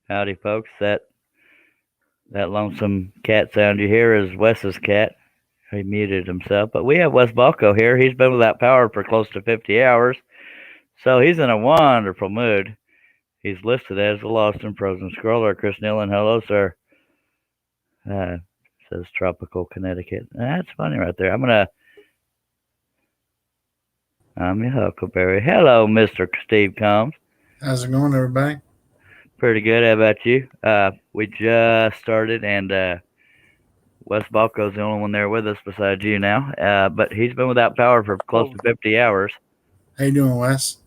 Howdy, folks. That lonesome cat sound you hear is Wes's cat. He muted himself, but we have Wes Balco here. He's been without power for close to 50 hours, so he's in a wonderful mood. He's listed as a lost and frozen scroller. Chris Nealon, hello, sir. Uh, says tropical Connecticut. That's funny right there. I'm your Huckleberry. Hello, Mr. Steve Combs. How's it going, everybody? Pretty good. How about you? We just started, and Wes Balco's the only one there with us besides you now. But he's been without power for close Oh, to 50 hours. How you doing, Wes?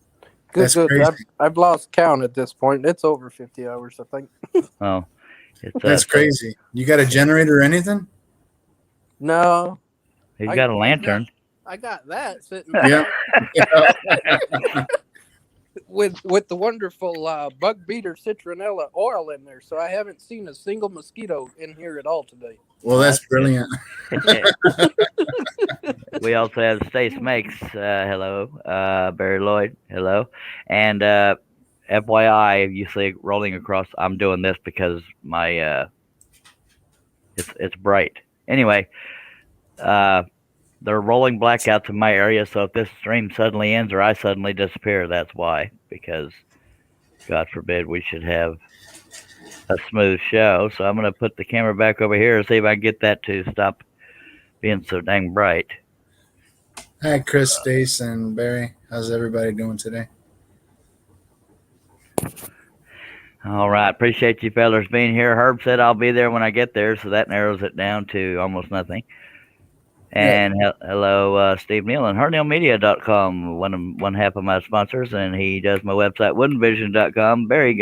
good, That's good. crazy. I've lost count at this point. It's over 50 hours, I think. Oh, it's That's crazy. You got a generator or anything? No, he's I, got a I lantern. I got that sitting Yeah. with the wonderful bug beater citronella oil in there, so I haven't seen a single mosquito in here at all today. Well, that's brilliant. We also have Stace Makes. Hello. Barry Lloyd. Hello. And FYI, you see rolling across. I'm doing this because my it's bright. Anyway, uh, they're rolling blackouts in my area, so if this stream suddenly ends or I suddenly disappear, that's why. Because God forbid we should have a smooth show. So I'm going to put the camera back over here and see if I can get that to stop being so dang bright. Hi, Chris, Stace, and Barry. How's everybody doing today? All right. Appreciate you fellers being here. Herb said I'll be there when I get there, so that narrows it down to almost nothing. And hello, Steve Nealon, HernealMedia.com, one half of my sponsors, and he does my website, woodenvision.com. Very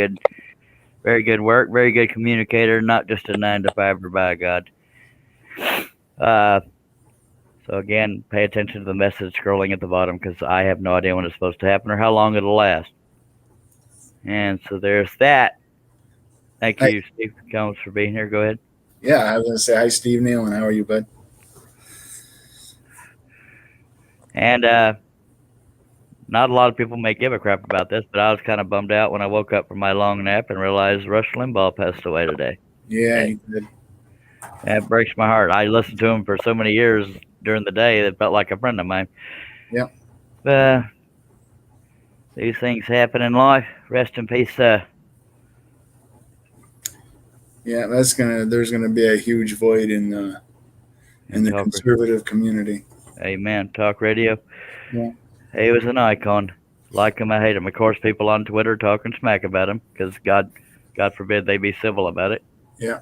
good work, very good communicator, not just a 9 to 5er, by God. So again, pay attention to the message scrolling at the bottom because I have no idea when it's supposed to happen or how long it'll last. And so there's that. Thank you, Steve Combs, for being here. Go ahead. Yeah, I was going to say hi, Steve Nealon. How are you, bud? And not a lot of people may give a crap about this, but I was kind of bummed out when I woke up from my long nap and realized Rush Limbaugh passed away today. Yeah, he did. That breaks my heart. I listened to him for so many years during the day that felt like a friend of mine. Yep. These things happen in life. Rest in peace. Yeah, there's gonna be a huge void in the conservative community. Amen. Talk radio. Yeah. He was an icon. Like him, I hate him. Of course, people on Twitter talking smack about him because God forbid they be civil about it. Yeah.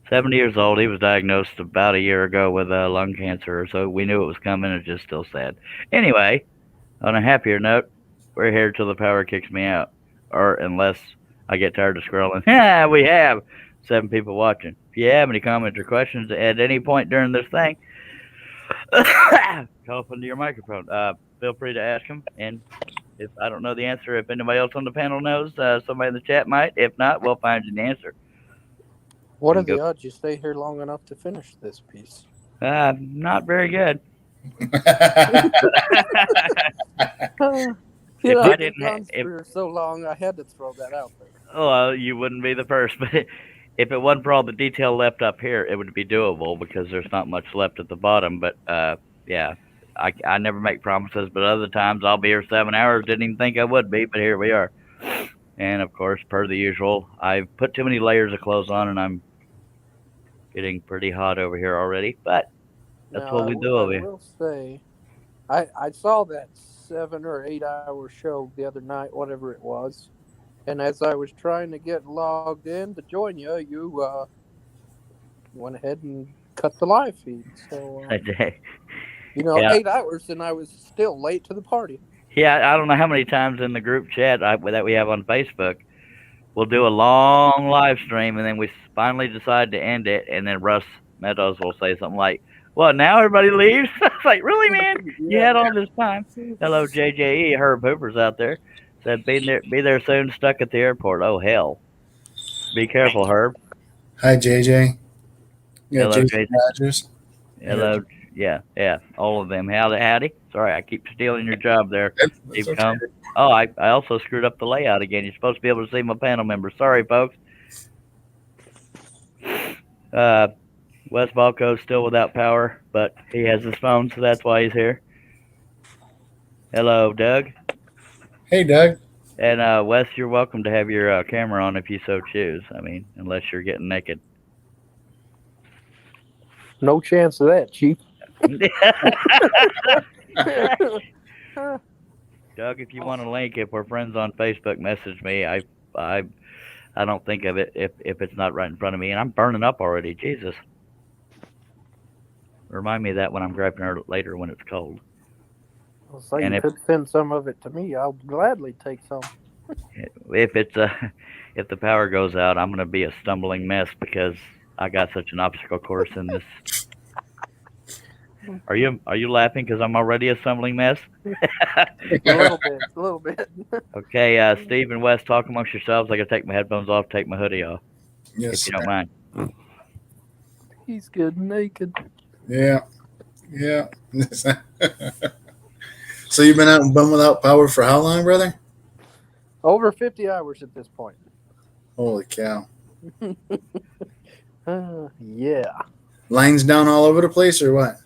70 years old. He was diagnosed about a year ago with lung cancer, so we knew it was coming. It's just still sad. Anyway, on a happier note, we're here till the power kicks me out, or unless I get tired of scrolling. Yeah, we have 7 people watching. If you have any comments or questions at any point during this thing, call up into your microphone. Feel free to ask them. And if I don't know the answer, if anybody else on the panel knows, somebody in the chat might. If not, we'll find you the answer. What are the odds you stay here long enough to finish this piece? Not very good. If I didn't for so long, I had to throw that out there. Oh, you wouldn't be the first, but if it wasn't for all the detail left up here, it would be doable because there's not much left at the bottom. But yeah, I never make promises, but other times I'll be here 7 hours. Didn't even think I would be, but here we are. And of course, per the usual, I've put too many layers of clothes on, and I'm getting pretty hot over here already. But that's what we do over here. I will say, I saw that 7 or 8 hour show the other night, whatever it was. And as I was trying to get logged in to join you, you went ahead and cut the live feed. So, 8 hours, and I was still late to the party. Yeah, I don't know how many times in the group chat that we have on Facebook, we'll do a long live stream, and then we finally decide to end it, and then Russ Meadows will say something like, well, now everybody leaves? It's like, really, man? You had all this time. Hello, JJE. Herb Hooper's out there. Said, be there soon, stuck at the airport. Oh, hell. Be careful, Herb. Hi, JJ. Hello, JJ Rogers. Hello. Yeah, all of them. Howdy. Sorry, I keep stealing your job there. That's okay. Oh, I also screwed up the layout again. You're supposed to be able to see my panel members. Sorry, folks. Uh, Wes Balco's still without power, but he has his phone, so that's why he's here. Hello, Doug. Hey, Doug. And Wes, you're welcome to have your camera on if you so choose. I mean, unless you're getting naked. No chance of that, Chief. Doug, if you want a link, if we're friends on Facebook, message me. I I don't think of it if it's not right in front of me, and I'm burning up already. Jesus, remind me of that when I'm grabbing her later when it's cold. So And you could send some of it to me. I'll gladly take some. if it's if the power goes out, I'm gonna be a stumbling mess because I got such an obstacle course in this. Are you laughing because I'm already a stumbling mess? A little bit, a little bit. Okay, Steve and Wes, talk amongst yourselves. I gotta take my headphones off, take my hoodie off, Yes, if you sir. don't mind. He's good naked. Yeah, yeah. So you've been out and bum without power for how long, brother? Over 50 hours at this point. Holy cow! Yeah. Lines down all over the place, or what?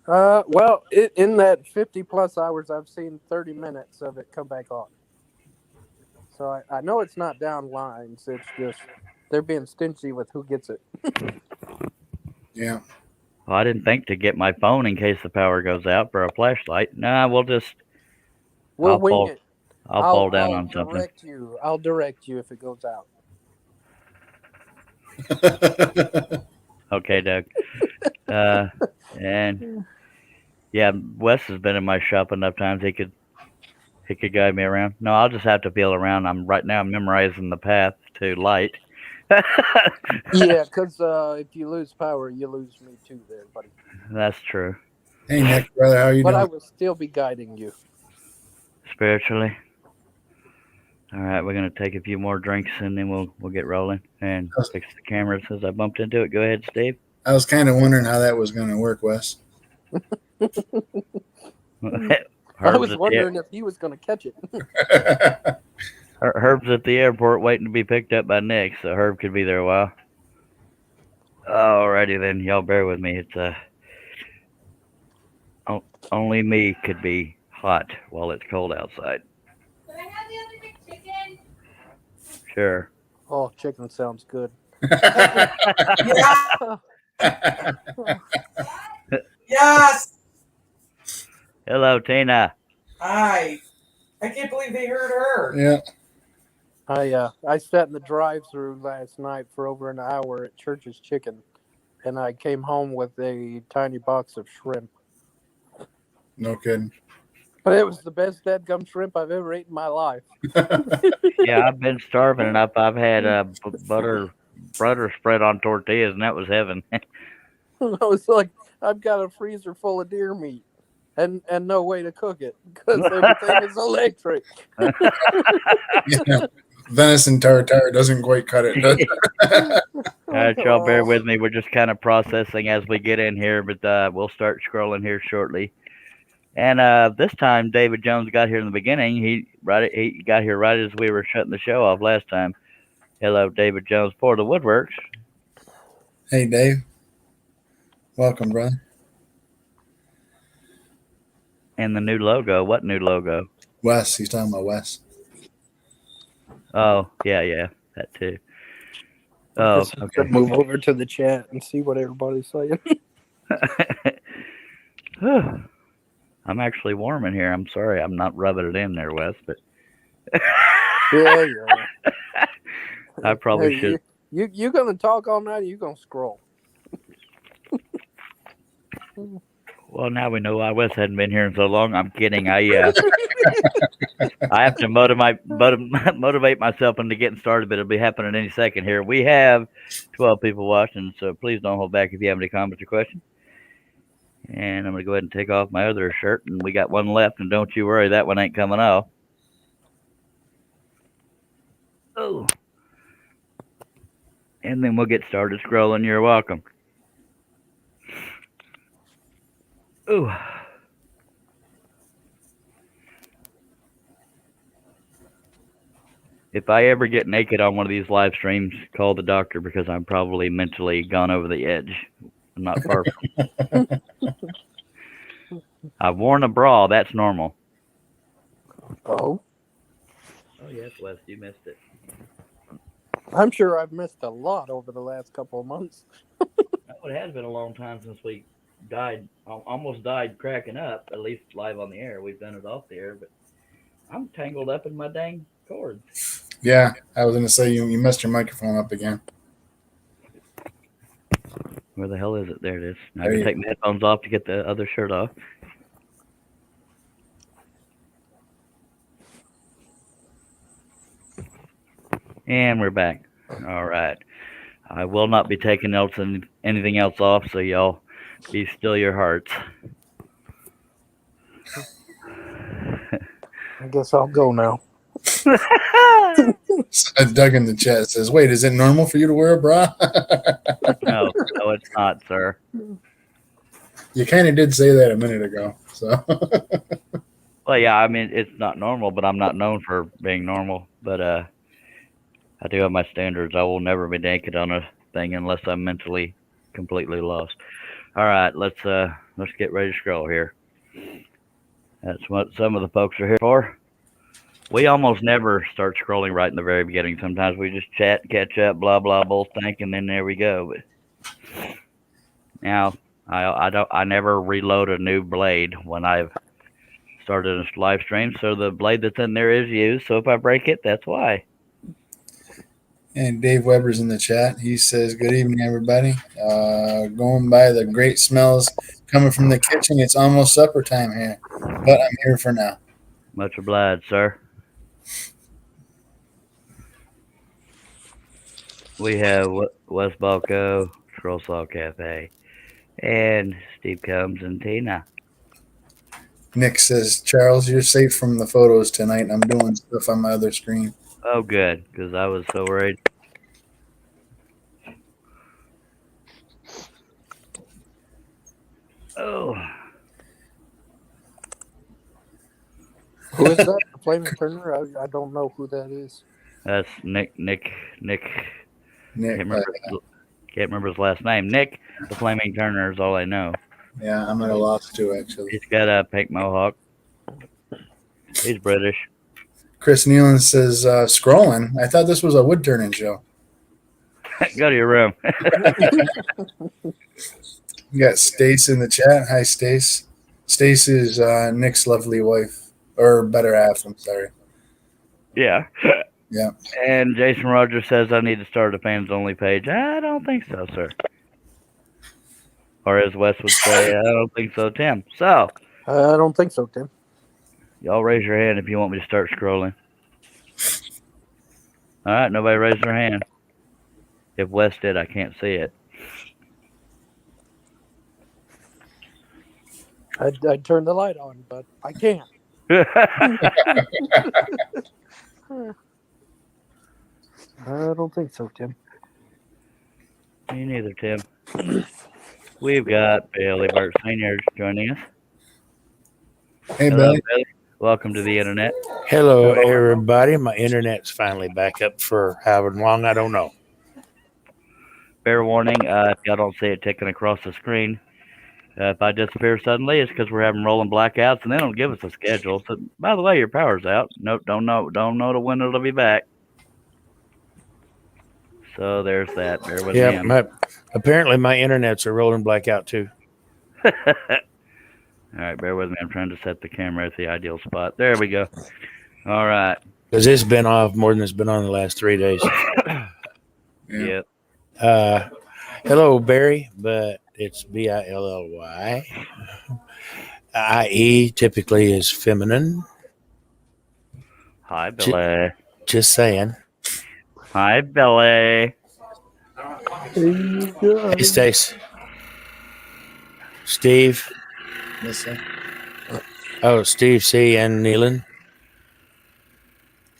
Well, in that 50 plus hours, I've seen 30 minutes of it come back on. So I know it's not down lines. It's just they're being stingy with who gets it. Yeah. Well, I didn't think to get my phone in case the power goes out for a flashlight. Nah, We'll I'll wing fall it. I'll fall down on something. direct you. I'll direct you if it goes out. Okay, Doug. And yeah, Wes has been in my shop enough times he could guide me around. No, I'll just have to feel around. I'm memorizing the path to light. Yeah, because if you lose power, you lose me too, there, buddy. That's true. Hey, Nick, brother, how you But doing? I will still be guiding you. Spiritually. All right, we're gonna take a few more drinks and then we'll get rolling and fix the camera since I bumped into it. Go ahead, Steve. I was kind of wondering how that was going to work, Wes. I Herb's was at wondering if he was going to catch it. Herb's at the airport waiting to be picked up by Nick, so Herb could be there a while. Alrighty then, y'all bear with me. It's only me could be hot while it's cold outside. Can I have the other big chicken? Sure. Oh, chicken sounds good. Yeah. Yes. Hello, Tina. Hi. I can't believe they heard her. Yeah. I sat in the drive-through last night for over an hour at Church's Chicken, and I came home with a tiny box of shrimp. No kidding. But it was the best dadgum shrimp I've ever ate in my life. Yeah, I've been starving and I've had butter spread on tortillas and that was heaven. I was like, I've got a freezer full of deer meat, and no way to cook it because everything is electric. Yeah. Venison tartare doesn't quite cut it, does it? All right, y'all bear with me. We're just kind of processing as we get in here, but we'll start scrolling here shortly. And this time, David Jones got here in the beginning. He got here right as we were shutting the show off last time. Hello, David Jones for the Woodworks. Hey, Dave. Welcome, brother. And the new logo. What new logo? Wes. He's talking about Wes. Oh, yeah, that too. I Oh, guess I okay. could move over to the chat and see what everybody's saying. I'm actually warm in here. I'm sorry, I'm not rubbing it in there, Wes, but Yeah. I probably Hey, should. You gonna talk all night, or you gonna scroll? Well, now we know why Wes hadn't been here in so long. I'm kidding. I have to motivate myself into getting started, but it'll be happening any second here. We have 12 people watching, so please don't hold back if you have any comments or questions. And I'm going to go ahead and take off my other shirt, and we got one left, and don't you worry, that one ain't coming off. Oh. And then we'll get started scrolling. You're welcome. Ooh. If I ever get naked on one of these live streams, call the doctor because I'm probably mentally gone over the edge. I'm not far from. I've worn a bra. That's normal. Oh, Oh yes, Wes, you missed it. I'm sure I've missed a lot over the last couple of months. It has been a long time since we almost died cracking up. At least live on the air. We've done it off the air, but I'm tangled up in my dang cords. Yeah, I was gonna say you messed your microphone up again. Where the hell is it? There it is. Now I There can you take my headphones off to get the other shirt off. And we're back. All right. I will not be taking anything else off, so y'all be still your hearts. I guess I'll go now. Doug in the chat says, "Wait, is it normal for you to wear a bra?" No, it's not, sir. You kind of did say that a minute ago. So, Well, yeah, I mean it's not normal, but I'm not known for being normal. But I do have my standards. I will never be naked on a thing unless I'm mentally completely lost. All right, let's get ready to scroll here. That's what some of the folks are here for. We almost never start scrolling right in the very beginning. Sometimes we just chat, catch up, blah blah bull think, and then there we go. But now I never reload a new blade when I've started a live stream, so the blade that's in there is used. So if I break it, that's why. and Dave Weber's in the chat. He says, "Good evening, everybody. Going by the great smells coming from the kitchen. It's almost supper time here, but I'm here for now." Much obliged, sir. We have Wes Balco, Troll Saw Cafe, and Steve Combs and Tina. Nick says, "Charles, you're safe from the photos tonight. I'm doing stuff on my other screen." Oh, good, because I was so worried. Oh, Who is that? The Flaming Turner? I don't know who that is. that's Nick. Nick, Can't remember his last name. Nick, the Flaming Turner is all I know. yeah, I'm at a loss too, actually. He's got a pink mohawk. He's British. Chris Nealon says, "Scrolling. I thought this was a wood turning show." Go to your room. You got Stace in the chat. Hi, Stace. Stace is Nick's lovely wife, or better half. I'm sorry. Yeah. Yeah. And Jason Rogers says I need to start a fans only page. I don't think so, sir. Or as Wes would say, I don't think so, Tim. So, I don't think so, Tim. y'all raise your hand if you want me to start scrolling. All right, nobody raised their hand. If Wes did, I can't see it. I'd turn the light on, but I can't. I don't think so, Tim. Me neither, Tim. We've got Bailey Burke Sr. joining us. Hey, Hello, Billy. Bailey. Welcome to the internet. Hello, everybody. My internet's finally back up for however long, I don't know. Fair warning, if y'all don't see it ticking across the screen, if I disappear suddenly, it's because we're having rolling blackouts, and they don't give us a schedule. So, by the way, your power's out. Nope, don't know to when it'll be back. So there's that. Bear with me. Apparently my internet's a rolling blackout too. All right, bear with me. I'm trying to set the camera at the ideal spot. There we go. All right. Because it's been off more than it's been on the last 3 days. Yeah. Yep. Hello, Barry, but it's Billy. IE typically is feminine. Hi, Billy. Just saying. Hi, Billy. Hey, Stace. Steve. Yes, sir. Oh, Steve C. and Nealon.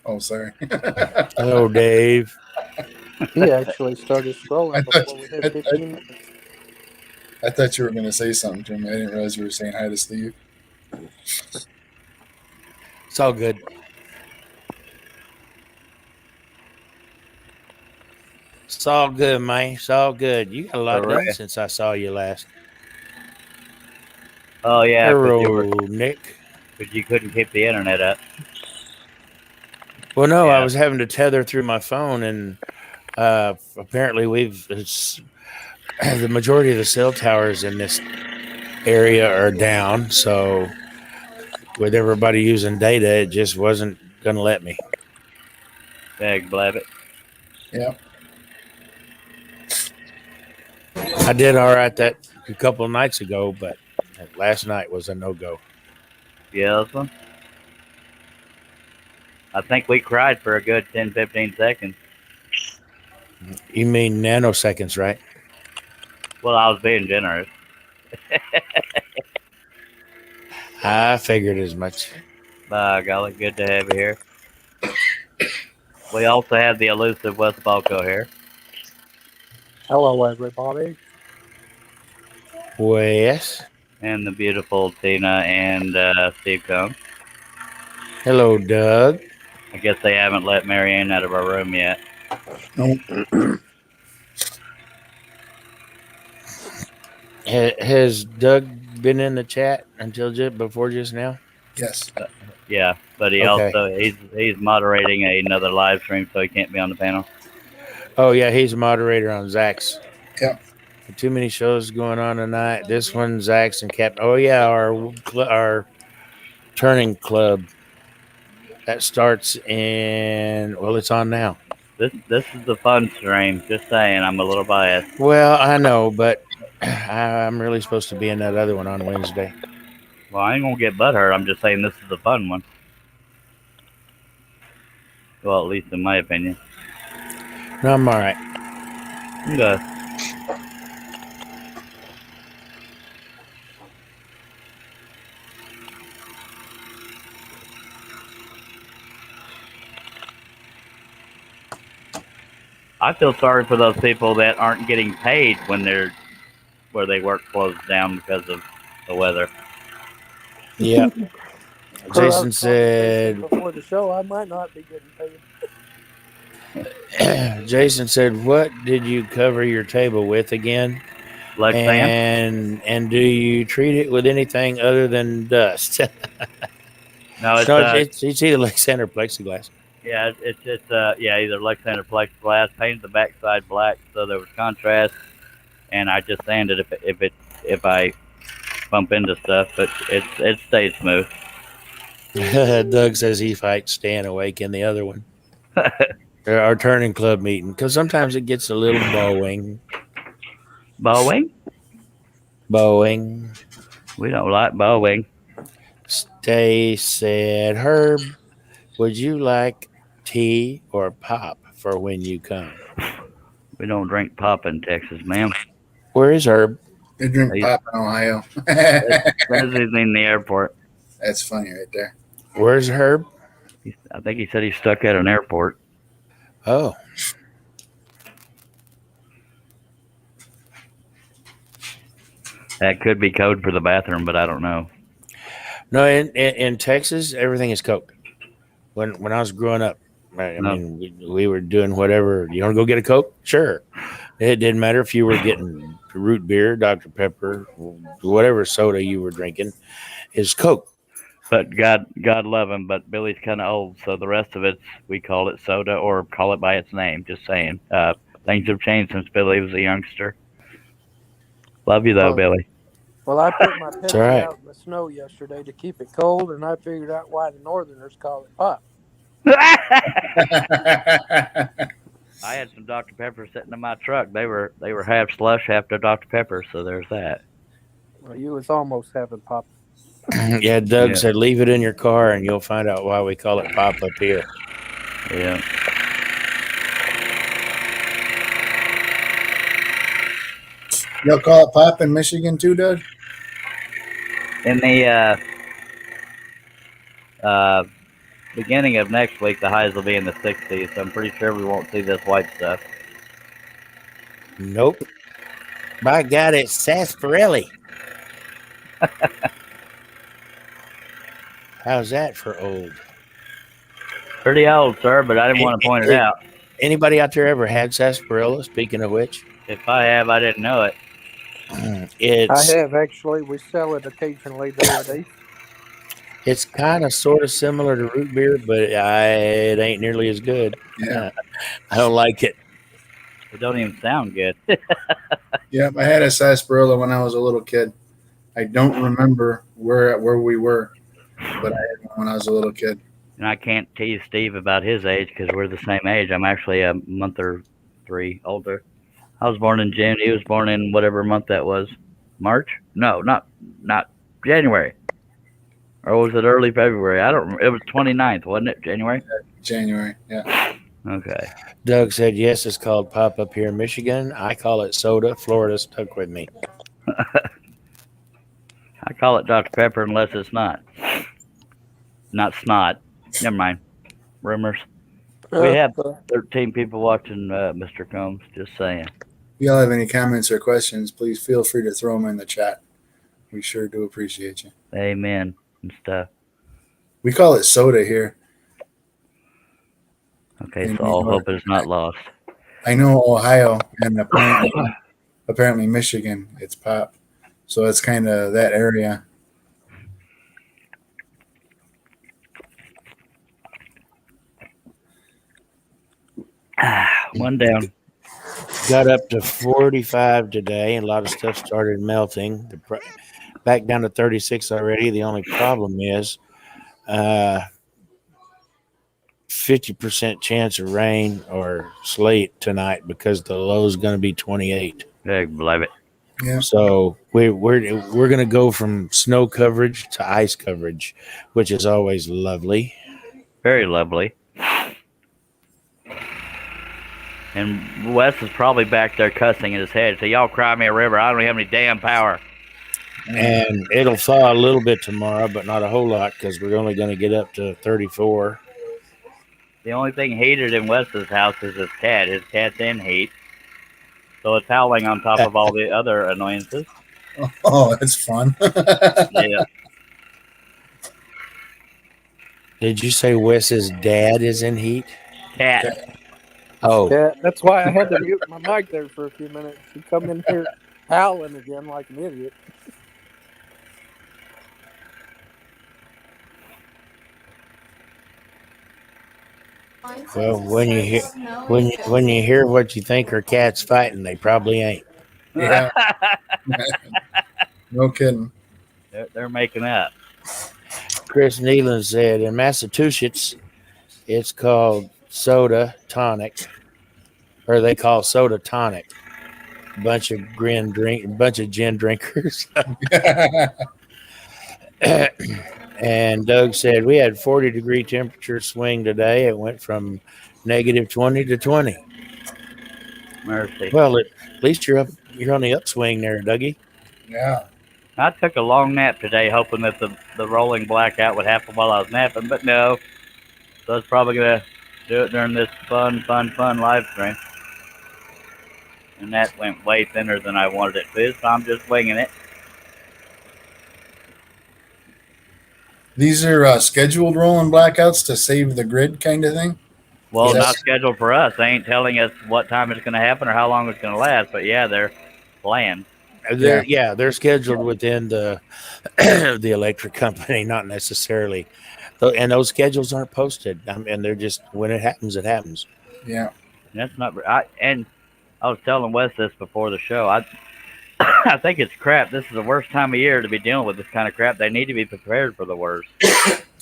Oh, sorry. Hello, Dave. He actually started scrolling I thought- before we hit 15 minutes. I thought you were going to say something to me. I didn't realize you were saying hi to Steve. It's all good. It's all good, man. It's all good. You got a lot Hooray. done since I saw you last. Oh yeah, Hello, Nick. because you couldn't keep the internet up. Well, no, I Yeah. was having to tether through my phone, and apparently the majority of the cell towers in this area are down. So with everybody using data, it just wasn't going to let me. Bag blabbit. Yep. I did all right that a couple of nights ago, but last night was a no go. Yes, one. I think we cried for a good 10, 15 seconds. You mean nanoseconds, right? Well, I was being generous. I figured as much. By golly, good to have you here. We also have the elusive Wes Balco here. Hello, everybody. Well, yes. And the beautiful Tina and Steve Combs. Hello, Doug. I guess they haven't let Marianne out of our room yet. No. Has Doug been in the chat until before just now? Yes. Yeah, but he Okay. also he's moderating another live stream, so he can't be on the panel. Oh yeah, he's a moderator on Zach's. Yep. Too many shows going on tonight. This one, Zach's and Captain. Oh yeah, our turning club that starts in. Well, it's on now. This is the fun stream. Just saying, I'm a little biased. Well, I know, but I'm really supposed to be in that other one on Wednesday. Well, I ain't gonna get butthurt. I'm just saying this is the fun one. Well, at least in my opinion. No, I'm all right. Okay. I feel sorry for those people that aren't getting paid when where they work closed down because of the weather. Yeah. Per our Jason said. conversation before the show, I might not be getting paid. Jason said, "What did you cover your table with again? Lexan? And do you treat it with anything other than dust?" No, it's it's either Lexan or plexiglass. yeah, it's either Lexan or plexiglass. Painted the backside black so there was contrast, and I just sanded if I bump into stuff, but it stays smooth. Doug says he fights staying awake in the other one. Our turning club meeting, because sometimes it gets a little bowing. Bowing? Bowing. We don't like bowing. Stay said, Herb, would you like tea or pop for when you come? We don't drink pop in Texas, ma'am. Where is Herb? They drink pop in Ohio. Says he's in the airport. That's funny right there. Where's Herb? I think he said he's stuck at an airport. Oh. That could be code for the bathroom, but I don't know. No, in Texas, everything is Coke. When I was growing up, I No. mean, we were doing whatever. You want to go get a Coke? Sure. It didn't matter if you were getting root beer, Dr. Pepper, whatever soda you were drinking, is Coke. But God love him, but Billy's kind of old, so the rest of it, we call it soda or call it by its name, just saying. Things have changed since Billy was a youngster. Love you, though, Billy. Well, I put my Pepsi right. out in the snow yesterday to keep it cold, and I figured out why the Northerners call it pop. I had some Dr. Pepper sitting in my truck. They were half slush, half Dr. Pepper, so there's that. Well, you was almost having pop. Yeah, Doug said leave it in your car and you'll find out why we call it pop up here. Yeah. Y'all call it pop in Michigan too, Doug? In the beginning of next week, the highs will be in the 60s, so I'm pretty sure we won't see this white stuff. Nope. By God, it's sarsaparilla. How's that for old? Pretty old, sir, but I didn't want to point it out. Anybody out there ever had sarsaparilla? Speaking of which, If I have, I didn't know it. I it's have actually. We sell it occasionally nowadays. it's kind of sort of similar to root beer, but it ain't nearly as good. Yeah. I don't like it. It don't even sound good. Yep. I had a sarsaparilla when I was a little kid. I don't remember where we were, but I had one when I was a little kid. And I can't tease Steve about his age because we're the same age. I'm actually a month or 3 older. I was born in June. He was born in whatever month that was. March? No, not January. Or was it early February? I don't. It was 29th, wasn't it? January. January. Yeah. Okay. Doug said yes. It's called pop up here in Michigan. I call it soda. Florida stuck with me. I call it Dr. Pepper unless it's not. Not snot. Never mind. Rumors. We have 13 people watching, Mr. Combs. Just saying. If y'all have any comments or questions, please feel free to throw them in the chat. We sure do appreciate you. Amen and stuff. We call it soda here. Okay, in so New all York. hope is not lost. I know Ohio and apparently Michigan. It's pop, so it's kind of that area. One down. Got up to 45 today, and a lot of stuff started melting. Back down to 36 already. The only problem is 50% chance of rain or sleet tonight because the low is going to be 28. Yeah, believe it. Yeah. So we're going to go from snow coverage to ice coverage, which is always lovely. Very lovely. And Wes is probably back there cussing in his head. So y'all cry me a river. I don't have any damn power. And it'll thaw a little bit tomorrow, but not a whole lot because we're only going to get up to 34. The only thing heated in Wes's house is his cat. His cat's in heat. So it's howling on top of all the other annoyances. Oh, that's fun. Yeah. Did you say Wes's dad is in heat? Cat. Oh, Yeah, that's why I had to mute my mic there for a few minutes. He come in here howling again like an idiot. well, when you hear what you think are cats fighting, they probably ain't. Yeah. No kidding. They're making up. Chris Nealon said in Massachusetts, it's called soda tonic, or they call soda tonic. Bunch of gin drinkers. And Doug said we had 40-degree temperature swing today. It went from -20 to 20. Mercy. Well, at least you're on the upswing there, Dougie. Yeah. I took a long nap today, hoping that the rolling blackout would happen while I was napping, but no. So I was probably gonna do it during this fun live stream. And that went way thinner than I wanted it to, so I'm just winging it. These are scheduled rolling blackouts to save the grid, kind of thing. Well, Yes. not scheduled for us. They ain't telling us what time it's going to happen or how long it's going to last. But yeah, they're planned. They're scheduled within the the electric company, not necessarily. And those schedules aren't posted. I mean, they're just when it happens, it happens. Yeah. That's not. And I was telling Wes this before the show. I think it's crap. This is the worst time of year to be dealing with this kind of crap. They need to be prepared for the worst.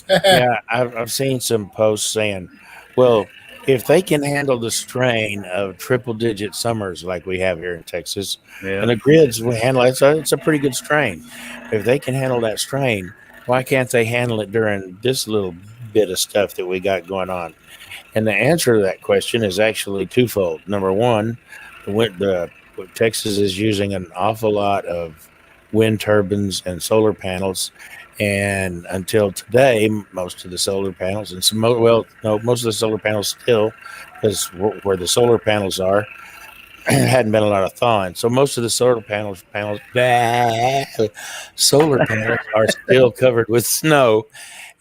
Yeah, I've seen some posts saying, well, if they can handle the strain of triple-digit summers like we have here in Texas, and the grids will handle it, so it's a pretty good strain. If they can handle that strain, why can't they handle it during this little bit of stuff that we got going on? And the answer to that question is actually twofold. Number one, Texas is using an awful lot of wind turbines and solar panels. And until today, most of the solar panels most of the solar panels still, because where the solar panels are, hadn't been a lot of thawing. So most of the solar panels are still covered with snow,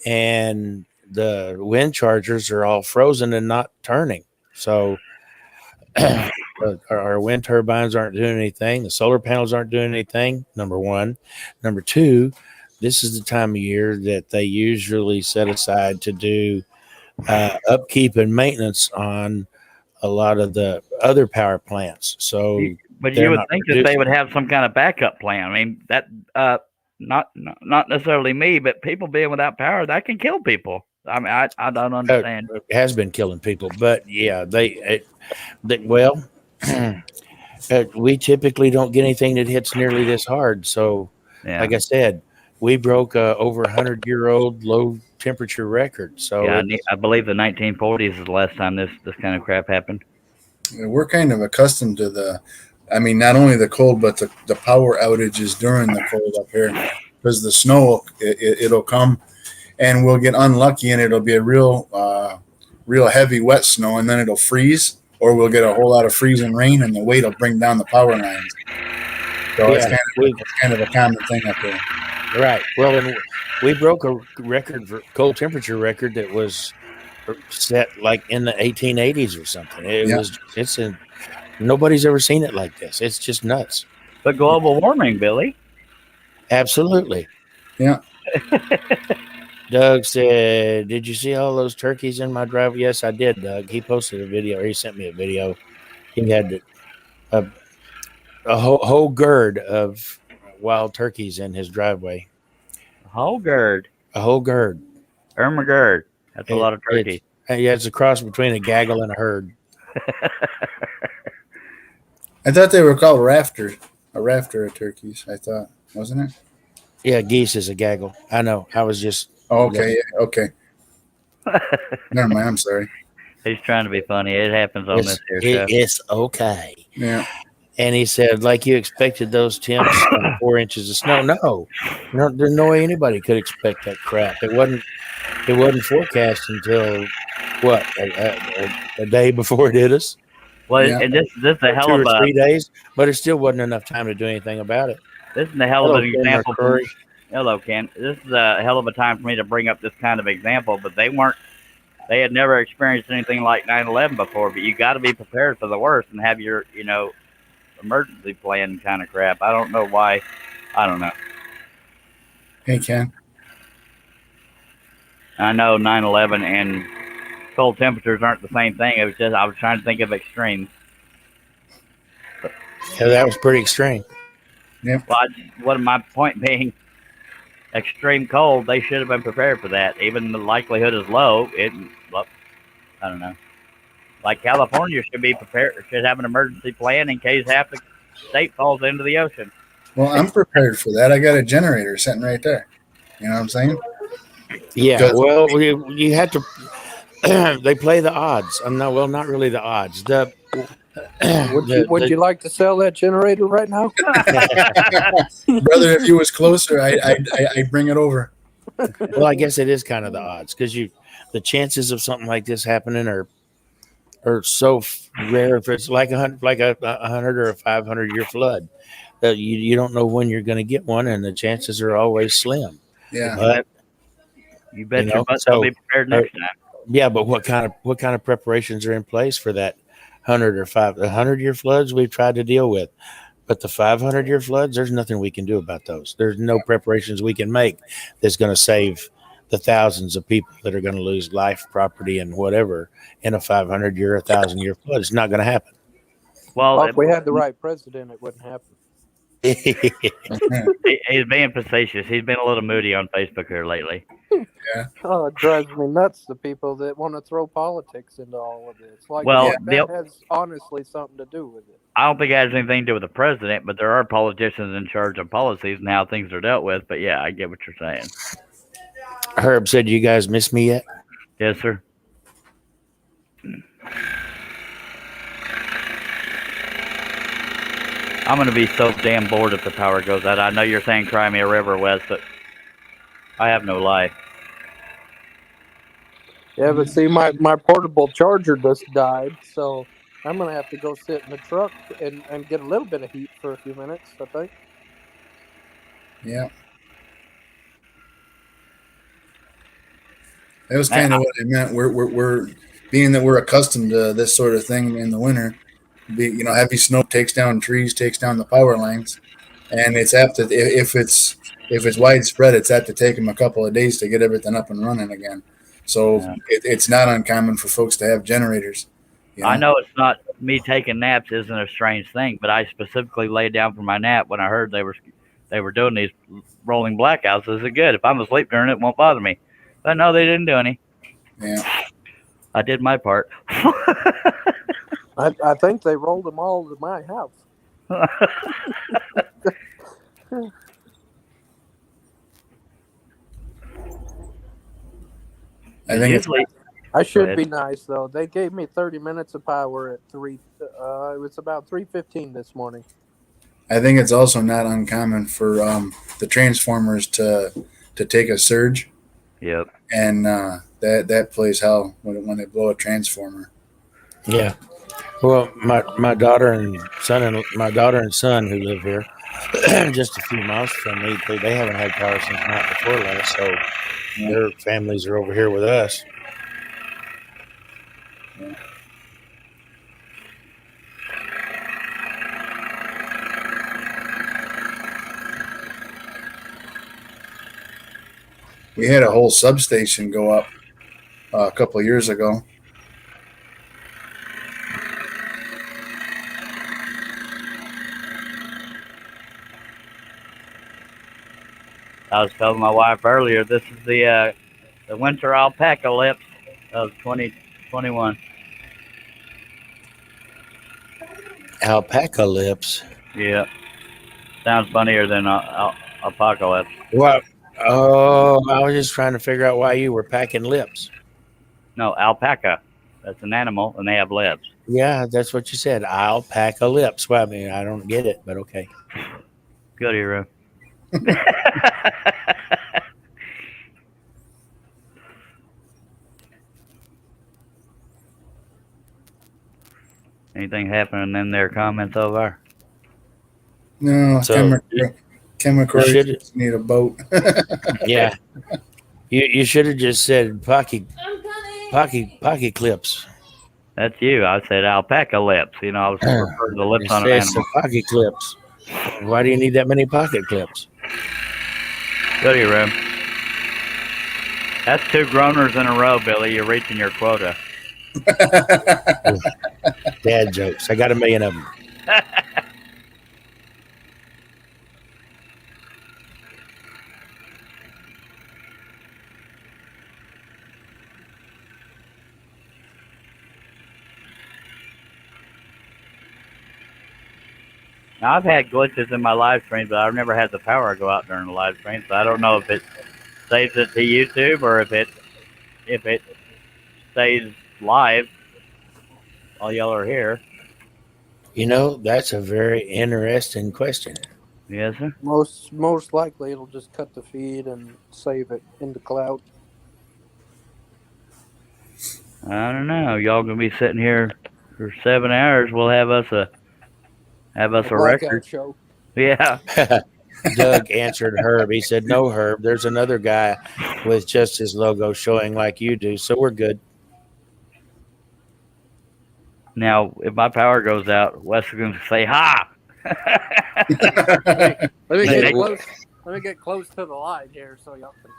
and the wind chargers are all frozen and not turning. So our wind turbines aren't doing anything. The solar panels aren't doing anything. Number one. Number two, this is the time of year that they usually set aside to do upkeep and maintenance on a lot of the other power plants. So But you they're would not think that they would producing. have some kind of backup plan. I mean, that not necessarily me, but people being without power that can kill people. I mean, I don't understand. It has been killing people, but yeah, well, we typically don't get anything that hits nearly this hard. So, Yeah, like I said, we broke a over 100-year-old low temperature record. So yeah. it's I believe the 1940s is the last time this kind of crap happened. We're kind of accustomed to I mean, not only the cold, but the power outages during the cold up here, because the snow it'll come and we'll get unlucky and it'll be a real heavy wet snow and then it'll freeze, or we'll get a whole lot of freezing rain and the weight will bring down the power lines. So yeah, it's kind of a common thing up here. right. Well, and we broke a record for cold temperature record that was set like in the 1880s or something. Yeah. Nobody's ever seen it like this. It's just nuts. But global warming, Billy. Absolutely. Yeah. Doug said, "Did you see all those turkeys in my driveway?" Yes, I did, Doug. He posted a video, or he sent me a video. He had a, a whole gird of wild turkeys in his driveway. Holgerd, A whole gird. Ermagerd. That's a lot of turkey. It's a cross between a gaggle and a herd. I thought they were called a rafter of turkeys. I thought, wasn't it? Yeah, geese is a gaggle. I know. I was just. Oh, okay. Yeah, okay. Never mind. I'm sorry. He's trying to be funny. It happens on this here show. It's okay. Yeah. And he said, like you expected those temps on 4 inches of snow. No, there's no way anybody could expect that crap. It wasn't forecast until what a day before it hit us. Well, Yeah. and this is a hell 2 of or a 3 days, but it still wasn't enough time to do anything about it. this is a hell of Hello, an Ken example. McCrory. Hello, Ken. This is a hell of a time for me to bring up this kind of example, but they had never experienced anything like 9/11 before. But you got to be prepared for the worst and have your emergency plan kind of crap. I don't know why. I don't know. Hey, Ken. I know 9/11 and cold temperatures aren't the same thing. It was just I was trying to think of extremes. Yeah, that was pretty extreme. Yep. Well, what my point being, extreme cold. They should have been prepared for that. Even the likelihood is low. I don't know. Like California should be prepared. Should have an emergency plan in case half the state falls into the ocean. Well, I'm prepared for that. I got a generator sitting right there. You know what I'm saying? Yeah, Because- well, you had to. They play the odds. Not really the odds. Would you like to sell that generator right now? Brother, if you was closer, I'd bring it over. Well, I guess it is kind of the odds because the chances of something like this happening are so rare. If it's like a 100 or a 500-year flood, you don't know when you're going to get one, and the chances are always slim. Yeah. But You bet your butt they'll be prepared next time. yeah, but what kind of preparations are in place for that 100-year floods we've tried to deal with? But the 500-year floods, there's nothing we can do about those. There's no preparations we can make that's going to save the thousands of people that are going to lose life, property, and whatever in a 500-year, 1,000-year flood. It's not going to happen. Well, Well, if we had the right president, it wouldn't happen. he's being facetious. He's been a little moody on Facebook here lately. Oh, it drives me nuts, the people that want to throw politics into all of this. Like, Well, that has honestly something to do with it. I don't think it has anything to do with the president, but there are politicians in charge of policies and how things are dealt with. But yeah, I get what you're saying. Herb said, "You guys miss me yet?" Yes, sir. I'm going to be so damn bored if the power goes out. I know you're saying cry me a river, Wes, but I have no life. Yeah, but see, my portable charger just died, so I'm going to have to go sit in the truck and get a little bit of heat for a few minutes, I think. Yeah. That was kind of what I meant. We're being that we're accustomed to this sort of thing in the winter, heavy snow takes down trees, takes down the power lines, and it's apt to if it's widespread, it's apt to take them a couple of days to get everything up and running again. So Yeah. it's not uncommon for folks to have generators. I know it's not me taking naps isn't a strange thing, but I specifically laid down for my nap when I heard they were doing these rolling blackouts. Is it good? If I'm asleep during it, it won't bother me. But no, they didn't do any. Yeah. I did my part. I think they rolled them all to my house. I think usually I should ahead. be nice though. They gave me 30 minutes of power at 3. It was about 3:15 this morning. it's also not uncommon for the transformers to take a surge, Yep. and that plays hell when they blow a transformer. Yeah. Well, my daughter and son who live here, just a few miles from me, they haven't had power since night before last, so their families are over here with us. We had a whole substation go up a couple of years ago. I was telling my wife earlier, this is the winter alpaca lips of 2021. Alpaca lips. Yeah. Sounds funnier than apocalypse. What? Oh, I was just trying to figure out why you were packing lips. No, alpaca. That's an animal, and they have lips. Yeah, that's what you said. Alpaca lips. Well, I mean, I don't get it, but okay. Good, hero. Anything happening in their comments over? No, So chemical should- need a boat. Yeah, you should have just said pocky clips. That's you. I said alpaca lips. I was referring to the lips on an It says animal. pocket clips. Why do you need that many pocket clips? Good, hero. That's 2 groaners in a row, Billy. You're reaching your quota. Dad jokes. I got a million of them. Now, I've had glitches in my live streams, but I've never had the power go out during the live stream, so I don't know if it saves it to YouTube or if it stays live while y'all are here. That's a very interesting question. Yes, sir. Most likely it'll just cut the feed and save it in the cloud. I don't know. Y'all gonna be sitting here for 7 hours. We'll have us a Blackout record. show. Yeah. Doug answered Herb. He said, "No, Herb. There's another guy with just his logo showing like you do, so we're good." Now, if my power goes out, Wes is gonna say, "Ha!" Let me Hey, get close. Let me get close to the light here so y'all can.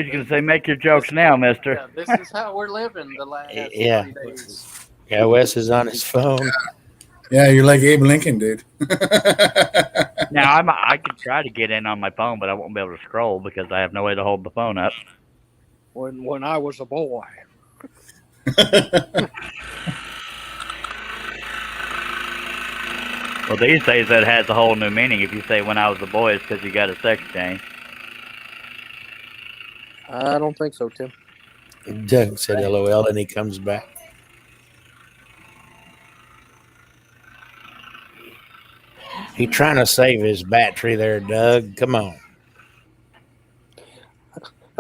He's gonna say, "Make your jokes now, Mister." Yeah, this is how we're living the last Yeah. 3 days. Yeah, Wes is on his phone. Yeah, you're like Abe Lincoln, dude. Now, I could try to get in on my phone, but I won't be able to scroll because I have no way to hold the phone up. When I was a boy. Well, these days that has a whole new meaning. If you say "when I was a boy," it's because you got a sex change. I don't think so, Tim. Doug said LOL and he comes back. He trying to save his battery there, Doug. Come on.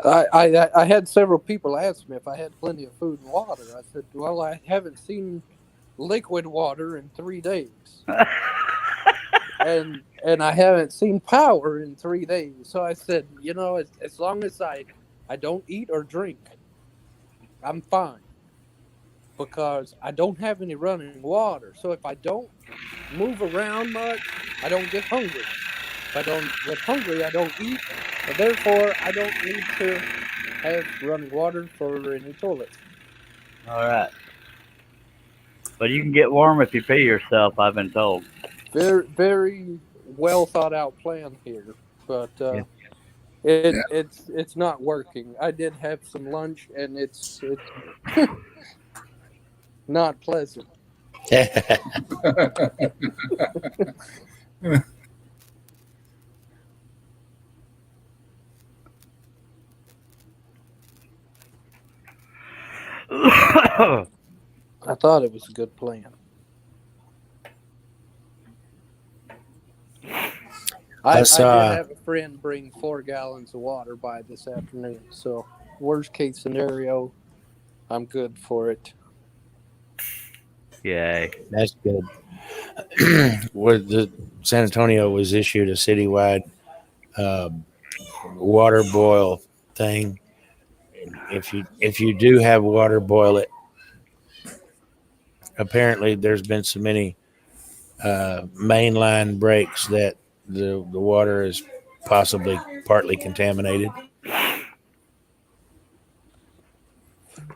I had several people ask me if I had plenty of food and water. I said, well, I haven't seen liquid water in 3 days. and I haven't seen power in 3 days. So I said, as long as I don't eat or drink, I'm fine. because I don't have any running water. So if I don't move around much, I don't get hungry. If I don't get hungry, I don't eat. And therefore, I don't need to have running water for any toilets. All right. But you can get warm if you pee yourself, I've been told. Very, very well thought out plan here, but Yeah. it's not working. I did have some lunch, and it's not pleasant. I thought it was a good plan. I did have a friend bring 4 gallons of water by this afternoon, so worst case scenario, I'm good for it. Yay. That's good. Where the San Antonio was issued a citywide water boil thing. If you do have water, boil it. Apparently, there's been so many mainline breaks that the water is possibly partly contaminated.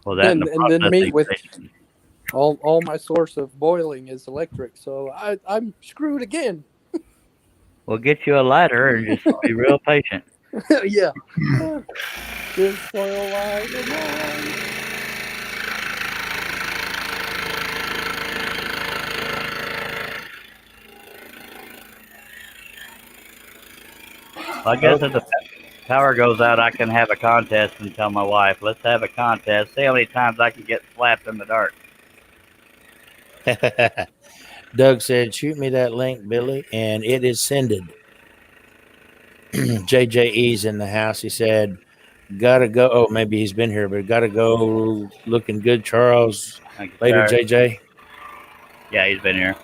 Well, that And then me processing with station. all my source of boiling is electric, so I'm screwed again. We'll get you a lighter and just be real patient. Yeah. Just for a while tonight. I guess if the power goes out, I can have a contest and tell my wife, let's have a contest. See how many times I can get slapped in the dark. Doug said, "Shoot me that link, Billy," and it is sended. JJE's in the house. He said, "Gotta go." Oh, maybe he's been here, but gotta go. Looking good, Charles. Thank you, Later, sir. JJ. Yeah, he's been here.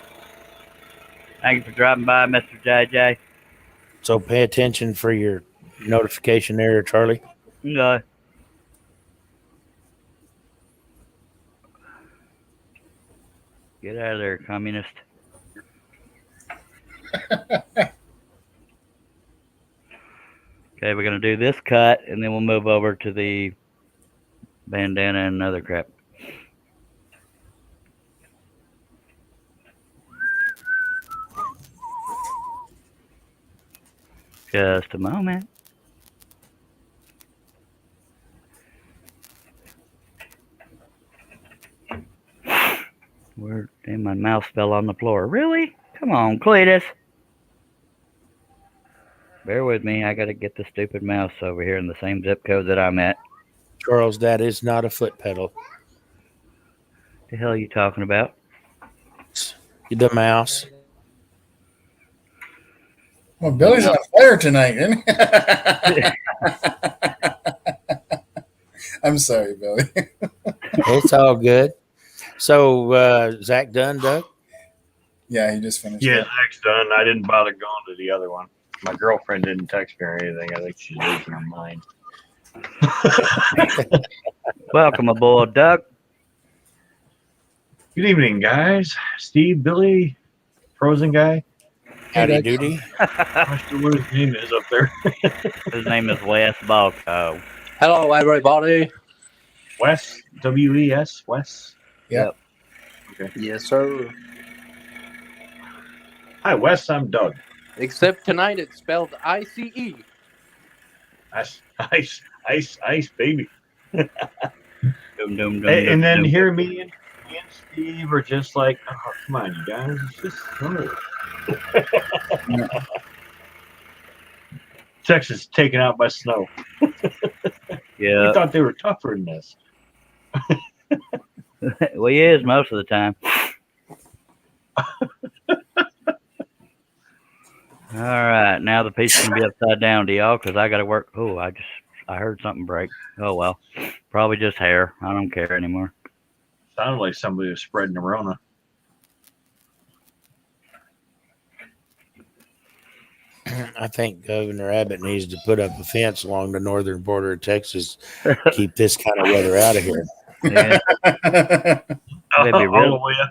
Thank you for dropping by, Mr. JJ. So pay attention for your notification there, Charlie. Okay. Get out of there, communist. Okay, we're going to do this cut, and then we'll move over to the bandana and other crap. Just a moment. Where? Damn, my mouse fell on the floor. Really? Come on, Cletus. Bear with me. I got to get the stupid mouse over here in the same zip code that I'm at. Charles, that is not a foot pedal. The hell are you talking about? The mouse. Well, Billy's on fire tonight, isn't he? I'm sorry, Billy. It's all good. So, Zach done, Doug? Yeah, he just finished. Yeah, Up. Zach's done. I didn't bother going to the other one. My girlfriend didn't text me or anything. I think she's losing her mind. Welcome aboard, Doug. Good evening, guys. Steve, Billy, Frozen guy. Howdy doody. I don't know what his name is up there. His name is Wes Balco. Hello, everybody. Wes, W-E-S, Wes. Yep. Okay. Yes, sir. Hi, Wes. I'm Doug. Except tonight it's spelled I-C-E. Ice, baby. Dum, dum, dum, And then dum. here me and Steve are just like, oh, come on, you guys. It's just snow. Texas is taken out by snow. Yeah. We thought they were tougher than this. Well, he is most of the time. All right, now the piece can be upside down to y'all because I got to work. Oh, I heard something break. Oh well, probably just hair. I don't care anymore. Sounded like somebody was spreading the Rona. I think Governor Abbott needs to put up a fence along the northern border of Texas, keep this kind of weather out of here. Yeah. It'd be all real. the way up,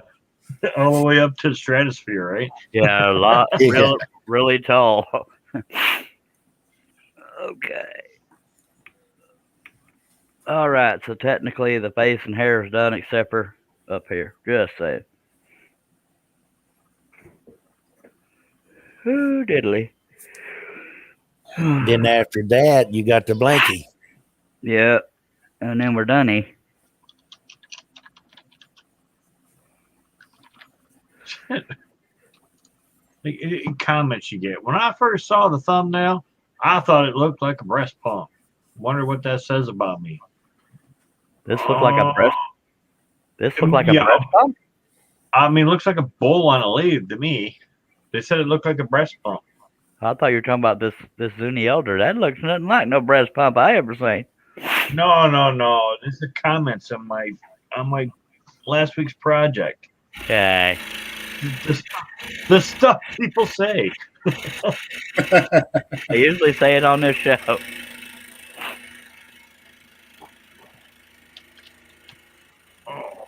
all the way up to the stratosphere, right? Yeah, a lot. Yeah. Really tall. Okay. All right. So technically, the face and hair is done, except for up here. Just say, who diddly. Then after that, you got the blankie. Yeah, and then we're done. Comments you get. When I first saw the thumbnail, I thought it looked like a breast pump. Wonder what that says about me. This looked like a Oh, breast. This looked like a yeah. breast pump. I mean, it looks like a bull on a lathe to me. They said it looked like a breast pump. I thought you were talking about this Zuni elder. That looks nothing like no breast pump I ever seen. No. This is comments on my last week's project. Okay. The stuff people say. I usually say it on this show. Oh.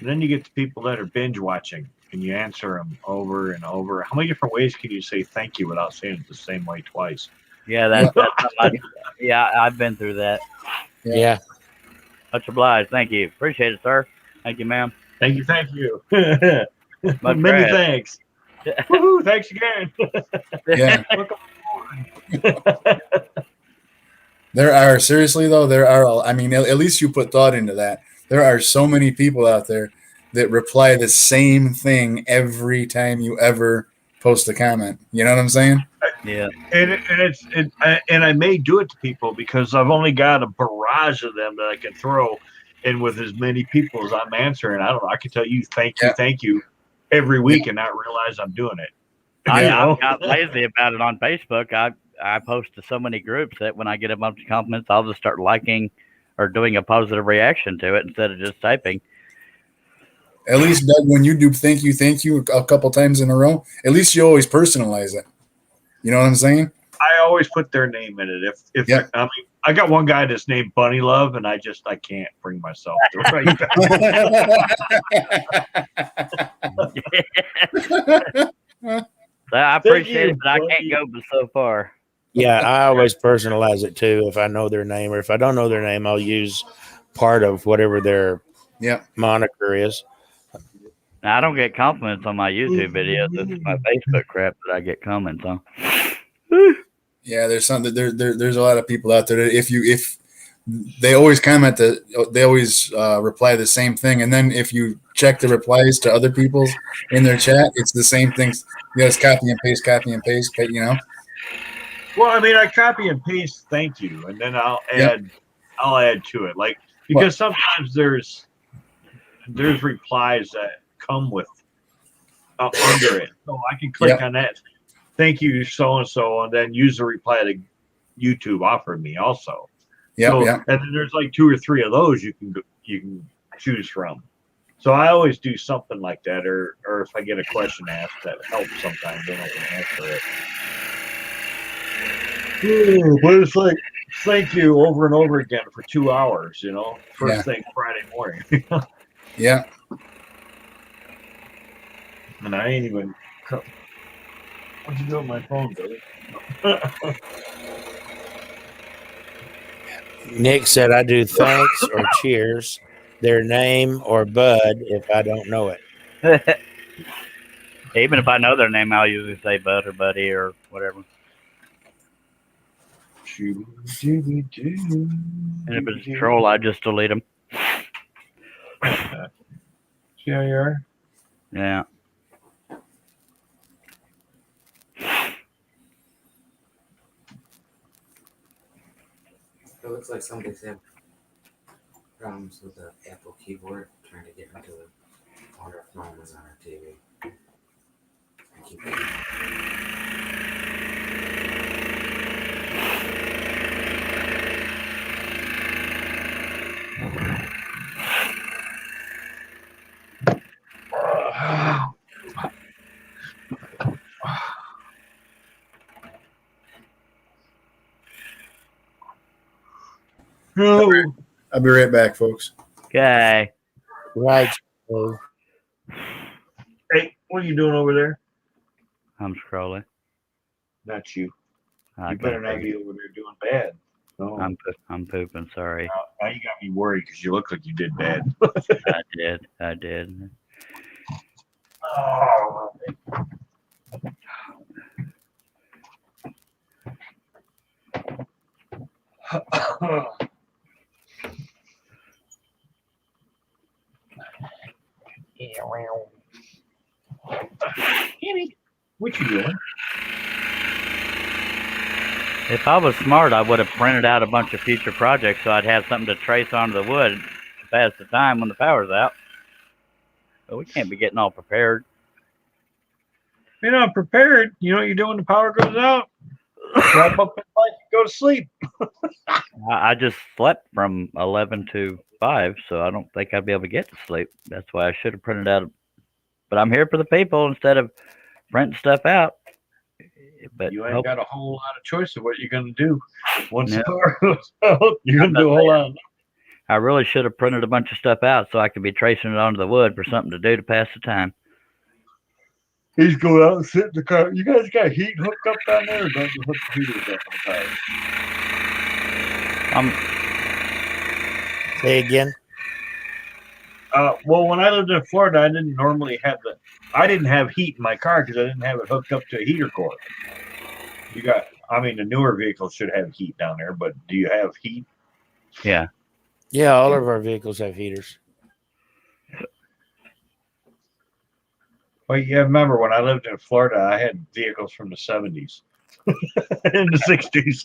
Then you get the people that are binge watching, and you answer them over and over. How many different ways can you say thank you without saying it the same way twice? Yeah, that's something yeah, I've been through that. Yeah. Much obliged. Thank you. Appreciate it, sir. Thank you, ma'am. Thank you. Much Many glad. thanks. Woohoo! Thanks again. Yeah. Welcome aboard. There are, seriously though, there are, I mean, at least you put thought into that. There are so many people out there that reply the same thing every time you ever post a comment. You know what I'm saying? Yeah. And I may do it to people because I've only got a barrage of them that I can throw in with as many people as I'm answering. I don't know. I can tell you thank you every week and not realize I'm doing it. I You know? got lazy about it on Facebook. I post to so many groups that when I get a bunch of compliments, I'll just start liking or doing a positive reaction to it instead of just typing. At least, Doug, when you do thank you a couple times in a row, at least you always personalize it. You know what I'm saying? I always put their name in it. If Yep. I mean, I got one guy that's named Bunny Love, and I can't bring myself to write that. I appreciate you, it, but I can't buddy. go but so far. Yeah, I always personalize it too if I know their name, or if I don't know their name, I'll use part of whatever their Yeah. moniker is. Now, I don't get compliments on my YouTube videos. It's my Facebook crap that I get comments on. Yeah, there's something there's a lot of people out there that if they always comment that they always reply the same thing, and then if you check the replies to other people's in their chat, it's the same things. You know, it's copy and paste. You know. Well, I mean, I copy and paste thank you, and then I'll add to it, like because sometimes there's replies that come with under it, so I can click on that. Thank you, so and then use the reply that YouTube offered me also. And then there's like 2 or 3 of those you can choose from. So I always do something like that, or if I get a question asked that helps sometimes, then I can answer it. But it's like thank you over and over again for 2 hours, you know, first thing Friday morning. Yeah. And I ain't even. What'd you do with my phone, Billy? Nick said I do thanks or cheers, their name or bud if I don't know it. Even if I know their name, I'll usually say Bud or Buddy or whatever. And if it's a troll, I just delete them. See how you are? Yeah. It looks like somebody's had problems with the Apple keyboard trying to get into it. I wonder if mine was on our TV. I keep No. I'll be right back, folks. Okay. Right. Oh, Hey, what are you doing over there? I'm scrolling. Not you. I You better can't not figure- be over there doing bad. No. I'm pooping. Sorry. Now you got me worried because you look like you did bad. I did. Oh. Annie, what you doing? If I was smart, I would have printed out a bunch of future projects so I'd have something to trace onto the wood to pass the time when the power's out. But we can't be getting all prepared. You're not prepared. You know what you do when the power goes out? Wrap up in life and go to sleep. I just slept from 11 to 5, so I don't think I'd be able to get to sleep. That's why I should have printed out. But I'm here for the people instead of printing stuff out. But You ain't got a whole lot of choice of what you're going to do. Once No. the power goes out, you're going to do a whole lot. I really should have printed a bunch of stuff out so I could be tracing it onto the wood for something to do to pass the time. He's going out and sit in the car. You guys got heat hooked up down there, or don't you hook the heaters up on the tires? say again. Well, when I lived in Florida, I didn't normally have I didn't have heat in my car because I didn't have it hooked up to a heater core. The newer vehicles should have heat down there, but do you have heat? Yeah. Yeah, all of our vehicles have heaters. Well, yeah, remember when I lived in Florida, I had vehicles from the 70s and the 60s.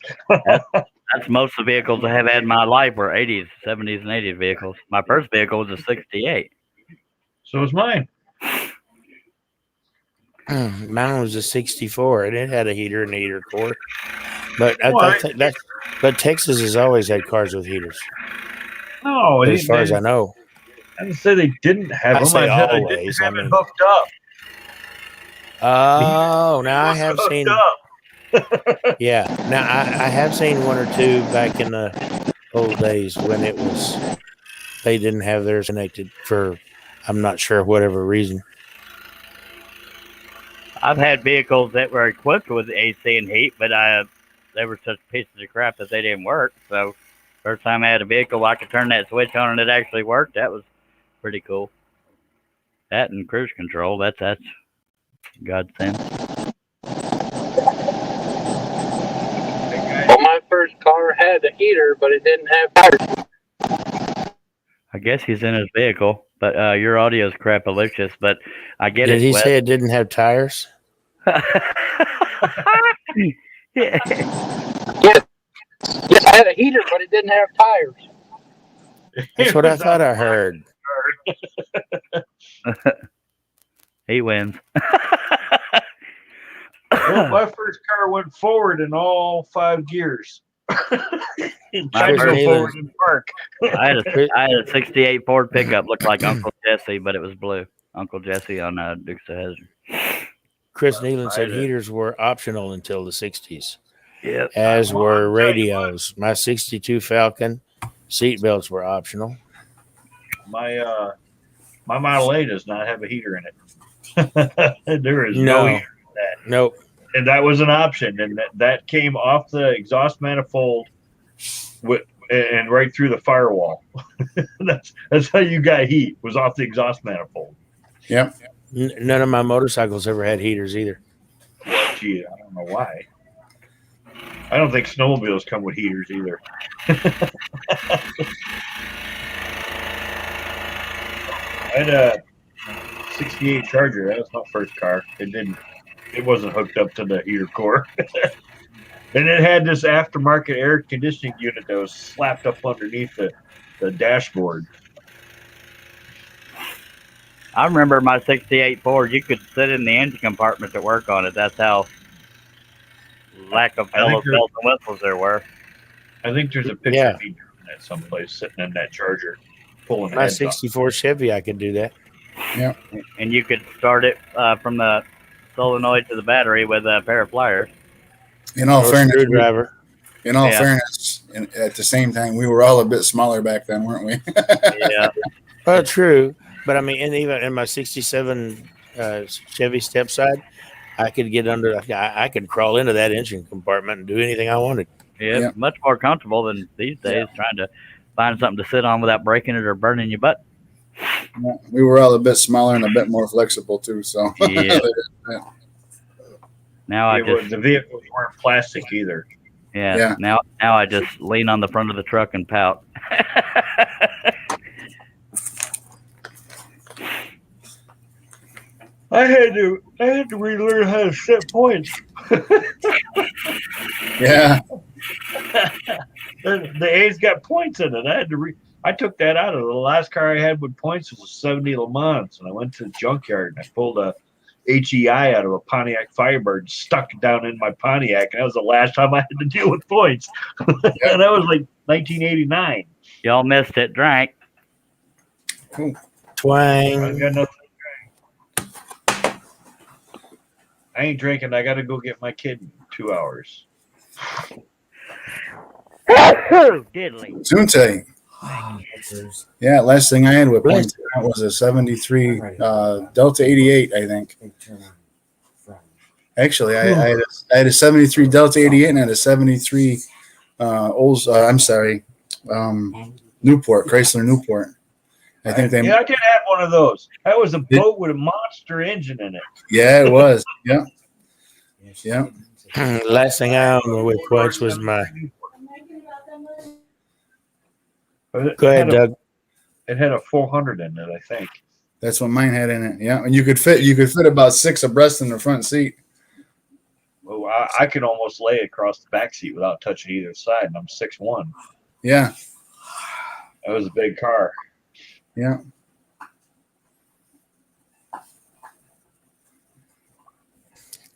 That's most of the vehicles I have had in my life were 80s, 70s, and 80s vehicles. My first vehicle was a 68. So was mine. Mine was a 64, and it had a heater and a heater core. But but Texas has always had cars with heaters, No, as far as I know. I didn't say they didn't have I them. say I said always, they didn't have I mean- it hooked up. Oh, now I have Hooked seen. up. Yeah, now I have seen one or two back in the old days when they didn't have theirs connected for I'm not sure whatever reason. I've had vehicles that were equipped with AC and heat, but they were such pieces of crap that they didn't work. So, first time I had a vehicle, I could turn that switch on and it actually worked. That was pretty cool. That and cruise control, that's godsend. Well, my first car had a heater, but it didn't have tires. I guess he's in his vehicle, but your audio's crapalicious. But I get Did it. he Wes. say it didn't have tires? Yeah. Yes, I had a heater, but it didn't have tires. That's what I thought I heard. He wins. Well, my first car went forward in all 5 gears. Tried to go forward and park. I had a 68 Ford pickup, looked like Uncle Jesse, but it was blue. Uncle Jesse on Dukes of Hazzard. Chris Nealon said heaters were optional until the 60s, Yep. as were radios. My 62 Falcon seatbelts were optional. My Model A does not have a heater in it. There is no No. heater in that. Nope. And that was an option, and that came off the exhaust manifold and right through the firewall. that's how you got heat, was off the exhaust manifold. Yep. None of my motorcycles ever had heaters either. Well, gee, I don't know why. I don't think snowmobiles come with heaters either. I had a 68 Charger. That was my first car. It wasn't hooked up to the heater core. And it had this aftermarket air conditioning unit that was slapped up underneath the dashboard. I remember my 68 Ford, you could sit in the engine compartment to work on it. That's how lack of bells and whistles there were. I think there's a picture of me doing that someplace, sitting in that Charger, pulling My heads off. 64 Chevy, I could do that. Yep. And you could start it from the solenoid to the battery with a pair of pliers. In all Or a fairness, screwdriver. In all Yeah. fairness, and at the same time, we were all a bit smaller back then, weren't we? Yeah. Well, true, but I mean, and even in my '67 Chevy stepside, I could get under. I could crawl into that engine compartment and do anything I wanted. Yeah. Yeah. Much more comfortable than these days trying to find something to sit on without breaking it or burning your butt. Yeah, we were all a bit smaller and a bit more flexible too. So Yeah. Now I But just the vehicles weren't plastic either. yeah. Now I just lean on the front of the truck and pout. I had to relearn how to set points. yeah, The A's got points in it. I took that out of it. The last car I had with points was a 70 Le Mans, and I went to the junkyard and I pulled a HEI out of a Pontiac Firebird, stuck it down in my Pontiac, and that was the last time I had to deal with points. And that was like 1989. Y'all missed it. Drank. I Twang. got nothing. I ain't drinking. I got to go get my kid in 2 hours. Diddly. Zunte. Yeah, last thing I had with points that was a 73 Delta 88, I think. Actually, I had a 73 Delta 88 and I had a 73 Newport, Chrysler Newport. I think they. Yeah, I did have one of those. That was a boat with a monster engine in it. Yeah, it was. Yeah. Yeah. Last thing I owned with points was my. Go ahead, Doug. It had a 400 in it, I think. That's what mine had in it. Yeah, and you could fit about 6 abreast in the front seat. Well, I could almost lay across the back seat without touching either side, and I'm 6'1". Yeah. That was a big car. Yeah.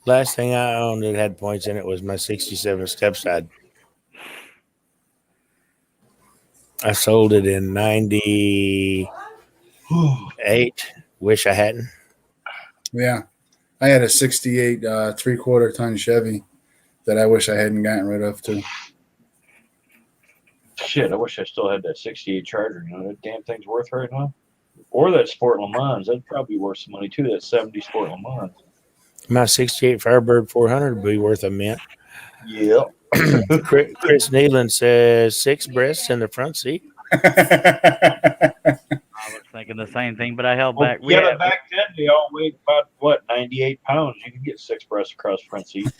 Last thing I owned that had points in it was my '67 stepside. I sold it in '98. Wish I hadn't. Yeah. I had a 68 3/4 ton Chevy that I wish I hadn't gotten rid of too. Shit, I wish I still had that 68 Charger. You know, that damn thing's worth right now. Or that Sport Le Mans. That'd probably be worth some money too, that 70 Sport Le Mans. My '68 Firebird 400 would be worth a mint. Yeah. Chris Nealon says 6 breasts in the front seat. I was thinking the same thing, but I held back. Yeah, but back then they all weighed about 98 pounds. You could get 6 breasts across the front seat.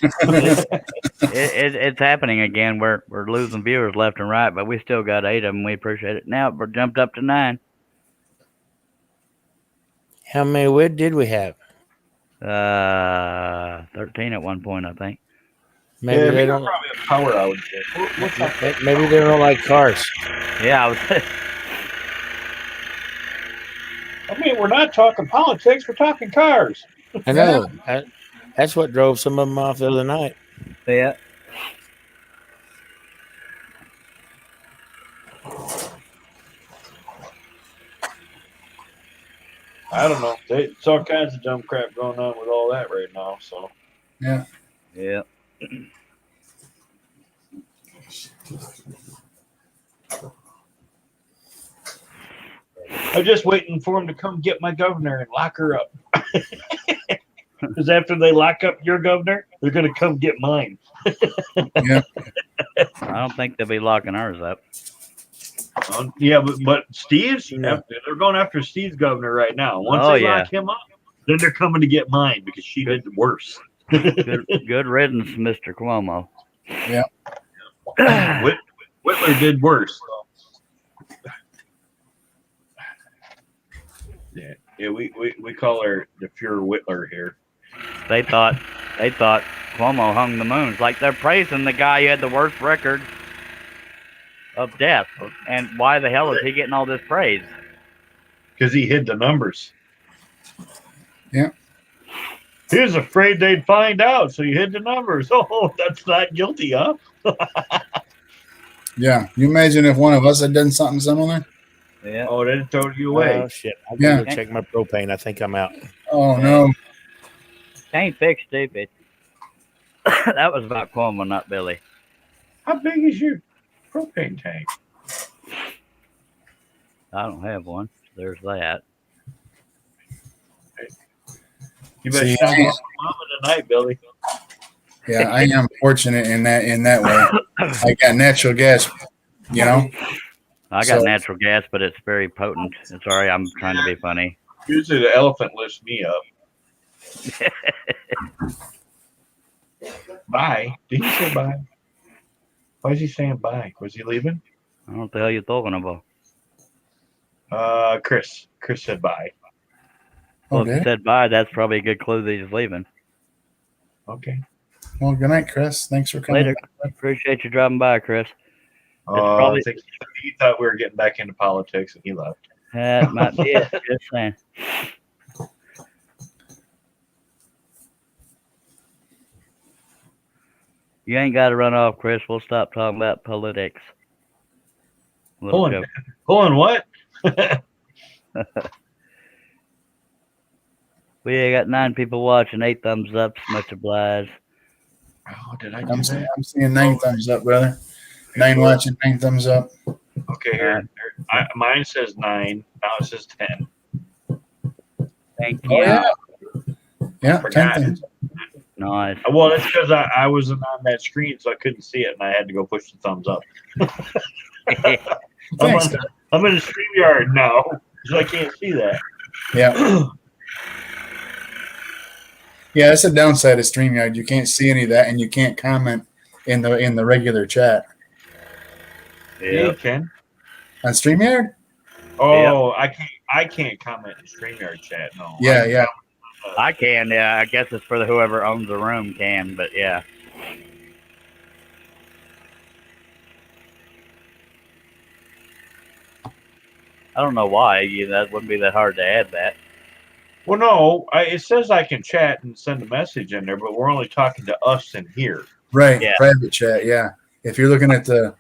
It's happening again. We're losing viewers left and right, but we still got 8 of them. We appreciate it. Now we're jumped up to 9. How many wood did we have? 13 at one point, I think. Maybe they don't. Probably a power outage. Maybe they don't like cars. Yeah, I was. I mean, we're not talking politics. We're talking cars. I know. That's what drove some of them off the other night. Yeah. I don't know. It's all kinds of dumb crap going on with all that right now. So Yeah. Yeah. I'm just waiting for him to come get my governor and lock her up. Because after they lock up your governor, they're going to come get mine. Yeah. I don't think they'll be locking ours up. Yeah, but Steve's, they're going after Steve's governor right now. Once they lock him up, then they're coming to get mine because she did worse. Good riddance, Mr. Cuomo. Yeah. Whitler did worse. Yeah, we call her the pure Whitler here. They thought Cuomo hung the moon. It's like they're praising the guy who had the worst record of death. And why the hell is he getting all this praise? Because he hid the numbers. Yeah. He was afraid they'd find out, so he hid the numbers. Oh, that's not guilty, huh? Yeah. You imagine if one of us had done something similar? Yeah. Oh, they throw you away. Oh, shit. I gotta go check my propane. I think I'm out. Oh, no. Can't fix stupid. That was about Cuomo, not Billy. How big is your propane tank? I don't have one. There's that. You better See, not go to mama tonight, Billy. yeah, I am fortunate in that way. I got natural gas, you know. I got So- natural gas, but it's very potent. Sorry, I'm trying to be funny. Usually the elephant lifts me up. Bye. Did he say bye? Why is he saying bye? Was he leaving? I don't know what the hell you're talking about. Chris. Chris said bye. Oh, Well, if did he it? said bye, that's probably a good clue that he's leaving. Okay. Well, good night, Chris. Thanks for coming. Later. Appreciate you dropping by, Chris. I think he thought we were getting back into politics and he left. That might be it. Just saying. You ain't got to run off, Chris. We'll stop talking about politics. Little joke. Pulling what? We got 9 people watching, 8 thumbs up. Much obliged. Oh, did I do that? I'm seeing 9 thumbs up, brother. 9 watching, 9 thumbs up. Okay, here. Mine says 9. Now it says 10. Thank Oh, you. yeah. Yeah, 10 Forgot. thumbs up. Nice. Well, it's because I wasn't on that screen, so I couldn't see it, and I had to go push the thumbs up. Thanks. I'm in a StreamYard now, so I can't see that. Yeah. Yeah, that's a downside of StreamYard. You can't see any of that, and you can't comment in the regular chat. Yeah, you can. On StreamYard? Oh, I can't comment in StreamYard chat. No. Yeah. I can, yeah. I guess it's for whoever owns the room can, but yeah. I don't know why. That wouldn't be that hard to add that. Well, no, it says I can chat and send a message in there, but we're only talking to us in here. Right. Yeah. Private chat. Yeah. If you're looking at the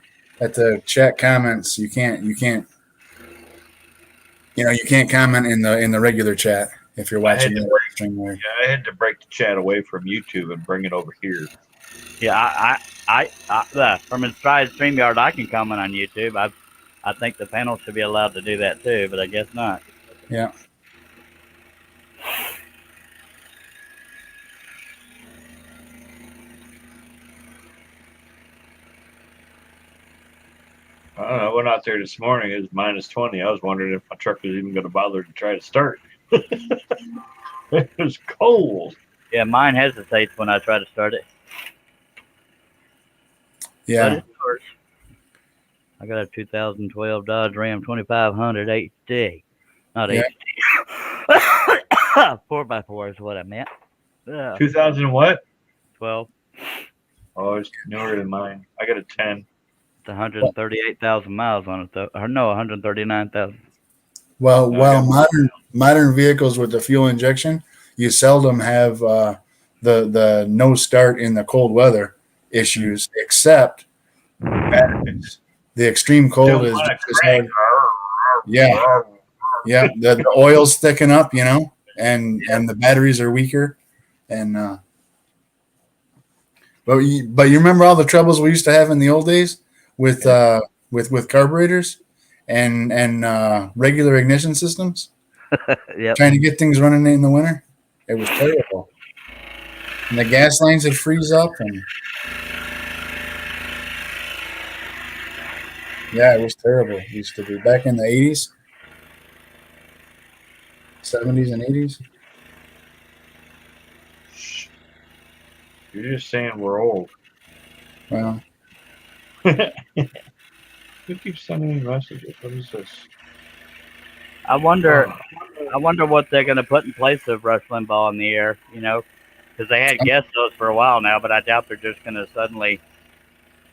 chat comments, you can't. You can't comment in the regular chat if you're watching the StreamYard. Yeah, I had to break the chat away from YouTube and bring it over here. Yeah, from inside StreamYard, I can comment on YouTube. I think the panel should be allowed to do that too, but I guess not. Yeah. I don't know. I went out there this morning. It was minus 20. I was wondering if my truck was even going to bother to try to start. It was cold. Yeah, mine hesitates when I try to start it. Yeah. But it works. I got a 2012 Dodge Ram 2500 HD. Not Yeah. HD. 4x4 is what I meant. 2000 what? 12. Oh, it's newer than mine. I got a 10. It's 138,000 miles on it, though. Or no, 139,000. Well, modern vehicles with the fuel injection, you seldom have the no start in the cold weather issues, except batteries. The extreme cold is hard. Yeah. Yeah, the oil's thicken up, and the batteries are weaker, and but you remember all the troubles we used to have in the old days with carburetors and regular ignition systems. Yep. Trying to get things running in the winter, it was terrible, and the gas lines would freeze up, and yeah, it was terrible. It used to be back in the 80s. 70s and 80s. You're just saying we're old. Well, Who keeps sending me messages? What is this? I wonder what they're going to put in place of Rush Limbaugh in the air, because they had guest hosts for a while now, but I doubt they're just going to suddenly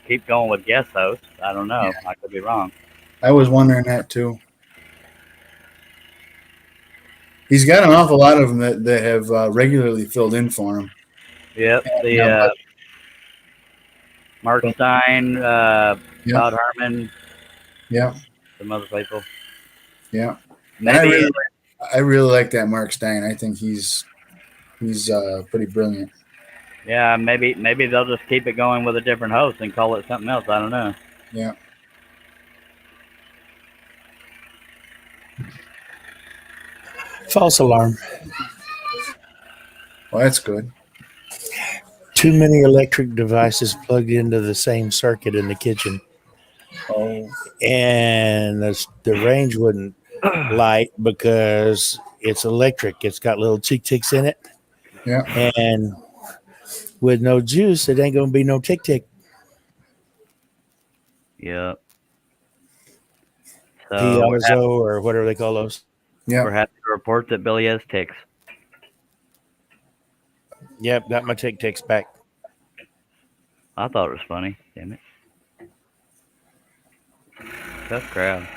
keep going with guest hosts. I don't know. Yeah. I could be wrong. I was wondering that too. He's got an awful lot of them that have regularly filled in for him. Yep. Mark Stein, Todd Herman. Yeah. Some other people. Yeah. I really like that Mark Stein. I think he's pretty brilliant. Yeah, maybe they'll just keep it going with a different host and call it something else. I don't know. Yeah. False alarm. Well, that's good. Too many electric devices plugged into the same circuit in the kitchen, Oh, and the range wouldn't light because it's electric. It's got little tick ticks in it, yeah. and with no juice, it ain't gonna be no tick tick. Yep. So Piezo or whatever they call those. Yeah. we're happy to report that Billy has ticks. Yep, got my tick ticks back. I thought it was funny. Damn it. Tough crowd.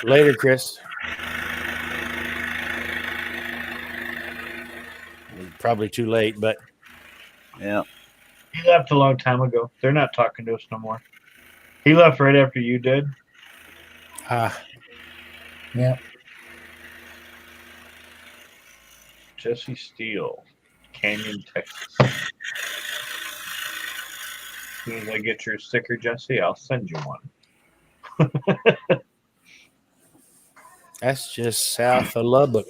Later, Chris. Probably too late, but Yeah. He left a long time ago. They're not talking to us no more. He left right after you did. Yeah. Jesse Steele, Canyon, Texas. As soon as I get your sticker, Jesse, I'll send you one. that's just south of Lubbock.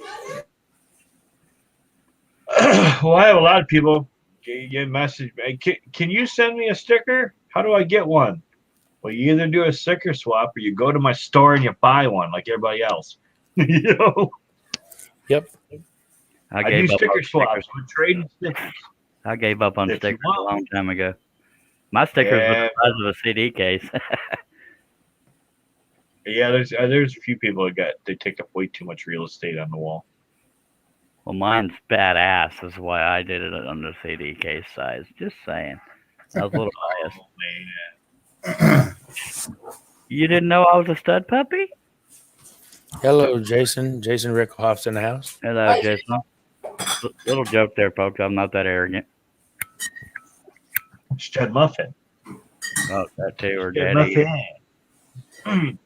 Well, I have a lot of people get message. Can you send me a sticker? How do I get one? Well, you either do a sticker swap or you go to my store and you buy one like everybody else. You know? Yep. I gave do up sticker on swaps. stickers. We're trading stickers. I gave up on If you stickers a want. long time ago. My stickers were Yeah. the size of a CD case. Yeah, there's a few people that they take up way too much real estate on the wall. Well, mine's badass. That's why I did it on the CD case size. Just saying. I was a little biased. You didn't know I was a stud puppy? Hello, Jason. Jason Rickhoff's in the house. Hello, Jason. Little joke there, folks. I'm not that arrogant. Stud Muffin. Oh, that too, or Stud Daddy. Muffin.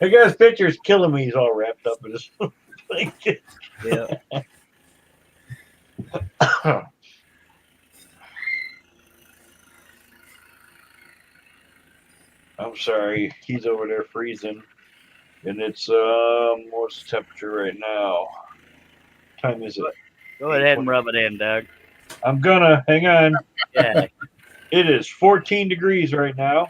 I got his picture's killing me. He's all wrapped up in his blanket. Yeah. I'm sorry. He's over there freezing. And it's what's the temperature right now? What time is it? Go ahead and rub it in, Doug. I'm gonna hang on. Yeah. It is 14 degrees right now.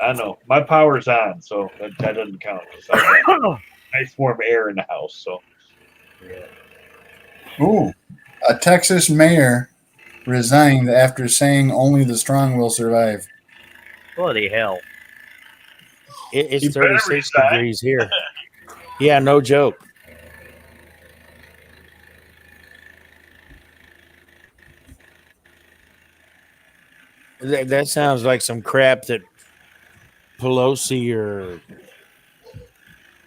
I know. My power's on, so that doesn't count. I got nice warm air in the house. So Ooh, a Texas mayor resigned after saying only the strong will survive. Bloody hell. It's You better 36 resign. degrees here. Yeah, no joke. That sounds like some crap that Pelosi or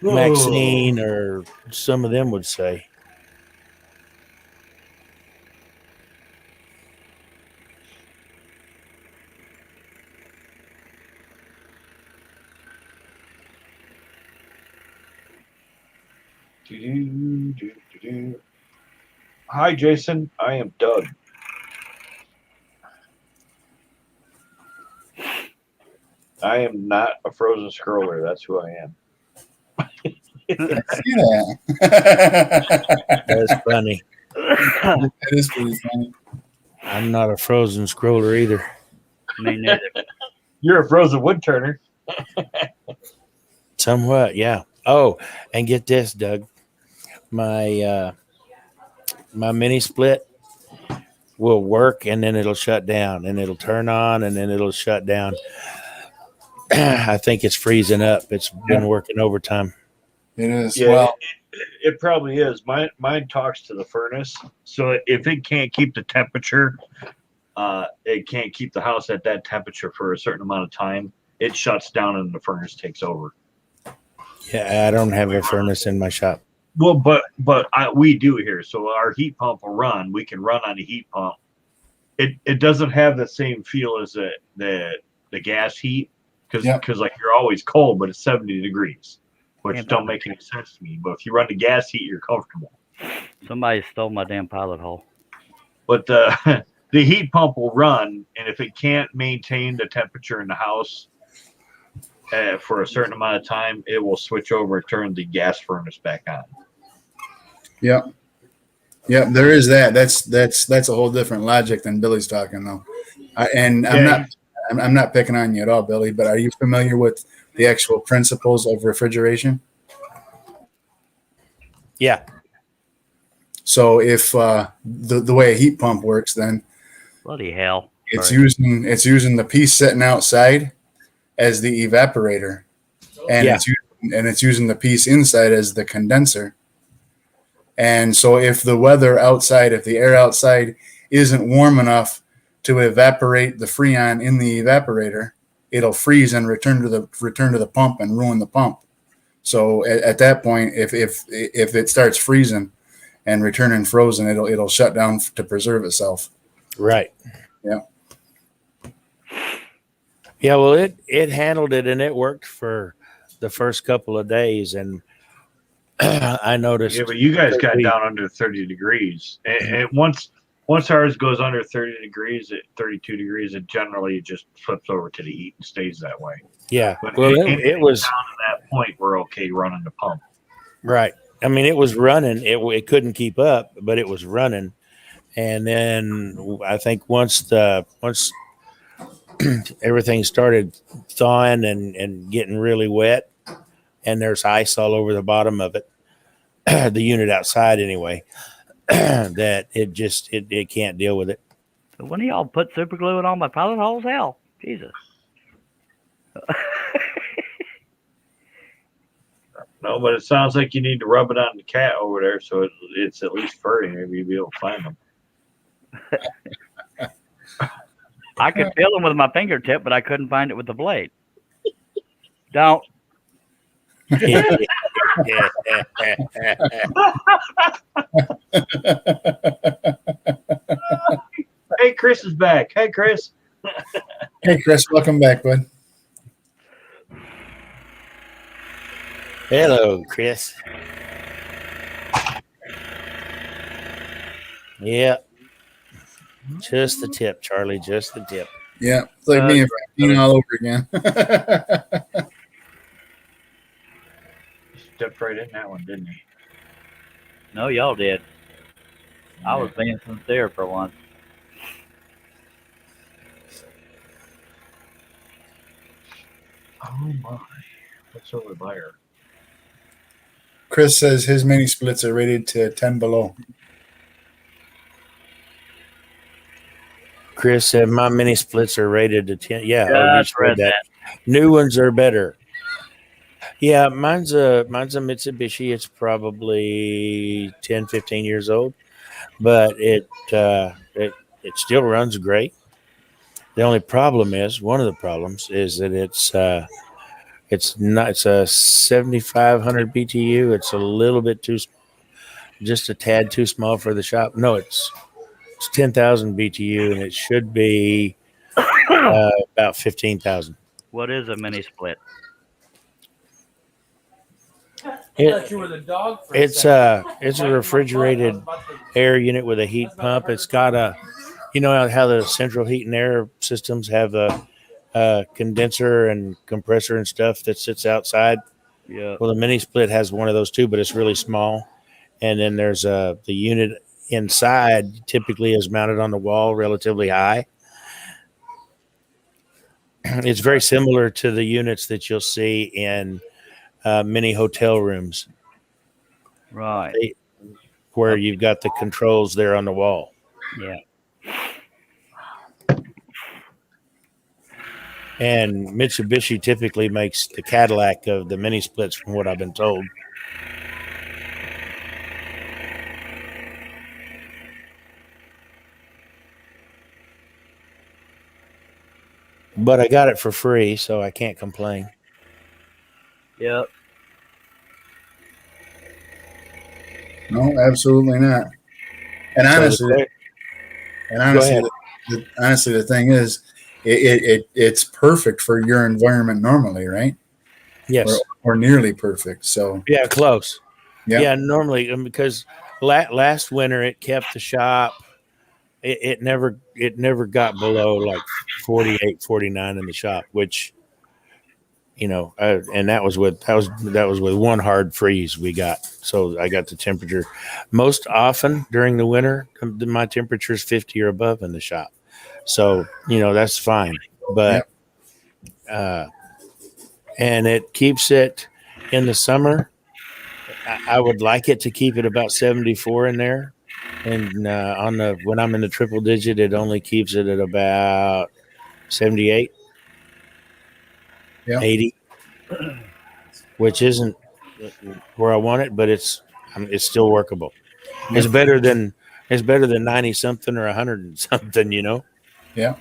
Maxine or some of them would say. Hi, Jason. I am Doug. I am not a frozen scroller. That's who I am. I see that. That's funny. That is pretty funny. I'm not a frozen scroller either. Me neither. You're a frozen wood turner. Somewhat, yeah. Oh, and get this, Doug. My my mini split will work and then it'll shut down and it'll turn on and then it'll shut down. I think it's freezing up. It's been working overtime. It is. Yeah, Well, it probably is. Mine talks to the furnace, so if it can't keep the temperature, it can't keep the house at that temperature for a certain amount of time. It shuts down and the furnace takes over. Yeah, I don't have a furnace in my shop. Well, we do here. So our heat pump will run. We can run on the heat pump. It doesn't have the same feel as the the gas heat because like you're always cold, but it's 70 degrees, which Damn don't pilot. make any sense to me. But if you run the gas heat, you're comfortable. Somebody stole my damn pilot hole. But the heat pump will run, and if it can't maintain the temperature in the house for a certain amount of time, it will switch over and turn the gas furnace back on. Yep. Yep. There is that. That's a whole different logic than Billy's talking though. I'm not picking on you at all, Billy. But are you familiar with the actual principles of refrigeration? Yeah. So if the way a heat pump works, then Bloody hell. it's Sorry. using the piece sitting outside as the evaporator, and it's using the piece inside as the condenser. And so if the weather outside, if the air outside isn't warm enough to evaporate the freon in the evaporator, it'll freeze and return to the pump and ruin the pump. So at that point, if it starts freezing and returning frozen, it'll shut down to preserve itself. Right. Yeah. Yeah. Well, it handled it and it worked for the first couple of days, and I noticed. Yeah, but you guys got down under 30 degrees, and once ours goes under 30 degrees at 32 degrees, it generally just flips over to the heat and stays that way. Yeah. But Well, it was down to that point. We're okay running the pump. right. I mean, it was running. It couldn't keep up, but it was running. And then I think once everything started thawing and getting really wet, and there's ice all over the bottom of it, the unit outside anyway, that it can't deal with it. So when y'all put super glue in all my pilot holes? Hell, Jesus. No, but it sounds like you need to rub it on the cat over there so it's at least furry. Maybe you'll be able to find them. I could feel them with my fingertip, but I couldn't find it with the blade. Don't. Hey, Chris is back. Hey, Chris. Hey, Chris, welcome back, bud. Hello, Chris. Yeah. Just the tip, Charlie. Just the tip. Yeah, it's like me and Francine all over again. Stepped right in that one, didn't he? No, y'all did. I was being sincere for once. Oh my! What's over there? Chris says his mini splits are rated to 10 below. Chris said my mini splits are rated to 10. Yeah, Yeah, we I just read read that. New ones are better. Yeah, mine's a Mitsubishi. It's probably 10, 15 years old, but it still runs great. The only problem is one of the problems is that it's a 7,500 BTU. It's a little bit too small, just a tad too small for the shop. No, it's 10,000 BTU, and it should be about 15,000. What is a mini split? It's a refrigerated air unit with a heat pump. It's got you know how the central heat and air systems have a condenser and compressor and stuff that sits outside. Yeah. Well, the mini split has one of those too, but it's really small. And then there's the unit inside typically is mounted on the wall relatively high. It's very similar to the units that you'll see in many hotel rooms. Right. Where you've got the controls there on the wall. Yeah. And Mitsubishi typically makes the Cadillac of the mini splits, from what I've been told. But I got it for free, so I can't complain. Yep. No, absolutely not. And honestly, the thing is, it's perfect for your environment normally, right? Yes. Or nearly perfect. So Yeah, close. yeah, Yeah, normally because last winter it kept the shop. It never got below like 48, 49 in the shop, which and that was with one hard freeze we got. So I got the temperature. Most often during the winter, my temperature is 50 or above in the shop. So that's fine. yeah, But and it keeps it in the summer. I would like it to keep it about 74 in there. And on the when I'm in the triple digit, it only keeps it at about 78, yeah, 80, which isn't where I want it, but it's still workable. yeah, It's better than 90 something or 100 and something. yeah.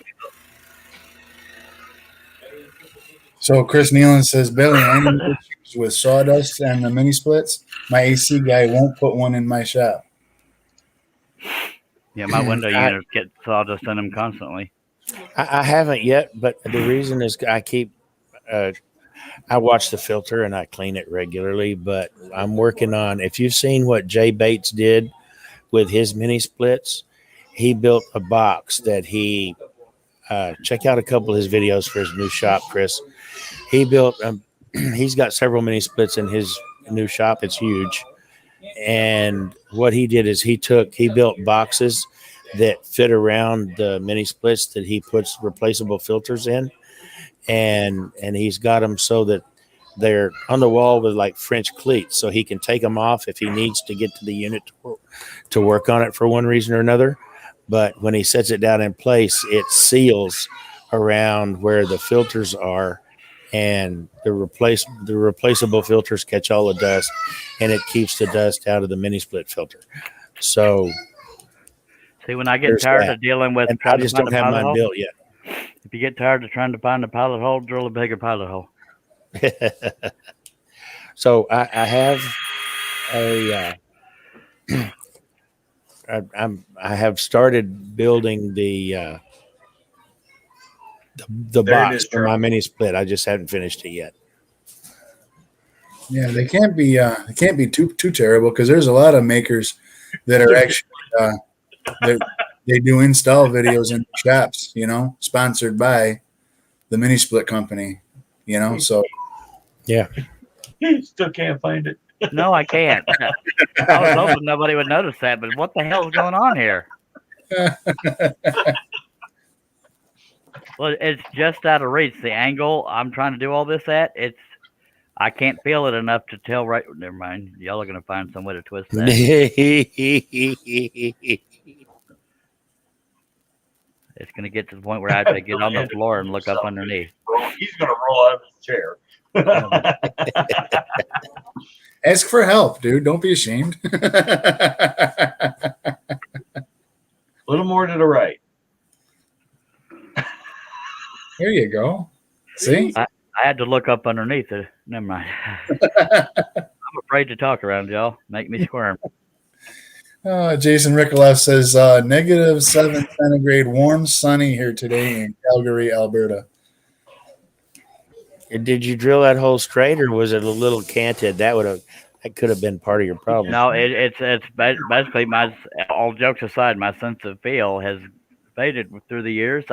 So Chris Nealon says, Billy, any issues with sawdust and the mini splits? My AC guy won't put one in my shop. Yeah, my window I, units get sawdust in them constantly. I haven't yet, but the reason is I watch the filter and I clean it regularly. But I'm working on. If you've seen what Jay Bates did with his mini splits, he built a box that he check out a couple of his videos for his new shop, Chris. He built. He's got several mini splits in his new shop. It's huge. And what he did is he built boxes that fit around the mini splits that he puts replaceable filters in, and he's got them so that they're on the wall with like French cleats, so he can take them off if he needs to get to the unit to work on it for one reason or another. But when he sets it down in place, it seals around where the filters are, and the replaceable filters catch all the dust, and it keeps the dust out of the mini split filter. So See, when I get there's tired that. of dealing with And I trying to just find a don't have pilot mine hole, built yet. if you get tired of trying to find a pilot hole, drill a bigger pilot hole. So I have a I have started building the There it box is, for my Charles. mini split. I just haven't finished it yet. Yeah, they can't be too terrible because there's a lot of makers that are actually they do install videos in shops, sponsored by the mini split company, so Yeah. Still can't find it. No, I can't. I was hoping nobody would notice that, but what the hell is going on here? Well, it's just out of reach. The angle I'm trying to do all this at, I can't feel it enough to tell right. Never mind. Y'all are gonna find some way to twist that. It's gonna get to the point where I have to get on the floor and look up underneath. He's going to roll out of his chair. ask for help, dude. Don't be ashamed. A little more to the right. There you go. See? I had to look up underneath it. Never mind. I'm afraid to talk around y'all. Make me squirm. Jason Rickoff says -7 centigrade, warm, sunny here today in Calgary, Alberta. Did you drill that hole straight, or was it a little canted? That could have been part of your problem. No, it's basically all jokes aside, my sense of feel has faded through the years.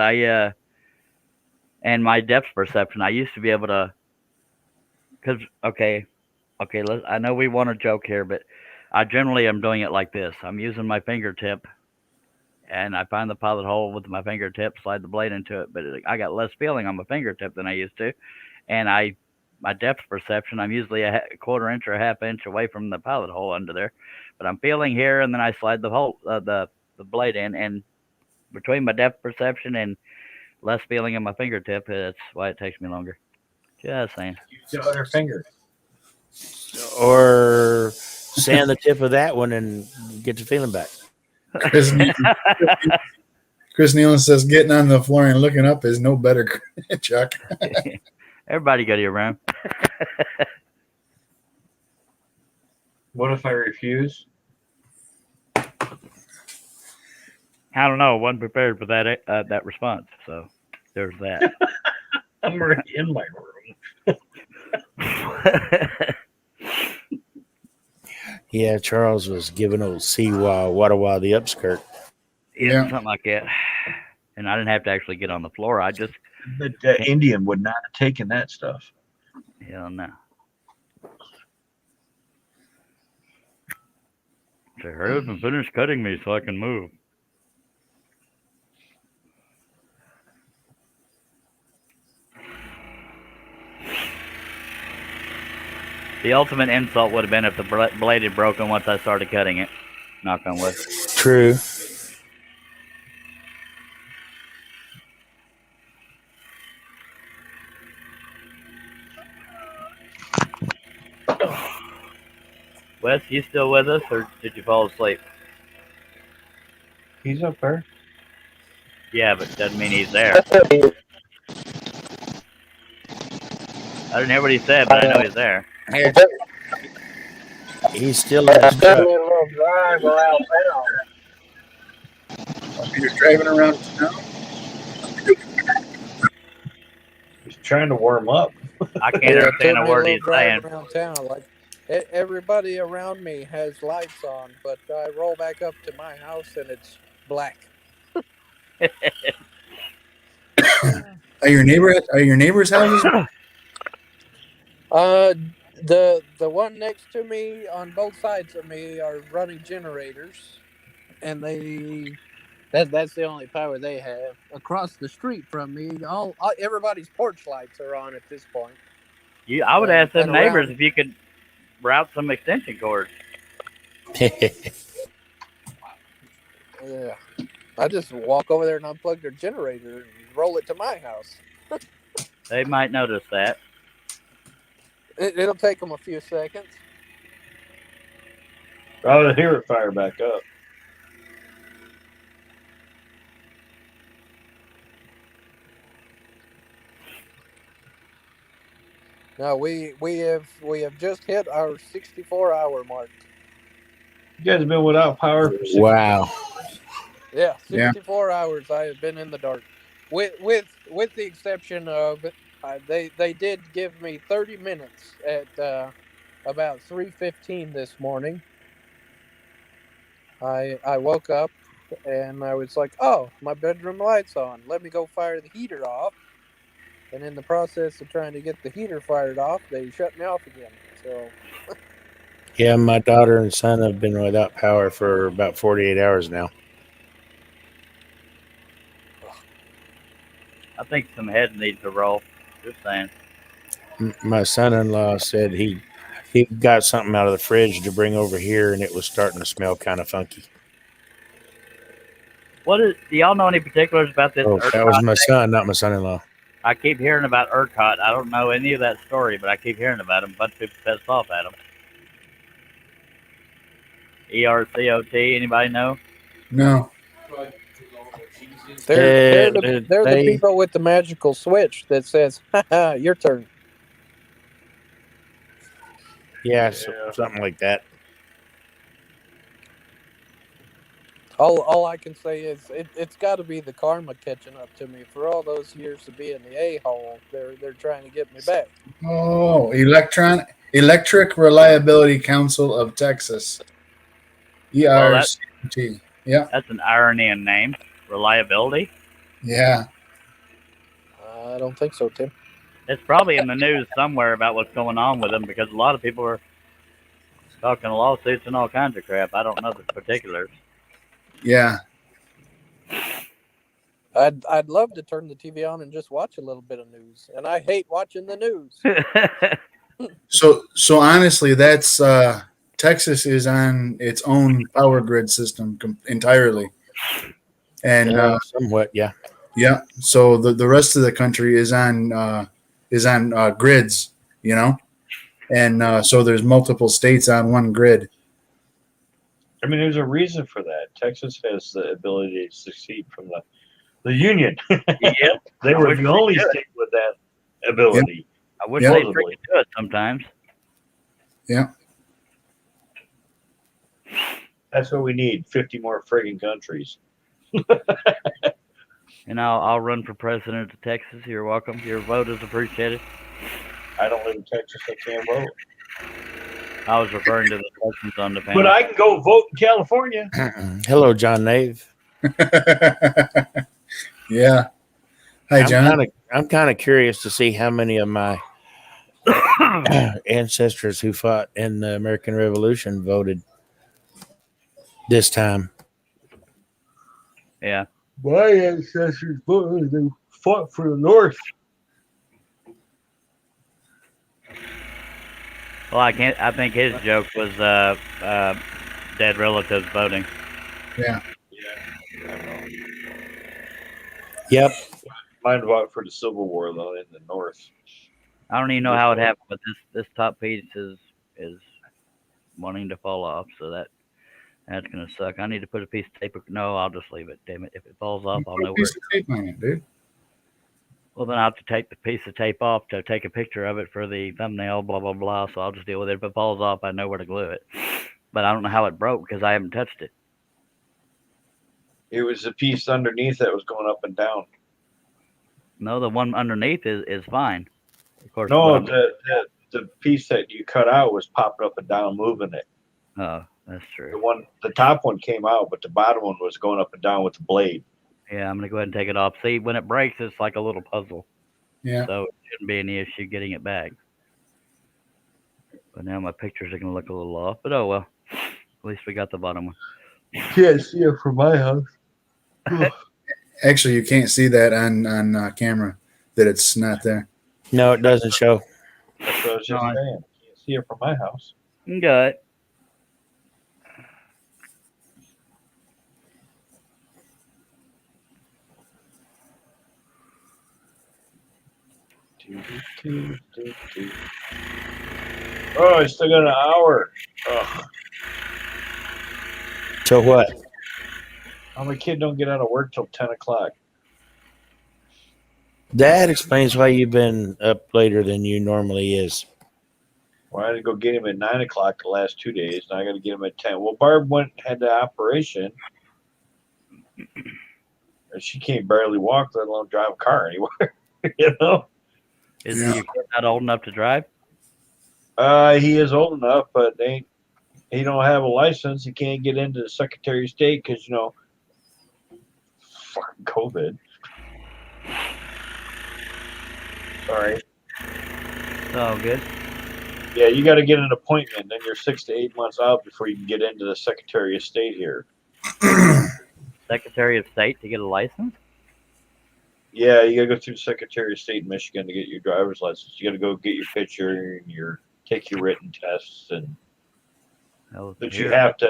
And my depth perception. I used to be able to, okay, I know we want to joke here, but I generally am doing it like this. I'm using my fingertip, and I find the pilot hole with my fingertip, slide the blade into it, but I got less feeling on my fingertip than I used to, and my depth perception, I'm usually a quarter inch or a half inch away from the pilot hole under there, but I'm feeling here, and then I slide the blade in, and between my depth perception and less feeling in my fingertip, that's why it takes me longer. Just saying. Use the other finger. Or sand the tip of that one and get the feeling back. Chris Nealon says getting on the floor and looking up is no better, Chuck. Everybody go to your room. What if I refuse? I don't know. Wasn't prepared for that response. So There's that. I'm already in my room. Yeah, Charles was giving old Seawall Wattawa the upskirt. Yeah, something like that. And I didn't have to actually get on the floor. I just But Indian would not have taken that stuff. hell no. Say, hurry up and finish cutting me so I can move. The ultimate insult would have been if the blade had broken once I started cutting it. Knock on wood. True. Wes, you still with us, or did you fall asleep? He's up there. Yeah, but doesn't mean he's there. I didn't hear what he said, but I know he's there. He's still in his truck. drive around town. You're driving around town. He's trying to warm up. I can't understand a word he's saying. Around town, like everybody around me has lights on, but I roll back up to my house and it's black. Are your neighbors' houses? The one next to me on both sides of me are running generators, and that's the only power they have. Across the street from me, all everybody's porch lights are on at this point. I would ask them And neighbors around- if you could route some extension cords. Yeah, I just walk over there and unplug their generator and roll it to my house. They might notice that. It'll take them a few seconds. I would hear it fire back up. No, we have just hit our 64-hour mark. You guys have been without power for 6 Wow. Yeah, 64 hours I have been in the dark. With the exception of they did give me 30 minutes at about 3:15 this morning. I woke up and I was like, "Oh, my bedroom light's on. Let me go fire the heater off." And in the process of trying to get the heater fired off, they shut me off again. So Yeah, my daughter and son have been without power for about 48 hours now. I think some heads need to roll. Just saying. My son-in-law said he got something out of the fridge to bring over here, and it was starting to smell kind of funky. Do y'all know any particulars about this? Oh, that was my son, not my son-in-law. I keep hearing about ERCOT. I don't know any of that story, but I keep hearing about him. A bunch of people pissed off at him. ERCOT, anybody know? No. they're the people with the magical switch that says, "Ha, your turn." Yeah, something like that. All I can say is it's got to be the karma catching up to me for all those years of being the a-hole. They're trying to get me back. Oh, Electric Reliability Council of Texas. ERCT. Yeah. That's an irony in name. Reliability. Yeah. I don't think so, Tim. It's probably in the news somewhere about what's going on with them because a lot of people are talking lawsuits and all kinds of crap. I don't know the particulars. Yeah. I'd love to turn the TV on and just watch a little bit of news, and I hate watching the news. So honestly, that's Texas is on its own power grid system entirely, and somewhat, yeah. Yeah. So the rest of the country is on grids, and so there's multiple states on one grid. I mean, there's a reason for that. Texas has the ability to succeed from the Union. Yeah, they were the only state with that ability. I wish they freaking do it sometimes. Yeah. That's what we need. 50 more friggin' countries. And I'll run for president of Texas. You're welcome. Your vote is appreciated. I don't live in Texas. I can't vote. I was referring to the elections on the But panel. I can go vote in California. Hello, John Nave. Yeah. Hi, John. I'm kind of curious to see how many of my ancestors who fought in the American Revolution voted this time. Yeah. My ancestors voted. They fought for the North. Well, I can't. I think his joke was dead relatives voting. Yeah. Yep. Mine fought for the Civil War though in the North. I don't even know how it happened, but this top piece is wanting to fall off, so that's gonna suck. I need to put a piece of tape. No, I'll just leave it. Damn it! If it falls off, I'll Put a know where. piece of tape on it, dude. Well, then I have to take the piece of tape off to take a picture of it for the thumbnail. Blah blah blah. So I'll just deal with it. If it falls off, I know where to glue it. But I don't know how it broke because I haven't touched it. It was the piece underneath that was going up and down. No, the one underneath is fine. Of course. No, the piece that you cut out was popping up and down, moving it. Oh, that's true. The top one came out, but the bottom one was going up and down with the blade. Yeah, I'm gonna go ahead and take it off. See, when it breaks, it's like a little puzzle. Yeah. So it shouldn't be any issue getting it back. But now my pictures are gonna look a little off. But oh well. At least we got the bottom one. Can't see it from my house. Actually, you can't see that on camera that it's not there. No, it doesn't show. That's what I was just saying. Can't see it from my house. Good. Oh, I still got an hour. Ugh. So what? Oh, my kid don't get out of work till 10 o'clock. That explains why you've been up later than you normally is. Well, I had to go get him at 9 o'clock the last 2 days, and I got to get him at 10. Well, Barb had the operation, and she can't barely walk, let alone drive a car anywhere. You know? Is your kid not old enough to drive? He is old enough, but he don't have a license. He can't get into the Secretary of State because, fucking COVID. Sorry. Oh, good. Yeah, you got to get an appointment. Then you're 6 to 8 months out before you can get into the Secretary of State here. Secretary of State to get a license? Yeah, you got to go through the Secretary of State in Michigan to get your driver's license. You got to go get your picture and take your written tests, and but you have to.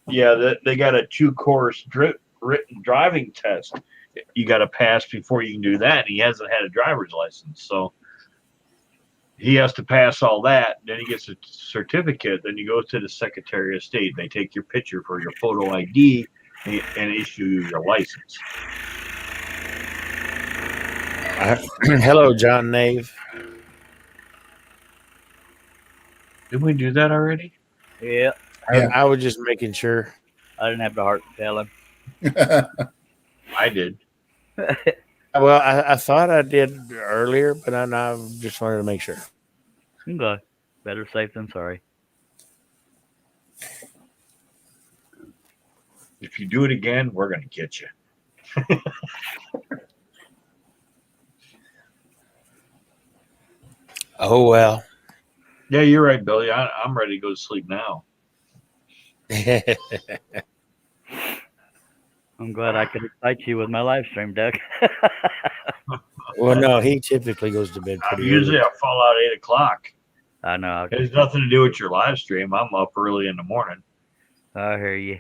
Yeah, they got a 2-course written driving test. You got to pass before you can do that. And he hasn't had a driver's license, so he has to pass all that. Then he gets a certificate. Then you go to the Secretary of State. They take your picture for your photo ID and issue you your license. Hello, John Nave. Didn't we do that already? Yeah. I was just making sure. I didn't have the heart to tell him. I did. Well, I thought I did earlier, but I just wanted to make sure. Okay. Better safe than sorry. If you do it again, we're going to get you. Oh, well. Yeah, you're right, Billy. I'm ready to go to sleep now. I'm glad I could excite you with my live stream, Doug. Well, no, he typically goes to bed pretty Usually early. I fall out at 8 o'clock. I know. It has nothing to do with your live stream. I'm up early in the morning. I hear you.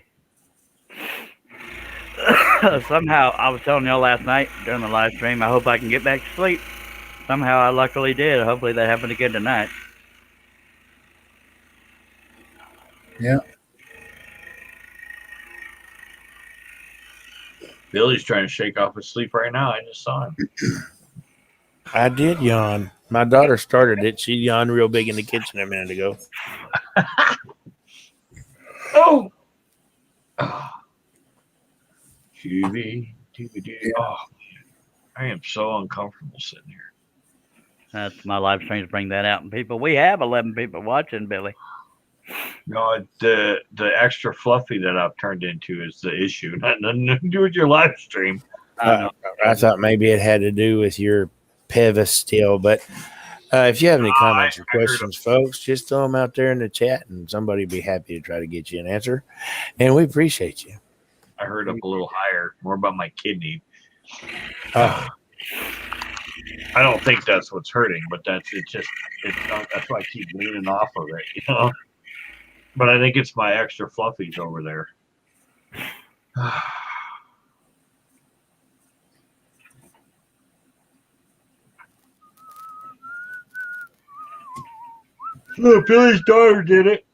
Somehow, I was telling y'all last night during the live stream, I hope I can get back to sleep. Somehow I luckily did. Hopefully that happened again tonight. Yeah. Billy's trying to shake off his sleep right now. I just saw him. I did yawn. My daughter started it. She yawned real big in the kitchen a minute ago. Oh. TV. Oh, I am so uncomfortable sitting here. That's my live streams bring that out, and people. We have 11 people watching, Billy. No, the extra fluffy that I've turned into is the issue. Nothing to do with your live stream. I know. I thought maybe it had to do with your Pivot still, but if you have any comments or I heard questions, folks, just throw them out there in the chat, and somebody will be happy to try to get you an answer. And we appreciate you. I heard up a little higher, more about my kidney. Oh, I don't think that's what's hurting, but that's why I keep leaning off of it, you know. But I think it's my extra fluffies over there. Look, Billy's daughter did it.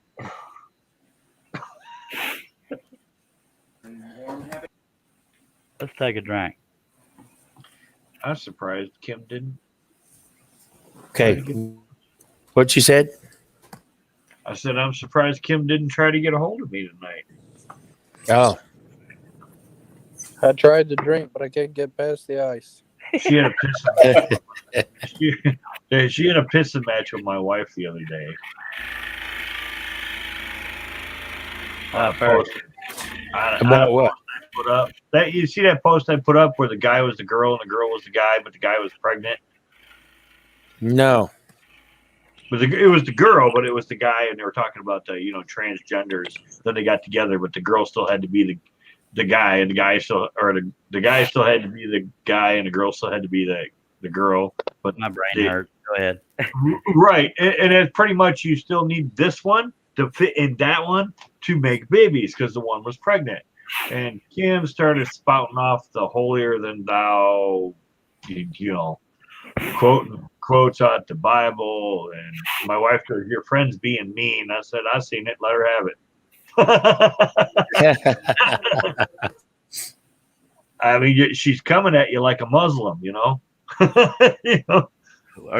Let's take a drink. I'm surprised Kim didn't. okay. What you said? I said I'm surprised Kim didn't try to get a hold of me tonight. Oh, I tried to drink, but I can't get past the ice. She had a pissing match. She had a pissing match with my wife the other day. about what? Put up that you see that post I put up where the guy was the girl and the girl was the guy, but the guy was pregnant. No. But it was the girl, but it was the guy, and they were talking about the transgenders. Then they got together, but the girl still had to be the guy, and the guy still the guy still had to be the guy, and the girl still had to be the girl. But My brain hurts. Go ahead. Right, and it's pretty much you still need this one to fit in that one to make babies because the one was pregnant. And Kim started spouting off the holier than thou, quotes out the Bible. And my wife goes, "Your friend's being mean." I said, "I seen it. Let her have it." I mean, she's coming at you like a Muslim, you know.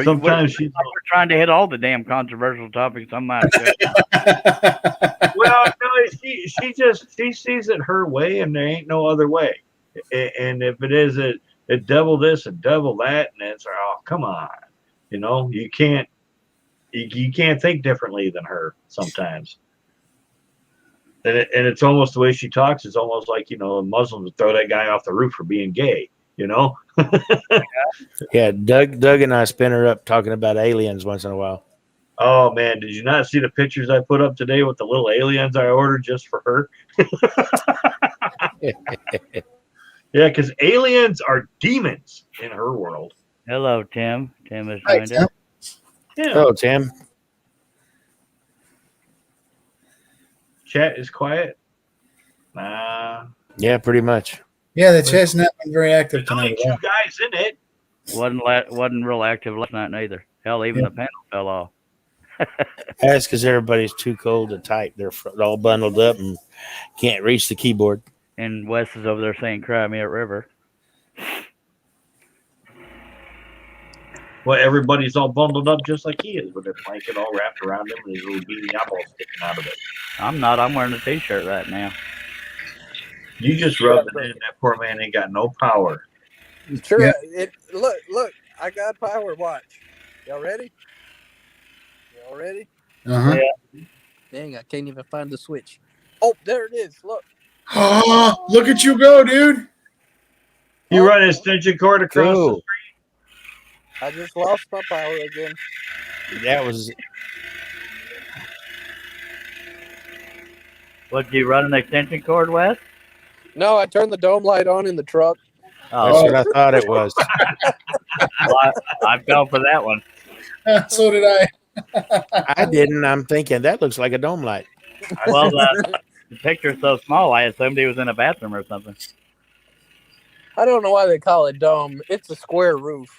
Sometimes she's trying to hit all the damn controversial topics on my show. Well, no, she sees it her way, and there ain't no other way. And if it is a devil this and devil that, and it's come on, you can't think differently than her sometimes. And it's almost the way she talks. It's almost like Muslims would throw that guy off the roof for being gay. Yeah, Doug and I spin her up talking about aliens once in a while. Oh man, did you not see the pictures I put up today with the little aliens I ordered just for her? Yeah, because aliens are demons in her world. Hello, Tim. Tim has Hi, joined Tim. us. Yeah. Oh, Tim. Chat is quiet. Yeah, pretty much. Yeah, the chat's not been very active There's only tonight. two guys in it. Wasn't real active last night neither. Hell, even the panel fell off. That's because everybody's too cold to type. They're all bundled up and can't reach the keyboard. And Wes is over there saying, "Cry me a river." Well, everybody's all bundled up just like he is, with their blanket all wrapped around him and his little beanie eyeball sticking out of it. I'm not. I'm wearing a t-shirt right now. You just rubbed it in. That poor man ain't got no power. Sure. Yeah. Look. I got power. Watch. Y'all ready? Uh-huh. Yeah. Dang, I can't even find the switch. Oh, there it is. Look. Oh, look at you go, dude. You run an extension cord across the Cool. street. I just lost my power again. That was What, did you run an extension cord, Wes? No, I turned the dome light on in the truck. that's what I thought it was. Well, I fell for that one. So did I. I didn't. I'm thinking that looks like a dome light. Well, the picture's so small, I assumed he was in a bathroom or something. I don't know why they call it dome. It's a square roof.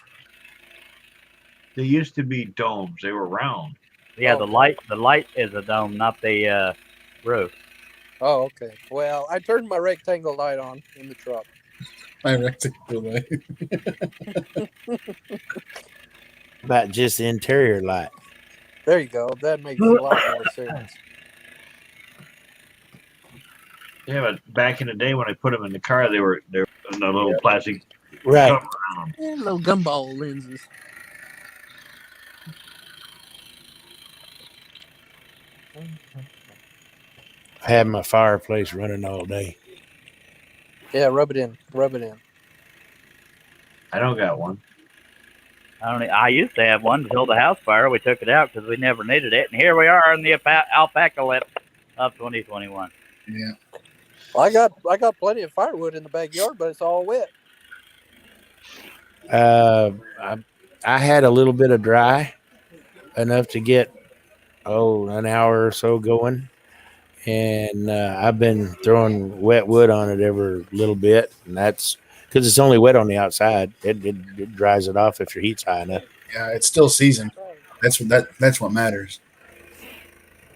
They used to be domes. They were round. Yeah, Oh. the light is a dome, not the roof. Oh, okay. Well, I turned my rectangle light on in the truck. My rectangle light. About just the interior light. There you go. That makes a lot more sense. Yeah, but back in the day when I put them in the car, they were in a little plastic Right. cover around Little gumball lenses. I had my fireplace running all day. Yeah, rub it in. Rub it in. I don't got one. I used to have one until the house fire. We took it out because we never needed it, and here we are in the alpaca lip of 2021. Yeah. I got plenty of firewood in the backyard, but it's all wet. I had a little bit of dry, enough to get an hour or so going, and I've been throwing wet wood on it every little bit, and that's because it's only wet on the outside. It dries it off if your heat's high enough. Yeah, it's still seasoned. That's what matters.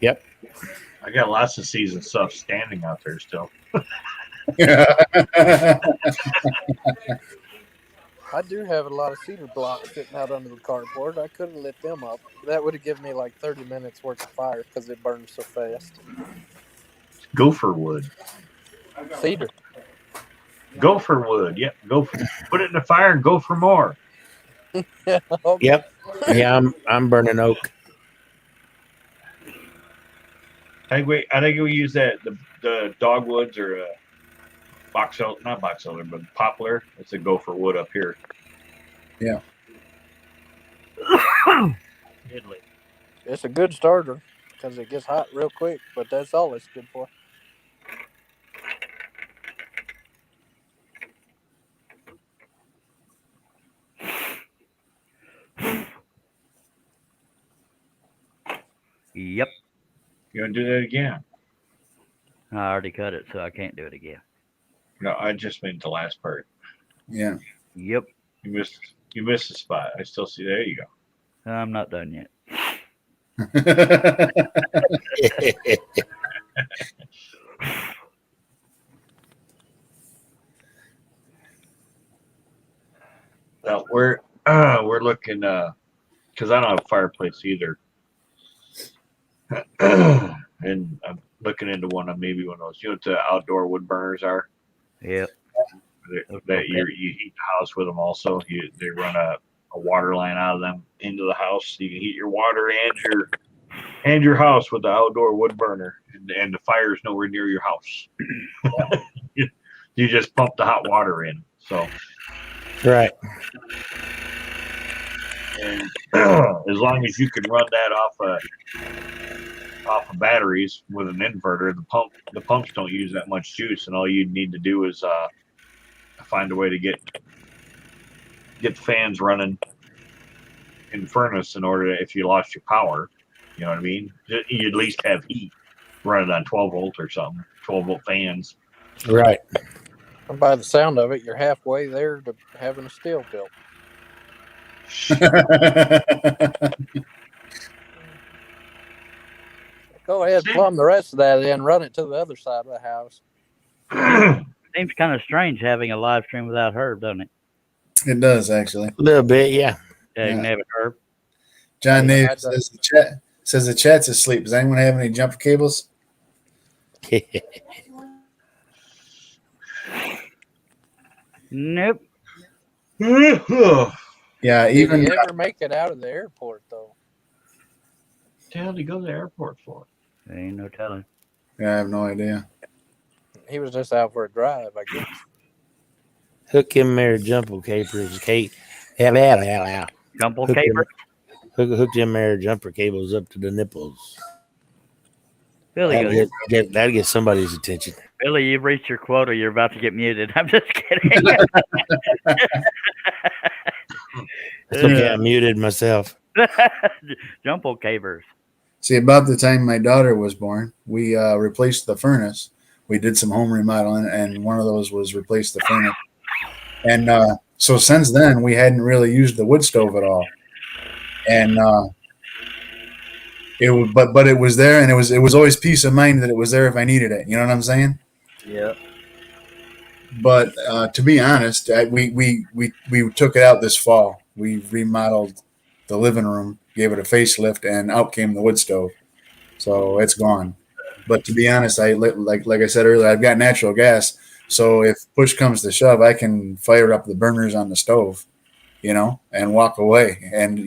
Yep. I got lots of seasoned stuff standing out there still. I do have a lot of cedar blocks sitting out under the cardboard. I couldn't lit them up. That would have given me like 30 minutes worth of fire because it burns so fast. Gopher wood. Cedar. Gopher wood. Yep. Put it in the fire and go for more. Okay. Yep. Yeah, I'm burning oak. I think we use that the dogwoods or box elder, not box elder, but poplar. It's a gopher wood up here. Yeah. It's a good starter because it gets hot real quick, but that's all it's good for. Yep. You want to do that again? I already cut it, so I can't do it again. No, I just made the last part. Yeah. Yep. You missed the spot. I still see. There you go. I'm not done yet. Now we're looking because I don't have a fireplace either, and I'm looking into maybe one of those. You know what the outdoor wood burners are? Yep. That you heat the house with them. Also, they run a water line out of them into the house, so you can heat your water and your house with the outdoor wood burner, and the fire's nowhere near your house. You just pump the hot water in. So Right. and as long as you can run that off of batteries with an inverter, the pumps don't use that much juice, and all you need to do is find a way to get the fans running in the furnace in order to, if you lost your power, you know what I mean? You at least have heat running on 12 volt or something, 12 volt fans. Right. And by the sound of it, you're halfway there to having a steel built. Go ahead, plumb the rest of that in, run it to the other side of the house. Seems kind of strange having a live stream without Herb, doesn't it? It does actually. A little bit, yeah. Yeah, you can have it, Herb. John Nave says the chat's asleep. Does anyone have any jumper cables? Nope. Yeah, Did even you ever make it out of the airport, though? What the hell did he go to the airport for? There ain't no telling. yeah, I have no idea. He was just out for a drive, I guess. Hook him there, jumper capers, Kate. Hell. Jumble Hook caper. Hook them there jumper cables up to the nipples. Billy, That'll get somebody's attention. Billy, you've reached your quota. You're about to get muted. I'm just kidding. It's okay, I muted myself. Jumble capers. See, about the time my daughter was born, we replaced the furnace. We did some home remodeling, and one of those was replace the furnace. And so since then, we hadn't really used the wood stove at all. And but it was there, and it was always peace of mind that it was there if I needed it. You know what I'm saying? Yeah. But to be honest, we took it out this fall. We remodeled the living room, gave it a facelift, and out came the wood stove. So it's gone. But to be honest, like I said earlier, I've got natural gas. So if push comes to shove, I can fire up the burners on the stove and walk away. And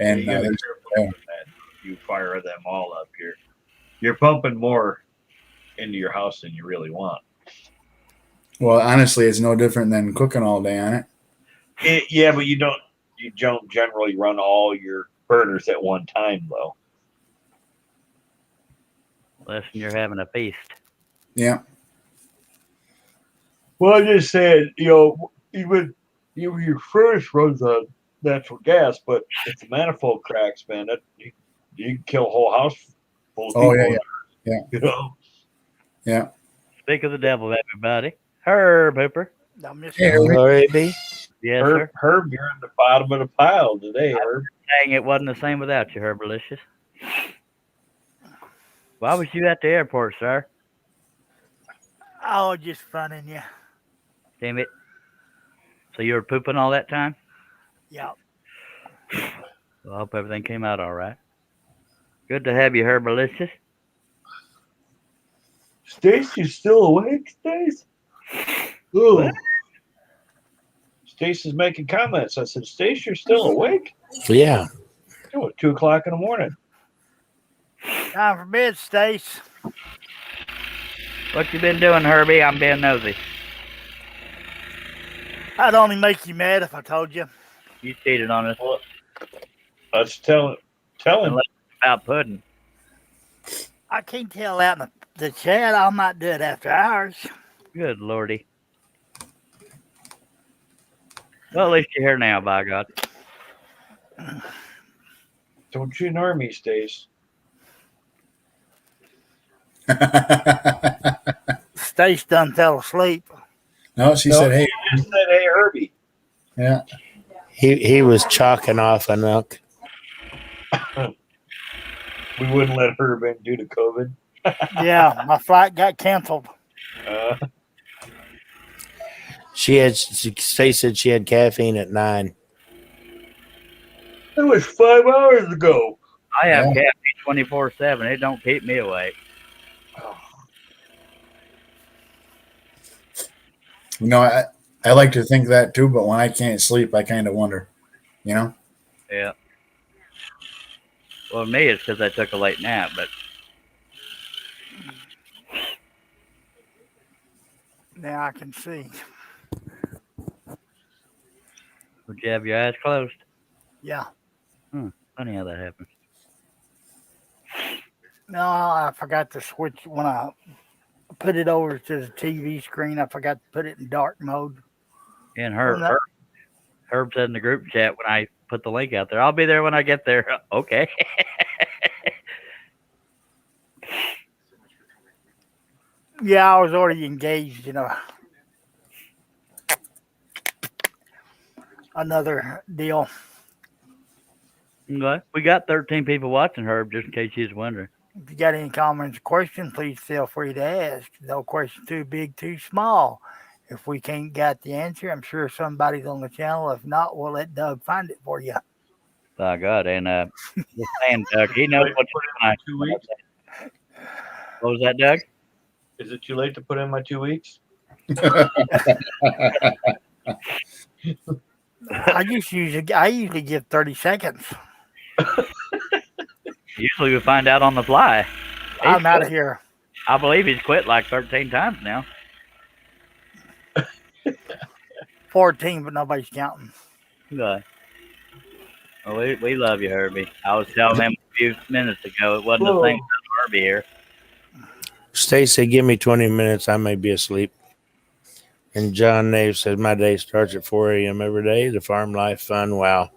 And you gotta be careful doing that. You fire them all up here. You're pumping more into your house than you really want. well, honestly, it's no different than cooking all day on it. Yeah, but you don't generally run all your burners at one time though. Unless you're having a feast. Yeah. Well, I just said, even your furnace runs on natural gas, but if the manifold cracks, man, you can kill a whole house full of Oh people. yeah. Yeah. Speak of the devil, everybody. Herb Hooper. Hey, Herbie. Already? Yes, sir. Herb, you're in the bottom of the pile today, Herb. Dang, it wasn't the same without you, Herbalicious. Why was you at the airport, sir? Oh, just funning you. Damn it. So you were pooping all that time? Yeah. Well, I hope everything came out all right. Good to have you, Herbalicious. Stacy's still awake, Stace? Ooh. Stacy's making comments. I said, Stace, you're still awake? Yeah. Oh, 2 o'clock in the morning. Time for bed, Stace. What you been doing, Herbie? I'm being nosy. I'd only make you mad if I told you. You cheated on us. Well, let's tell him. About pudding. I can't tell out in the chat. I might do it after hours. Good lordy. Well, at least you're here now, by God. Don't you ignore me, Stace. Stace done fell asleep. No, she said, "Hey." She just said, "Hey, Herbie." Yeah. He was chalking off a nook. We wouldn't let Herb in due to COVID. Yeah, my flight got canceled. Stace said she had caffeine at 9. That was 5 hours ago. I have caffeine 24/7. It don't keep me awake. I like to think that too, but when I can't sleep, I kind of wonder, Yeah. Well, me, it's because I took a late nap, but Now I can see. would you have your eyes closed? Yeah. Funny how that happens. No, I forgot to switch when I put it over to the TV screen. I forgot to put it in dark mode. And Herb said in the group chat when I put the link out there, I'll be there when I get there. Okay. Yeah, I was already engaged, another deal. Okay. We got 13 people watching, Herb, just in case you was wondering. If you got any comments or questions, please feel free to ask. No question too big, too small. If we can't get the answer, I'm sure somebody's on the channel. If not, we'll let Doug find it for you. By God. And just saying, Doug, he knows what to do. 2 weeks. What was that, Doug? Is it too late to put in my 2 weeks? I usually give 30 seconds. Usually we find out on the fly. I'm out of here. I believe he's quit like 13 times now. 14, but nobody's counting. Good. Well, we love you, Herbie. I was telling him a few minutes ago it wasn't the same as Herbie here. Stace said, give me 20 minutes. I may be asleep. And John Nave said, my day starts at 4 a.m. every day. The farm life fun. Wow.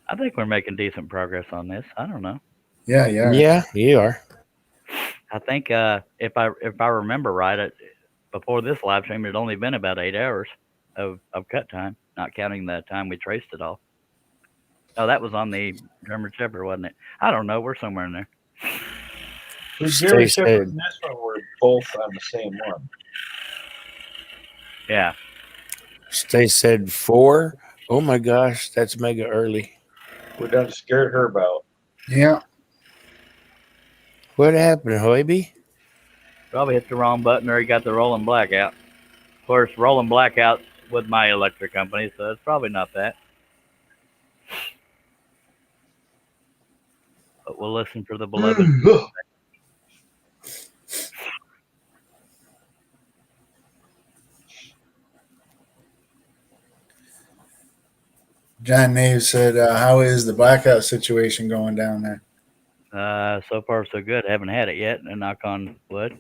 I think we're making decent progress on this. I don't know. Yeah. Yeah, you are. I think if I remember right, before this live stream, it had only been about 8 hours of cut time, not counting the time we traced it off. Oh, that was on the German Shepherd, wasn't it? I don't know. We're somewhere in there. The German Shepherd and this one were both on the same one. Yeah. Stay said 4. Oh my gosh, that's mega early. We done scared her about. Yeah. What happened, Hoiby? Probably hit the wrong button or he got the rolling blackout. Of course, rolling blackouts with my electric company, so it's probably not that. But we'll listen for the beloved. John Nave said, "How is the blackout situation going down there?" So far so good. I haven't had it yet, and knock on wood.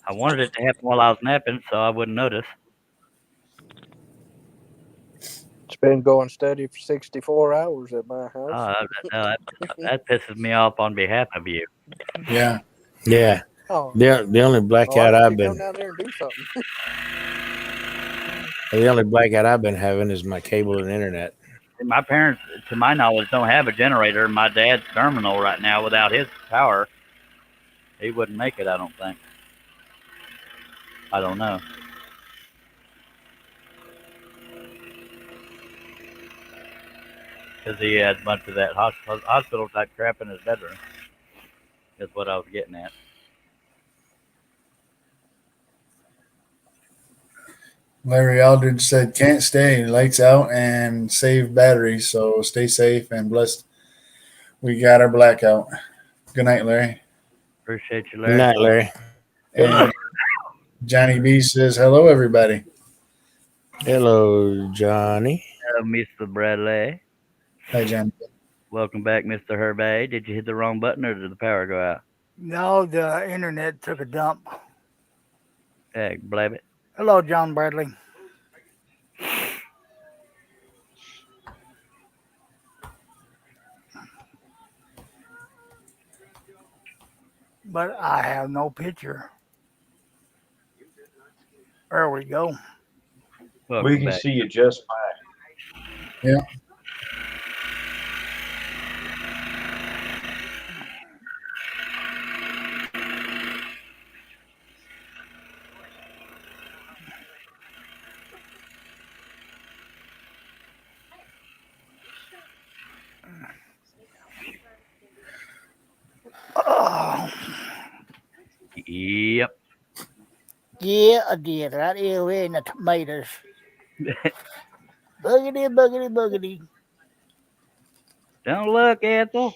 I wanted it to happen while I was napping, so I wouldn't notice. It's been going steady for 64 hours at my Oh, house. that pisses me off on behalf of you. Yeah. Yeah. Oh, The only I blackout want I've you to come been down there and do something. the only blackout I've been having is my cable and internet. My parents, to my knowledge, don't have a generator. My dad's terminal right now, without his power, he wouldn't make it. I don't think. I don't know. Because he had a bunch of that hospital type crap in his bedroom. Is what I was getting at. Larry Aldridge said, "Can't stay. Lights out and save batteries. So stay safe and blessed. We got our blackout." Good night, Larry. Appreciate you, Good Larry. night, Larry. And Johnny B says, "Hello, everybody." Hello, Johnny. Hello, Mr. Bradley. Hi, Johnny. Welcome back, Mr. Hervey. Did you hit the wrong button or did the power go out? No, the internet took a dump. Heck, blab it. Hello, John Bradley. But I have no picture. There we go. Welcome We can back. see you just fine. Yeah. Oh, Yep. yeah, I did. Right here in the tomatoes. Boogity, boogity, boogity. Don't look, Ethel.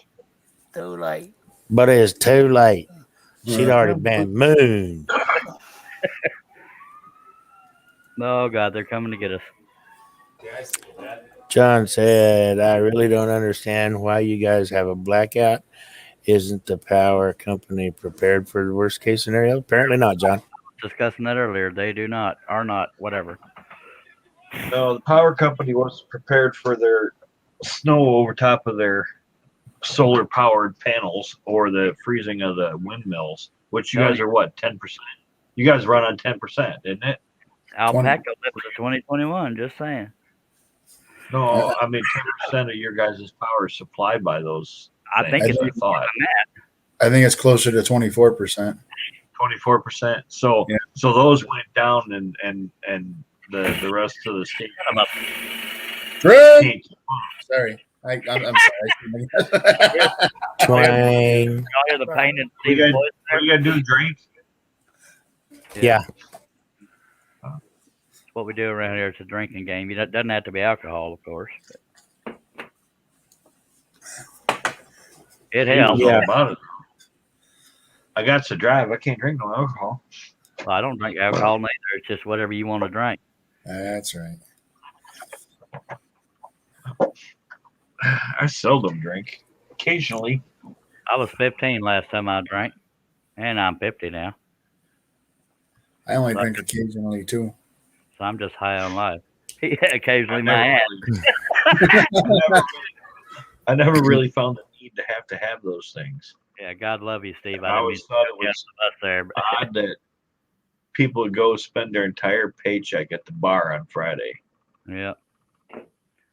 Too late. But it's too late. She'd already been mooned. Oh, God, they're coming to get us. John said, I really don't understand why you guys have a blackout. Isn't the power company prepared for the worst case scenario? Apparently not, John. Discussing that earlier. They are not, whatever. No, the power company wasn't prepared for their snow over top of their solar powered panels or the freezing of the windmills, which you guys are what, 10%? You guys run on 10%, isn't it? Alpaca lived to 2021, just saying. No, I mean 10% of your guys' power is supplied by those things. I think it's I thought. I think it's closer to 24%. 24%. So Yeah. so those went down and the rest of the state Fred! can't keep Sorry. I'm sorry. Twang. Y'all hear the pain in What Steve's you voice there? gotta do, drink? Yeah. What we do around here, it's a drinking game. It doesn't have to be alcohol, of course. It helps. Yeah. About it. I got to drive. I can't drink no alcohol. Well, I don't drink alcohol neither. It's just whatever you want to drink. That's right. I seldom drink. Occasionally. I was 15 last time I drank, and I'm 50 now. I only drink occasionally, too. So I'm just high on life. Yeah, occasionally my ass. I never really found the need to have those things. Yeah, God love you, Steve. I always thought it was us there. But odd that people would go spend their entire paycheck at the bar on Friday. Yeah.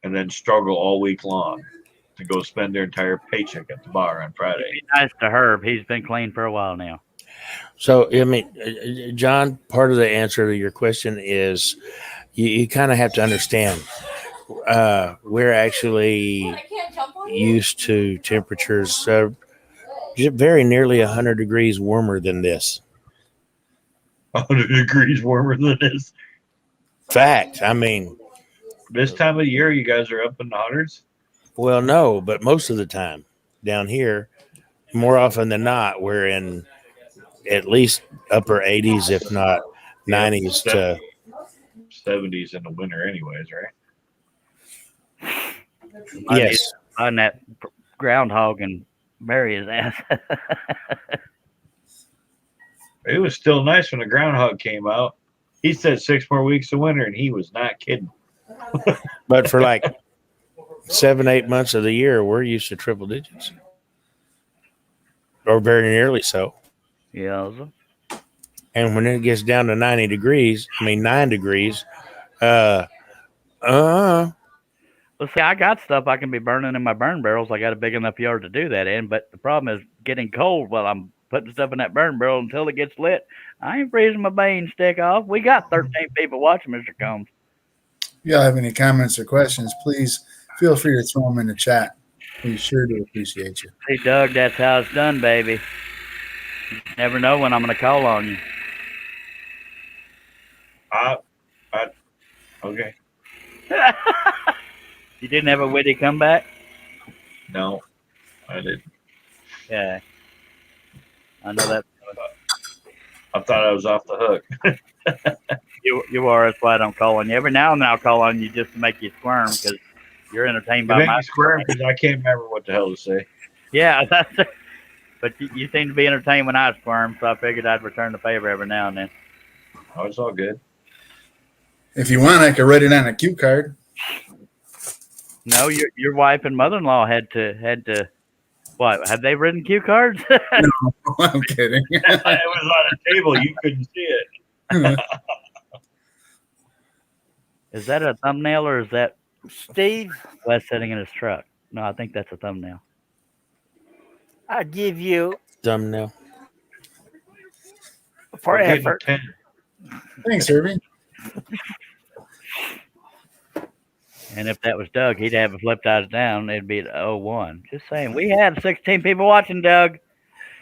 And then struggle all week long to go spend their entire paycheck at the bar on Friday. Be nice to Herb. He's been clean for a while now. So, I mean, John, part of the answer to your question is you kind of have to understand we're actually used to temperatures very nearly 100 degrees warmer than this. 100 degrees warmer than this. Fact. I mean, This time of year, you guys are up in the hundreds. well, no, but most of the time down here, more often than not, we're in at least upper 80s, if not 90s to 70s in the winter, anyways, right? I need yes. to find that groundhog and bury his ass. It was still nice when the groundhog came out. He said 6 more weeks of winter, and he was not kidding. But for like 7, 8 months of the year, we're used to triple digits, or very nearly so. Yeah. And when it gets down to 90 degrees, I mean 9 degrees, uh, uh, Well, see, I got stuff I can be burning in my burn barrels. I got a big enough yard to do that in, but the problem is getting cold while I'm putting stuff in that burn barrel until it gets lit. I ain't freezing my bean stick off. We got 13 people watching, Mr. Combs. If y'all have any comments or questions, please feel free to throw them in the chat. We sure do appreciate you. See, Doug, that's how it's done, baby. You never know when I'm going to call on you. Okay. You didn't have a witty comeback? No, I didn't. Yeah. I know that. I thought I was off the hook. You are. That's why I don't call on you. Every now and then I'll call on you just to make you squirm because you're entertained You by make my me squirm because I can't remember what the hell to say. Yeah, that's it. But you seem to be entertained when I squirm, so I figured I'd return the favor every now and then. Oh, it's all good. If you want, I could write it on a cue card. No, your wife and mother-in-law had to what? Have they written cue cards? No, I'm kidding. It was on a table. You couldn't see it. Is that a thumbnail or is that Steve, Wes sitting in his truck? No, I think that's a thumbnail. I give you thumbnail. for We're getting effort. 10. Thanks, Irving. And if that was Doug, he'd have it flipped eyes down. It'd be at 01. Just saying. We had 16 people watching, Doug.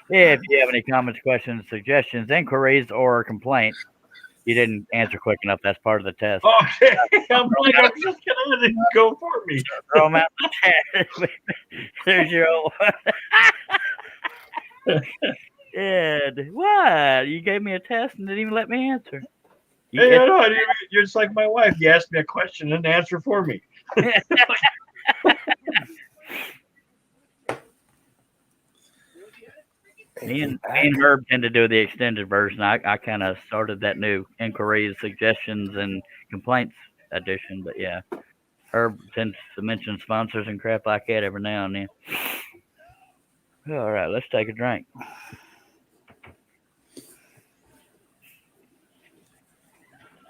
If you have any comments, questions, suggestions, inquiries, or complaints, you didn't answer quick enough. That's part of the test. Okay. I'm like, I'm just going to let it go for me. Throw them out the chat. There's your old Ed, what? You gave me a test and didn't even let me answer. Hey, no, you're just like my wife. You asked me a question and answer for me. Me and Herb tend to do the extended version. I kind of started that new inquiries, suggestions, and complaints edition. But yeah, Herb tends to mention sponsors and crap like that every now and then. All right, let's take a drink.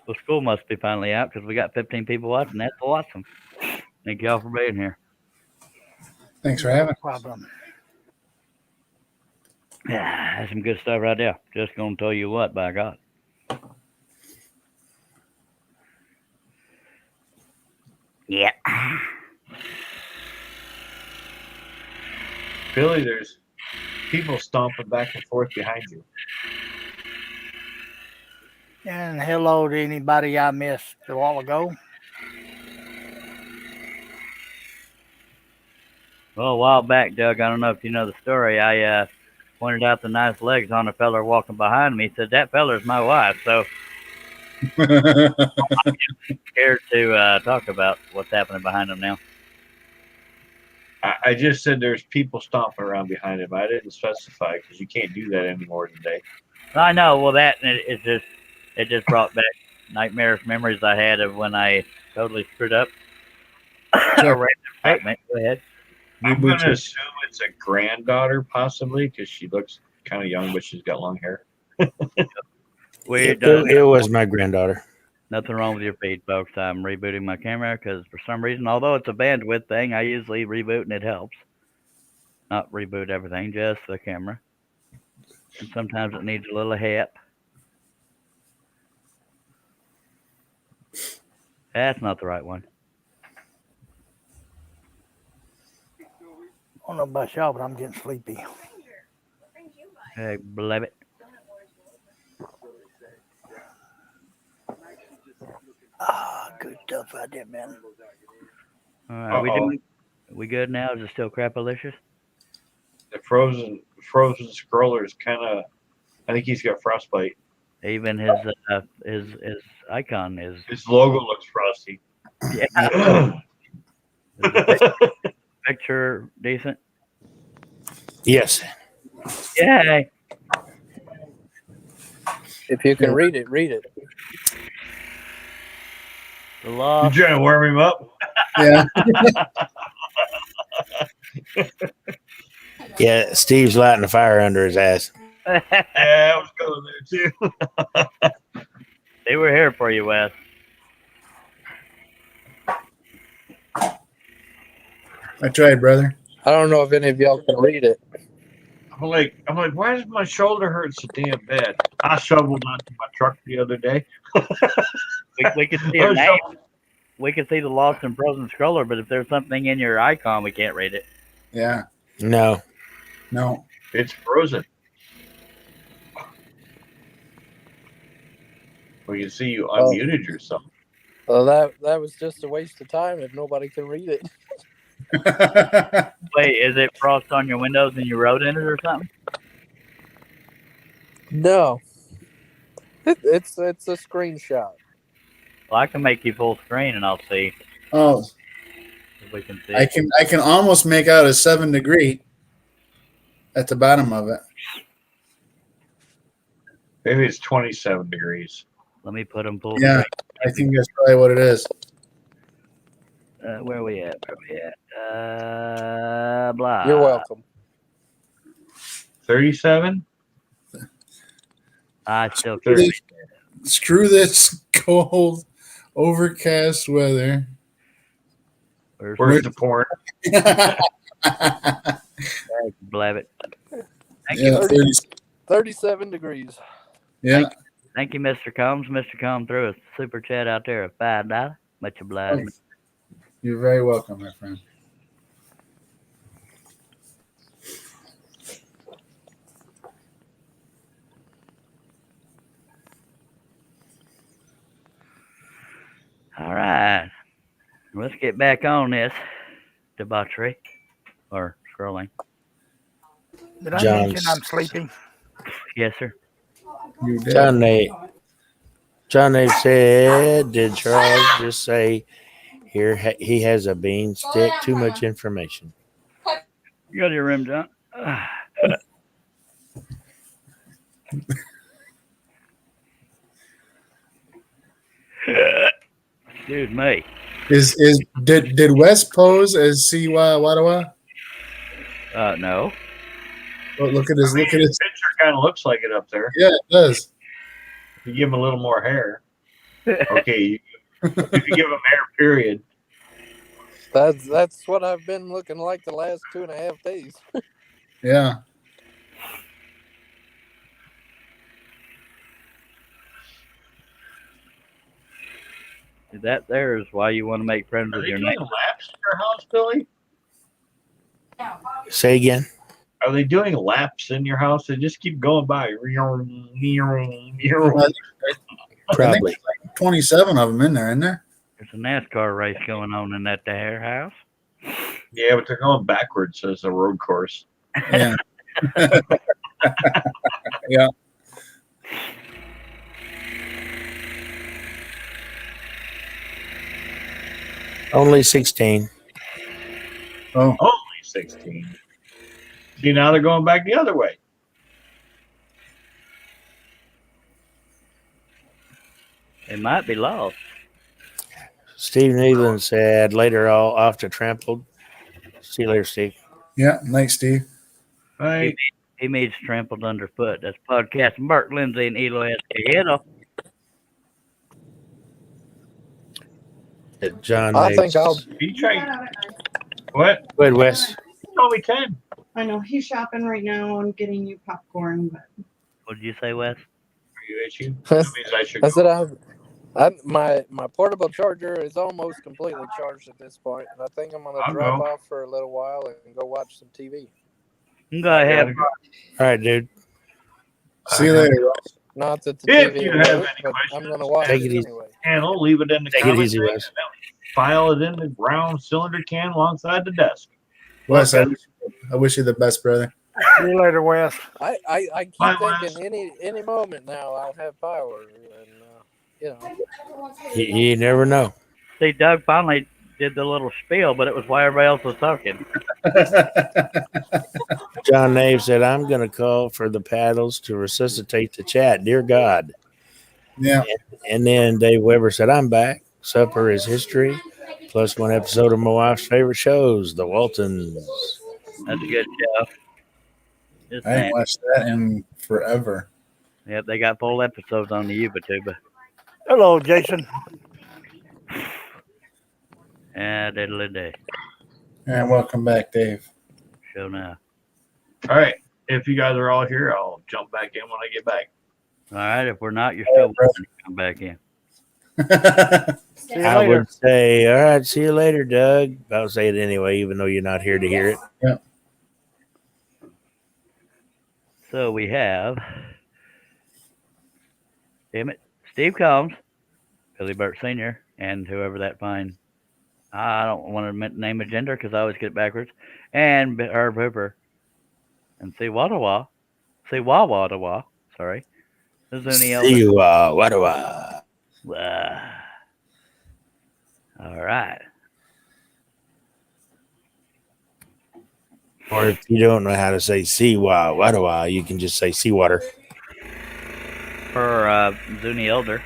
Well, school must be finally out because we got 15 people watching. That's awesome. Thank y'all for being here. Thanks for having No us. problem. Yeah, that's some good stuff right there. Just gonna tell you what, by God. Yeah. Billy, there's people stomping back and forth behind you. And hello to anybody I missed a while ago. Well, a while back, Doug, I don't know if you know the story. I pointed out the nice legs on a feller walking behind me. He said, that feller's my wife. So I'm scared to talk about what's happening behind him now. I just said there's people stomping around behind him. I didn't specify because you can't do that anymore today. I know. Well, that it just brought back nightmarish memories I had of when I totally screwed up a random statement. Go ahead. I'm going to assume it's a granddaughter, possibly, because she looks kind of young, but she's got long hair. It was my granddaughter. Nothing wrong with your feed, folks. I'm rebooting my camera because for some reason, although it's a bandwidth thing, I usually reboot and it helps. Not reboot everything, just the camera. and sometimes it needs a little help. That's not the right one. I don't know about y'all, but I'm getting sleepy. Hey, blab it. Good stuff right there, man. All right, Uh-oh. we good now? Is it still crapalicious? The frozen scroller is kind of. I think he's got frostbite. Even his icon is. His logo looks frosty. Yeah. Is the picture decent? Yes. Yay! If you can read it, read it. The You lost. trying to warm him up? Yeah. Yeah, Steve's lighting the fire under his ass. Yeah, I was going there too. They were here for you, Wes. I tried, brother. I don't know if any of y'all can read it. I'm like, why does my shoulder hurt so damn bad? I shoveled onto my truck the other day. We could see I your was name. shoveling- We can see the lost and frozen scroller, but if there's something in your icon, we can't read it. Yeah. No. No. It's frozen. We can see you unmuted yourself. Well, that was just a waste of time if nobody can read it. Wait, is it frost on your windows and you wrote in it or something? No, it's a screenshot. Well, I can make you full screen and I'll see Oh, if we can see. I can almost make out a 7 degree at the bottom of it. Maybe it's 27 degrees. Let me put them full Yeah, I think that's probably what it is. screen. Where are we at? Blah. You're welcome. 37? I still can't. 30. Screw this cold, overcast weather. Where's the porn? Blab it. Thank Yeah, you. 30, 37 degrees. yeah. Thank you, Mr. Combs. Mr. Combs threw a super chat out there of $5. Much obliged. You're very welcome, my friend. All right. Let's get back on this debauchery or scrolling. Did I John's- mention I'm sleeping? Yes, sir. You did. John Nate said, did Charles just say here he has a bean stick? Too much information. You got your rim, John. Excuse me. Did Wes pose as Siwa Wadawa? No. Oh, look at his His picture kind of looks like it up there. Yeah, it does. If you give him a little more hair. Okay. If you give him hair, period. That's what I've been looking like the last 2.5 days. Yeah. That there is why you want to make friends Are with they your doing neighbor. laps in your house, Billy? Say again. Are they doing laps in your house? They just keep going by. Probably. 27 of them in there, isn't there? There's a NASCAR race going on in that there house. Yeah, but they're going backwards as a road course. Yeah. Yeah. Only 16. Oh, Only 16. See, now they're going back the other way. They might be lost. Steve Nealon said later all off to trampled. See you later, Steve. yeah. Night, Steve. Right? He means trampled underfoot. That's podcasting. Bart Lindsay and Eloy Esquejedo. John I Nate's- think I'll. You try. What? Go ahead, Wes. You told me 10. I know he's shopping right now and getting you popcorn, but What did you say, Wes? Are you itchy? That means I should I go. said my portable charger is almost completely charged at this point, and I think I'm gonna I'll drop go. off for a little while and go watch some TV. Go I ahead. gotta go. All right, dude. See you later. Not that the If TV you will have work, any but I'm questions, gonna watch Take it it easy. anyway. channel, leave it in the Take it comment easy, section, Wes. and then file it in the round cylinder can alongside the desk. Wes, I wish you the best, brother. See you later, Wes. I keep Bye, thinking Wes. any moment now I'll have power, and You never know. See, Doug finally did the little spiel, but it was while everybody else was talking. John Nave said, I'm going to call for the paddles to resuscitate the chat. Dear God. Yeah. And then Dave Weber said, I'm back. Supper is history. Plus one episode of my wife's favorite shows, The Waltons. That's a good show. Just I ain't saying. watched that in forever. Yep, they got full episodes on the YouTuber. Hello, Jason. Yeah, diddly day. And welcome back, Dave. Show now. All right. If you guys are all here, I'll jump back in when I get back. All right, if we're not, you're still welcome to come back in. See you I later. would say, all right, see you later, Doug. I'll say it anyway, even though you're not here to hear it. Yeah. So we have, damn it, Steve Combs, Billy Burt Sr., and whoever that fine, I don't want to name a gender because I always get it backwards, and Herb Hooper, and Siwadawa, sorry, the Zuni Elder. Siwa. All right. Or if you don't know how to say Siwa, you can just say seawater. For Zuni Elder.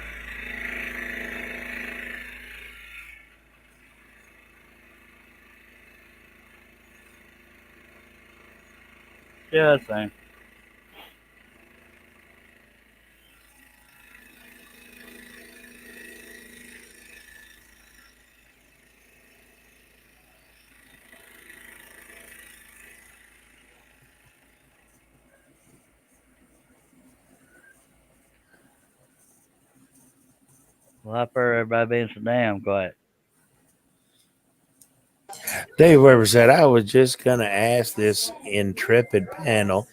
Just saying. Well, I prefer everybody being so damn quiet. Dave Weber said, I was just going to ask this intrepid panel,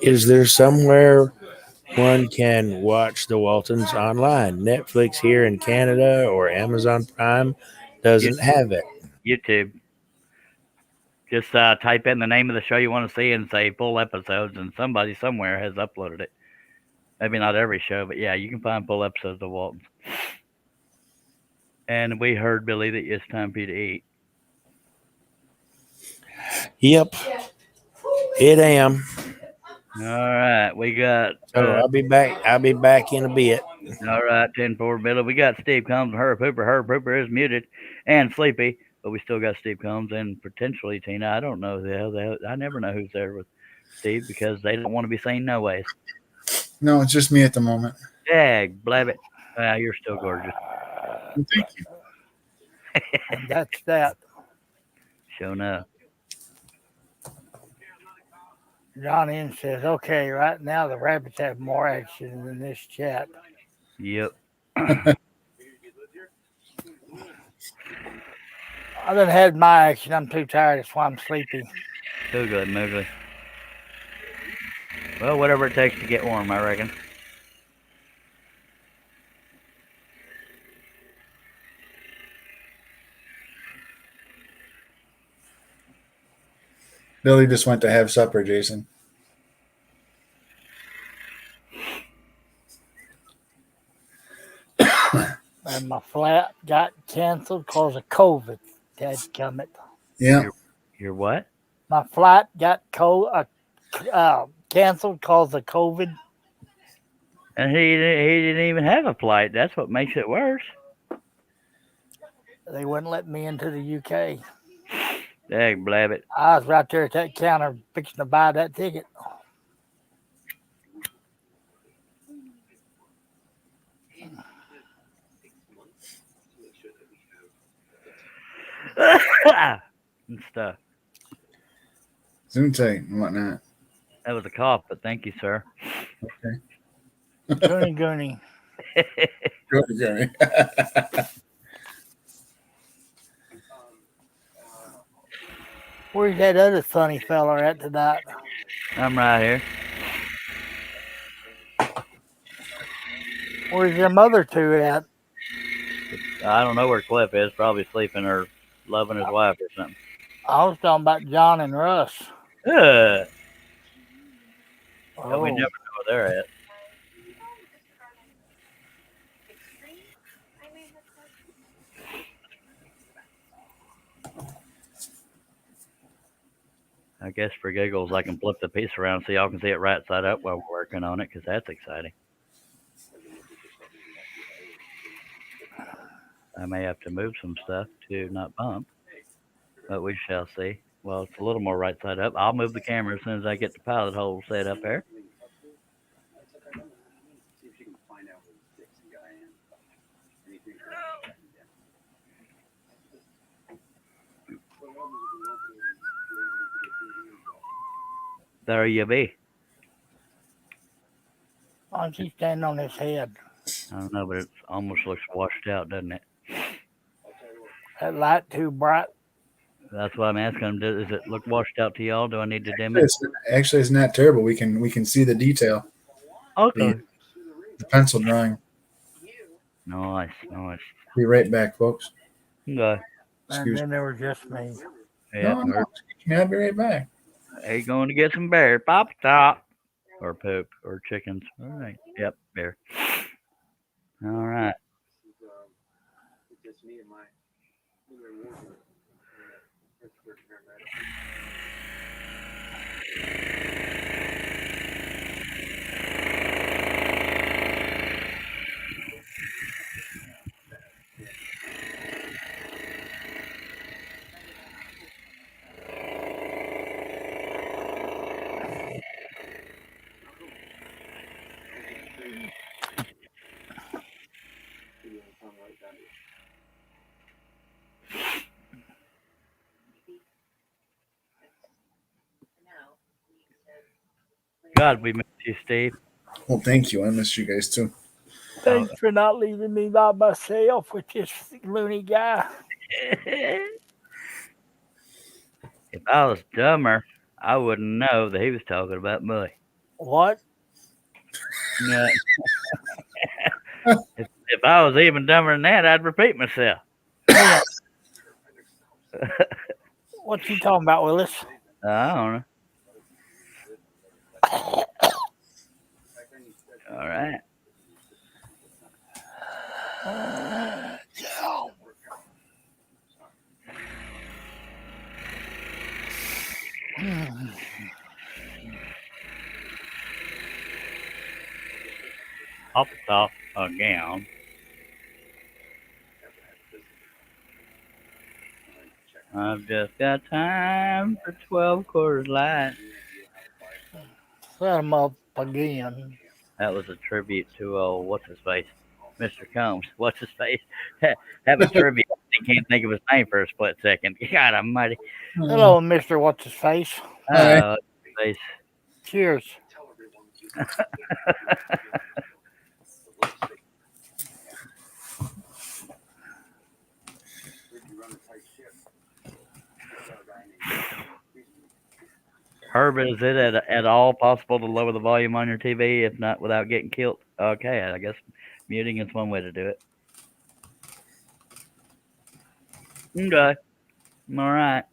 is there somewhere one can watch the Waltons online? Netflix here in Canada or Amazon Prime doesn't have it. YouTube. Just type in the name of the show you want to see and say full episodes, and somebody somewhere has uploaded it. Maybe not every show, but yeah, you can find full episodes of Waltons. And we heard, Billy, that it's time for you to eat. Yep. It am. All right, we got. So I'll be back. I'll be back in a bit. All right, 10-4, Billy. We got Steve Combs and Herb Hooper. Herb Hooper is muted and sleepy, but we still got Steve Combs and potentially Tina. I don't know the hell. I never know who's there with Steve because they don't want to be seen no ways. No, it's just me at the moment. Dag, blabbit. You're still gorgeous. Well, thank you. And that's that. Showing up. John N says, okay, right now the rabbits have more action than this chat. Yep. I done had my action. I'm too tired. That's why I'm sleepy. Too good, Mowgli. Well, whatever it takes to get warm, I reckon. Billy just went to have supper, Jason. And my flat got canceled because of COVID. Dadgummit. Yeah. Your what? My flight got canceled because of COVID. And he didn't even have a flight. That's what makes it worse. They wouldn't let me into the UK. Dag, blabbit. I was right there at that counter fixing to buy that ticket. And stuff. Zoom tight and whatnot. That was a cough, but thank you, sir. Okay. Goony. Good, good. Where's that other funny fella at tonight? I'm right here. Where's them other two at? I don't know where Cliff is. Probably sleeping or loving his wife or something. I was talking about John and Russ. Yeah, we Oh, never know where they're at. I guess for giggles, I can flip the piece around so y'all can see it right side up while we're working on it, because that's exciting. I may have to move some stuff to not bump, but we shall see. Well, it's a little more right side up. I'll move the camera as soon as I get the pilot hole set up there. There you be. why don't you stand on his head? I don't know, but it almost looks washed out, doesn't it? That light too bright. That's why I'm asking him. Does it look washed out to y'all? Do I need to dim it? Actually, it's not terrible. We can see the detail. Okay. The pencil drawing. Nice. Be right back, folks. Okay. And Excuse then there was just me. Yeah. No, excuse me. I'll be right back. Hey, going to get some bear pop top or poop or chickens. All right. Yep, bear. All right. God, we missed you, Steve. Well, thank you. I missed you guys too. Thanks for not leaving me by myself with this loony guy. If I was dumber, I wouldn't know that he was talking about me. What? No. If I was even dumber than that, I'd repeat myself. What you talking about, Willis? I don't know. All right. Hop off again. I've just got time for 12 quarters light. Set him up again. That was a tribute to what's his face, Mr. Combs. What's his face? Have a tribute. I can't think of his name for a split second. God Almighty. Hello, Mister. What's his face? Hi. Face. Cheers. Herb, is it at all possible to lower the volume on your TV, if not without getting killed? Okay, I guess muting is one way to do it. Okay. All right.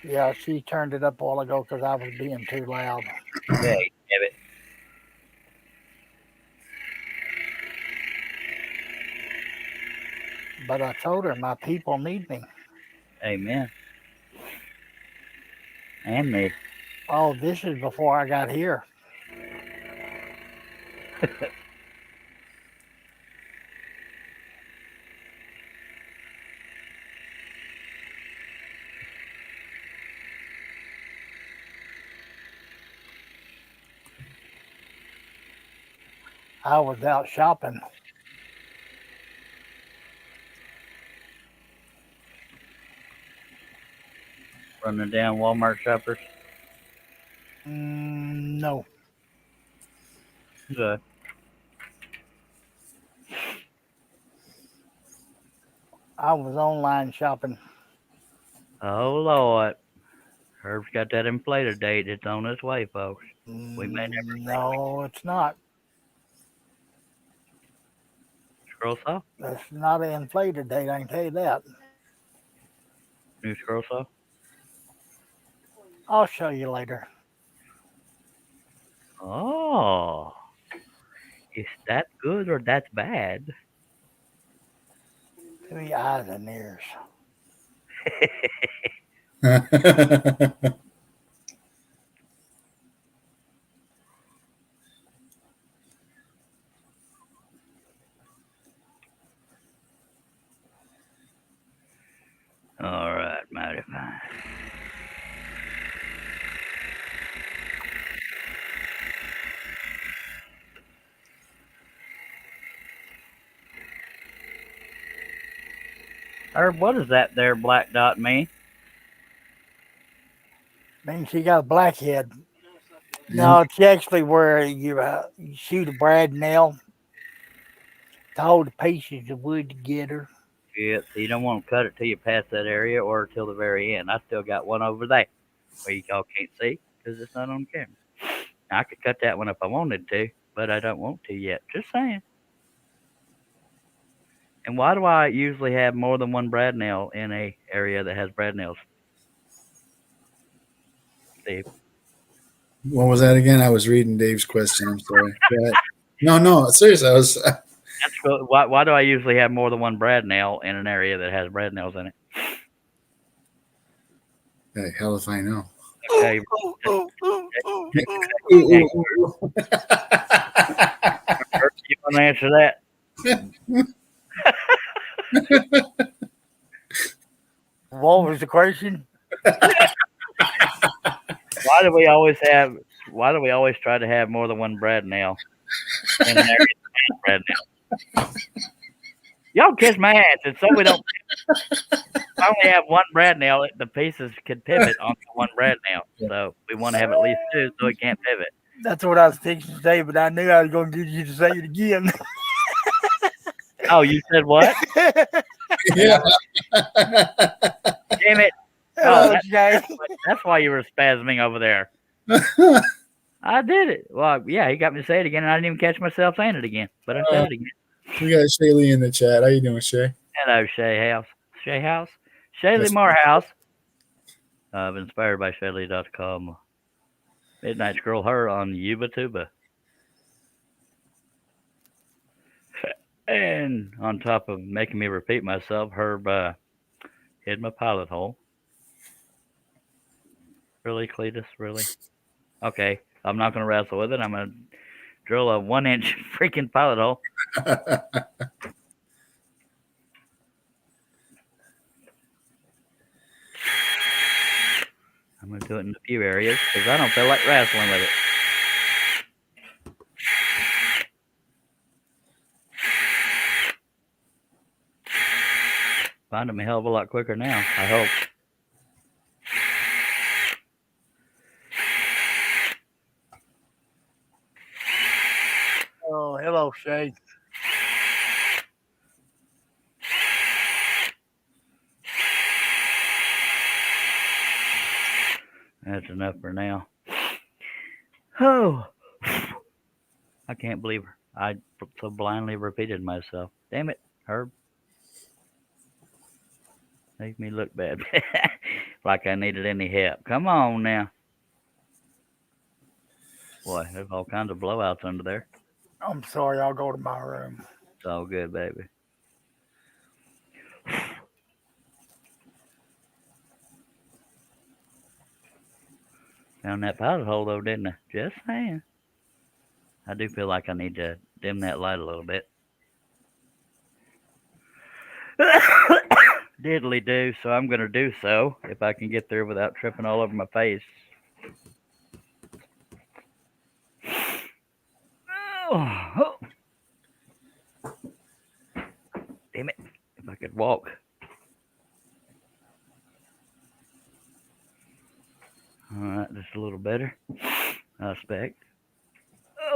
Yeah, she turned it up a while ago because I was being too loud. Yeah, damn it. But I told her my people need me. Amen. And me. Oh, this is before I got here. I was out shopping. Running down Walmart shoppers. No. Good. I was online shopping. Oh Lord, Herb's got that inflated date. It's on its way, folks. We may never see it. No, it's not. Scroll saw. That's not an inflated date, I can tell you that. New scroll saw. I'll show you later. Oh, is that good or that's bad? Give me eyes and ears. All right, mighty fine. Herb, what does that there black dot mean? Means she got a black head. No, it's actually where you shoot a brad nail to hold the pieces of wood together. Yeah, so you don't want to cut it till you pass that area or till the very end. I still got one over there where y'all can't see because it's not on camera. Now, I could cut that one if I wanted to, but I don't want to yet. Just saying. And why do I usually have more than one brad nail in a area that has brad nails? Steve. What was that again? I was reading Dave's question. I'm sorry. Go ahead. No, seriously. I was. That's cool. Why do I usually have more than one brad nail in an area that has brad nails in it? Hey, hell if I know. Okay. You want to answer that? What was the question? Why do we always try to have more than one brad nail in an area that has brad nail? Y'all kiss my ass, and so we don't. I only have one brad nail. The pieces could pivot onto one brad nail, so we want to have at least two, so it can't pivot. That's what I was fixing to say, but I knew I was going to get you to say it again. Oh, you said what? Yeah. Damn it! Oh, that's why you were spasming over there. I did it. Well, yeah, he got me to say it again, and I didn't even catch myself saying it again, but I said it again. We got Shaylee in the chat. How you doing, Shay? Hello, Shay House. Shay House? Shaylee Morehouse. Inspired by Shaylee.com. Midnight Scroll her on Yuba Tuba. And on top of making me repeat myself, Herb hid my pilot hole. Really, Cletus? Really? Okay, I'm not going to wrestle with it. I'm going to drill a 1-inch freaking pilot hole. I'm going to do it in a few areas because I don't feel like wrestling with it. Find them a hell of a lot quicker now, I hope. Oh, hello, Shay. That's enough for now. Oh, I can't believe I so blindly repeated myself. Damn it, Herb. Make me look bad. Like I needed any help. Come on now. Boy, there's all kinds of blowouts under there. I'm sorry, I'll go to my room. It's all good, baby. Found that pilot hole, though, didn't I? Just saying. I do feel like I need to dim that light a little bit. Diddly do, so I'm going to do so if I can get there without tripping all over my face. Oh. I could walk. All right, just a little better. I expect.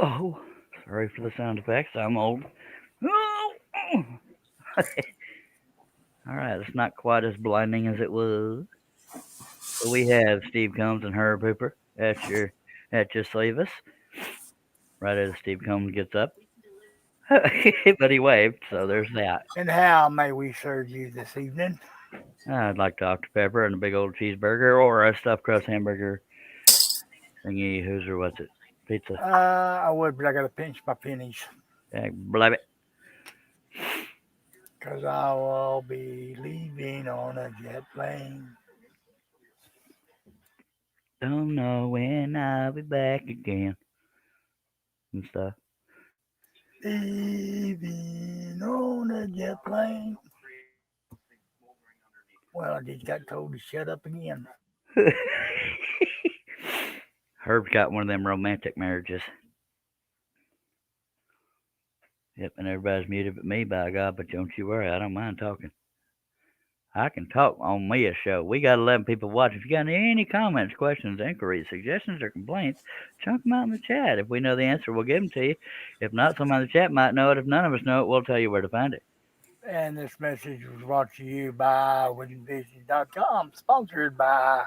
Oh, sorry for the sound effects. I'm old. Oh, oh. All right, it's not quite as blinding as it was. But we have Steve Combs and Herb Hooper at your service. Right as Steve Combs gets up. But he waved, so there's that. And how may we serve you this evening? I'd like Dr. Pepper and a big old cheeseburger or a stuffed crust hamburger thingy, who's or what's it? Pizza. I would, but I got to pinch my pennies. Yeah, blab it. Because I will be leaving on a jet plane. Don't know when I'll be back again. And stuff. Leaving on a jet plane. Well, I just got told to shut up again. Herb's got one of them romantic marriages. Yep, and everybody's muted but me, by God, but don't you worry, I don't mind talking. I can talk on me a show. We got 11 people watching. If you got any comments, questions, inquiries, suggestions, or complaints, chunk them out in the chat. If we know the answer, we'll give them to you. If not, somebody in the chat might know it. If none of us know it, we'll tell you where to find it. And this message was brought to you by WoodenVision.com, sponsored by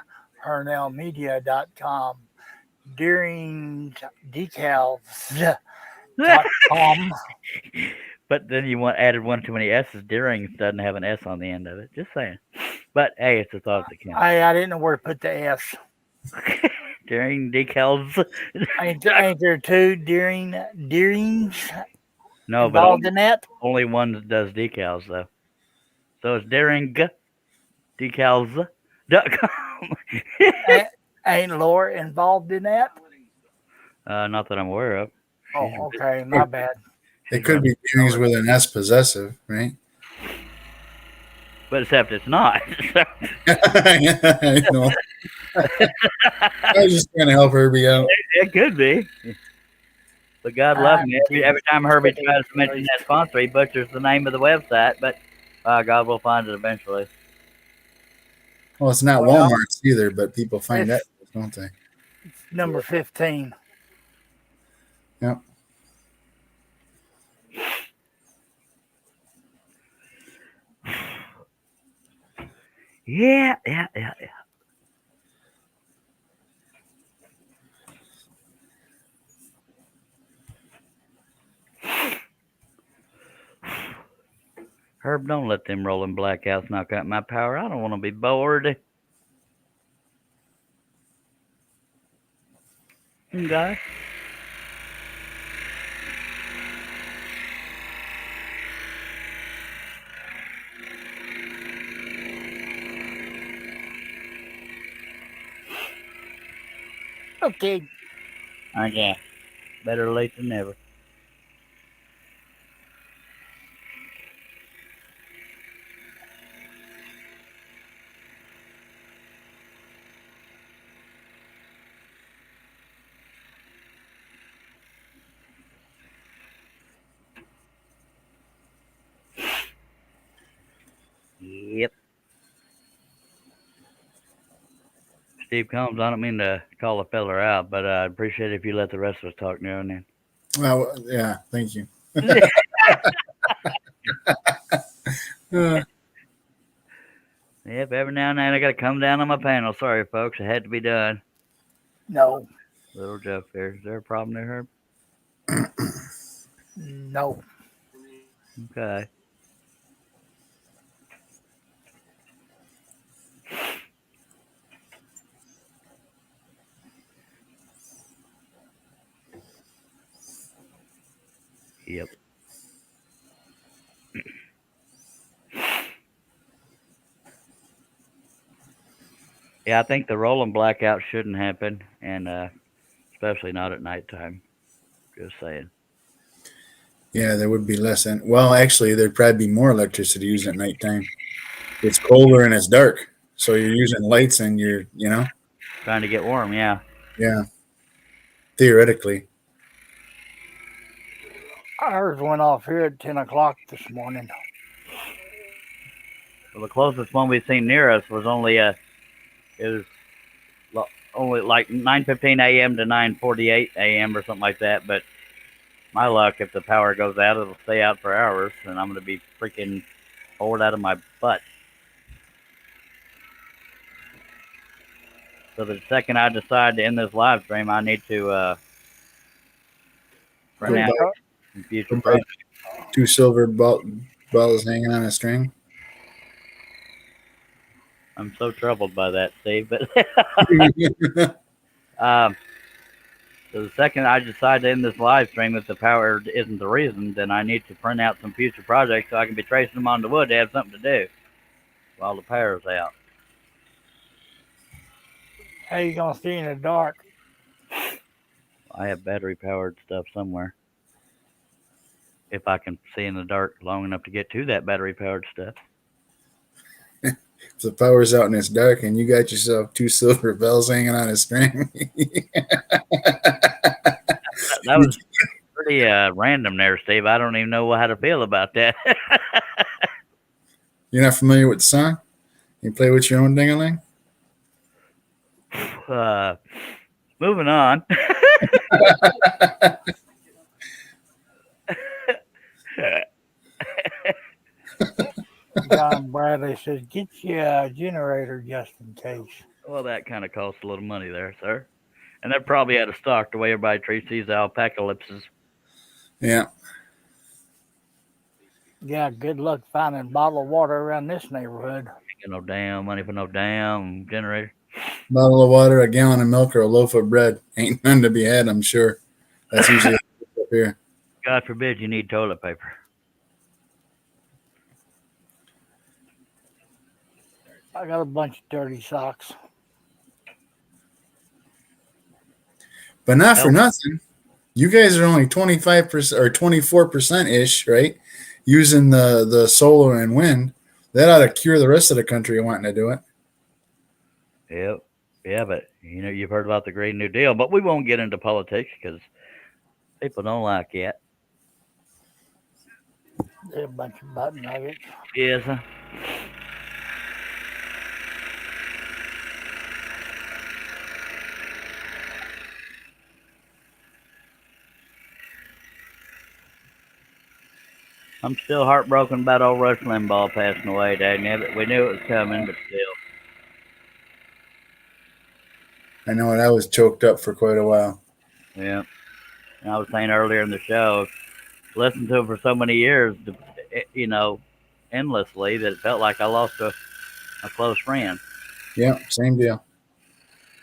HernellMedia.com, Deering Decals.com. But then you added one too many S's. Deering doesn't have an S on the end of it. Just saying. But hey, it's a thought that counts. I didn't know where to put the S. Deering Decals. Ain't there two Deerings No, involved but in that? only one that does decals, though. So it's Deering Decals.com. Ain't Laura involved in that? Not that I'm aware of. Oh, okay, my bad. It could be Deerings with an S possessive, right? But except it's not. I know. I was just trying to help Herbie out. It could be. But God love me. Every time Herbie tries to mention that sponsor, he butchers the name of the website. But God will find it eventually. Well, it's not Walmart's either, but people find that, don't they? Number 15. Yep. Yeah. Herb, don't let them rolling blackouts knock out my power. I don't want to be bored. Okay. Okay. Okay. Better late than never. Yep. Steve Combs, I don't mean to call a feller out, but I'd appreciate it if you let the rest of us talk now and then. Well, yeah, thank you. Yep, every now and then I got to come down on my panel. Sorry, folks, it had to be done. No. Little joke there. Is there a problem there, Herb? No. Okay. Yep. Yeah, I think the rolling blackout shouldn't happen, and especially not at nighttime. Just saying. Yeah, there would be less. Well, actually, there'd probably be more electricity used at nighttime. It's colder and it's dark, so you're using lights and you're, Trying to get warm, yeah. Yeah. Theoretically. Ours went off here at 10 o'clock this morning. Well, the closest one we've seen near us was only it was only like 9:15 a.m. to 9:48 a.m. or something like that. But my luck, if the power goes out, it'll stay out for hours, and I'm gonna be freaking bored out of my butt. So the second I decide to end this live stream, I need to print Go out buy, some future go buy projects. 2 silver balls hanging on a string. I'm so troubled by that, Steve. But um, so the second I decide to end this live stream, if the power isn't the reason, then I need to print out some future projects so I can be tracing them on the wood to have something to do while the power's out. How you gonna see in the dark? I have battery powered stuff somewhere. If I can see in the dark long enough to get to that battery powered stuff. If the power's out and it's dark and you got yourself 2 silver bells hanging on a string. That was pretty random there, Steve. I don't even know how to feel about that. You're not familiar with the song? You play with your own ding-a-ling? Moving on. John Bradley says, "Get you a generator just in case." Well, that kind of costs a little money there, sir. And they're probably out of stock the way everybody treats these alpacalypses. Yeah. Yeah, good luck finding bottled water around this neighborhood. Ain't got no damn money for no damn generator. Bottle of water, a gallon of milk, or a loaf of bread. Ain't none to be had, I'm sure. That's usually up here. God forbid you need toilet paper. I got a bunch of dirty socks. But not for nothing. You guys are only 25% or 24% ish, right? Using the solar and wind. That ought to cure the rest of the country wanting to do it. Yep. Yeah, but you know, you've heard about the Green New Deal, but we won't get into politics because people don't like it. They're a bunch of butt nuggets. Yes. I'm still heartbroken about old Rush Limbaugh passing away, dang it. We knew it was coming, but still. I know it. I was choked up for quite a while. Yeah. And I was saying earlier in the show, listened to him for so many years, you know, endlessly, that it felt like I lost a close friend. Yeah, same deal.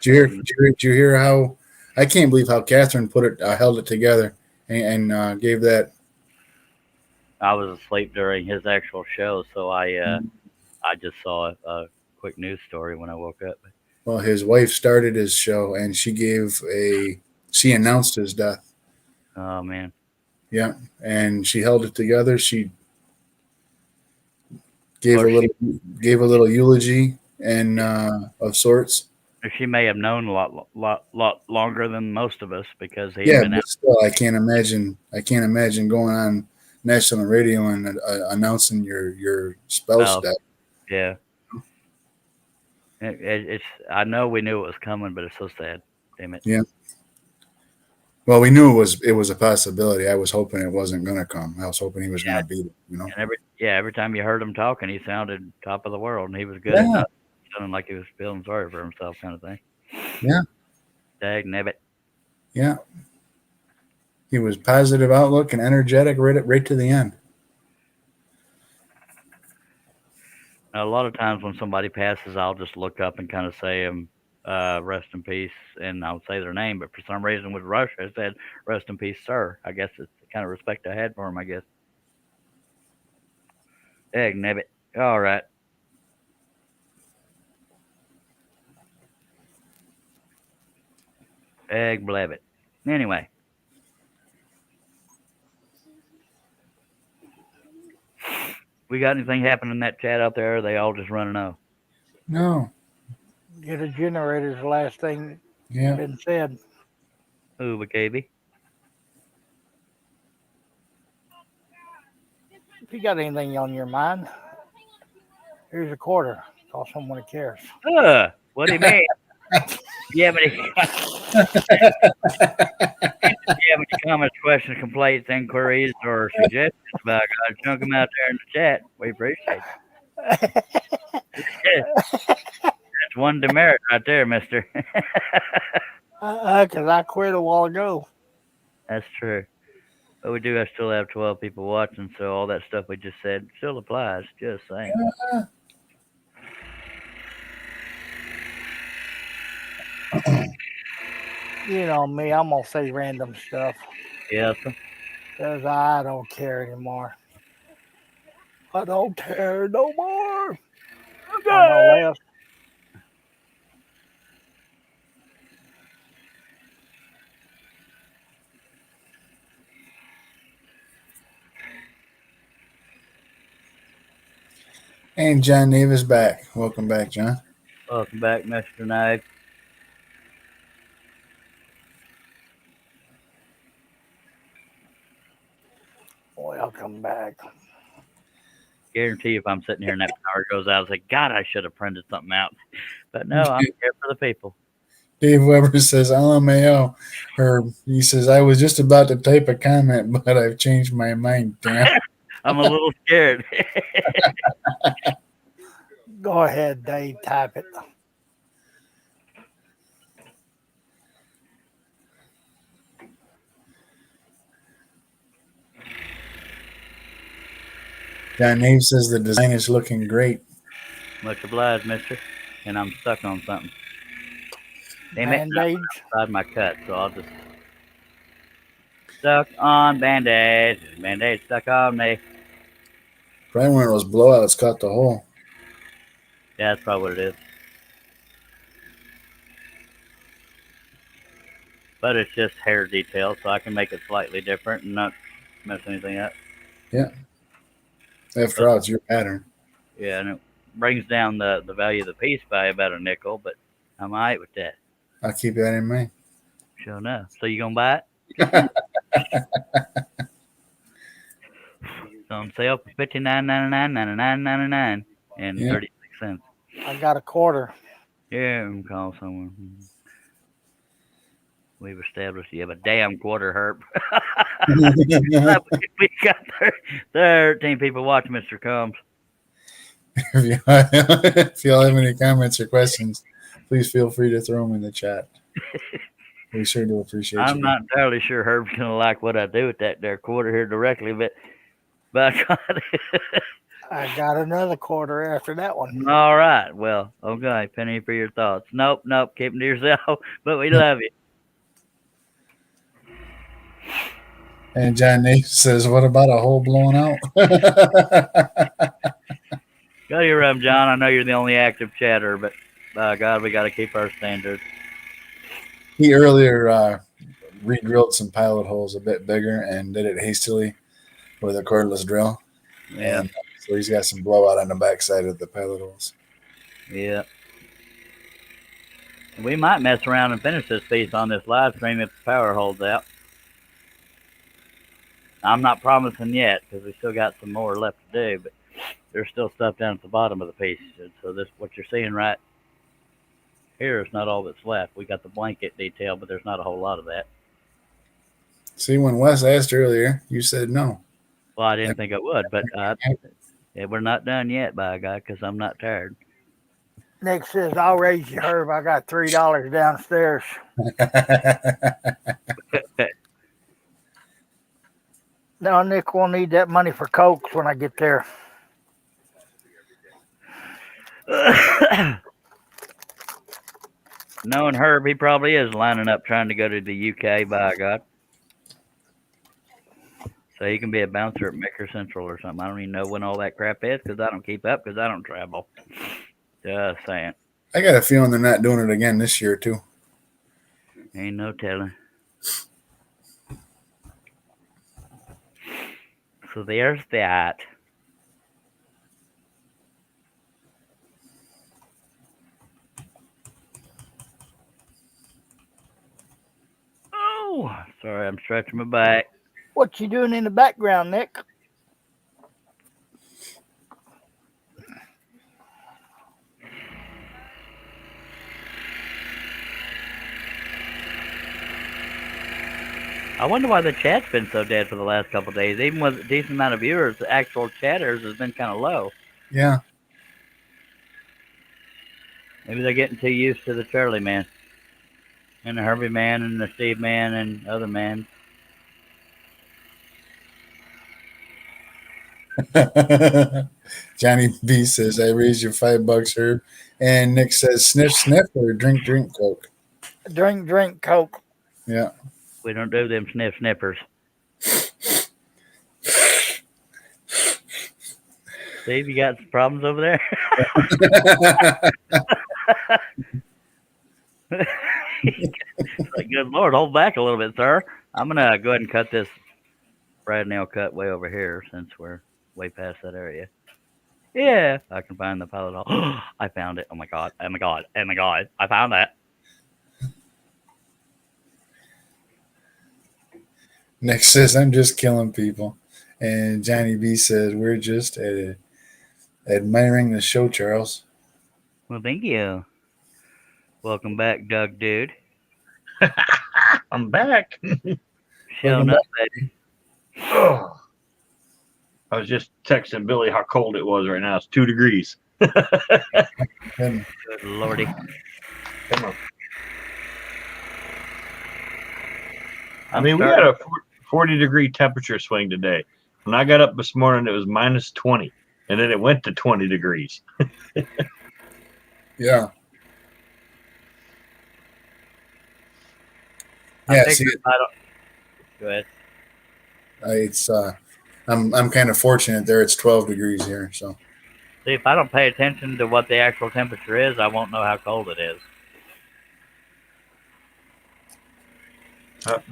Did you hear how? I can't believe how Catherine held it together and gave that. I was asleep during his actual show, so I just saw a quick news story when I woke up. Well, his wife started his show, and she announced his death. Oh man. Yeah, and she held it together. She gave a little eulogy and of sorts. She may have known a lot longer than most of us because he'd Yeah, been but out. still, I can't imagine going on national radio and announcing your spouse Oh, death. yeah. It's. I know we knew it was coming, but it's so sad. Damn it. Yeah. Well, we knew it was a possibility. I was hoping it wasn't going to come. I was hoping he was going to beat it. You know. And every time you heard him talking, he sounded top of the world, and he was good at Yeah. not sounding like he was feeling sorry for himself, kind of thing. Yeah. Dag nabbit. Yeah. He was positive outlook and energetic right to the end. Now, a lot of times when somebody passes, I'll just look up and kind of say, rest in peace, and I'll say their name. But for some reason with Rush, I said, rest in peace, sir. I guess it's the kind of respect I had for him, I guess. Dag nabbit. All right. Egg blabbit. Anyway. We got anything happening in that chat out there? Or are they all just running off? No. Get a generator's the last thing Yeah. been said. Ooh, McCavey. If you got anything on your mind, Here's a quarter. Call someone who cares. What do you mean? You have any? If you have any comments, questions, complaints, inquiries, or suggestions about God, chunk them out there in the chat. We appreciate it. That's one demerit right there, mister. Because I quit a while ago. That's true. But we do still have 12 people watching, so all that stuff we just said still applies. Just saying. You know me, I'm going to say random stuff. Yes, sir. Because I don't care anymore. I don't care no more. Okay. Or no less. And John Neva's back. Welcome back, John. Welcome back, Mr. Knight. Welcome back. Guarantee if I'm sitting here and that power goes out, I was like, God, I should have printed something out. But no, I'm here for the people. Dave Weber says, LMAO. Herb, he says, I was just about to type a comment, but I've changed my mind. Damn. I'm a little scared. Go ahead, Dave. Type it. John Nave says the design is looking great. Much obliged, mister. And I'm stuck on something. Damn it. Band-Aids. Outside my cut, so I'll just stuck on Band-Aid. Band-Aid stuck on me. Probably one of those blowouts caught the hole. Yeah, that's probably what it is. But it's just hair detail, so I can make it slightly different and not mess anything up. Yeah. After all, it's your pattern. Yeah, and it brings down the value of the piece by about a nickel, but I'm all right with that. I'll keep that in mind. Sure enough. So you gonna buy it? It's on sale for $59.99, and 36 cents. I got a quarter. Yeah, I'm call someone. We've established you have a damn quarter, Herb. We got 13 people watching, Mr. Combs. If y'all have any comments or questions, please feel free to throw them in the chat. We sure do appreciate I'm you. not entirely sure Herb's gonna like what I do with that there quarter here directly, but by God. I got another quarter after that one. All right. Well, okay. Penny for your thoughts. Nope. Keep them to yourself. But we love you. And John Nate says, what about a hole blown out? Go to your room, John. I know you're the only active chatter, but by God, we got to keep our standards. He earlier re-drilled some pilot holes a bit bigger and did it hastily with a cordless drill. Yeah. And so he's got some blowout on the backside of the pilot holes. Yeah. We might mess around and finish this piece on this live stream if the power holds out. I'm not promising yet because we still got some more left to do, but there's still stuff down at the bottom of the piece. So this, what you're seeing right here is not all that's left. We got the blanket detail, but there's not a whole lot of that. See, when Wes asked earlier, you said no. Well, I didn't think I would, but yeah, we're not done yet, by God, because I'm not tired. Nick says, I'll raise you, Herb. I got $3 downstairs. No, Nick will need that money for Cokes when I get there. Knowing Herb, he probably is lining up trying to go to the UK, by God. So he can be a bouncer at Maker Central or something. I don't even know when all that crap is because I don't keep up because I don't travel. Just saying. I got a feeling they're not doing it again this year, too. Ain't no telling. So there's that. Oh, sorry, I'm stretching my back. What you doing in the background, Nick? I wonder why the chat's been so dead for the last couple of days. Even with a decent amount of viewers, the actual chatters has been kind of low. Yeah. Maybe they're getting too used to the Charlie man, and the Herbie man, and the Steve man, and other man. Johnny B says, I raised you $5, Herb. And Nick says, sniff, sniff, or drink, drink, Coke. Drink Coke. Yeah. We don't do them snippers. Steve, you got some problems over there? Like, good Lord, hold back a little bit, sir. I'm gonna go ahead and cut this Brad nail cut way over here since we're way past that area. Yeah, I can find the pilot. I found it. Oh my god! Oh my god! Oh my god! I found that. Nick says, I'm just killing people. And Johnny B says, we're just admiring the show, Charles. Well, thank you. Welcome back, Doug Dude. I'm back. Showing up, baby. Oh, I was just texting Billy how cold it was right now. It's 2 degrees. Good lordy. Come on. I mean, we had a 40-degree temperature swing today. When I got up this morning, it was minus 20, and then it went to 20 degrees. Yeah. Yeah, see, go ahead. It's I'm kind of fortunate there. It's 12 degrees here, so. See, if I don't pay attention to what the actual temperature is, I won't know how cold it is.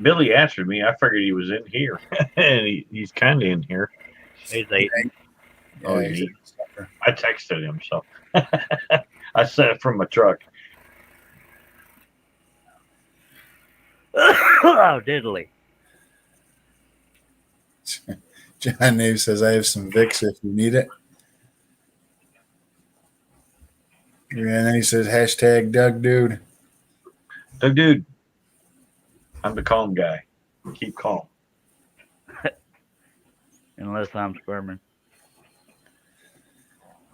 Billy answered me. I figured he was in here, and he's kind of in here. He's 8. Oh, yeah, I texted him, so I said it from my truck. Oh, diddly. John Nave says, I have some Vicks if you need it. And then he says, hashtag Doug Dude. Doug Dude. I'm the calm guy. Keep calm. Unless I'm squirming.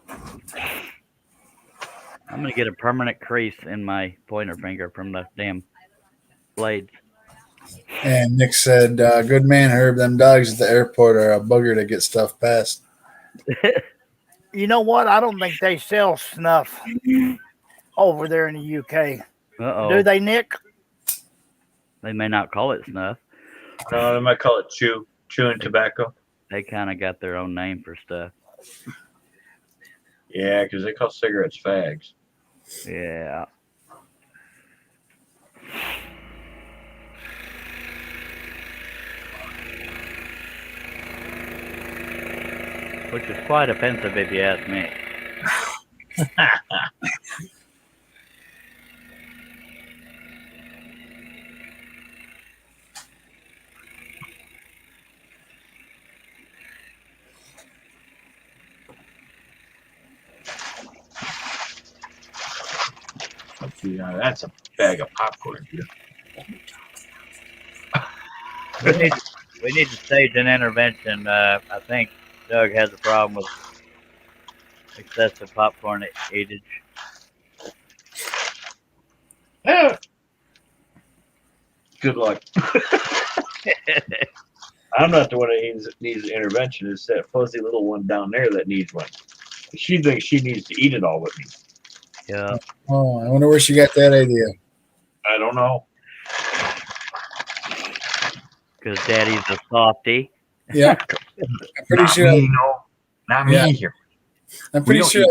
I'm going to get a permanent crease in my pointer finger from the damn blades. And Nick said, good man, Herb. Them dogs at the airport are a bugger to get stuff past. You know what? I don't think they sell snuff over there in the UK. Uh-oh. Do they, Nick? They may not call it snuff. No, they might call it chewing tobacco. They kind of got their own name for stuff. Yeah, because they call cigarettes fags. Yeah. Which is quite offensive if you ask me. Yeah, that's a bag of popcorn. We need to stage an intervention. I think Doug has a problem with excessive popcorn eatage. Good luck. I'm not the one that needs an intervention. It's that fuzzy little one down there that needs one. She thinks she needs to eat it all with me. Yeah. Oh, I wonder where she got that idea. I don't know. Because Daddy's a softy. Yeah. I'm pretty sure. Me, no. Not me here. I'm pretty sure.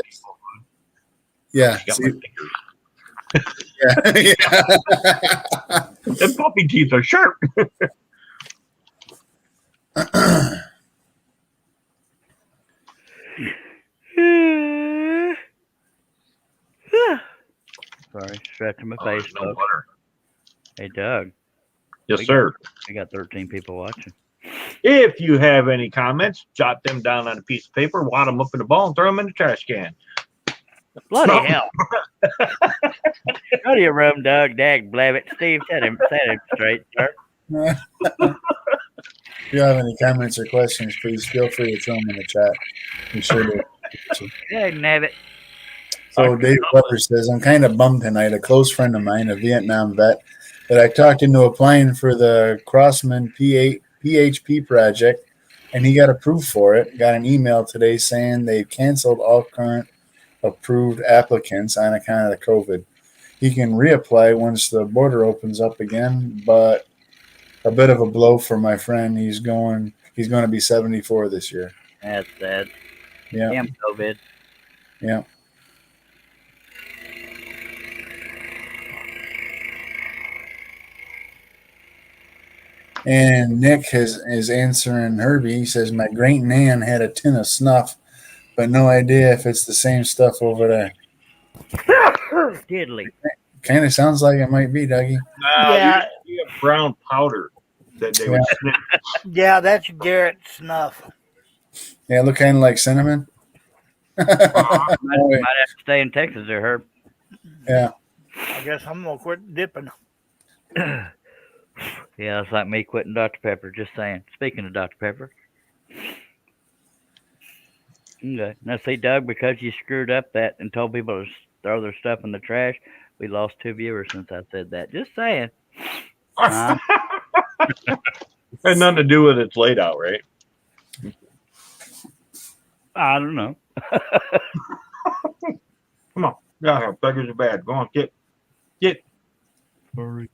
Yeah. See, yeah. The puppy teeth are sharp. Sorry, stretching my face. No butter. Hey, Doug. Yes, sir. I got 13 people watching. If you have any comments, jot them down on a piece of paper, wad them up in a ball, and throw them in the trash can. Bloody hell. Go to your room, Doug. Dag blabbit. Steve, set him straight, sir. If you have any comments or questions, please feel free to throw them in the chat. Be sure to. Yeah, nabbit. So Dave Weber says, I'm kind of bummed tonight. A close friend of mine, a Vietnam vet, that I talked into applying for the Crossman PHP project, and he got approved for it. Got an email today saying they canceled all current approved applicants on account of the COVID. He can reapply once the border opens up again, but a bit of a blow for my friend. He's going to be 74 this year. That's sad. Yeah. Damn COVID. Yeah. And Nick is answering Herbie. He says, my great nan had a tin of snuff, but no idea if it's the same stuff over there. Diddly. Kind of sounds like it might be, Dougie. Yeah. You have brown powder that they would sniff. Yeah, that's Garrett snuff. Yeah, it look kind of like cinnamon. Might have to stay in Texas there, Herb. Yeah. I guess I'm going to quit dipping. Yeah, it's like me quitting Dr. Pepper. Just saying. Speaking of Dr. Pepper. Okay. Now, see, Doug, because you screwed up that and told people to throw their stuff in the trash, we lost 2 viewers since I said that. Just saying. Had nothing to do with it's laid out, right? I don't know. Come on. Yeah, beggars are bad. Go on, get. Sorry.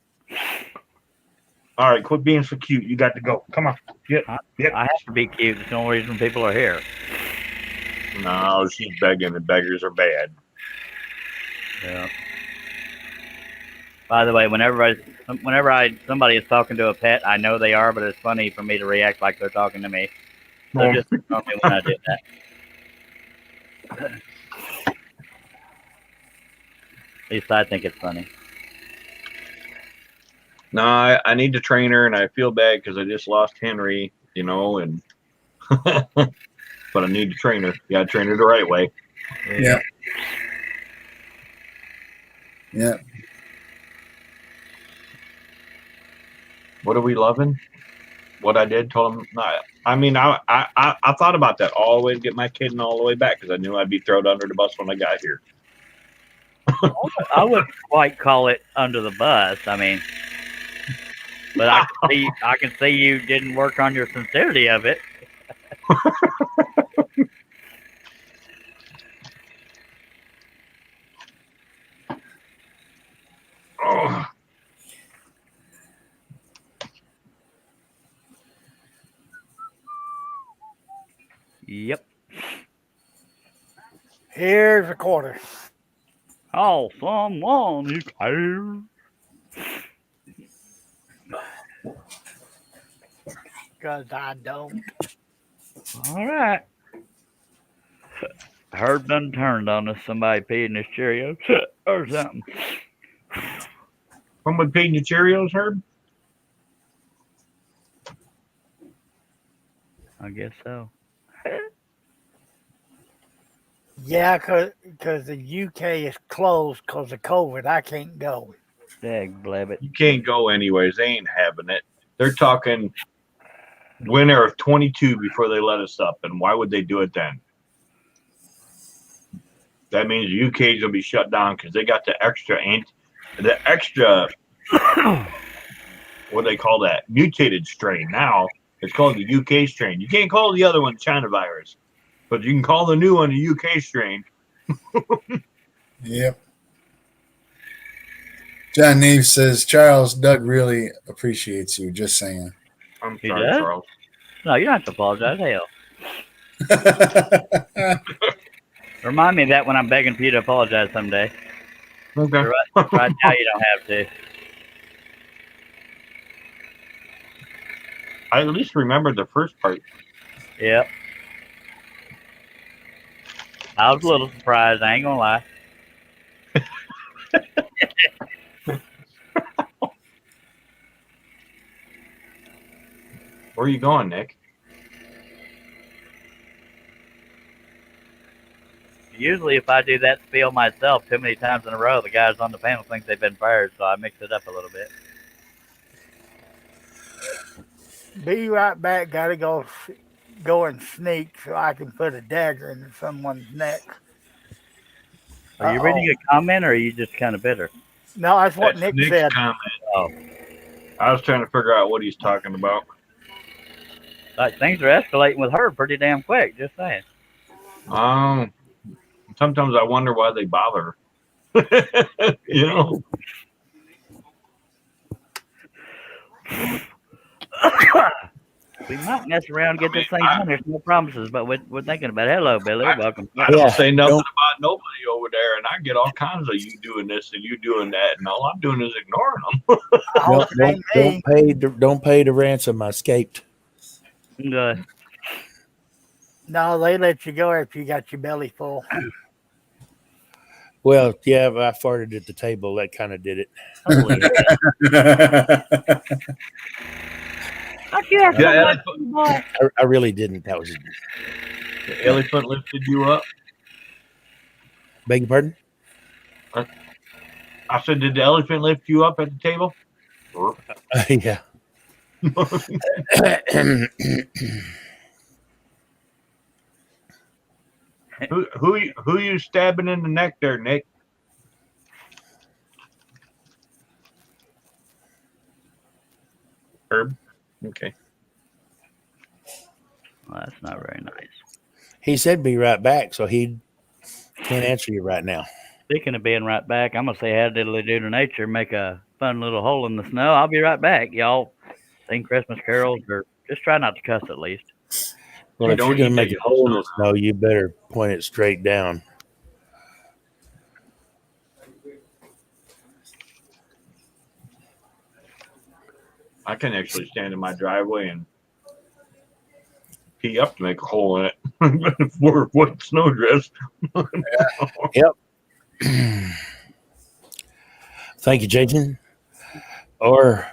All right, quit being so cute. You got to go. Come on. Get. I have to be cute. It's the only reason people are here. No, she's begging and beggars are bad. Yeah. By the way, whenever somebody is talking to a pet, I know they are, but it's funny for me to react like they're talking to me. So just ignore me when I do that. At least I think it's funny. No, I need to train her, and I feel bad because I just lost Henry, and but I need to train her. You got to train her the right way. Yeah. Yeah. What are we loving? What I did told him. I mean, I thought about that all the way to get my kid and all the way back because I knew I'd be thrown under the bus when I got here. I wouldn't quite call it under the bus. I mean, but I can see you didn't work on your sincerity of it. Oh. Yep. Here's a quarter. Oh, someone who cares. Because I don't. All right. Herb done turned on us. Somebody peed in his Cheerios or something. Someone peed in your Cheerios, Herb? I guess so. Yeah, because the UK is closed because of COVID. I can't go. Dag blabbit. You can't go anyways. They ain't having it. They're talking winter of 22 before they let us up. And why would they do it then? That means the UK's will be shut down because they got the extra, what do they call that? Mutated strain. Now it's called the UK strain. You can't call the other one China virus, but you can call the new one the UK strain. Yep. John Neve says, Charles, Doug really appreciates you. Just saying. I'm He sorry, does? Charles. No, you don't have to apologize. Hell. Remind me of that when I'm begging for you to apologize someday. Okay. Right now, you don't have to. I at least remember the first part. Yep. I was a little surprised. I ain't gonna lie. Where are you going, Nick? Usually, if I do that spiel myself too many times in a row, the guys on the panel think they've been fired, so I mix it up a little bit. Be right back. Gotta go and sneak so I can put a dagger into someone's neck. Are you reading a comment, or are you just kind of bitter? No, that's what That's Nick Nick's said. comment. Oh, I was trying to figure out what he's talking about. like things are escalating with her pretty damn quick. Just saying. Um, Sometimes I wonder why they bother. You know, We might mess around and get mean, this thing done. There's no promises, but we're thinking about it. Hello, Billy. Welcome. I don't Yeah, say nothing don't about nobody over there, and I get all kinds of you doing this and you doing that, and all I'm doing is ignoring them. I hope it ain't me. don't pay the ransom. I escaped. Uh, No, they let you go if you got your belly full. Well, yeah, I farted at the table. That kind of did it. holy hell. Don't you have Yeah, so much, elephant, boy? I really didn't. That was the elephant lifted you up. beg your pardon. I said, did the elephant lift you up at the table? Yeah. Who you stabbing in the neck there, Nick? Herb. Okay. Well, that's not very nice. He said be right back, so he can't answer you right now. Speaking of being right back, I'm gonna say how diddly do to nature, make a fun little hole in the snow. I'll be right back, y'all. Sing Christmas carols, or just try not to cuss at least. Well, if you're Don't going you to make take a it hole in slow the snow, you better point it straight down. I can actually stand in my driveway and pee up to make a hole in it for what snow drifts. Yep. Thank you, Jason. Or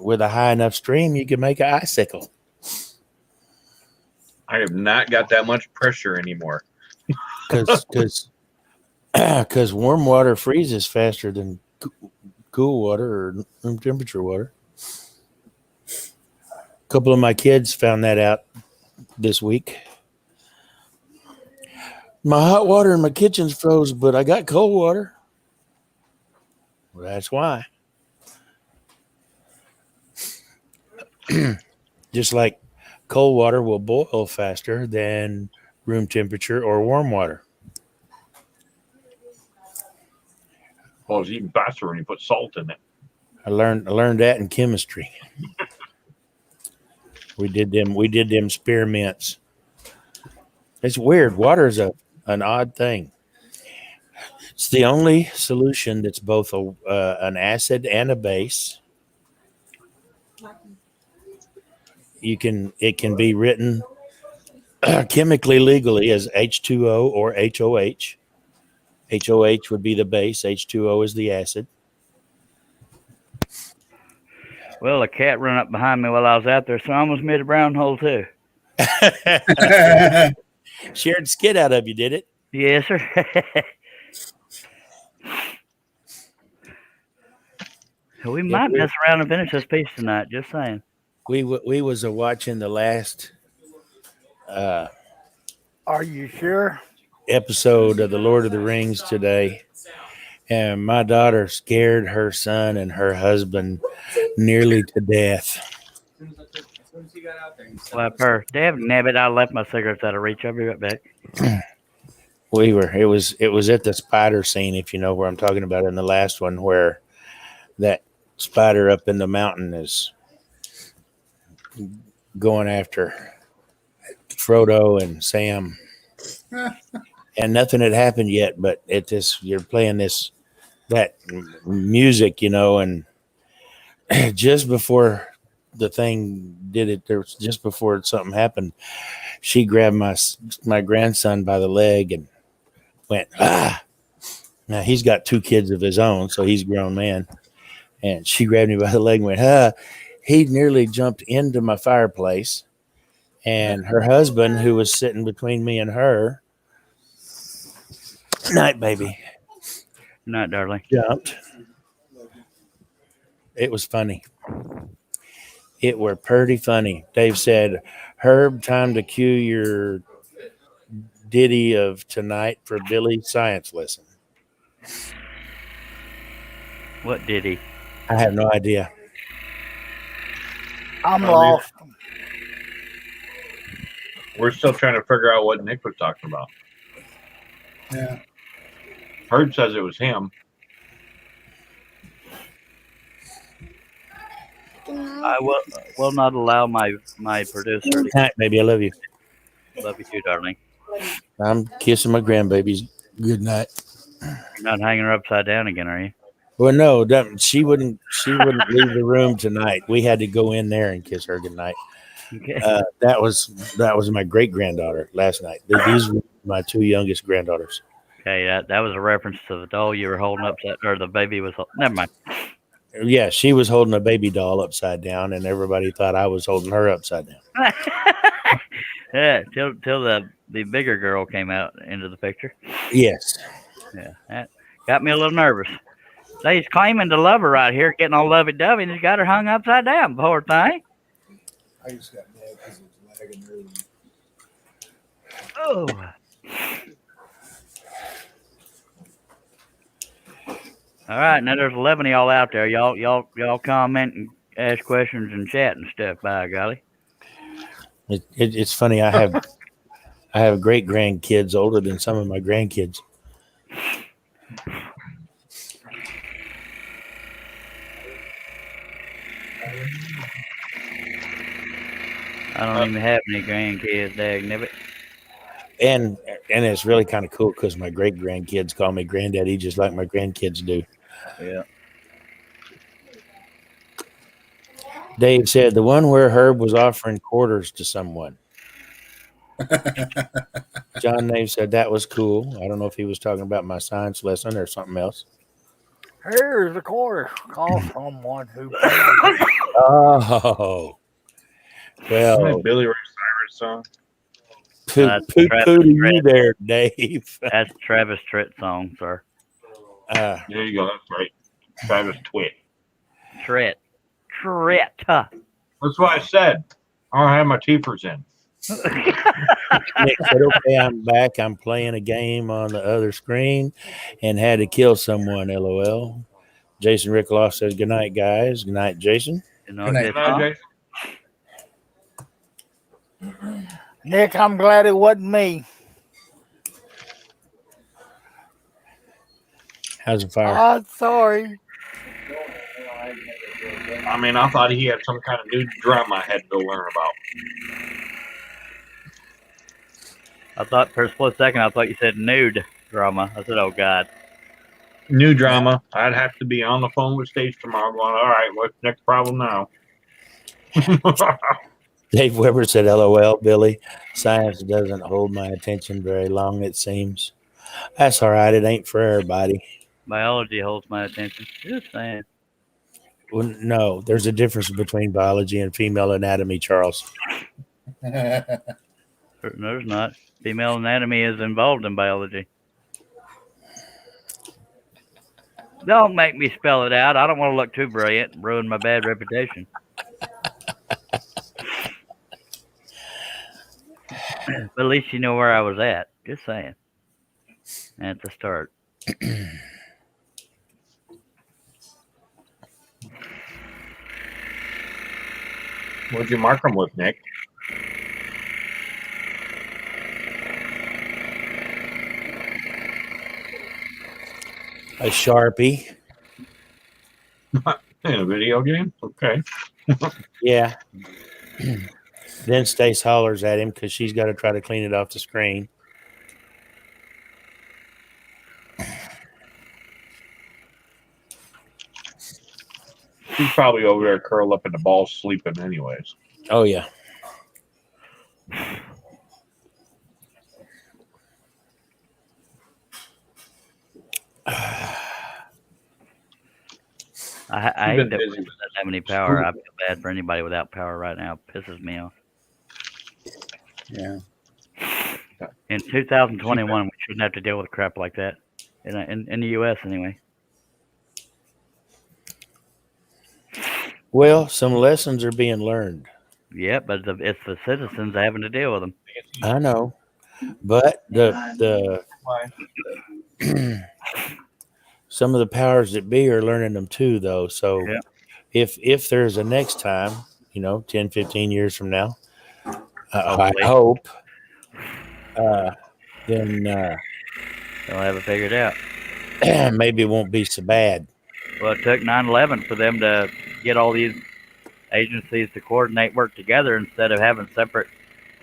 with a high enough stream, you can make an icicle. I have not got that much pressure anymore. Because warm water freezes faster than cool water or room temperature water. A couple of my kids found that out this week. My hot water in my kitchen's froze, but I got cold water. Well, that's why. Just like cold water will boil faster than room temperature or warm water. Well, it's even faster when you put salt in it. I learned that in chemistry. We did them experiments. It's weird. Water is an odd thing. It's the only solution that's both an acid and a base. It can be written chemically legally as H2O or HOH. HOH would be the base. H2O is the acid. Well, a cat ran up behind me while I was out there, so I almost made a brown hole too. Shared skid out of you, did it? Yes, sir. We Yeah, might mess around and finish this piece tonight. Just saying. we was watching the last Are you sure? episode of the Lord of the Rings today, and my daughter scared her son and her husband nearly to death. Slap her. Damn nabbit, I left my cigarettes out of reach. I'll be right back. It was at the spider scene, if you know where I'm talking about, in the last one, where that spider up in the mountain is going after Frodo and Sam. And nothing had happened yet, but you're playing that music, and just before the thing did it, just before something happened, she grabbed my grandson by the leg and went, ah. Now he's got 2 kids of his own, so he's a grown man. And she grabbed me by the leg and went, ah. He nearly jumped into my fireplace. And her husband, who was sitting between me and her, night baby, Night, darling. jumped. It was funny. It were pretty funny. Dave said, Herb, time to cue your ditty of tonight for Billy's science lesson. What did he? I have no idea. I'm Oh, lost. We're still trying to figure out what Nick was talking about. Yeah. Herb says it was him. I will not allow my producer to Good night, baby. I love you. love you too, darling. I'm kissing my grandbabies. Good night. You're not hanging her upside down again, are you? Well, no, she wouldn't. She wouldn't leave the room tonight. We had to go in there and kiss her goodnight. Okay. That was my great granddaughter last night. These were my two youngest granddaughters. Okay, that was a reference to the doll you were holding upside, or the baby was. Never mind. Yeah, she was holding a baby doll upside down, and everybody thought I was holding her upside down. Yeah, till the bigger girl came out into the picture. Yes. Yeah, that got me a little nervous. So he's claiming to love her right here, getting all lovey-dovey, and he's got her hung upside down, poor thing. I just got mad because it was lagging early. Oh. All right, now there's 11 of y'all out there. Y'all comment and ask questions and chat and stuff. By golly. It's funny. I have great grandkids older than some of my grandkids. I don't even have any grandkids, dagnabbit. And it's really kind of cool because my great grandkids call me granddaddy just like my grandkids do. Yeah. Dave said the one where Herb was offering quarters to someone. John Nave said that was cool. I don't know if he was talking about my science lesson or something else. Here's the quarter. Call someone who. Oh, Isn't well, that Billy Ray Cyrus song? poo to you there, Dave. That's Travis Tritt song, sir. There you go. That's right. Travis Twit. Tritt. That's what I said. I don't have my teepers in. Nick said, okay, I'm back. I'm playing a game on the other screen and had to kill someone, LOL. Jason Rickloff says, good night, guys. Good night, Jason. You know Good night. this Good night, song? Jason. Nick, I'm glad it wasn't me. How's the fire? I'm sorry. I mean, I thought he had some kind of new drama I had to go learn about. I thought for a split second, I thought you said nude drama. I said, oh, God. New drama. I'd have to be on the phone with Stage tomorrow going, all right, what's the next problem now? Dave Weber said, LOL, Billy. Science doesn't hold my attention very long, it seems. That's all right. It ain't for everybody. Biology holds my attention. Just saying. Well, no, there's a difference between biology and female anatomy, Charles. There's not. Female anatomy is involved in biology. Don't make me spell it out. I don't want to look too brilliant and ruin my bad reputation. But at least you know where I was at. Just saying. At the start. What'd you mark them with, Nick? A Sharpie. In a video game? Okay. Yeah. Then Stace hollers at him because she's got to try to clean it off the screen. She's probably over there curled up in the ball sleeping anyways. Oh, yeah. I hate that we don't have any power. I feel bad for anybody without power right now. It pisses me off. Yeah. In 2021, we shouldn't have to deal with crap like that. In the U.S. anyway. Well, some lessons are being learned. Yeah, but it's the citizens having to deal with them. I know, but the Why? some of the powers that be are learning them too, though. So Yeah. if there's a next time, 10, 15 years from now, I Hopefully. hope, then They'll have it figured out. maybe it won't be so bad. Well, it took 9/11 for them to get all these agencies to coordinate work together instead of having separate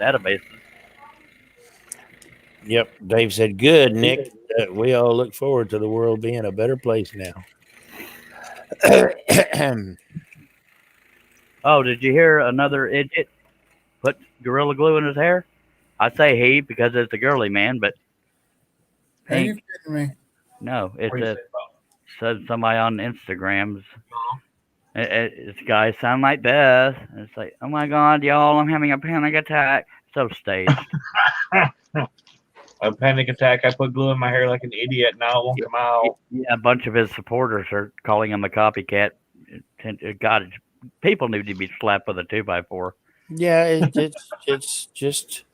databases. Yep, Dave said, "Good, Nick. We all look forward to the world being a better place now." Oh, did you hear another idiot put Gorilla Glue in his hair? I say he because it's a girly man, but Are you pink. kidding me? No, it's What do you a say about? said somebody on Instagrams. It's guys sound like this. And it's like, oh my god, y'all, I'm having a panic attack. So staged. A panic attack. I put glue in my hair like an idiot. Now it won't come out. Yeah, a bunch of his supporters are calling him a copycat. God, people need to be slapped with a 2x4. Yeah, it's just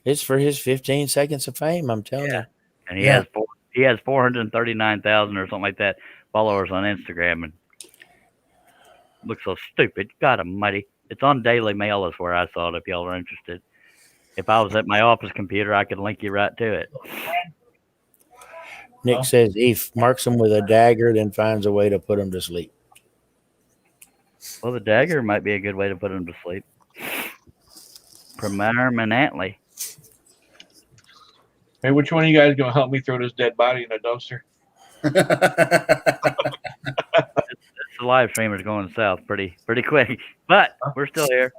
it's for his 15 seconds of fame. I'm telling you. And Yeah. he has 439,000 or something like that followers on Instagram, and looks so stupid. God Almighty! It's on Daily Mail is where I saw it. If y'all are interested, if I was at my office computer, I could link you right to it. Nick says he marks him with a dagger, then finds a way to put him to sleep. Well, the dagger might be a good way to put him to sleep. Permanently. Hey, which one of you guys gonna help me throw this dead body in a dumpster? The live stream is going south pretty quick, but we're still here,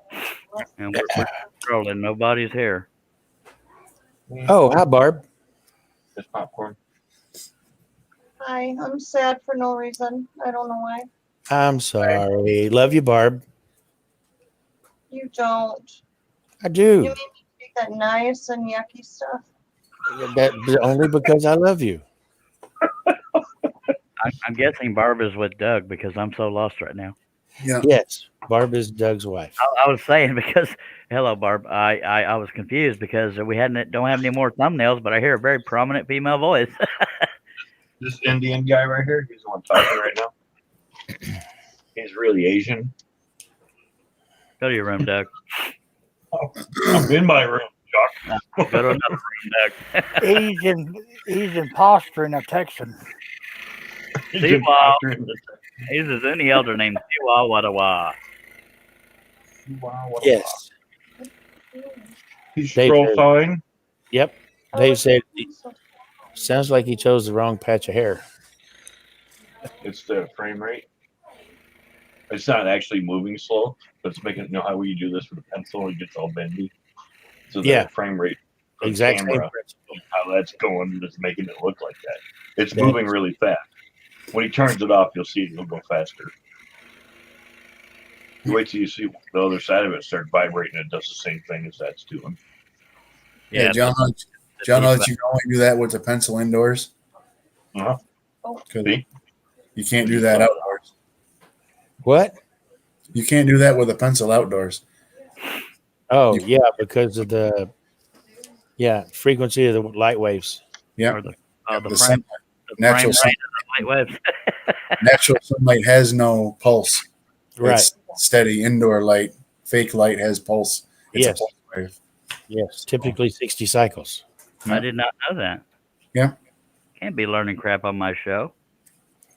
and we're scrolling. Nobody's here. Oh, hi, Barb. This popcorn. Hi, I'm sad for no reason. I don't know why. I'm sorry. Love you, Barb. You don't. I You do. made me take that nice and yucky stuff. That only because I love you. I'm guessing Barb is with Doug because I'm so lost right now. Yeah. Yes, Barb is Doug's wife. I was saying because hello Barb, I was confused because we don't have any more thumbnails, but I hear a very prominent female voice. This Indian guy right here. He's the one talking right now. He's really Asian. Go to your room, Doug. I'm in my room, Chuck. Go to another room, Doug. He's imposter in a Texan. He's Siwa. imposter in the- He's a Zuni elder named Siwa Wadawa. Yes. He's Dave scroll said- sawing. Yep. I Dave was said, so- sounds like he chose the wrong patch of hair. It's the frame rate. It's not actually moving slow, but it's making how you do this with a pencil, it gets all bendy. So the Yeah. frame rate of the Exact same camera, principle. how that's going is making it look like that. It's Yeah. moving really fast. When he turns it off, you'll see it'll go faster. You wait till you see the other side of it start vibrating. It does the same thing as that's doing. Yeah, John, John lets you only do that with the pencil indoors. Uh-huh. 'Cause See? you can't do that outdoors. What? You can't do that with a pencil outdoors. Oh, yeah, because of the frequency of the light waves. Yeah. Or the The frame, the natural frame rate of the light waves. Natural sunlight has no pulse. Right. It's steady. Indoor light, fake light has pulse. It's Yes. a pulse wave. Yes. Typically 60 cycles. I did not know that. Yeah. Can't be learning crap on my show.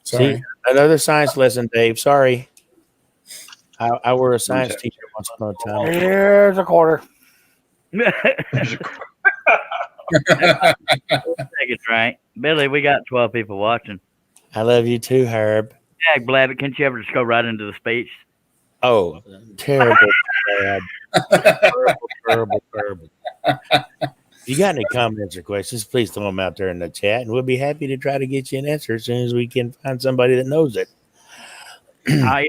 Sorry. See, another science lesson, Dave. Sorry. I were a science teacher once upon a time. Here's a quarter. Take it right. Billy, we got 12 people watching. I love you too, Herb. Dag Blabbit, can't you ever just go right into the speech? Oh, terrible, bad. Terrible. If you got any comments or questions, please throw them out there in the chat, and we'll be happy to try to get you an answer as soon as we can find somebody that knows it. I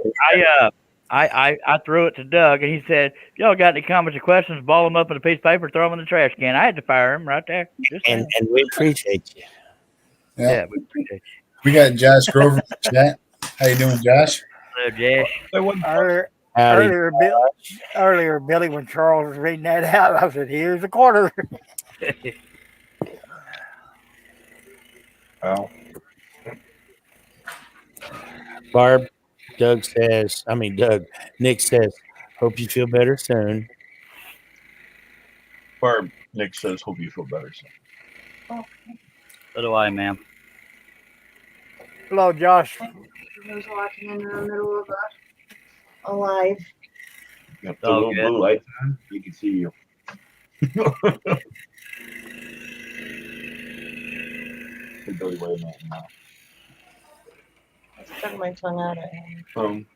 threw it to Doug, and he said, if y'all got any comments or questions, ball them up in a piece of paper, throw them in the trash can. I had to fire him right there. Just And we appreciate you. yeah, we appreciate you. We got Josh Grover in the chat. How you doing, Josh? Hello, Josh. That wasn't Howdy. Earlier, Billy, when Charles was reading that out, I said, "Here's a quarter." Well, Barb, Nick says, hope you feel better soon. Barb, Nick says, hope you feel better soon. So do I, ma'am. Hello, Josh. I was watching in the middle of a live. Yep, the Oh, little good. blue light, you can see you. Hey, Billy, wait a minute now. I stuck my tongue out at him.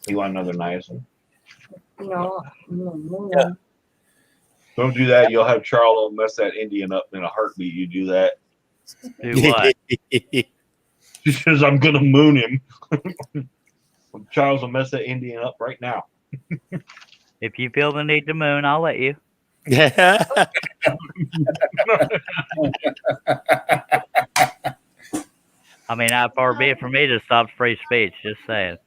You want another niacin? No. Yeah. Don't do that. You'll have Charles mess that Indian up in a heartbeat. You do that. Do what? She says, I'm going to moon him. Charles will mess that Indian up right now. If you feel the need to moon, I'll let you. I mean, how far be it for me to stop free speech? Just saying.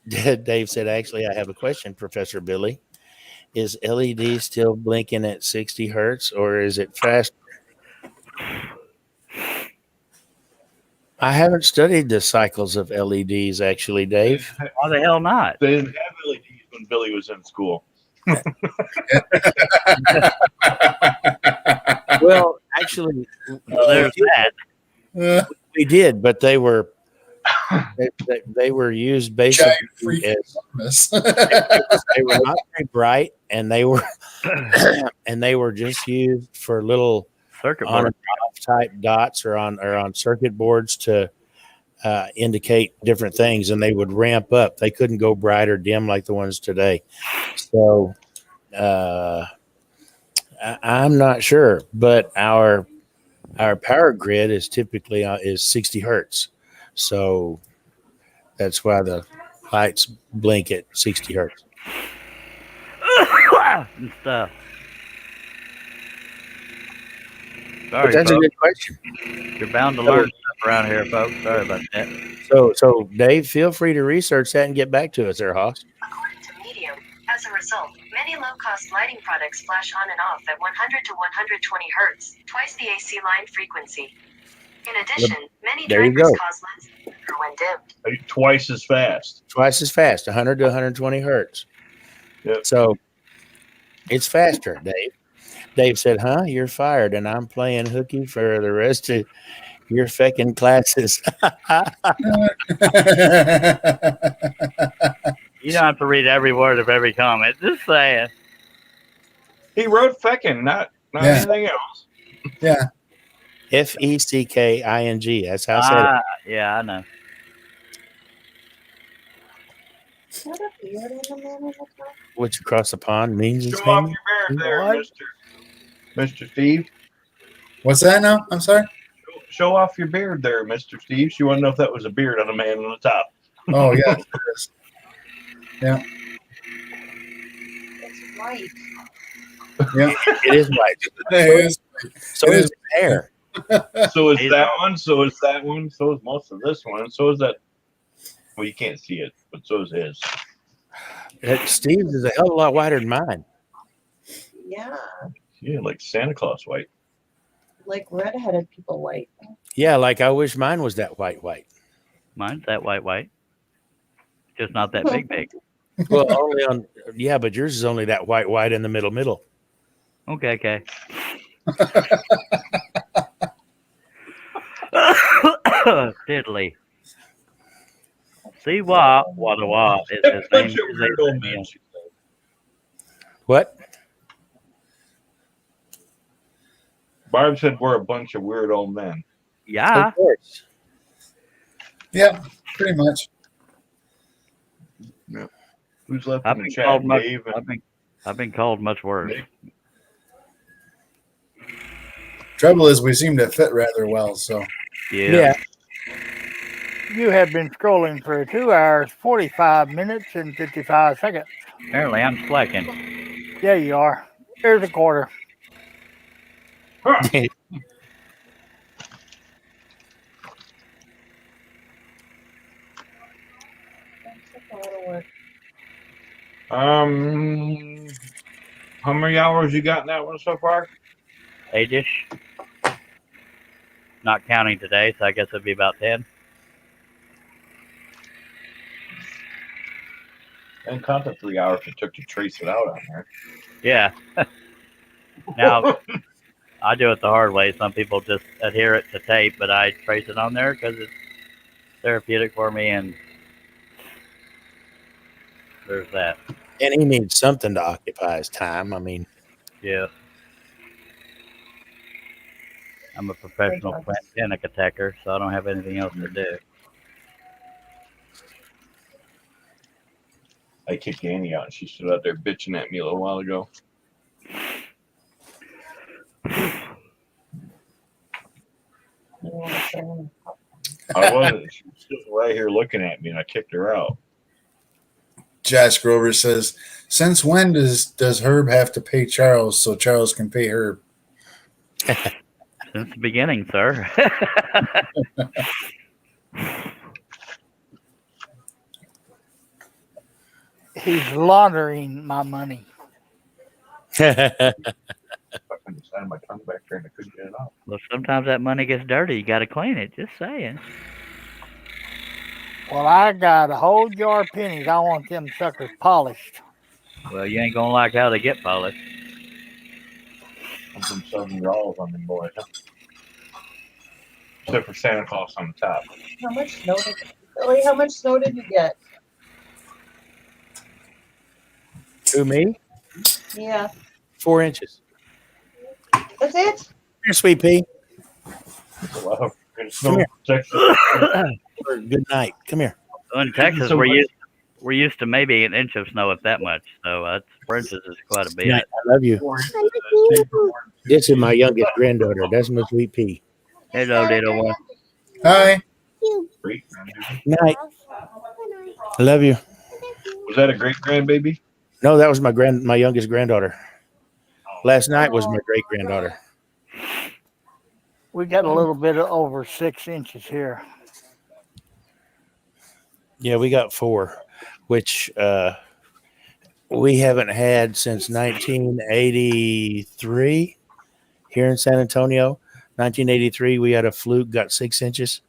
Dave said, actually, I have a question, Professor Billy. Is LED still blinking at 60 hertz or is it fast? I haven't studied the cycles of LEDs, actually, Dave. Why the hell not? They didn't have LEDs when Billy was in school. Well, actually, So there's that. we did, but they were used basically as they were not very bright, and they were just used for little Circuit on board. and off type dots or on circuit boards to indicate different things, and they would ramp up. They couldn't go bright or dim like the ones today. So I'm not sure, but our power grid is typically is 60 hertz, so that's why the lights blink at 60 hertz. And stuff. But Sorry, that's a folks. good question. You're bound to learn stuff around here, folks. Sorry about that. So Dave, feel free to research that and get back to us there, Hoss. According to Medium, as a result, many low-cost lighting products flash on and off at 100 to 120 hertz, twice the AC line frequency. In addition, many There you drivers go. cause lens flicker when dimmed. Twice as fast. Twice as fast, 100 to 120 hertz. Yep. So it's faster, Dave. Dave said, huh? You're fired, and I'm playing hooky for the rest of your feckin' classes. You don't have to read every word of every comment. Just saying. He wrote feckin', not anything else. Yeah. Fecking. That's how I said it. Yeah, I know. Is that a beard on the man in the top? Which across the pond means it's Show off hanging. your beard there, What? Mr. Steve. What's that now? I'm sorry. Show off your beard there, Mr. Steve. She wanted to know if that was a beard on a man on the top. Oh yeah. It is. Yeah. It's white. Yeah. It is white. It is. So It is is. his hair. So is that one. So is that one. So is most of this one. So is that. Well, you can't see it, but so is his. Steve's is a hell of a lot whiter than mine. Yeah. Yeah, like Santa Claus white. Like redheaded people white. Yeah, like I wish mine was that white. Mine's that white. Just not that big. Well, only on but yours is only that white in the middle. Okay. Diddly. See what is his name? Bunch of weird old men, she said. What? Barb said we're a bunch of weird old men. Yeah. Of course. Yeah. Pretty much. Who's left I've in the been chat? called much. Dave and I've been called much worse. Nick? Trouble is, we seem to fit rather well. So Yeah. You have been scrolling for 2 hours, 45 minutes, and 55 seconds. Apparently, I'm slacking. Yeah, you are. Here's a quarter. What? How many hours you got in that one so far? 8-ish. Not counting today, so I guess it'd be about 10. And count the 3 hours it took to trace it out on there. Yeah. Now, I do it the hard way. Some people just adhere it to tape, but I trace it on there because it's therapeutic for me, and there's that. And he needs something to occupy his time. I mean, Yeah. I'm a professional panic attacker, so I don't have anything else to do. I kicked Annie out, and she stood out there bitching at me a little while ago. I wasn't. She was sitting right here looking at me, and I kicked her out. Josh Grover says, "Since when does Herb have to pay Charles so Charles can pay Herb?" Since the beginning, sir. He's laundering my money. I couldn't stand my tongue back there, and I couldn't get it off. Well, sometimes that money gets dirty. You got to clean it. Just saying. Well, I got a whole jar of pennies. I want them suckers polished. Well, you ain't gonna like how they get polished. I'm from $7 on them boys. Huh? Except for Santa Claus on the top. How much snow did Billy, how much snow did you get? who, me? Yeah. 4 inches. That's it? Here, sweet pea. Well, Come here. Texas. Good night. Come here. Well, in Texas, So we're used to maybe an inch of snow, if that much. So 4 inches is quite a bit. Good night. I love you. This is my youngest granddaughter. That's my sweet pea. Hello, little one. Hi. Great. Night. I love you. Was that a great grandbaby? No, that was my youngest granddaughter. Last night was my great granddaughter. We got a little bit of over 6 inches here. Yeah, we got 4, which we haven't had since 1983 here in San Antonio. 1983, we had a fluke, got 6 inches.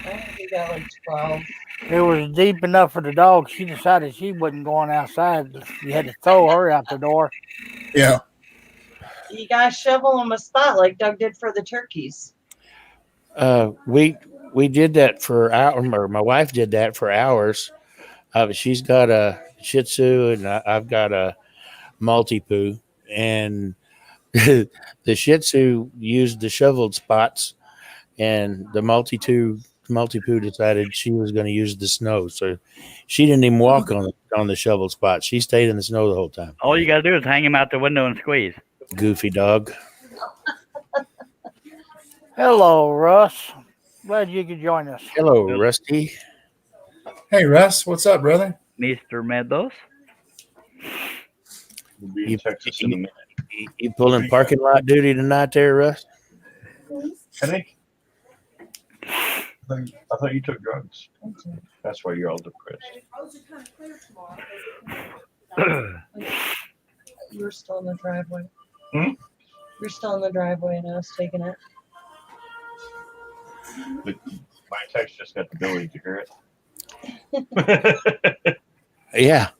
I think we got like 12. It was deep enough for the dog. She decided she wasn't going outside. You had to throw her out the door. Yeah. You gotta shovel them a spot like Doug did for the turkeys. We did that for hours, or my wife did that for hours. She's got a Shih Tzu, and I've got a Maltipoo, and the Shih Tzu used the shoveled spots, and the Maltipoo decided she was going to use the snow, so she didn't even walk on the shoveled spots. She stayed in the snow the whole time. All you got to do is hang him out the window and squeeze. Goofy dog. Hello, Russ. Glad you could join us. Hello, Rusty. Hey, Russ. What's up, brother? Mr. Meadows. We'll be in Texas in a minute. You pulling parking lot duty tonight there, Russ? I think. I thought you took drugs. That's why you're all depressed. You were still in the driveway. Hmm? You're still in the driveway and I was taking it. But my text just got the ability to hear it. Yeah.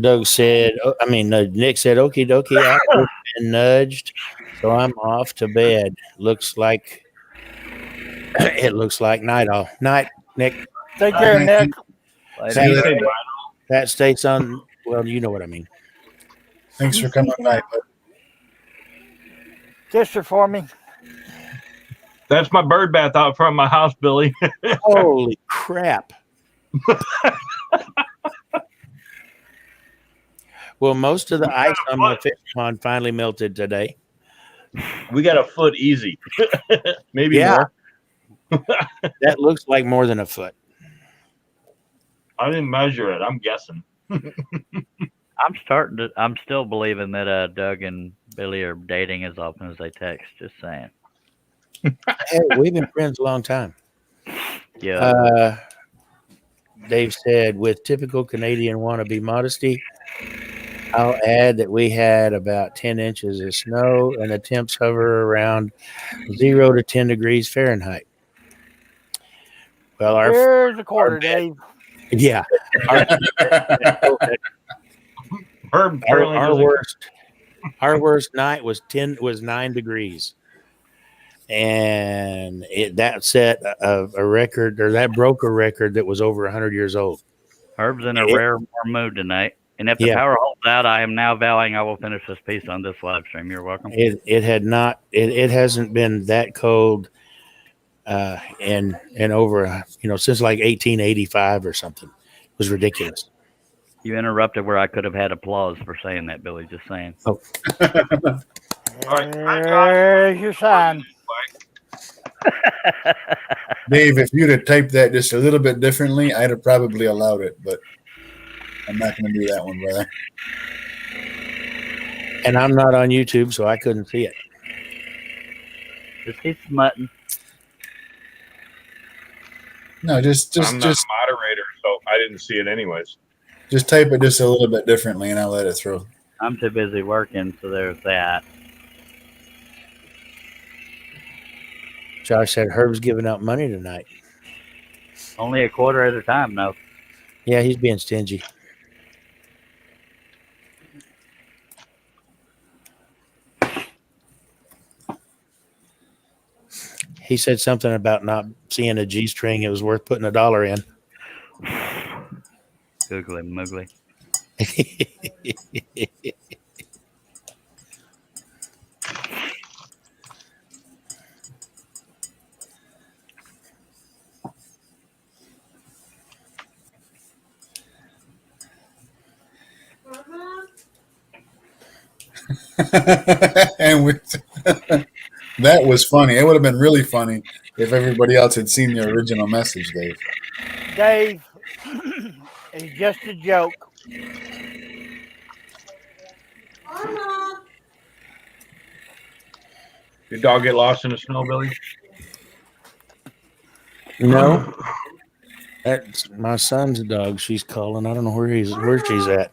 Doug said, Nick said, okie dokie, I've been nudged, so I'm off to bed. It looks like night off. Night, Nick. Take care, Nick. That states on, well, you know what I mean. Thanks for coming by, bud. Kiss her for me. That's my bird bath out front of my house, Billy. Holy crap. Well, most of the ice on my fish pond finally melted today. We got a foot easy. Maybe more. That looks like more than a foot. I didn't measure it. I'm guessing. I'm still believing that Doug and Billy are dating as often as they text. Just saying. Hey, we've been friends a long time. Yeah. Dave said, with typical Canadian wannabe modesty, I'll add that we had about 10 inches of snow and the temps hover around 0 to 10 degrees Fahrenheit. Well, Here's a quarter, Dave. yeah, Herb our worst night was 9 degrees, and that set a record, or that broke a record that was over 100 years old. Herb's in a rare warm mood tonight. And if the power holds out, I am now vowing I will finish this piece on this live stream. You're welcome. It hasn't been that cold in over, since like 1885 or something. It was ridiculous. You interrupted where I could have had applause for saying that, Billy. Just saying. Oh. There's your sign. Dave, if you'd have typed that just a little bit differently, I'd have probably allowed it, but I'm not going to do that one, brother. And I'm not on YouTube, so I couldn't see it. Just keep smutting. No, just I'm not a moderator, so I didn't see it anyways. Just type it just a little bit differently, and I'll let it through. I'm too busy working, so there's that. Josh said Herb's giving out money tonight. Only a quarter at a time, though. Yeah, he's being stingy. He said something about not seeing a G-string. It was worth putting $1 in. Googly moogly. And that was funny. It would have been really funny if everybody else had seen the original message, Dave. Dave, it's just a joke. Your dog get lost in the snow, Billy? No. That's my son's dog. She's calling. I don't know where she's at.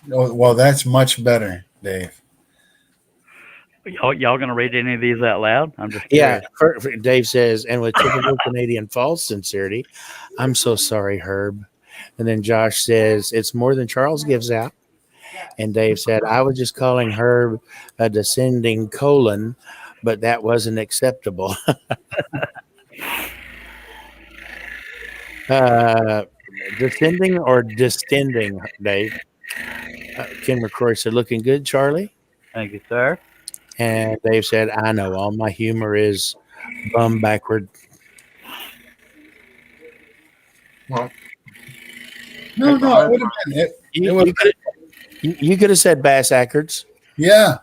Oh, well, that's much better, Dave. Y'all gonna read any of these out loud? I'm just curious. Yeah. Dave says, and with typical Canadian false sincerity, I'm so sorry, Herb. And then Josh says, it's more than Charles gives out. And Dave said, I was just calling Herb a descending colon, but that wasn't acceptable. Descending or distending, Dave? Ken McCrory said, looking good, Charlie. Thank you, sir. And Dave said, I know, all my humor is bum backward. Well, no, it would have been it. You could have said bass backwards. Yeah.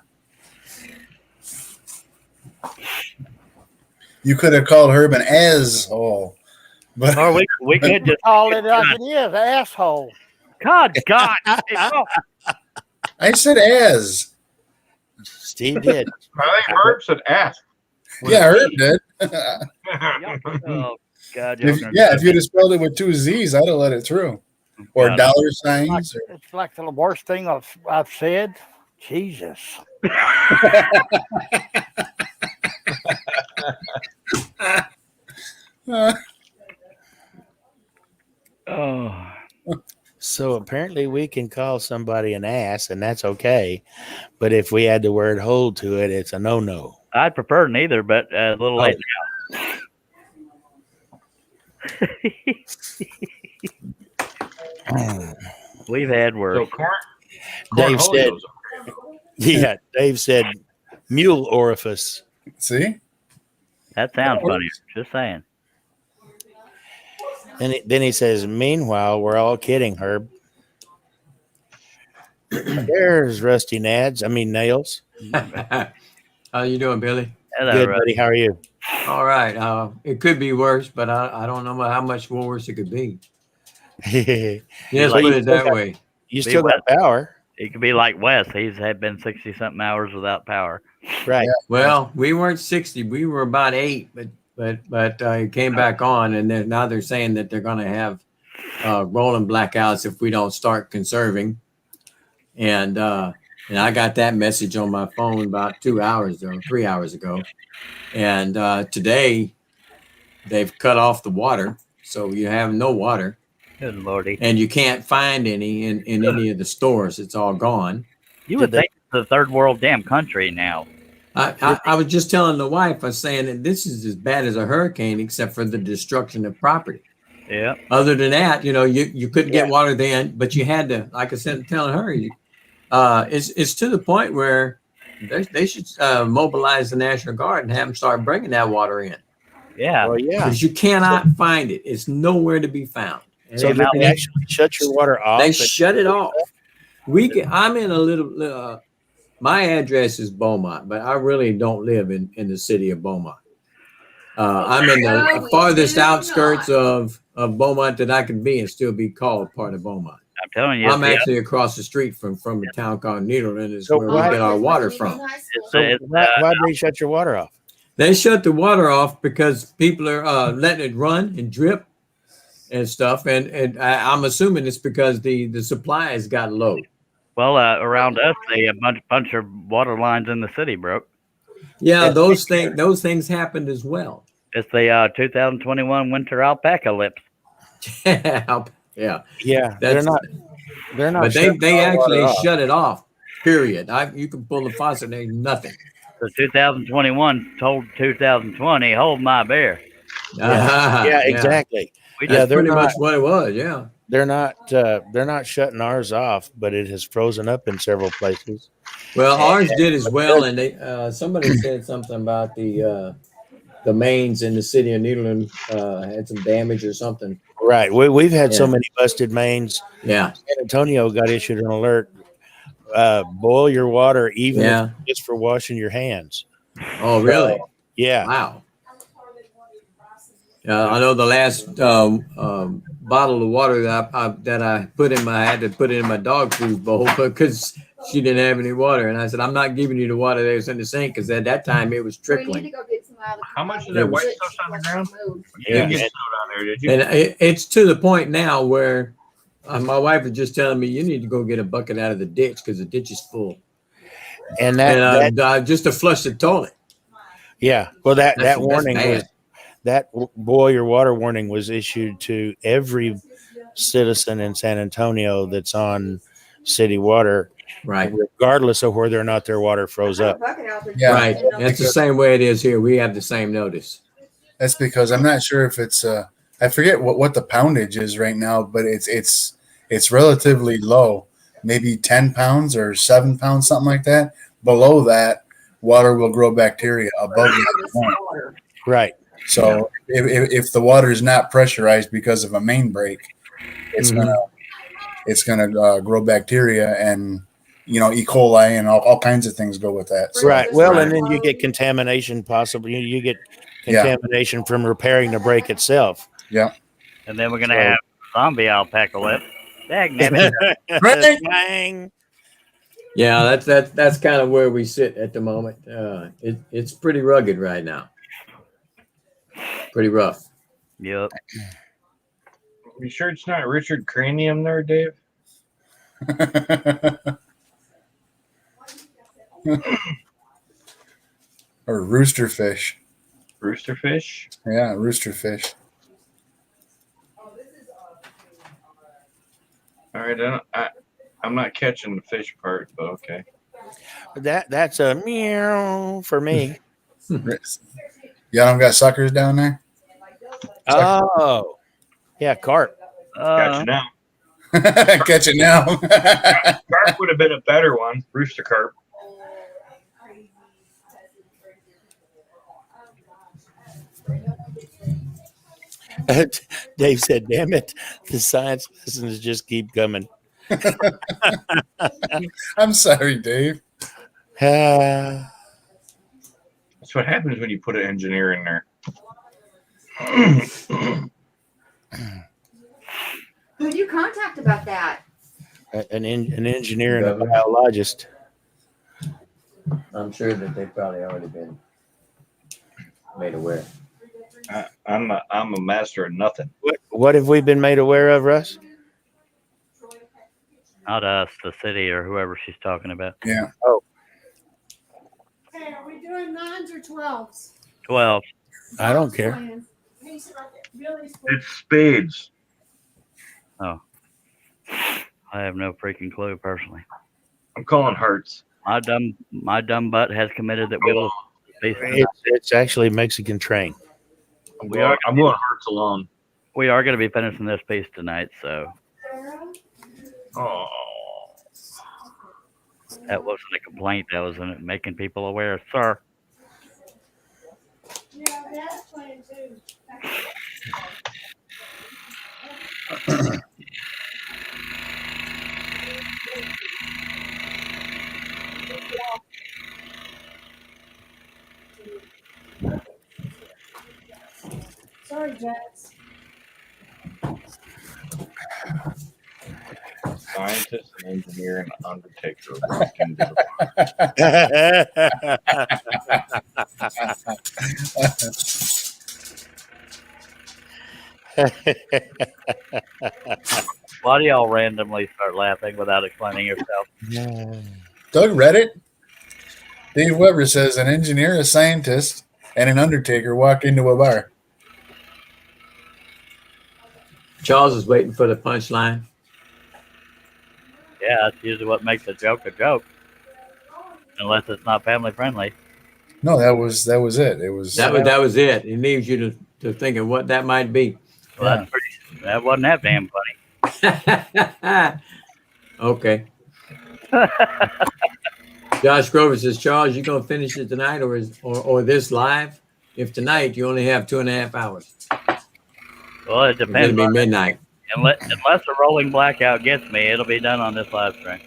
You could have called Herb an asshole. But or we could just call it like it is, asshole. God. I said as. Steve did. I think Herb said ass. Yeah, Herb did. Oh, God. If you'd have spelled it with 2 Z's, I'd have let it through. Or God. dollar signs. It's like the worst thing I've said. Jesus. Oh. So apparently we can call somebody an ass, and that's okay. But if we add the word hold to it, it's a no-no. I'd prefer neither, but a little late now. We've had worse. So Dave said, yeah, Dave said mule orifice. See? That sounds funny. Just saying. And then he says, meanwhile, we're all kidding, Herb. There's Rusty Nails. How you doing, Billy? Hello, Good, Rusty. buddy. How are you? All right. It could be worse, but I don't know how much worse it could be. Yes, Like, put it that way. You still got power. He could be like Wes. He's had been 60-something hours without power. Right. Well, we weren't 60. We were about 8, but it came back on, and then now they're saying that they're going to have rolling blackouts if we don't start conserving. And I got that message on my phone about 2 hours or 3 hours ago. And today they've cut off the water, so you have no water. Good lordy. And you can't find any in any of the stores. It's all gone. You would think it's a third world damn country now. I was just telling the wife, I was saying that this is as bad as a hurricane, except for the destruction of property. Yeah. Other than that, you couldn't get water then, but you had to, like I said, telling her, it's to the point where they should mobilize the National Guard and have them start bringing that water in. Yeah. Well, yeah. Because you cannot find it. It's nowhere to be found. So they actually shut your water off? They shut it off. I'm in a little, my address is Beaumont, but I really don't live in the city of Beaumont. I'm in the farthest outskirts of Beaumont that I can be and still be called part of Beaumont. I'm telling you. I'm actually across the street from a town called Needleton, is where we get our water from. Why did they shut your water off? They shut the water off because people are letting it run and drip and stuff, and I'm assuming it's because the supplies got low. Well, around us, a bunch of water lines in the city broke. Yeah, those things happened as well. It's the 2021 winter alpaca-lips. Yeah, they're not. But they actually shut it off. Period. You can pull the faucet, there's nothing. So 2021 told 2020, hold my beer. Yeah, exactly. That's pretty much what it was. Yeah. They're not shutting ours off, but it has frozen up in several places. Well, ours did as well, and they somebody said something about the mains in the city of Needleton had some damage or something. Right. We've had so many busted mains. Yeah. San Antonio got issued an alert. Boil your water, even if it's just for washing your hands. Oh, really? Yeah. Wow. I know the last bottle of water that I put in I had to put it in my dog food bowl because she didn't have any water, and I said, I'm not giving you the water that was in the sink because at that time it was trickling. How much is that white stuff on the ground? You didn't get snow down there, did you? And it's to the point now where my wife is just telling me, you need to go get a bucket out of the ditch because the ditch is full. And just to flush the toilet. Yeah. Well, that warning was that boil your water warning was issued to every citizen in San Antonio that's on city water, right? Regardless of whether or not their water froze up. Yeah, right. That's the same way it is here. We have the same notice. That's because I'm not sure if it's I forget what the poundage is right now, but it's relatively low, maybe 10 pounds or 7 pounds, something like that. Below that, water will grow bacteria. Above that, right. So if the water is not pressurized because of a main break, it's gonna grow bacteria, and E. coli and all kinds of things go with that. So, right. Well, and then you get contamination. Possibly you get contamination from repairing the break itself. Yeah. And then we're gonna have zombie alpaca lip. Dang. Yeah, that's kind of where we sit at the moment. It's pretty rugged right now. Pretty rough. Yep. You sure it's not Richard Cranium there, Dave? Or rooster fish. Rooster fish? Yeah, rooster fish. All right, I'm not catching the fish part, but okay. That's a meow for me. Y'all don't got suckers down there? Oh, yeah, carp. Got you now. Catch it now. Carp would have been a better one. Rooster carp. Dave said, "Damn it, the science lessons just keep coming." I'm sorry, Dave. That's what happens when you put an engineer in there. Who do you contact about that? an engineer and a Governor. biologist. I'm sure that they've probably already been made aware. I'm a master of nothing. What have we been made aware of, Russ? Not us, the city or whoever she's talking about. Yeah. Oh, Hey, are we doing 9s or 12s? 12. I don't care. Playing. He's like Billy's It's spades. Oh. I have no freaking clue personally. I'm calling hearts. My dumb butt has committed that we will face It's actually Mexican train. I'm going hearts alone. we are going to be finishing this piece tonight, so Oh. that wasn't a complaint. That was making people aware, sir. Yeah, Dad's playing too. Sorry, Jax. Scientist, an engineer, and an undertaker walk into Why do y'all randomly start laughing without explaining yourself? Doug read it. Dave Weber says an engineer, a scientist, and an undertaker walk into a bar. Charles is waiting for the punchline. Yeah, that's usually what makes a joke, unless it's not family friendly. No, that was it. It was That was it. It leaves you to think of what that might be. Well, that wasn't that damn funny. Okay. Josh Grover says, Charles, you gonna finish it tonight or this live? If tonight you only have 2.5 hours. Well, it It's depends. gonna be midnight. Unless a rolling blackout gets me, it'll be done on this live stream.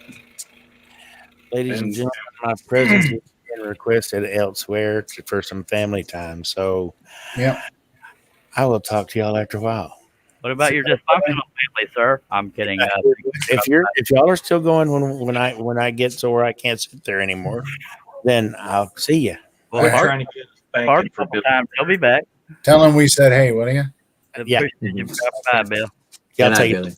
Ladies and gentlemen, my presence has been requested elsewhere for some family time. So yeah, I will talk to y'all after a while. What about your dysfunctional family, sir? I'm kidding. If y'all are still going when I get to where I can't sit there anymore, then I'll see you. Well, We're Bart, trying to get Bart, spanking for couple Bill. times. He'll be back. Tell him we said, hey, what are you? Yeah. Appreciate you dropping by, Bill. Y'all Good night, take Billy.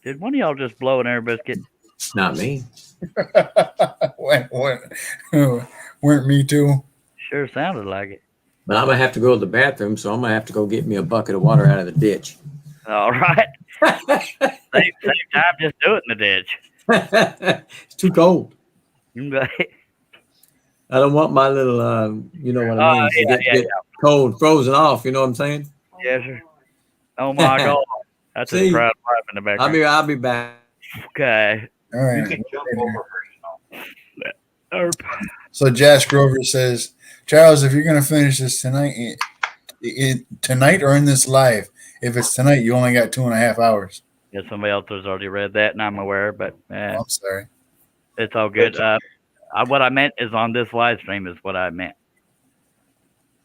Did one of y'all just blow an air biscuit? Not me. Weren't me too? Sure sounded like it. But I'm gonna have to go to the bathroom, so I'm gonna have to go get me a bucket of water out of the ditch. All right. Same time, just do it in the ditch. It's too cold. Right. I don't want my little, you know what I mean, to get cold, frozen off. You know what I'm saying? Yes, sir. Oh my God, that's a See? crowd laugh in the background. I'll be back. Okay. All right. You can jump over her. So Josh Grover says, Charles, if you're going to finish this tonight, tonight or in this live, if it's tonight, you only got 2.5 hours. Yeah, somebody else has already read that, and I'm aware, but I'm sorry. It's all good. What I meant is on this live stream is what I meant.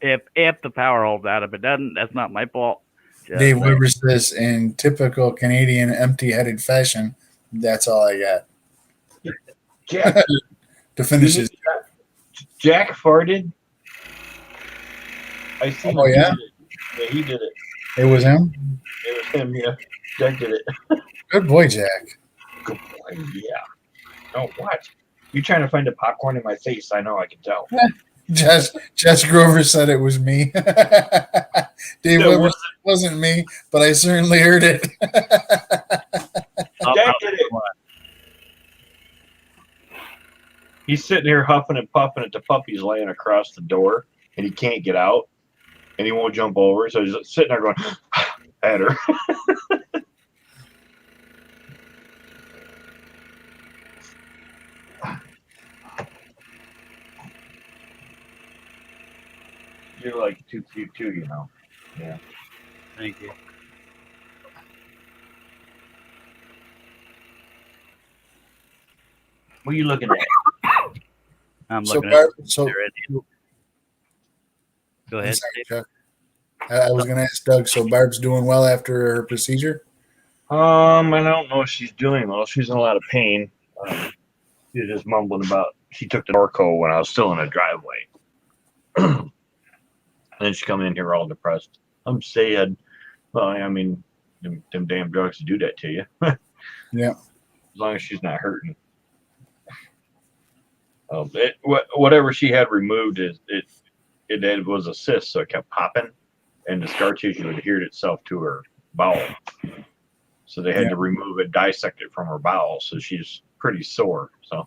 If the power holds out, if it doesn't, that's not my fault. Dave Weber says, in typical Canadian empty-headed fashion, that's all I got. Jack, to finish his. Jack farted. I seen Oh, him. yeah? Yeah, he did it. It was him? It was him, yeah. Jack did it. Good boy, Jack. Good boy, yeah. Oh, what? You trying to find a popcorn in my face? I know, I can tell. Jess Grover said it was me. Dave Weber said it wasn't me, but I certainly heard it. Jack did it. He's sitting here huffing and puffing at the puppy's laying across the door, and he can't get out, and he won't jump over. So he's sitting there going at her. You're like too cute too, you know. Yeah. Thank you. What are you looking at? I'm So, looking Barb, at so Go ahead. I'm sorry, Chuck. I was going to ask Doug, so Barb's doing well after her procedure? I don't know if she's doing well. She's in a lot of pain. She's just mumbling about she took the Norco when I was still in the driveway. And then she come in here all depressed. I'm sad. Well, I mean, them damn drugs do that to you. Yeah. As long as she's not hurting. Whatever she had removed it was a cyst, so it kept popping, and the scar tissue adhered itself to her bowel. So they had to remove it, dissect it from her bowel. So she's pretty sore. So,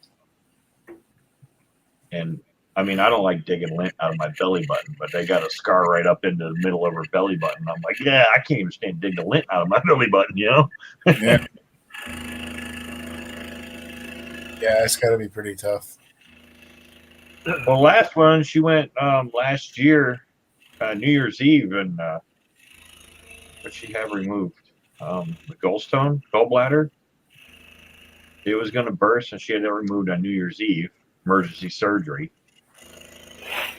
and I mean, I don't like digging lint out of my belly button, but they got a scar right up into the middle of her belly button. I'm like, yeah, I can't even stand digging the lint out of my belly button, you know? Yeah. Yeah, it's got to be pretty tough. Well, last one, she went last year, New Year's Eve, and what she have removed? The gallbladder. It was going to burst, and she had it removed on New Year's Eve, emergency surgery.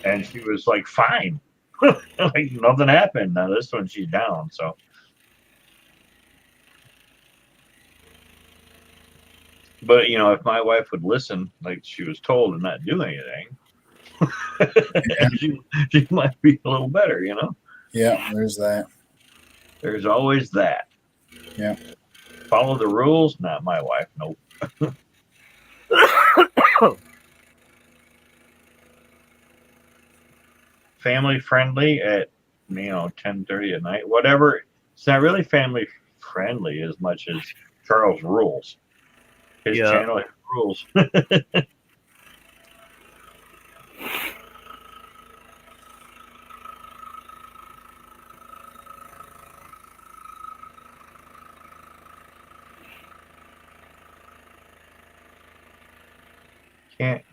And she was like, fine. Like nothing happened. Now this one, she's down, so. But, you know, if my wife would listen like she was told and not do anything, she might be a little better, you know? Yeah, there's that. There's always that. Yeah. Follow the rules? Not my wife. Nope. Family friendly at 10:30 at night. Whatever. It's not really family friendly as much as Charles rules. His channel has rules. Can't.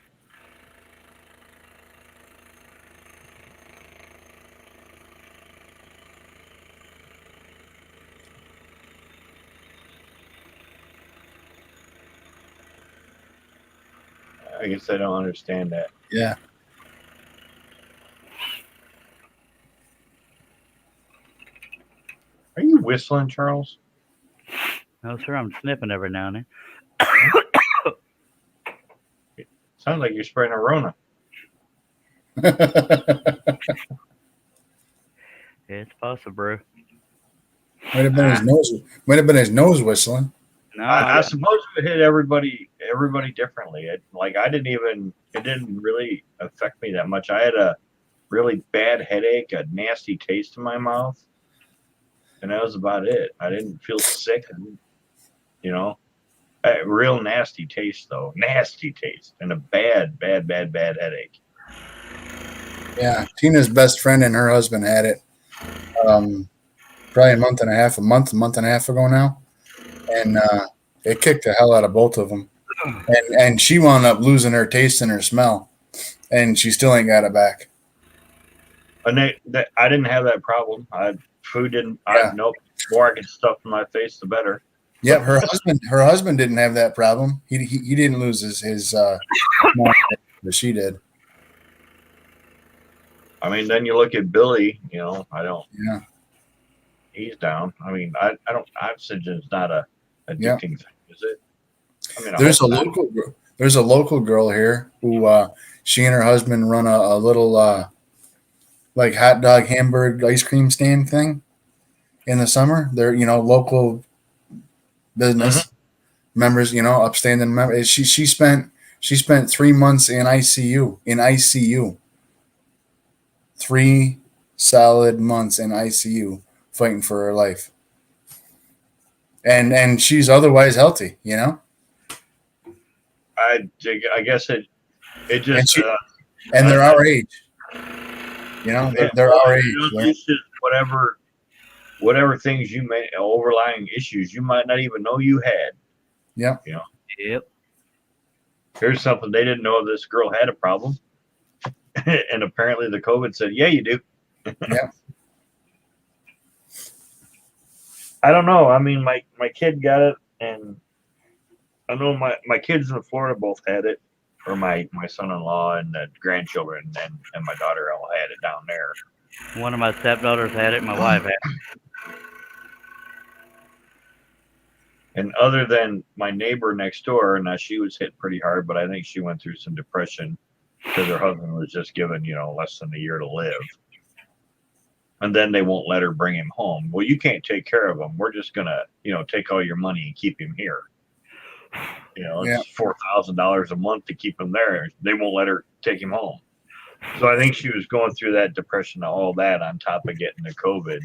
I guess I don't understand that. Yeah. Are you whistling, Charles? No, sir. I'm sniffing every now and then. Sounds like you're spraying a Rona. It's possible, bro. Might have been his nose. Might have been his nose whistling. No, I suppose it hit everybody differently. It didn't really affect me that much. I had a really bad headache, a nasty taste in my mouth, and that was about it. I didn't feel sick, a real nasty taste though, nasty taste, and a bad headache. Yeah, Tina's best friend and her husband had it probably a month and a half ago now, and it kicked the hell out of both of them. And she wound up losing her taste and her smell, and she still ain't got it back. And I didn't have that problem. Food didn't. Yeah. Nope. The more I could stuff in my face, the better. Yep, her husband didn't have that problem. He didn't lose his but she did. I mean, then you look at Billy. I don't. Yeah. He's down. I mean, I don't. Oxygen's not a addicting thing, is it? I mean, there's a local girl here who she and her husband run a little like hot dog hamburger ice cream stand thing in the summer. They're local business members, upstanding members. She spent 3 months in ICU. 3 solid months in ICU fighting for her life. And she's otherwise healthy, I guess it just and they're our age. They're our age. It's just whatever things you may overlying issues you might not even know you had. Yep. Yep. Here's something they didn't know this girl had a problem. And apparently the COVID said, yeah, you do. Yeah. I don't know. I mean, my kid got it, and I know my kids in Florida both had it, or my son-in-law and the grandchildren and my daughter all had it down there. One of my stepdaughters had it. My wife had it. And other than my neighbor next door, now she was hit pretty hard, but I think she went through some depression because her husband was just given, less than a year to live. And then they won't let her bring him home. Well, you can't take care of him. We're just gonna, take all your money and keep him here. It's $4,000 a month to keep him there. They won't let her take him home. So I think she was going through that depression, all that on top of getting the COVID,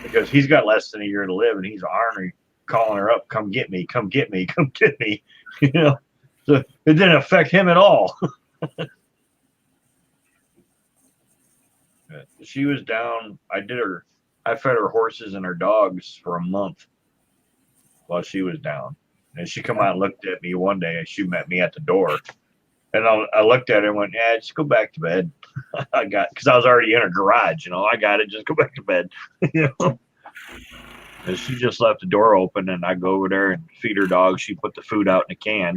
because he's got less than a year to live, and he's ornery, calling her up, come get me, come get me, come get me. So it didn't affect him at all. She was down. I fed her horses and her dogs for a month while she was down. And she come out and looked at me one day, and she met me at the door. And I looked at her and went, yeah, just go back to bed. Because I was already in her garage, I got it, just go back to bed. And she just left the door open, and I go over there and feed her dogs. She put the food out in a can.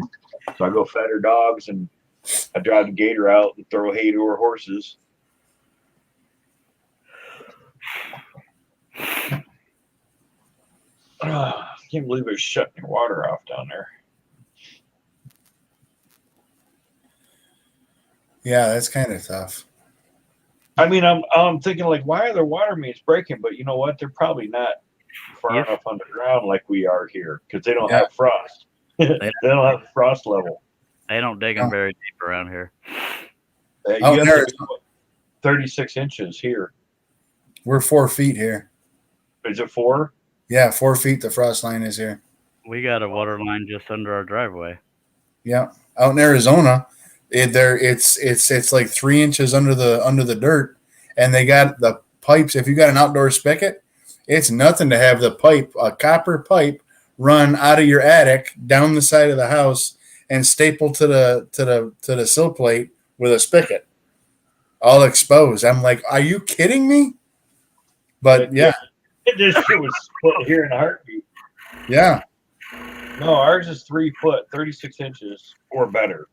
So I go fed her dogs, and I drive the gator out and throw hay to her horses. I can't believe they're shutting your water off down there. Yeah, that's kind of tough. I mean, I'm thinking, like, why are their water mains breaking? But you know what? They're probably not far enough underground like we are here, because they don't have frost. They don't have the frost level. They don't dig them very deep around here. You have to do 36 inches here. We're 4 feet here. Is it 4? Yeah, 4 feet. The frost line is here. We got a water line just under our driveway. Yeah, out in Arizona, it's like 3 inches under the dirt, and they got the pipes. If you got an outdoor spigot, it's nothing to have a copper pipe, run out of your attic down the side of the house and staple to the sill plate with a spigot, all exposed. I'm like, are you kidding me? But yeah, this shit was split here in a heartbeat. Yeah. No, ours is 3 foot, 36 inches or better.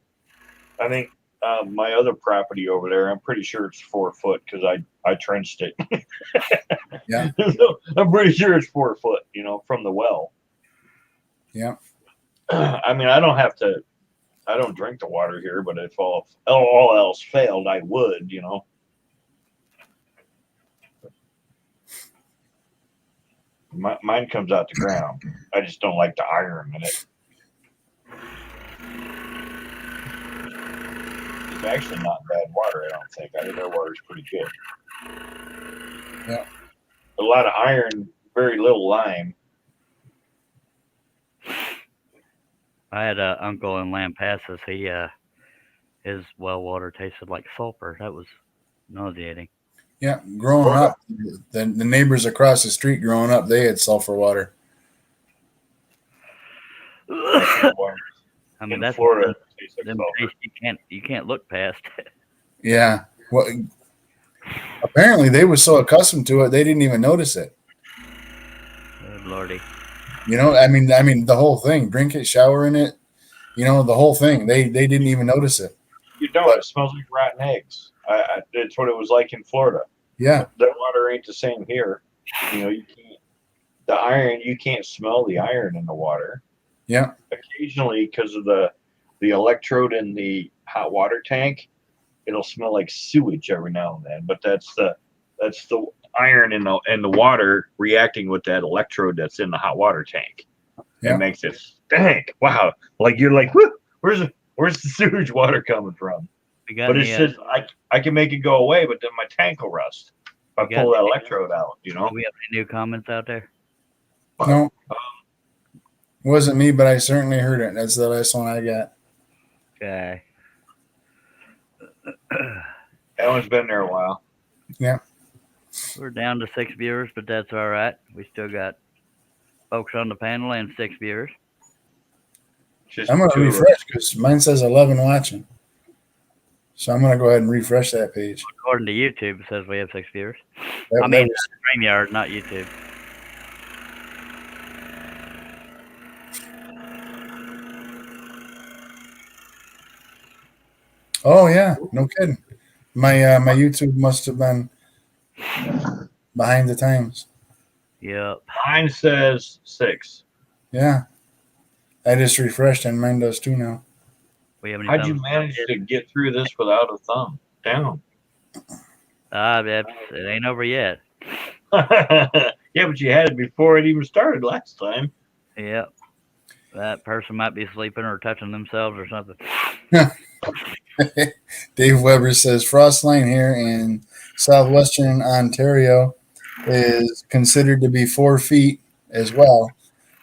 I think my other property over there, I'm pretty sure it's 4 foot because I trenched it. Yeah. So I'm pretty sure it's 4 foot, from the well. Yeah. I mean, I don't drink the water here, but if all else failed, I would, Mine comes out the ground. I just don't like the iron in it. It's actually not bad water, I don't think. I think our water's pretty good. Yeah. A lot of iron, very little lime. I had an uncle in Lampasas. His well water tasted like sulfur. That was nauseating. Yeah, growing up, the neighbors across the street growing up, they had sulfur water. I mean, in that's Florida. them taste you can't look past. Yeah. Well, apparently they were so accustomed to it they didn't even notice it. Good lordy. I mean the whole thing. Drink it, shower in it. The whole thing. They didn't even notice it. You don't. It smells like rotten eggs. It's what it was like in Florida. Yeah. That water ain't the same here. You can't. The iron, you can't smell the iron in the water. Yeah. Occasionally, because of the electrode in the hot water tank, it'll smell like sewage every now and then. But that's the iron in the water reacting with that electrode that's in the hot water tank. Yeah. It makes it stink. Wow. Like you're like, where's the sewage water coming from? But it's just I can make it go away, but then my tank will rust if I pull that electrode out. Do we have any new comments out there? No. Wasn't me, but I certainly heard it. That's the last one I got. Okay. That one's been there a while. Yeah. We're down to 6 viewers, but that's all right. We still got folks on the panel and 6 viewers. I'm going to refresh because mine says 11 watching. So I'm going to go ahead and refresh that page. According to YouTube, it says we have 6 viewers. That, I mean, StreamYard, not YouTube. Oh yeah, no kidding. My YouTube must have been behind the times. Yep. Mine says 6. Yeah. I just refreshed and mine does too now. We have any How'd you thumbs up manage yet? to get through this without a thumb down? It ain't over yet. Yeah, but you had it before it even started last time. Yep. That person might be sleeping or touching themselves or something. Dave Weber says frost line here in southwestern Ontario is considered to be 4 feet as well.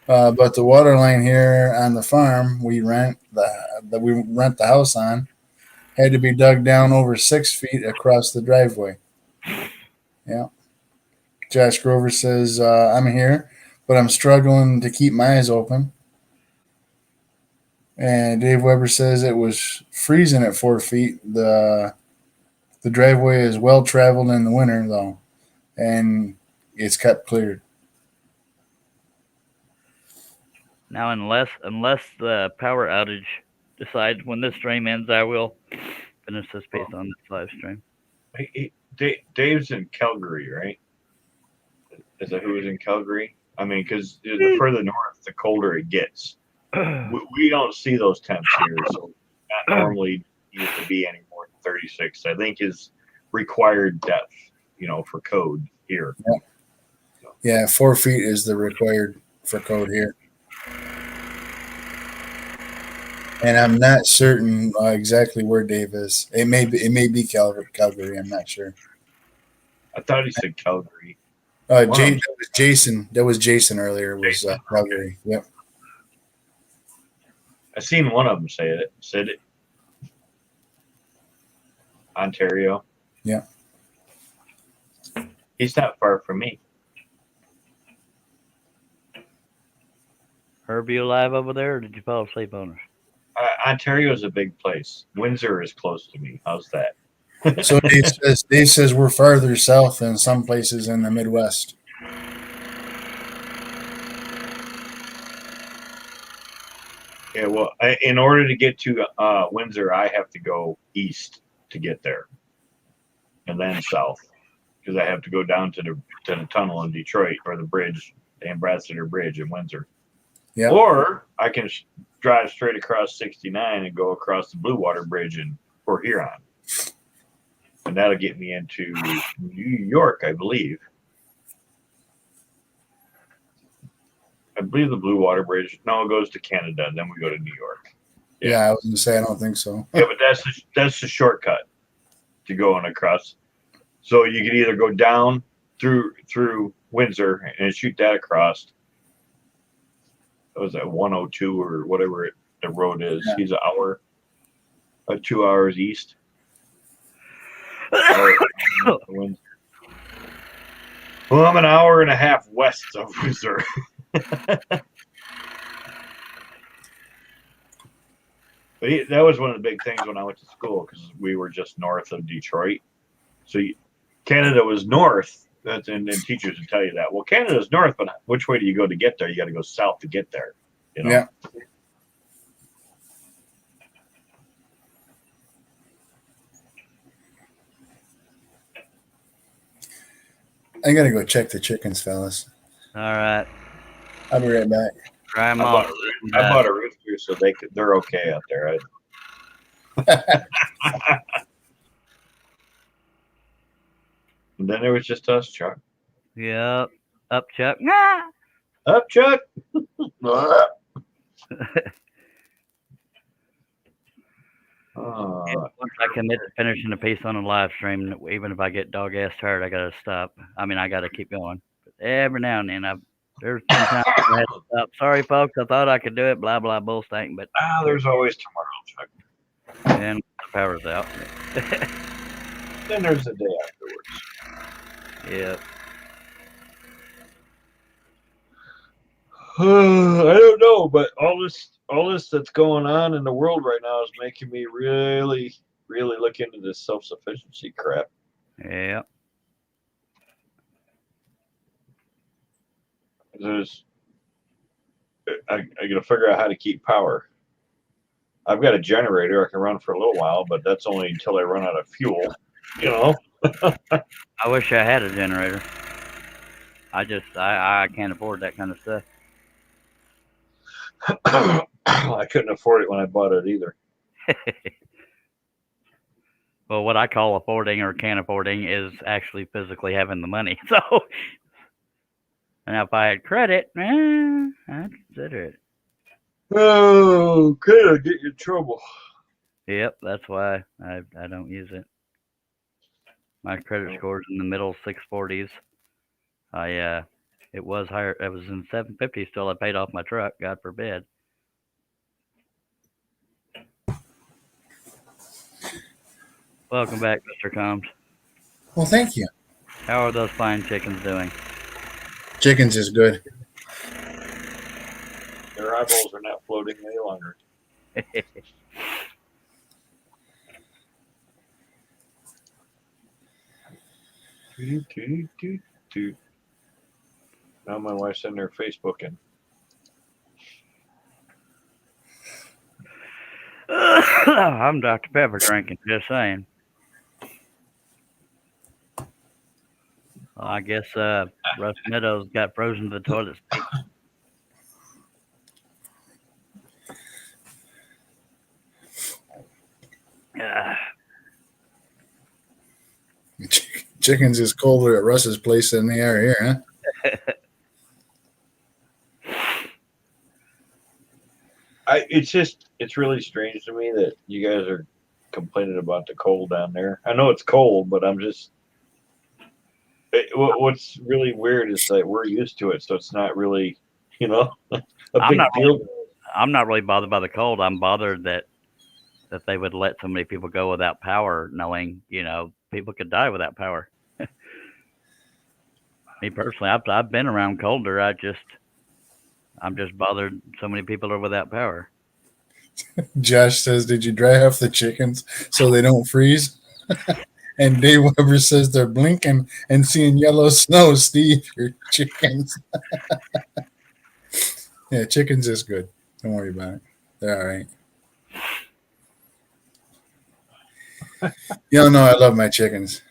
But the water line here on the farm we rent the house on had to be dug down over 6 feet across the driveway. Yeah. Josh Grover says I'm here, but I'm struggling to keep my eyes open. And Dave Weber says it was freezing at 4 feet. The driveway is well traveled in the winter though, and it's kept cleared. Now, unless the power outage decides when this stream ends, I will finish this piece on this live stream. Dave's in Calgary, right? Is that who is in Calgary? I mean, because the further north, the colder it gets. We don't see those temps here, so not normally used to be any more than 36. I think is required depth, for code here. Yeah, 4 feet is the required for code here. And I'm not certain exactly where Dave is. It may be Calgary. I'm not sure. I thought he said Calgary. That was Jason. That was Jason earlier. Was Calgary? Yep. I seen one of them said it. Ontario. Yeah. He's not far from me. Herb, you alive over there, or did you fall asleep on us? Ontario is a big place. Windsor is close to me. How's that? So Dave says we're farther south than some places in the Midwest. Yeah, well, in order to get to Windsor, I have to go east to get there, and then south, because I have to go down to the tunnel in Detroit or the bridge, the Ambassador Bridge in Windsor. Yeah. Or I can drive straight across 69 and go across the Blue Water Bridge in Port Huron, and that'll get me into New York, I believe. I believe the Blue Water Bridge. No, it goes to Canada, and then we go to New York. Yeah, I was gonna say I don't think so. Yeah, but that's the shortcut to going across. So you could either go down through Windsor and shoot that across. That was at 102 or whatever the road is. Yeah. He's an hour, 2 hours east. Well, I'm an hour and a half west of Windsor. But that was one of the big things when I went to school, because we were just north of Detroit. So Canada was north, and teachers would tell you that. Well, Canada's north, but which way do you go to get there? You got to go south to get there. Yeah. I gotta go check the chickens, fellas. All right. I'll be right back. Try them I off. bought a rooster, so they're okay out there. And then there was just us, Chuck. Yep. Up, Chuck. Nah. Up, Chuck. Once I commit to finishing a piece on a live stream, even if I get dog ass tired, I gotta stop. I mean, I gotta keep going. But every now and then, there's been times I had to stop. Sorry, folks, I thought I could do it. Blah blah bull stank, but there's always tomorrow, Chuck. And the power's out. Then there's the day afterwards. Yep. I don't know, but all this that's going on in the world right now is making me really, really look into this self-sufficiency crap. Yeah. I gotta figure out how to keep power. I've got a generator I can run for a little while, but that's only until I run out of fuel. I wish I had a generator. I can't afford that kind of stuff. I couldn't afford it when I bought it either. Well, what I call affording or can't affording is actually physically having the money. So, and if I had credit, I'd consider it. Oh, could I get you in trouble? Yep, that's why I don't use it. My credit score's in the middle 640s. It was higher. It was in 750s till I paid off my truck. God forbid. Welcome back, Mr. Combs. Well, thank you. How are those fine chickens doing? Chickens is good. Their eyeballs are not floating any longer. Now my wife's in there Facebooking. I'm Dr. Pepper drinking, just saying. Well, I guess Russ Meadows got frozen to the toilet seat. Chickens is colder at Russ's place than they are here, huh? It's really strange to me that you guys are complaining about the cold down there. I know it's cold, but what's really weird is that we're used to it, so it's not really, a big deal. I'm not really bothered by the cold. I'm bothered that they would let so many people go without power, knowing people could die without power. Me personally, I've been around colder. I'm just bothered so many people are without power. Josh says, "Did you dry off the chickens so they don't freeze?" And Dave Weber says they're blinking and seeing yellow snow. Steve, your chickens. Yeah, chickens is good. Don't worry about it. They're all right. Y'all know I love my chickens.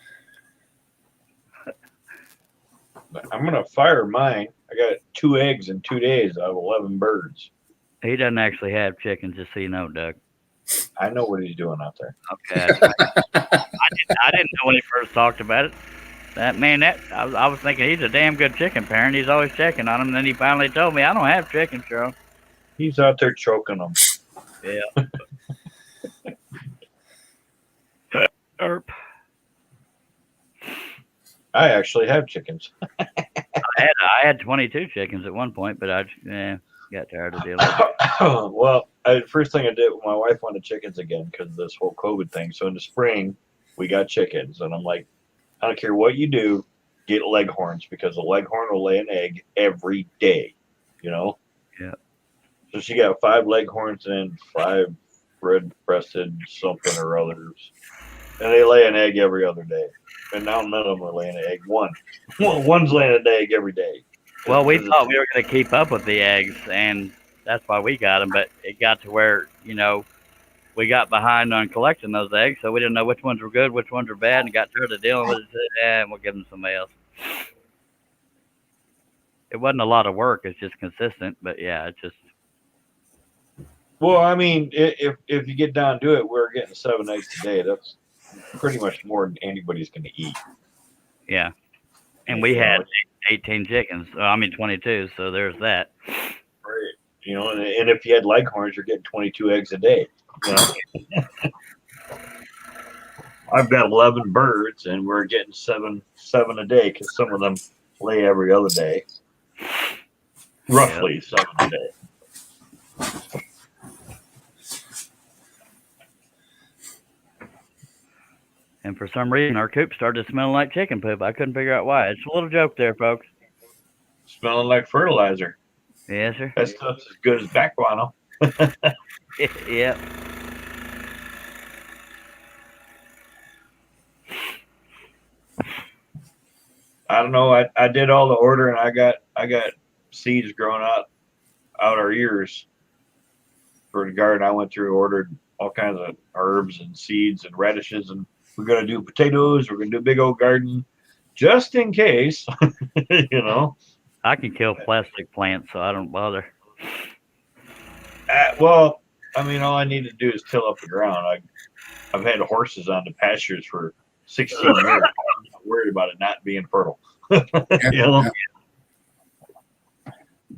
I'm gonna fire mine. I got 2 eggs in 2 days out of 11 birds. He doesn't actually have chickens, just so you know, Doug. I know what he's doing out there. Okay. I didn't know when he first talked about it. I was thinking he's a damn good chicken parent. He's always checking on them. And then he finally told me, I don't have chickens, Joe. He's out there choking them. Yeah. Erp. I actually have chickens. I had 22 chickens at one point, but I got tired of dealing with it. Well, first thing I did, my wife wanted chickens again because of this whole COVID thing. So in the spring, we got chickens, and I'm like, I don't care what you do, get leghorns because a leghorn will lay an egg every day. Yeah. So she got 5 leghorns and 5 red-breasted something or others, and they lay an egg every other day. And now none of them are laying an egg. One's laying an egg every day. Well, we thought we were going to keep up with the eggs, and that's why we got them. But it got to where, we got behind on collecting those eggs, so we didn't know which ones were good, which ones were bad, and got tired of dealing with it. And we'll give them somebody else. It wasn't a lot of work. It's just consistent. But, yeah, it's just. Well, I mean, if you get down to it, we're getting 7 eggs a day. That's pretty much more than anybody's going to eat. Yeah. And we had 18 chickens. 22. So there's that. Right. And if you had leghorns, you're getting 22 eggs a day. I've got 11 birds, and we're getting seven a day because some of them lay every other day. Roughly 7 a day. And for some reason, our coop started smelling like chicken poop. I couldn't figure out why. It's a little joke there, folks. Smelling like fertilizer. Yes, sir. That stuff's as good as back guano. Yep. I don't know. I did all the ordering. I got seeds growing out our ears for the garden. I went through and ordered all kinds of herbs and seeds and radishes, and we're gonna do potatoes. We're gonna do a big old garden, just in case. I can kill plastic plants, so I don't bother. Well, I mean, all I need to do is till up the ground. I've had horses on the pastures for 16 years. I'm not worried about it not being fertile. You know,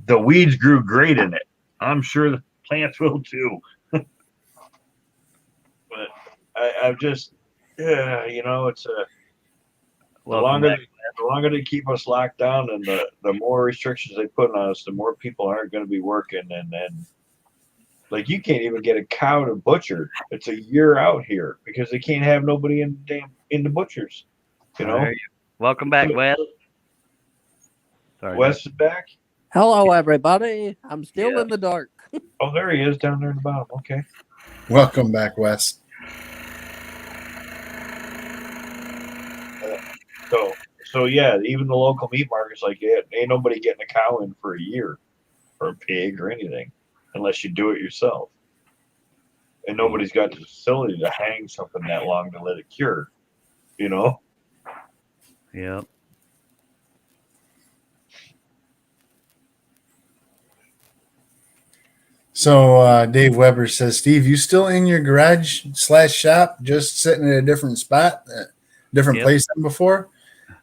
the weeds grew great in it. I'm sure the plants will too. But I've just, yeah, it's the longer they keep us locked down, and the more restrictions they put on us, the more people aren't going to be working, and then like you can't even get a cow to butcher. It's a year out here because they can't have nobody in the butchers. You know. Welcome back, Wes. Sorry, Wes is back. Hello, everybody. I'm still in the dark. Oh, there he is down there in the bottom. Okay. Welcome back, Wes. So yeah, even the local meat markets, like, ain't nobody getting a cow in for a year, or a pig, or anything, unless you do it yourself. And nobody's got the facility to hang something that long to let it cure. You know. Yep. So Dave Weber says, Steve, you still in your garage / shop, just sitting at a different spot, different place than before?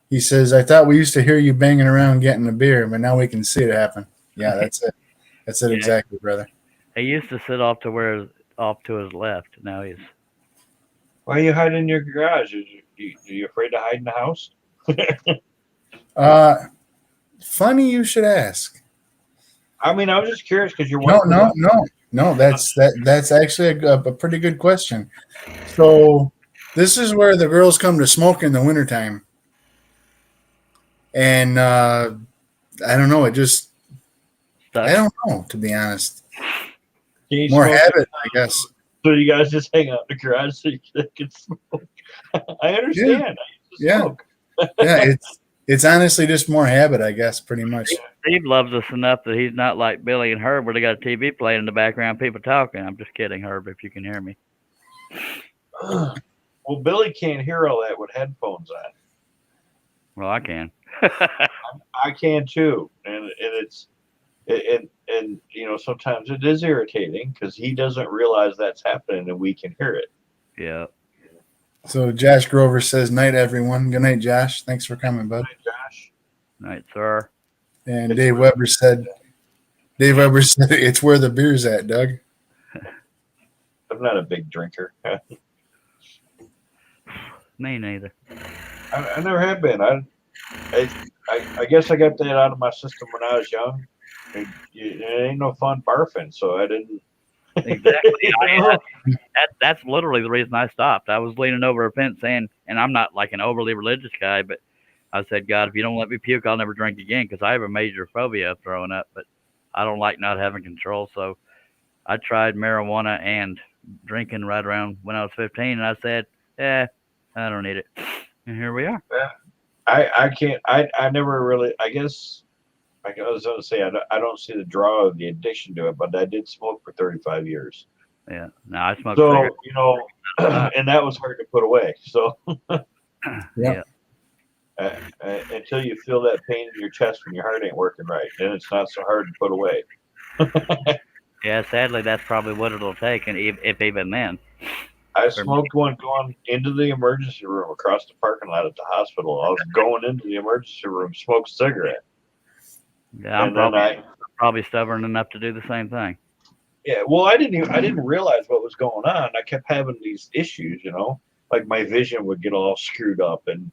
He says, I thought we used to hear you banging around getting a beer, but now we can see it happen. Yeah, that's it. That's it exactly, brother. He used to sit off to his left. Now he's. Why are you hiding in your garage? Are you afraid to hide in the house? Funny you should ask. I mean, I was just curious because you're no. That's actually a pretty good question. So this is where the girls come to smoke in the wintertime. And I don't know. I don't know, to be honest. More habit, I guess. So you guys just hang out in the garage so you can smoke. I understand. Yeah. Yeah, it's honestly just more habit, I guess, pretty much. Steve loves us enough that he's not like Billy and Herb, where they got a TV playing in the background, people talking. I'm just kidding, Herb, if you can hear me. Well, Billy can't hear all that with headphones on. Well, I can. I can too, and sometimes it is irritating because he doesn't realize that's happening and we can hear it. Yeah. So Josh Grover says, night, everyone. Good night, Josh. Thanks for coming, bud. Night, Josh. Night, sir. And Dave Weber said, it's where the beer's at, Doug. I'm not a big drinker. Me neither. I never have been. I guess I got that out of my system when I was young. It ain't no fun barfing, so I didn't. Exactly. That's literally the reason I stopped. I was leaning over a fence saying, and I'm not like an overly religious guy, but I said, God, if you don't let me puke, I'll never drink again, because I have a major phobia of throwing up, but I don't like not having control. So I tried marijuana and drinking right around when I was 15, and I said, I don't need it. And here we are. I can't. I never really. I guess. I was going to say I don't see the draw of the addiction to it, but I did smoke for 35 years. Yeah. No, I smoked. So and that was hard to put away. So. Yeah. Until you feel that pain in your chest when your heart ain't working right, then it's not so hard to put away. Yeah, sadly, that's probably what it'll take, and if even then. I smoked one going into the emergency room across the parking lot at the hospital. I was going into the emergency room, smoked a cigarette. Yeah, I'm probably stubborn enough to do the same thing. Yeah, well, I didn't realize what was going on. I kept having these issues, like my vision would get all screwed up, and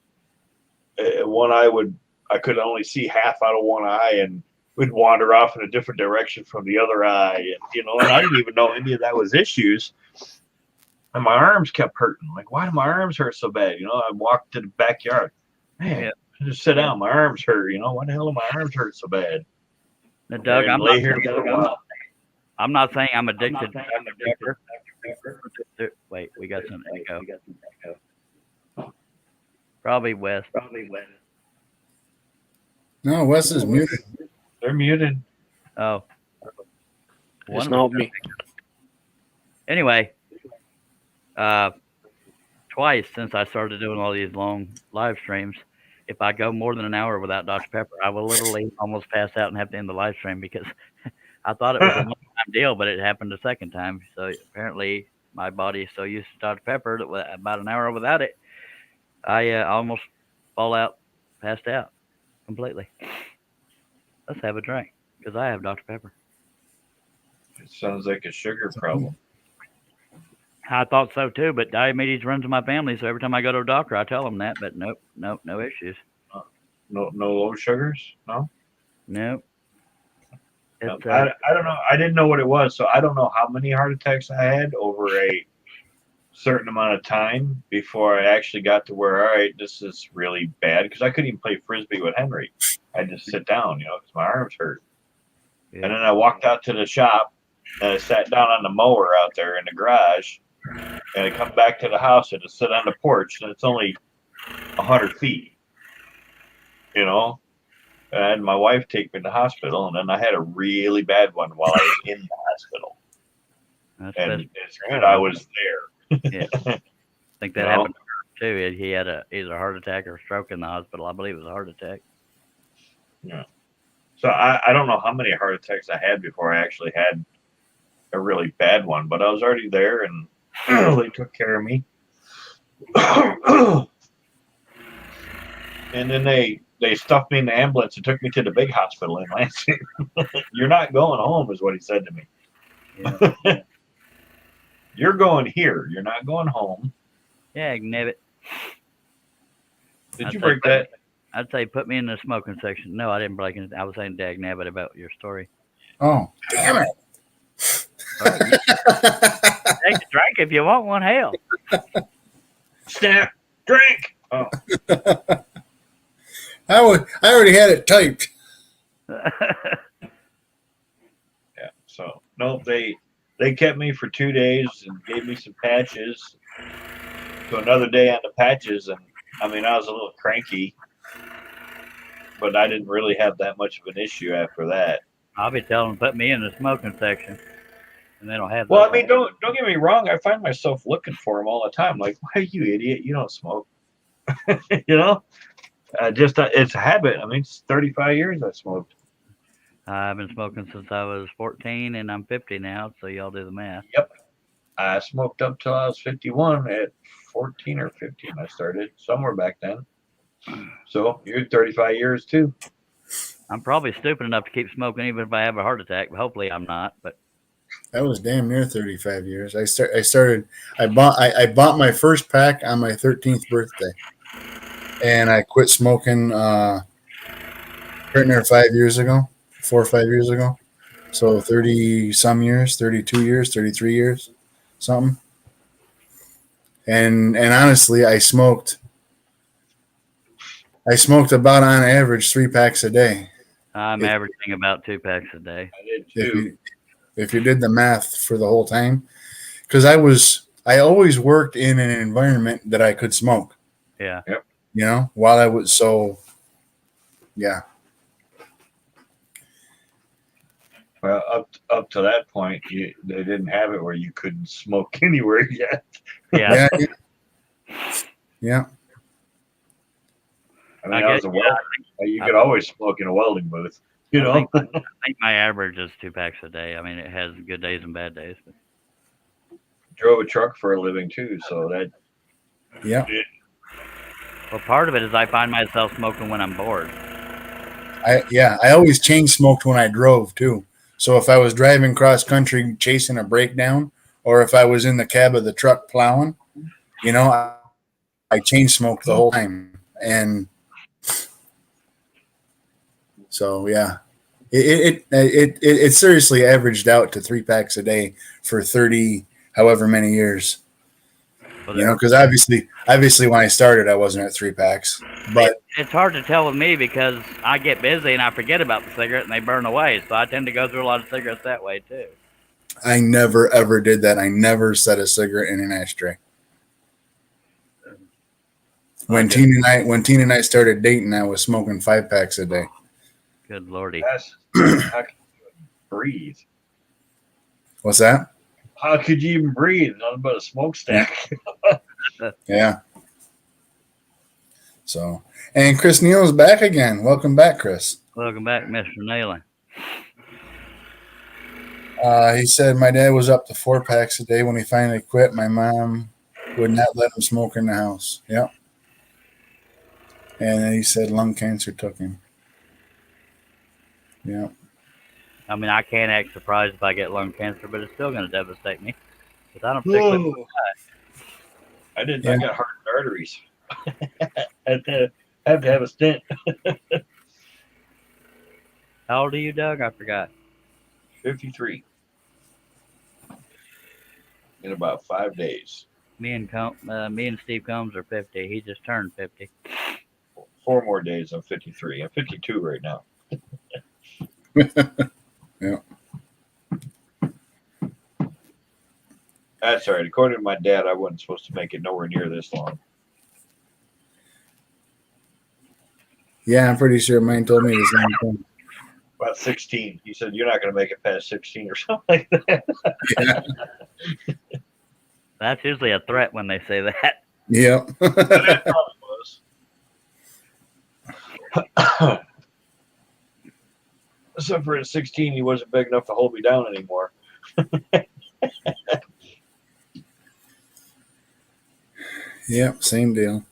I could only see half out of one eye, and would wander off in a different direction from the other eye, and I didn't even know any of that was issues. And my arms kept hurting. Like, why do my arms hurt so bad? I walked to the backyard. Man, I just sit down. My arms hurt. Why the hell do my arms hurt so bad? Now, Doug, I'm not saying I'm addicted to Dr. Pepper. Wait, we got some echo. Probably Wes. No, Wes is muted. They're muted. Oh. It's not me. Anyway, twice since I started doing all these long live streams, if I go more than an hour without Dr. Pepper, I will literally almost pass out and have to end the live stream because I thought it was a one-time deal, but it happened the second time. So apparently, my body is so used to Dr Pepper that about an hour without it, I almost fall out, passed out completely. Let's have a drink because I have Dr Pepper. It sounds like a sugar problem. I thought so too, but diabetes runs in my family, so every time I go to a doctor, I tell them that. But nope, nope, no issues. No low sugars. No. Nope. It's, I don't know. I didn't know what it was, so I don't know how many heart attacks I had over a certain amount of time before I actually got to where, all right, this is really bad, because I couldn't even play frisbee with Henry. I just sit down, because my arms hurt. Yeah. And then I walked out to the shop and I sat down on the mower out there in the garage, and I come back to the house and just sit on the porch, and it's only 100 feet, And I had my wife take me to the hospital, and then I had a really bad one while I was in the hospital. And it's good I was there. Yeah. I think that happened to her too. He had either a heart attack or a stroke in the hospital. I believe it was a heart attack. Yeah. So I don't know how many heart attacks I had before I actually had a really bad one, but I was already there, and they took care of me. And then they stuffed me in the ambulance and took me to the big hospital in Lansing. You're not going home, is what he said to me. Yeah. You're going here. You're not going home. Yeah, Gnabbit. Did you break that? I'd say put me in the smoking section. No, I didn't break it. I was saying dag nabbit about your story. Oh, damn it. Take a drink if you want one. Hell. Snap. Drink. Oh. I already had it typed. Yeah. So no, they kept me for 2 days and gave me some patches. So another day on the patches, and I mean I was a little cranky, but I didn't really have that much of an issue after that. I'll be telling them to put me in the smoking section, and they don't have. Well, I mean, don't get me wrong. I find myself looking for them all the time. Like, why, you idiot? You don't smoke. Just it's a habit. I mean, it's 35 years I smoked. I've been smoking since I was 14, and I'm 50 now. So y'all do the math. Yep. I smoked up till I was 51. At 14 or 15, I started somewhere back then. So you're 35 years too. I'm probably stupid enough to keep smoking even if I have a heart attack, but hopefully I'm not. But that was damn near 35 years. I bought my first pack on my 13th birthday, and I quit smoking right near 5 years ago, 4 or 5 years ago. So 30 some years, 32 years, 33 years, something. And honestly, I smoked about on average 3 packs a day. I'm averaging about 2 packs a day. I did too. If you did the math for the whole time, because I always worked in an environment that I could smoke. Yeah. Yep. While I was yeah. Well, up to that point, they didn't have it where you couldn't smoke anywhere yet. Yeah. Yeah. I mean, I was a welder. You could always smoke in a welding booth. I think my average is 2 packs a day. I mean, it has good days and bad days. But. Drove a truck for a living too, so that. Yeah. Well, part of it is I find myself smoking when I'm bored. I always chain smoked when I drove too. So if I was driving cross country chasing a breakdown, or if I was in the cab of the truck plowing, I chain smoked the whole time. And so yeah, it seriously averaged out to 3 packs a day for 30 however many years. Because obviously when I started, I wasn't at 3 packs. But it's hard to tell with me because I get busy and I forget about the cigarette and they burn away. So I tend to go through a lot of cigarettes that way too. I never ever did that. I never set a cigarette in an ashtray. When Tina and I started dating, I was smoking 5 packs a day. Good lordy. How could you breathe? What's that? How could you even breathe? Nothing but a smokestack. Yeah. So, and Chris Neal's back again. Welcome back, Chris. Welcome back, Mr. Nealon. He said my dad was up to 4 packs a day when he finally quit. My mom would not let him smoke in the house. Yep. And then he said lung cancer took him. Yeah. I mean, I can't act surprised if I get lung cancer, but it's still going to devastate me because I don't particularly. Whoa. I didn't. Yeah. I got hardened arteries. Had to have a stent. How old are you, Doug? I forgot. 53 in about 5 days. Me and Steve Combs are 50. He just turned 50. 4 more days. I'm 53. I'm 52 right now. Yeah. That's all right. According to my dad, I wasn't supposed to make it nowhere near this long. Yeah, I'm pretty sure mine told me the same thing. About 16. He said, "You're not going to make it past 16 or something like that." Yeah. That's usually a threat when they say that. Yep. That probably was. Except for at 16, he wasn't big enough to hold me down anymore. Yep, same deal.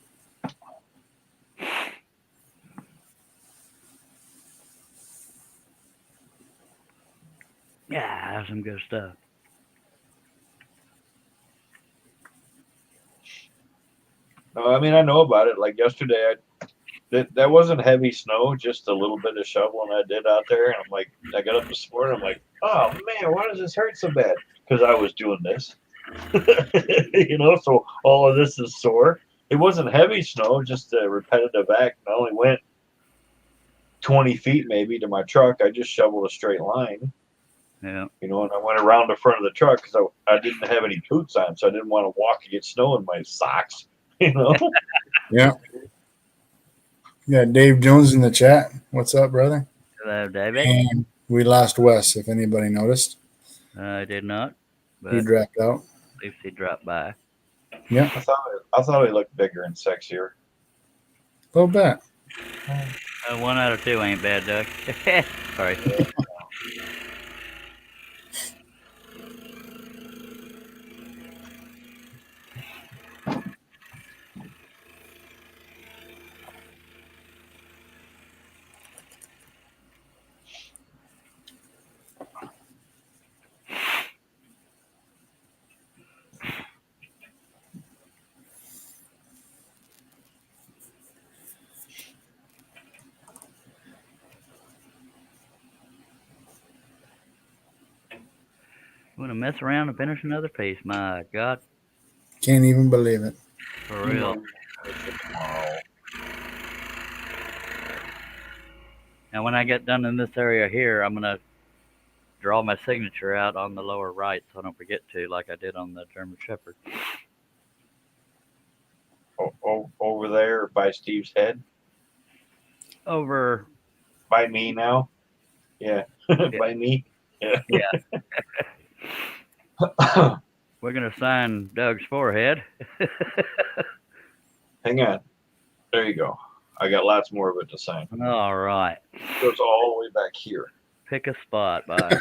Yeah, that's some good stuff. No, I mean, I know about it. Like yesterday, that wasn't heavy snow, just a little bit of shoveling I did out there. And I'm like, I got up this morning. I'm like, oh man, why does this hurt so bad? Because I was doing this. So all of this is sore. It wasn't heavy snow, just a repetitive act. I only went 20 feet maybe to my truck. I just shoveled a straight line. Yeah. And I went around the front of the truck because I didn't have any boots on, so I didn't want to walk and get snow in my socks. Yeah. Yeah, Dave Jones in the chat. What's up, brother? Hello, David. And we lost Wes, if anybody noticed. I did not, but He dropped out. at least he dropped by. Yeah. I thought he looked bigger and sexier. A little bit. 1 out of 2 ain't bad, Doug. Sorry. I'm gonna mess around and finish another piece. My God, Can't even believe it. for real. Now, when I get done in this area here, I'm gonna draw my signature out on the lower right, so I don't forget to, like I did on the German Shepherd. Over there by Steve's head. Over by me now. Yeah, by me. Yeah. Yeah. We're gonna sign Doug's forehead. Hang on. There you go. I got lots more of it to sign. All right. It goes all the way back here. Pick a spot, by.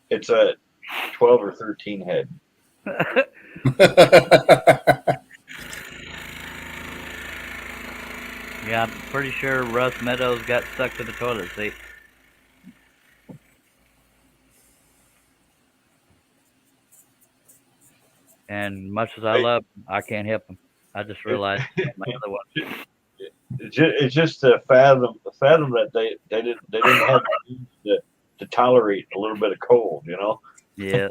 It's a 12 or 13 head. Yeah, I'm pretty sure Russ Meadows got stuck to the toilet seat. And much as I love him, I can't help him. I just realized my other one. It's just to fathom that they didn't have to tolerate a little bit of cold, Yeah.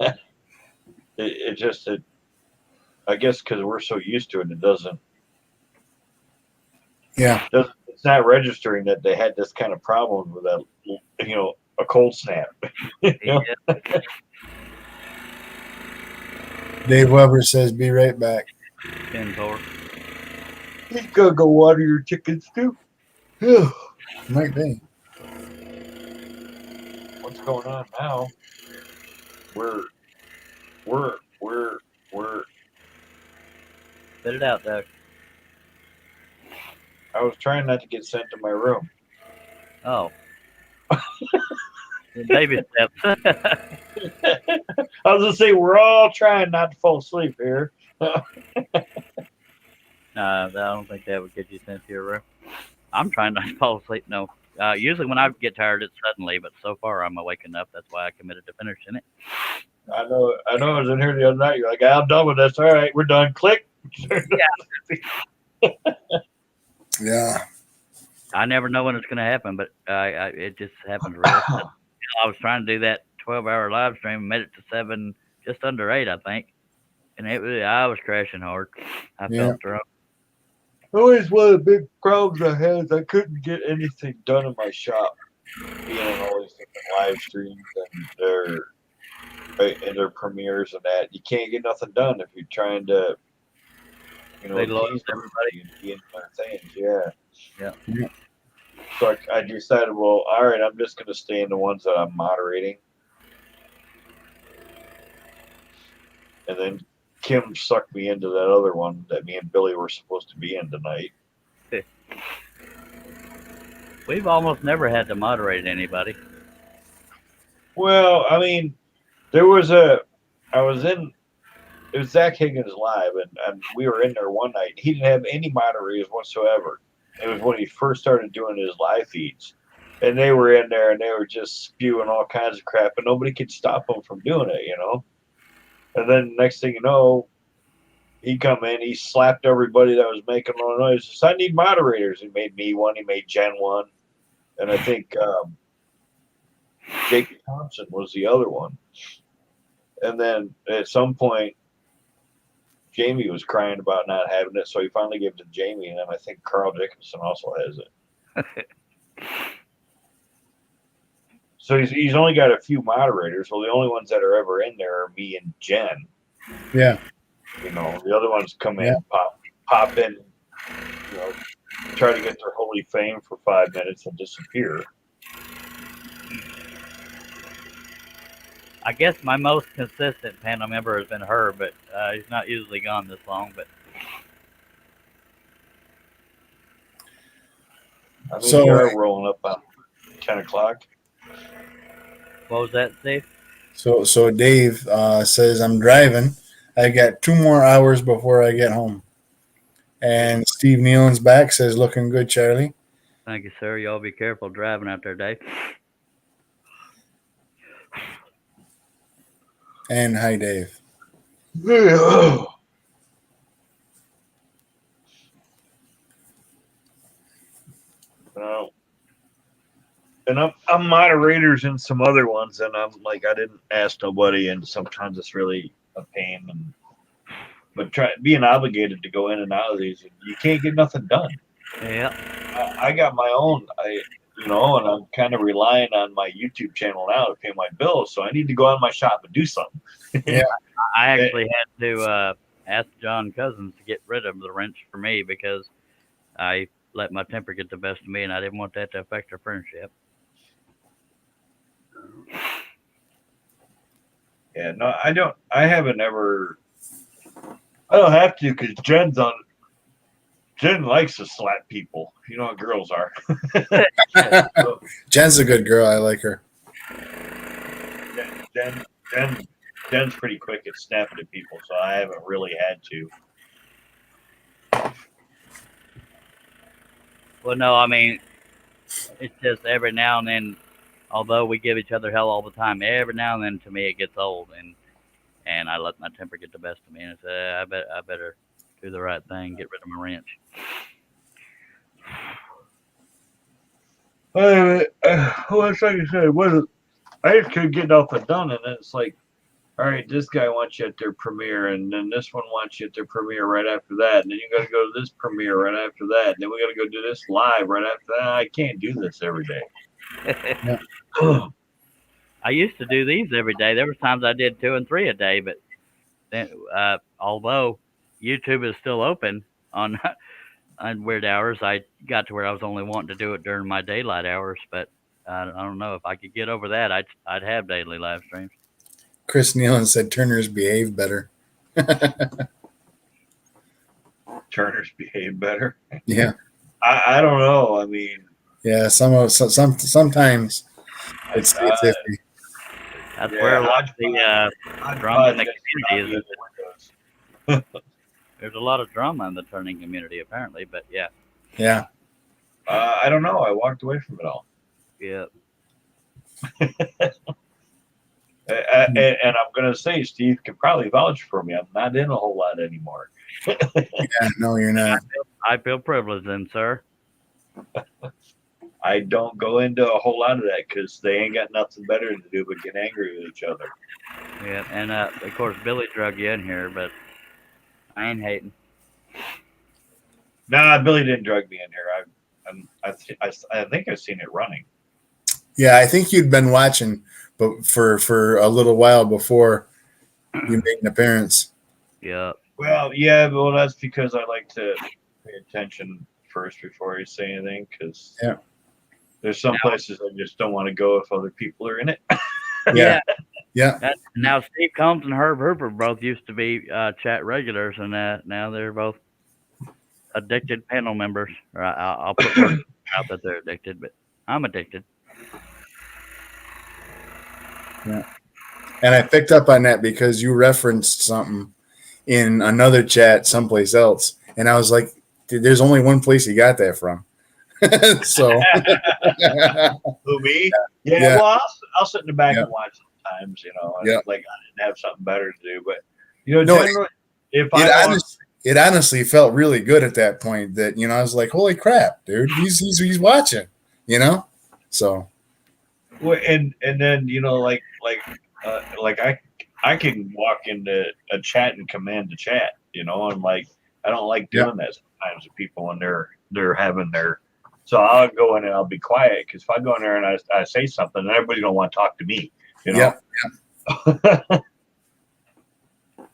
I guess because we're so used to it, it doesn't. Yeah. It's not registering that they had this kind of problem with that, a cold snap. Yeah. Dave Weber says, "Be right back." 10-4. You gotta go water your chickens too. Might be. What's going on now? We're Spit it out, Doug. I was trying not to get sent to my room. Oh. Baby steps. I was gonna say we're all trying not to fall asleep here. I don't think that would get you sent to your room. I'm trying not to fall asleep. No. Usually when I get tired, it's suddenly, but so far I'm waking up. That's why I committed to finishing it. I know. I was in here the other night. You're like, I'm done with this. All right, we're done. Click. Yeah. I never know when it's going to happen, but it just happens real sudden. I was trying to do that 12-hour live stream, made it to 7, just under 8, I think, and I was crashing hard. I Yeah. felt drunk. Always one of the big problems I had is I couldn't get anything done in my shop. Being on all these different live streams and their premieres and that, you can't get nothing done if you're trying to, They lost appease everybody. and be in their things. Yeah. Yeah. So I decided, well, all right, I'm just going to stay in the ones that I'm moderating. And then Kim sucked me into that other one that me and Billy were supposed to be in tonight. We've almost never had to moderate anybody. Well, I mean, it was Zach Higgins live, and we were in there one night. He didn't have any moderators whatsoever. It was when he first started doing his live feeds. And they were in there, and they were just spewing all kinds of crap, and nobody could stop them from doing it, And then next thing you know, he come in, he slapped everybody that was making all the noise. He said, I need moderators. He made me one, he made Jen one, and I think Jake Thompson was the other one. And then at some point, Jamie was crying about not having it, so he finally gave it to Jamie, and then I think Carl Dickinson also has it. So he's only got a few moderators. Well, the only ones that are ever in there are me and Jen. Yeah. The other ones come in, pop in, try to get their holy fame for 5 minutes and disappear. I guess my most consistent panel member has been her, but he's not usually gone this long. But I mean, we are rolling up on 10 o'clock. What was that, Steve? So Dave says, I'm driving. I got 2 more hours before I get home. And Steve Nealon's back, says, looking good, Charlie. Thank you, sir. Y'all be careful driving out there, Dave. And hi, Dave. And I'm moderators in some other ones, and I'm like, I didn't ask nobody, and sometimes it's really a pain. But being obligated to go in and out of these, you can't get nothing done. Yeah. I got my own, and I'm kind of relying on my YouTube channel now to pay my bills, so I need to go out of my shop and do something. Yeah. I actually had to ask John Cousins to get rid of the wrench for me because I let my temper get the best of me, and I didn't want that to affect our friendship. Yeah, no, I don't. I haven't ever. I don't have to because Jen likes to slap people. You know how girls are. Jen's a good girl. I like her. Jen's pretty quick at snapping at people, so I haven't really had to. Well, no, I mean, it's just every now and then, although we give each other hell all the time, every now and then to me it gets old, and I let my temper get the best of me, and I say, I better do the right thing, get rid of my wrench. Well, it's like I said, I just couldn't get nothing done, and then it's like, all right, this guy wants you at their premiere, and then this one wants you at their premiere right after that, and then you got to go to this premiere right after that, and then we got to go do this live right after that. I can't do this every day. I used to do these every day. There was times I did 2 and 3 a day, but then, although YouTube is still open on weird hours, I got to where I was only wanting to do it during my daylight hours. But I don't know if I could get over that. I'd have daily live streams. Chris Nealon said Turners behave better. Turners behave better. Yeah. I don't know. I mean, yeah. Sometimes my It's God. iffy. That's Yeah, where a lot of hodgepodge- the drama in the hodgepodge community is. gets in the There's a lot of drama in the turning community, apparently. But yeah, Yeah. I don't know. I walked away from it all. yeah. And I'm going to say, Steve can probably vouch for me. I'm not in a whole lot anymore. Yeah, no, you're not. I feel privileged, then, sir. I don't go into a whole lot of that because they ain't got nothing better to do but get angry with each other. Yeah, and of course Billy drug you in here, but I ain't hating. Nah, Billy didn't drug me in here. I think I've seen it running. Yeah, I think you'd been watching, but for a little while before you made an appearance. Yeah. Well, yeah, well, that's because I like to pay attention first before I say anything because Yeah. there's some places I just don't want to go if other people are in it. Yeah. Yeah. Now Steve Combs and Herb Hooper both used to be chat regulars, and now they're both addicted panel members. Or I'll put words out that they're addicted, but I'm addicted. Yeah. And I picked up on that because you referenced something in another chat someplace else. And I was like, dude, there's only one place you got that from. So. Who, me? Yeah. Well, I'll sit in the back and watch sometimes, and like I didn't have something better to do. But, generally, it honestly felt really good at that point that, I was like, holy crap, dude, he's watching, so. Well, and then, I can walk into a chat and command the chat, and like I don't like doing that sometimes with people when they're having their. So I'll go in and I'll be quiet because if I go in there and I say something, then everybody's gonna want to talk to me, Yeah.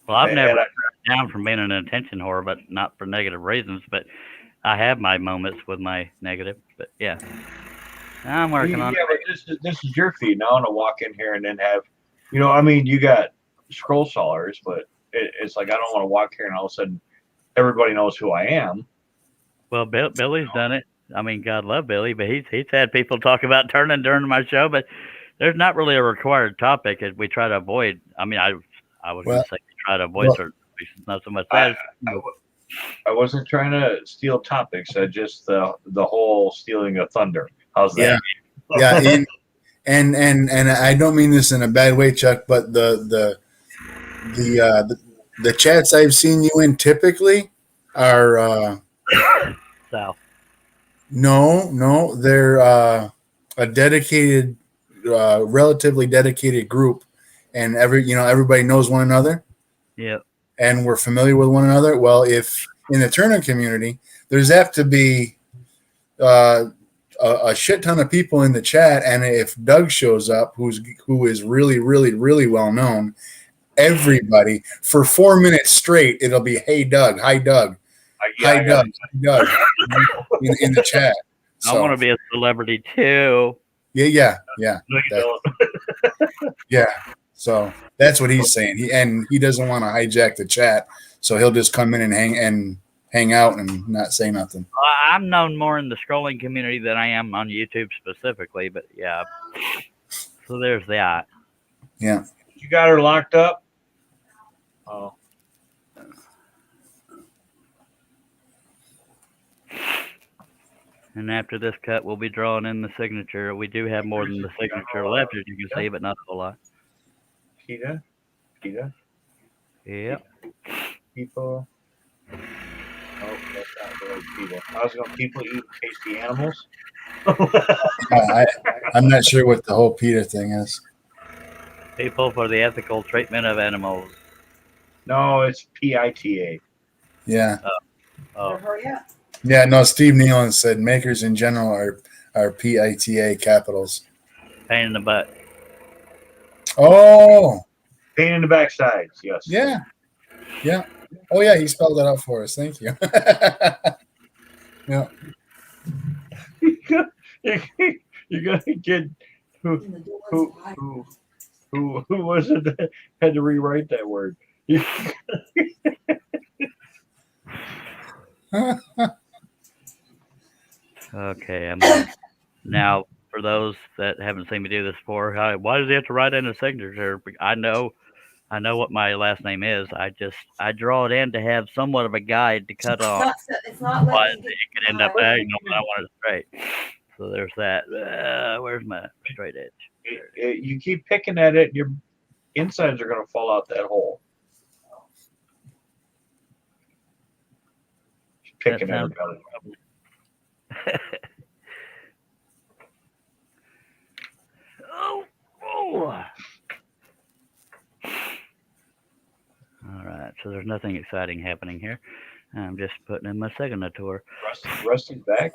Well, I've never turned down from being an attention whore, but not for negative reasons. But I have my moments with my negative. But yeah, I'm working on it. Yeah, but this is your feed. Now I want to walk in here and then have, you got scroll solvers, but it's like I don't want to walk here and all of a sudden everybody knows who I am. Well, Billy's done it. I mean, God love Billy, but he's had people talk about turning during my show, but there's not really a required topic that we try to avoid. I mean, I was going to say we try to avoid certain topics, not so much that. I wasn't trying to steal topics. I just the whole stealing of thunder. How's that? Yeah, and I don't mean this in a bad way, Chuck, but the chats I've seen you in typically are South. No, they're a dedicated, relatively dedicated group, and everybody knows one another. Yeah. And we're familiar with one another. Well, if in the Turner community, there's apt to be a shit ton of people in the chat, and if Doug shows up, who is really, really, really well known, everybody for 4 minutes straight, it'll be, "Hey Doug, hi Doug, hi Doug, hi Doug," in the chat. So, I want to be a celebrity too. Yeah. No, you don't. Yeah. So that's what he's saying. He doesn't want to hijack the chat, so he'll just come in and hang out and not say nothing. I'm known more in the scrolling community than I am on YouTube specifically, but yeah. So there's that. Yeah. You got her locked up? Oh. And after this cut, we'll be drawing in the signature. We do have more than the signature left, as you can see, but not a whole lot. Kita? Yeah. People. Oh, that's not really people. I was going to people eat tasty animals. I'm not sure what the whole PETA thing is. People for the ethical treatment of animals. No, it's PITA. Yeah. Oh. Yeah, no, Steve Nealon said makers in general are PITA capitals. Pain in the butt. Oh. Pain in the backside, yes. Yeah. Yeah. Oh, yeah, he spelled that out for us. Thank you. Yeah. You're going to get who was it that had to rewrite that word? Okay, now for those that haven't seen me do this before, why does he have to write in a signature? I know what my last name is. I draw it in to have somewhat of a guide to cut off. It's not But letting me it could end up diagonal, and I want it straight. So there's that. Where's my straight edge? You keep picking at it, your insides are going to fall out that hole. Just picking at it. Oh. All right, so there's nothing exciting happening here. I'm just putting in my signature. Rusty's back?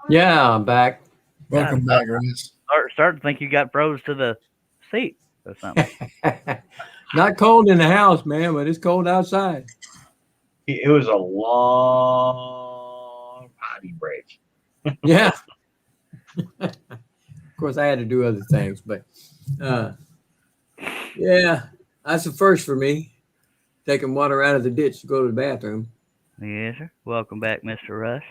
Yeah, I'm back. Welcome back, Russ. Start to think you got froze to the seat or something. Not cold in the house, man, but it's cold outside. It was a long potty break. Yeah. Of course, I had to do other things, but yeah, that's a first for me. Taking water out of the ditch to go to the bathroom. Yes, sir. Welcome back, Mr. Rush.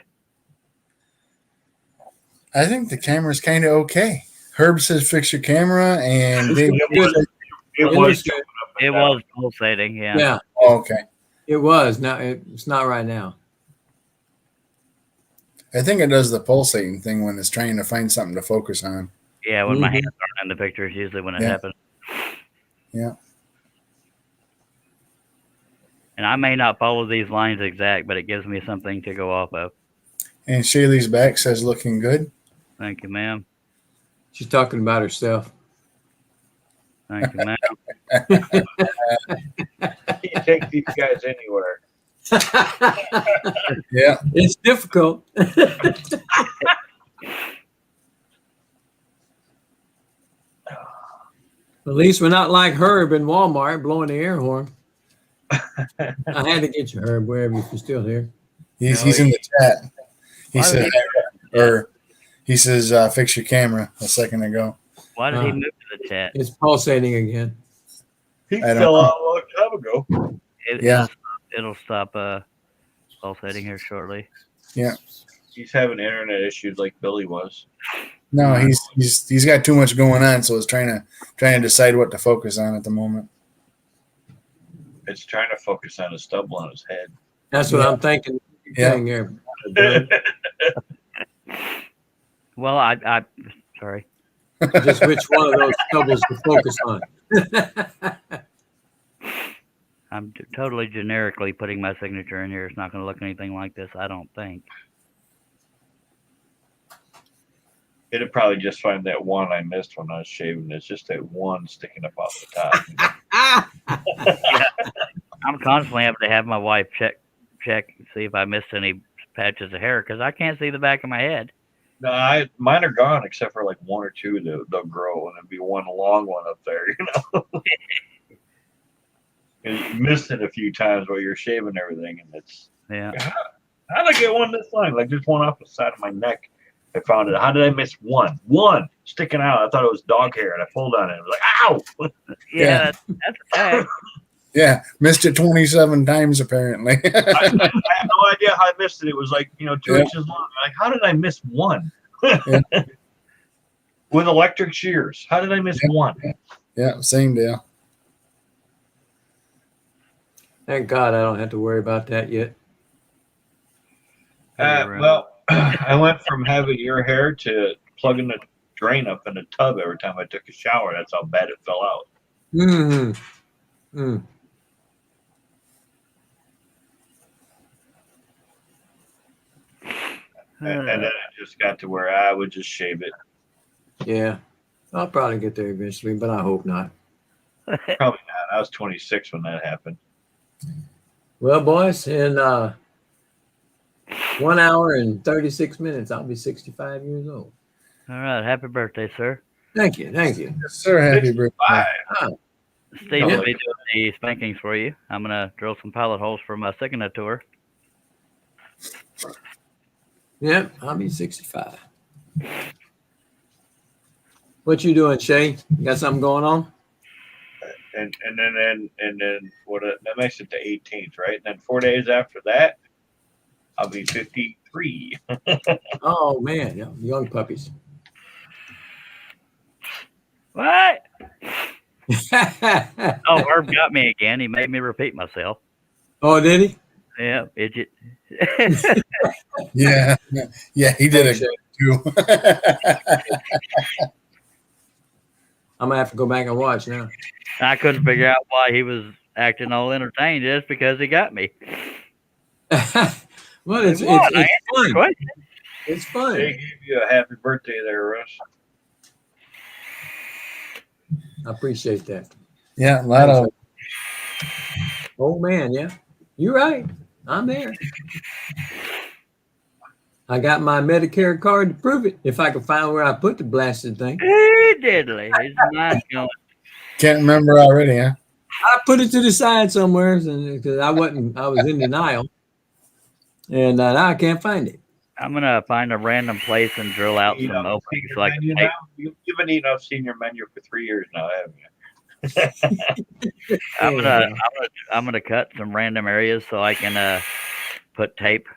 I think the camera's kind of okay. Herb says fix your camera, and Dave it was pulsating. Yeah. Yeah. Oh, okay. It was. Now it's not right now. I think it does the pulsating thing when it's trying to find something to focus on. Yeah, when my hands aren't in the picture is usually when it happens. Yeah. And I may not follow these lines exact, but it gives me something to go off of. And Shaylee's back says looking good. Thank you, ma'am. She's talking about herself. Thank you, ma'am. You take these guys anywhere. Yeah. It's difficult. At least we're not like Herb in Walmart blowing the air horn. I had to get you, Herb, wherever you're still here. He's in the chat. He said, he says, fix your camera a second ago. Why did he move to the chat? It's pulsating again. He fell out a long time ago. It'll stop pulsating here shortly. Yeah. He's having internet issues like Billy was. No, he's got too much going on, so it's trying to decide what to focus on at the moment. It's trying to focus on a stubble on his head. That's what I'm thinking. Yeah. Here. Well, I sorry. Just which one of those stubbles to focus on. I'm totally generically putting my signature in here. It's not going to look anything like this, I don't think. It'd probably just find that one I missed when I was shaving. It's just that one sticking up off the top. Yeah. I'm constantly having to have my wife check see if I missed any patches of hair because I can't see the back of my head. No, mine are gone except for like one or two they'll grow, and there'll be one long one up there, you know. And you missed it a few times while you're shaving everything, and it's how did I get one this long? Like just one off the side of my neck. I found it. How did I miss one? One sticking out. I thought it was dog hair, and I pulled on it. It was like, ow! Yeah, that's a fact. Yeah, missed it 27 times apparently. I have no idea how I missed it. It was like 2 inches long. Like, how did I miss one? With electric shears, how did I miss one? Yeah, same deal. Thank God I don't have to worry about that yet. Well, I went from having your hair to plugging the drain up in the tub every time I took a shower. That's how bad it fell out. Mm-hmm. And then it just got to where I would just shave it. Yeah. I'll probably get there eventually, but I hope not. Probably not. I was 26 when that happened. Well, boys, in 1 hour and 36 minutes, I'll be 65 years old. All right. Happy birthday, sir. Thank you. Thank you. Yes, sir. Happy birthday. Steve will be doing the spankings for you. I'm going to drill some pilot holes for my signature. Yep, I'll be 65. What you doing, Shay? You got something going on? And then what? That makes it the 18th, right? And then 4 days after that, I'll be 53. Oh man, young puppies. What? Oh, Herb got me again. He made me repeat myself. Oh, did he? Yeah, idiot. Yeah, he did Thanks, it too. I'm gonna have to go back and watch now. I couldn't figure out why he was acting all entertained just because he got me. Well, it's Come on, I it's answered your fun. question. It's They fun. gave you a happy birthday there, Russ. I appreciate that. Yeah, a lot of. Oh man, yeah, you're right. I'm there. I got my Medicare card to prove it. If I can find where I put the blasted thing, Diddly. His mind's going. Can't remember already, huh? I put it to the side somewhere because I was in denial, and now I can't find it. I'm gonna find a random place and drill out You some know, openings senior so I can menu tape. now. You've been eating off senior menu for 3 years now, haven't you? I'm gonna cut some random areas so I can put tape,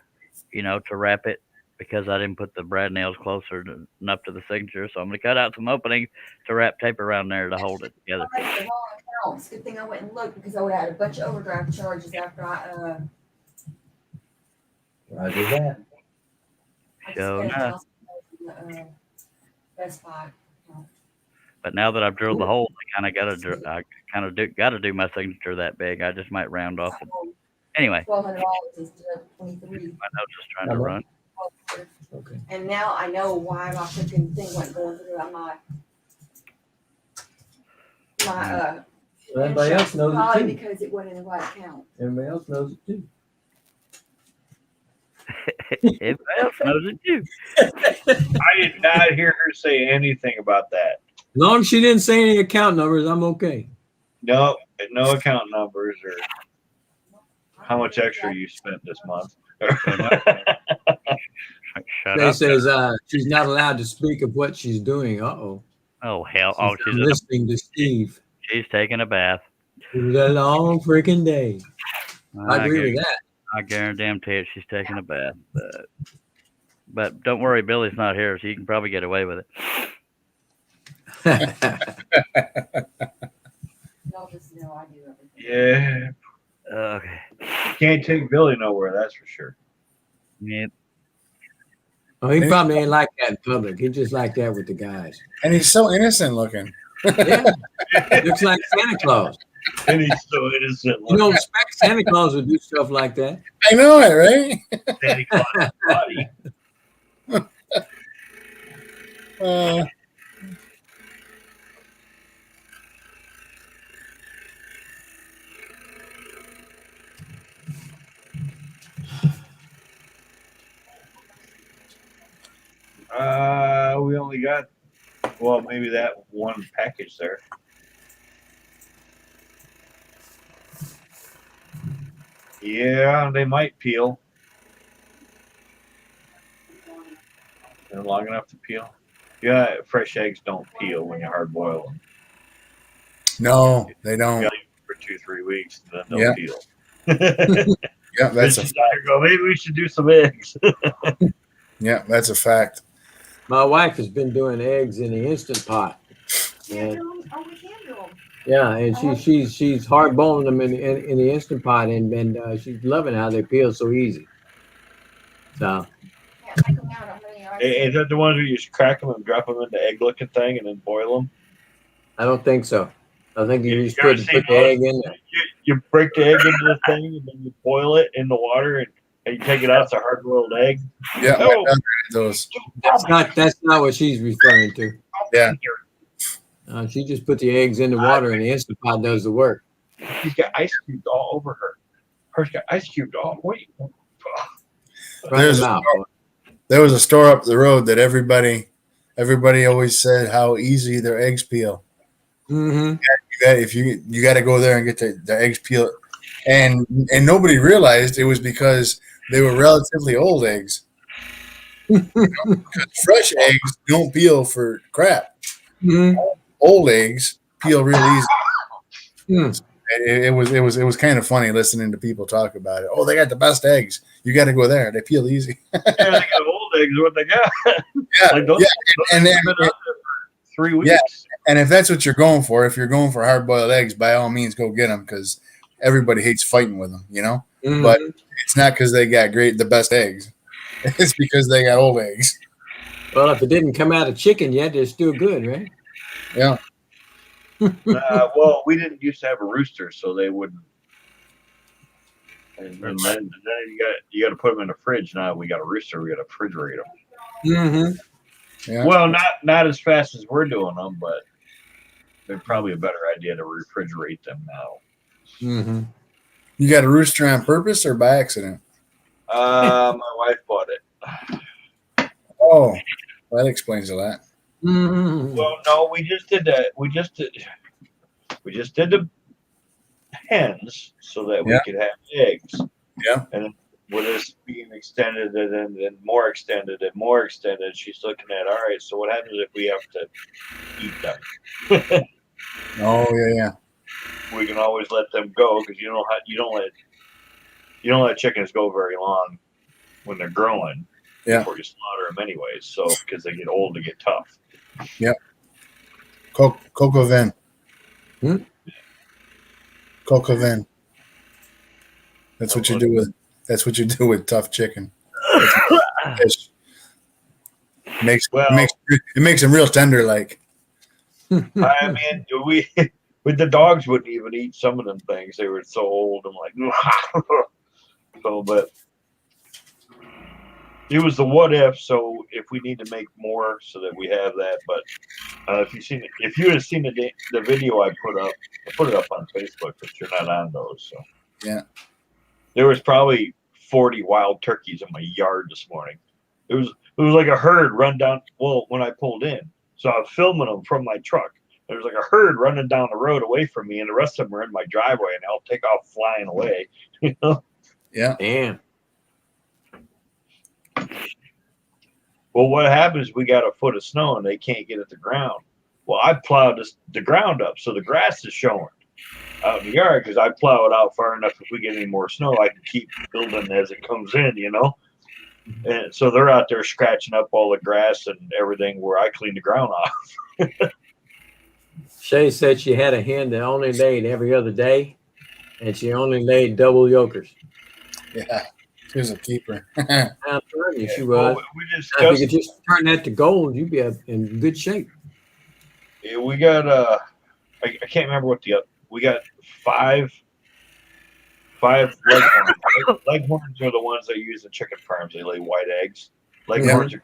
to wrap it because I didn't put the brad nails closer enough to the signature. So I'm gonna cut out some openings to wrap tape around there to hold it together. I went to the wrong accounts. Good thing I went and looked because I would have had a bunch of overdraft charges after I Roger that. Sure enough. Best Buy. But now that I've drilled the holes, I gotta do my signature that big. I just might round off it. Anyway, $1,200 instead of $23. my notes just trying to run. Okay. And now I know why my freaking thing wasn't going through on my Everybody else knows it probably too. because it wasn't in the right account. Everybody else knows it too. Everybody else knows it too. I did not hear her say anything about that. As long as she didn't say any account numbers, I'm okay. No account numbers or how much extra you spent this month. Shut They up. says she's not allowed to speak of what she's doing. Uh-oh. Oh hell! Oh, She's listening to Steve. She's taking a bath. It was a long freaking day. I agree with that. I guarantee it. She's taking a bath. But don't worry, Billy's not here, so you can probably get away with it. Y'all just know I do everything. Yeah. Okay. Can't take Billy nowhere, that's for sure. Yeah. Oh, he probably ain't like that in public. He just like that with the guys. And he's so innocent looking. Yeah. Looks like Santa Claus. And he's so innocent. You don't expect Santa Claus would do stuff like that. I know it, right? Santa Claus body. We only got, well, maybe that one package there. Yeah, they might peel. They're long enough to peel. Yeah, fresh eggs don't peel when you hard boil them. No, they don't. You for 2-3 weeks, and then they'll peel. Yeah, that's a fact. Go, maybe we should do some eggs. Yeah, that's a fact. My wife has been doing eggs in the Instant Pot. And, yeah, and she's hard boiling them in the Instant Pot, and she's loving how they peel so easy. So. Is that the ones where you just crack them and drop them in the egg-looking thing and then boil them? I don't think so. I think you just put the egg in there. You break the egg into the thing and then you boil it in the water and you take it out. It's a hard-boiled egg. Yeah, Oh. those. That's not what she's referring to. Yeah. She just put the eggs in the water and the Instant Pot does the work. She's got ice cubes all over her. Her's got ice cubes all. Wait. There was a store up the road that everybody always said how easy their eggs peel. Mm-hmm. You got to go there and get the eggs peeled, and nobody realized it was because they were relatively old eggs. Because fresh eggs don't peel for crap. Mm-hmm. Old eggs peel real easy. Mm. It was kind of funny listening to people talk about it. Oh, they got the best eggs. You got to go there. They peel easy. Yeah, they got old eggs. What they got? Yeah, like those, yeah. And then 3 weeks. Yeah, And if that's what you're going for, if you're going for hard-boiled eggs, by all means, go get them because everybody hates fighting with them, you know. Mhm. But it's not because they got the best eggs. It's because they got old eggs. Well, if it didn't come out of chicken yet, it's still good, right? Yeah. Well, we didn't used to have a rooster, so they wouldn't. And then you got to put them in the fridge. Now we got a rooster, we got to refrigerate them. Mm-hmm. Yeah. Well, not as fast as we're doing them, but they're probably a better idea to refrigerate them now. Mm-hmm. You got a rooster on purpose or by accident? My wife bought it. Oh, that explains a lot. Mm-hmm. Well, no, we just did that. We just did the hens so that we could have eggs. Yeah. And with this being extended and then more extended and more extended, she's looking at, all right, so what happens if we have to eat them? Oh yeah. We can always let them go because you don't let chickens go very long when they're growing before you slaughter them anyways. So because they get old, they get tough. Yep. Coco Vin. Hmm? Coco Vin. That's what you do with. That's what you do with tough chicken. It makes them real tender. Like. I mean, with the dogs wouldn't even eat some of them things. They were so old. I'm like, so, but it was the what if. So if we need to make more, so that we have that. But if you would have seen the video I put it up on Facebook, but you're not on those. So yeah, there was probably 40 wild turkeys in my yard this morning. It was like a herd run down. Well, when I pulled in, so I was filming them from my truck. There was like a herd running down the road away from me, and the rest of them are in my driveway, and they'll take off flying away. You know? Yeah. Damn. Well, what happens? We got a foot of snow, and they can't get at the ground. Well, I plowed the ground up, so the grass is showing out in the yard because I plow it out far enough. If we get any more snow, I can keep building as it comes in. You know. And so they're out there scratching up all the grass and everything where I clean the ground off. Shay said she had a hen that only laid every other day, and she only laid double yolkers. Yeah, she was a keeper. I'm telling you, she was. Well, we if you could just turn that to gold, you'd be in good shape. Yeah, we got I can't remember what we got five leghorns. Leghorns are the ones they use in chicken farms. They lay white eggs. Leghorns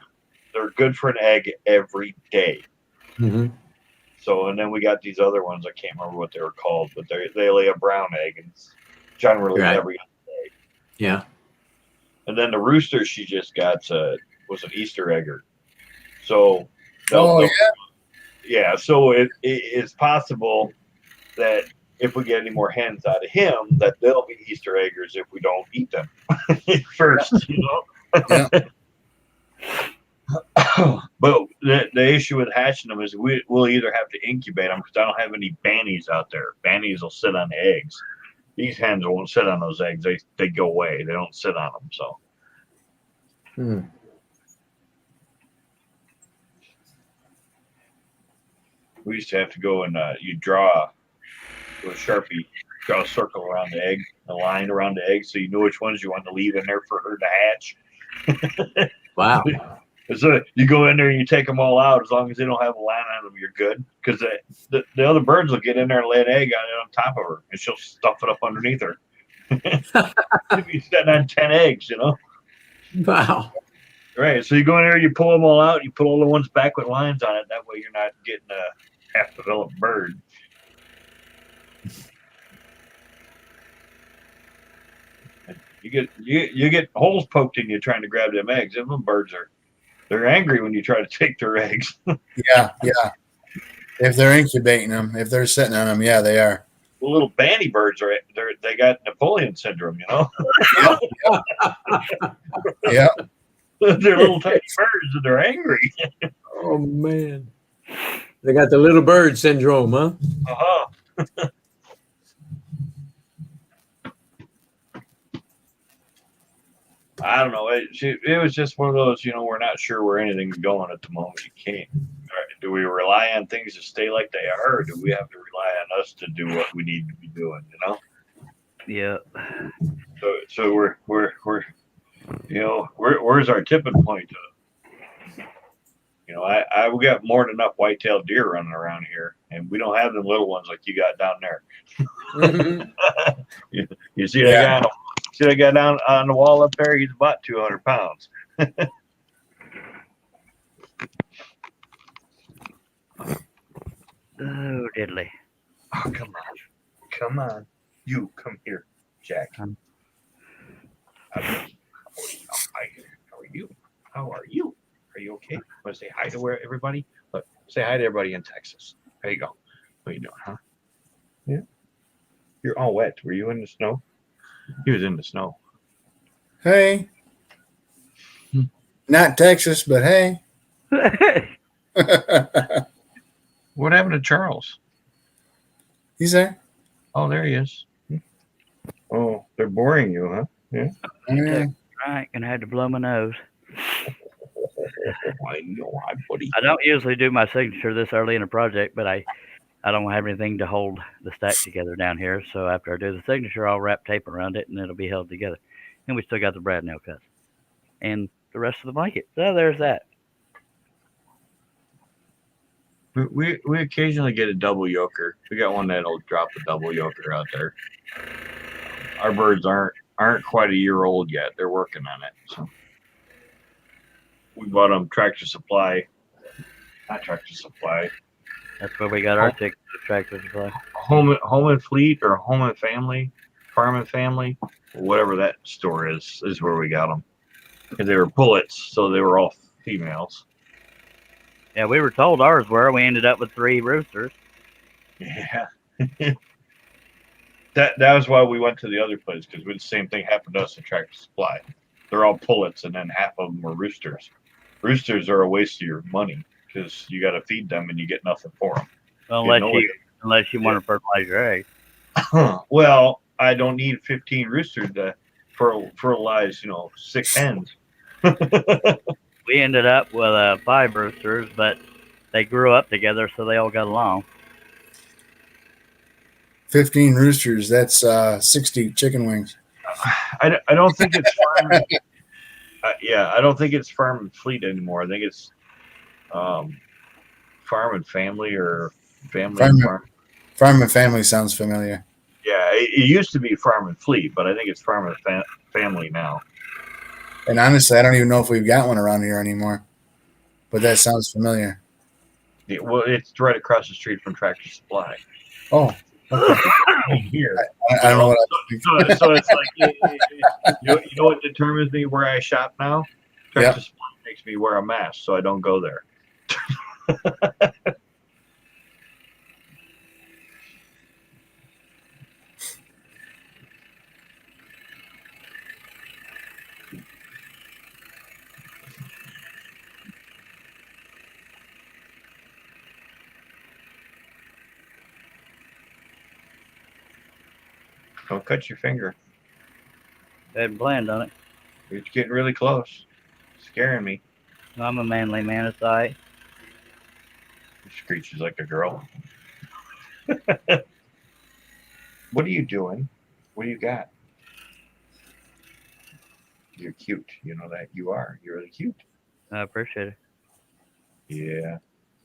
they're good for an egg every day. Mm-hmm. So, and then we got these other ones. I can't remember what they were called, but they lay a brown egg, and it's generally every other day. Yeah. And then the rooster she just got was an Easter egger. So, yeah. So it's possible that if we get any more hens out of him, that they'll be Easter eggers if we don't eat them first, you know. Yeah. But the issue with hatching them is we'll either have to incubate them because I don't have any bannies out there. Bannies will sit on the eggs. These hens won't sit on those eggs. They go away. They don't sit on them. So. We used to have to go and you draw with a Sharpie, draw a circle around the egg, a line around the egg, so you knew which ones you wanted to leave in there for her to hatch. Wow. So you go in there and you take them all out. As long as they don't have a line on them, you're good. Because the other birds will get in there and lay an egg on top of her, and she'll stuff it up underneath her. You'll be sitting on 10 eggs, you know? Wow. Right. So you go in there, you pull them all out, you put all the ones back with lines on it. That way you're not getting a half-developed bird. You get holes poked in you trying to grab them eggs. Them birds they're angry when you try to take their eggs. Yeah. If they're incubating them, if they're sitting on them, yeah, they are. The little banty birds they got Napoleon syndrome, you know. Yeah. They're little tiny birds and they're angry. Oh man, they got the little bird syndrome, huh? Uh-huh. I don't know. It was just one of those, we're not sure where anything's going at the moment. You can't. Do we rely on things to stay like they are, or do we have to rely on us to do what we need to be doing? Yeah. So we're where's our tipping point? We got more than enough white-tailed deer running around here, and we don't have them little ones like you got down there. You see that guy? See that guy down on the wall up there? He's about 200 pounds. Oh, diddly. Oh, come on, you come here, Jack. How are you? How are you? Are you okay? Want to say hi to everybody? Look, say hi to everybody in Texas. There you go. What are you doing, huh? Yeah. You're all wet. Were you in the snow? He was in the snow. Hey. Not Texas, but hey. What happened to Charles? He's there. Oh, there he is. Oh, they're boring you, huh? Yeah. Right, gonna have to blow my nose. I know, buddy. I don't usually do my signature this early in a project, but I don't have anything to hold the stack together down here. So after I do the signature, I'll wrap tape around it, and it'll be held together. And we still got the brad nail cuts and the rest of the blanket. So there's that. We occasionally get a double yoker. We got one that'll drop a double yoker out there. Our birds aren't quite a year old yet. They're working on it. So we bought them Tractor Supply. Not Tractor Supply. That's where we got our tickets to Tractor Supply. Home and Fleet or Home and Family, Farm and Family, whatever that store is where we got them. And they were pullets, so they were all females. Yeah, we were told ours were. We ended up with 3 roosters. Yeah. That was why we went to the other place, because the same thing happened to us at Tractor Supply. They're all pullets, and then half of them were roosters. Roosters are a waste of your money because you got to feed them and you get nothing for them. Unless you want to fertilize your eggs. Well, I don't need 15 roosters to fertilize, 6 hens. We ended up with 5 roosters, but they grew up together, so they all got along. 15 roosters, that's 60 chicken wings. I don't think it's farm. I don't think it's Farm and Fleet anymore. I think it's Farm and Family or Family and Farm. Farm and Family sounds familiar. Yeah, it used to be Farm and Fleet, but I think it's Farm and Family now. And honestly, I don't even know if we've got one around here anymore. But that sounds familiar. Yeah, well, it's right across the street from Tractor Supply. Oh, okay. Here. I don't know what so it's like, you know what determines me where I shop now? Tractor Supply makes me wear a mask, so I don't go there. Don't cut your finger. I hadn't planned on it. It's getting really close. Scaring me. I'm a manly man, it's all right. He screeches like a girl. What are you doing? What do you got? You're cute. You know that you are. You're really cute. I appreciate it. Yeah.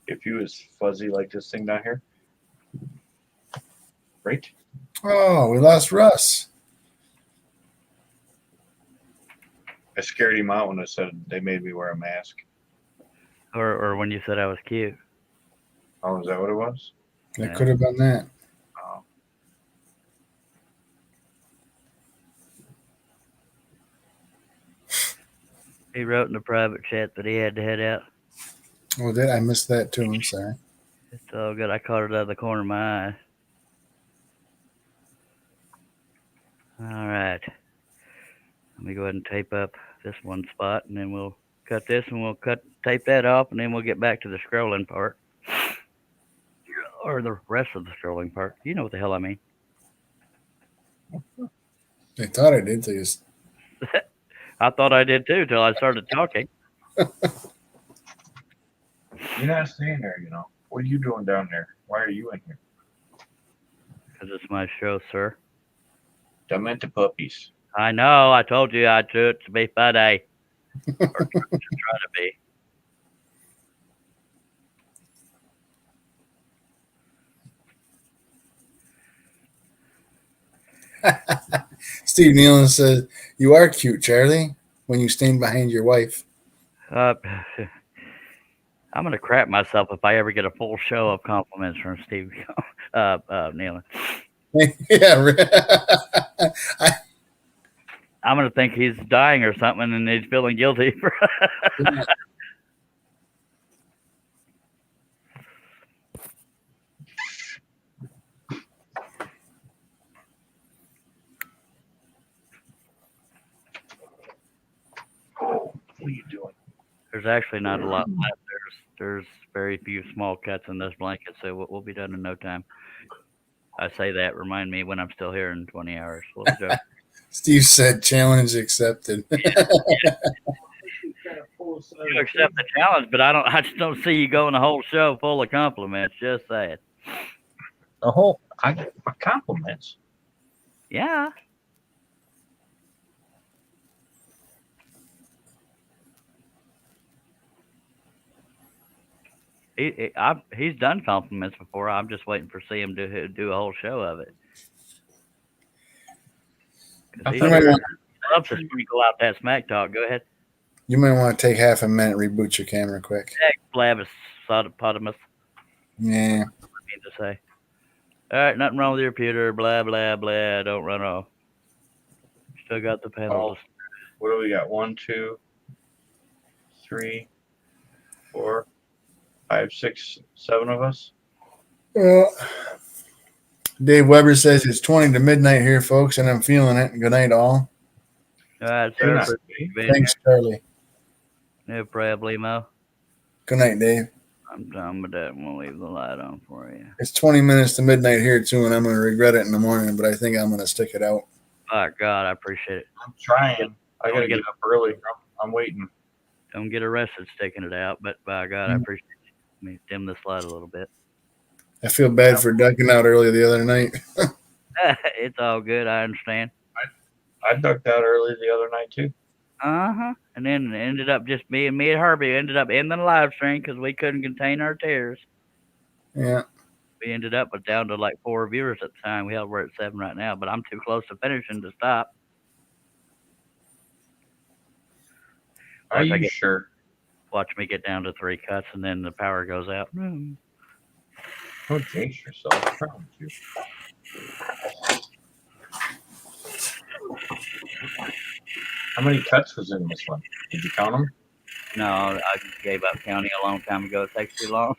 If you was fuzzy like this thing down here. Right? Oh, we lost Russ. I scared him out when I said they made me wear a mask. Or when you said I was cute. Oh, is that what it was? It could have been that. Oh. He wrote in the private chat that he had to head out. Oh, did I missed that too? I'm sorry. It's all good. I caught it out of the corner of my eye. All right. Let me go ahead and tape up this one spot, and then we'll cut this, and we'll tape that off, and then we'll get back to the scrolling part. Or the rest of the scrolling part. You know what the hell I mean. I thought I did. Just... I thought I did too till I started talking. You're not staying there, you know. What are you doing down there? Why are you in here? Because it's my show, sir. I meant the puppies. I know. I told you I'd do it to be funny. Or try to be. Steve Nealon says, "You are cute, Charlie, when you stand behind your wife." I'm gonna crap myself if I ever get a full show of compliments from Steve Nealon. Yeah. I'm gonna think he's dying or something, and he's feeling guilty for. What are you doing? There's actually not a lot left. There's very few small cuts in this blanket, so we'll be done in no time. I say that. Remind me when I'm still here in 20 hours. Little joke. Steve said, "Challenge accepted." You accept the challenge, but I just don't see you going a whole show full of compliments. Just saying. I get my compliments. Yeah. He's done compliments before. I'm just waiting for see him do a whole show of it. He loves to sprinkle out that smack talk. Go ahead. You might want to take half a minute, reboot your camera quick. Blavis sodopotamus. Yeah. I mean to say. All right, nothing wrong with your computer. Blah blah blah. Don't run off. Still got the panels. Oh, what do we got? 1, 2, 3, 4, 5, 6, 7 of us. Dave Weber says it's 20 to midnight here, folks, and I'm feeling it. Good night, all. All right, sir. Thanks, Charlie. No problemo. Good night, Dave. I'm done with that. We'll leave the light on for you. It's 20 minutes to midnight here, too, and I'm going to regret it in the morning, but I think I'm going to stick it out. Oh, God, I appreciate it. I'm trying. I got to get up early. I'm waiting. Don't get arrested sticking it out, but by God, I appreciate it. Let me dim this light a little bit. I feel bad for ducking out early the other night. It's all good. I understand. I ducked out early the other night, too. Uh-huh. And then it ended up just me and Herbie ended up ending the live stream because we couldn't contain our tears. Yeah. We ended up with down to like 4 viewers at the time. We're at 7 right now, but I'm too close to finishing to stop. Are you sure? Watch me get down to 3 cuts and then the power goes out. Don't jinx yourself. What's wrong with you? How many cuts was in this one? Did you count them? No, I gave up counting a long time ago. It takes too long.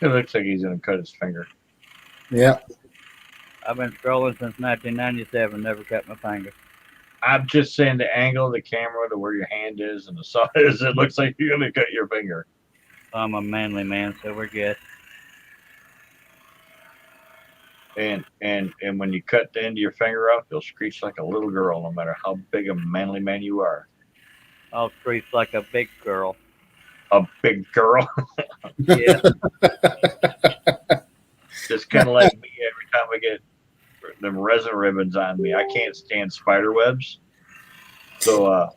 It looks like he's going to cut his finger. Yeah. I've been scrolling since 1997. Never cut my finger. I'm just saying the angle of the camera to where your hand is and the size. It looks like you're going to cut your finger. I'm a manly man, so we're good. And when you cut the end of your finger off, you'll screech like a little girl, no matter how big a manly man you are. I'll screech like a big girl. A big girl? Yeah. Just kind of like me every time I get them resin ribbons on me. I can't stand spider webs. So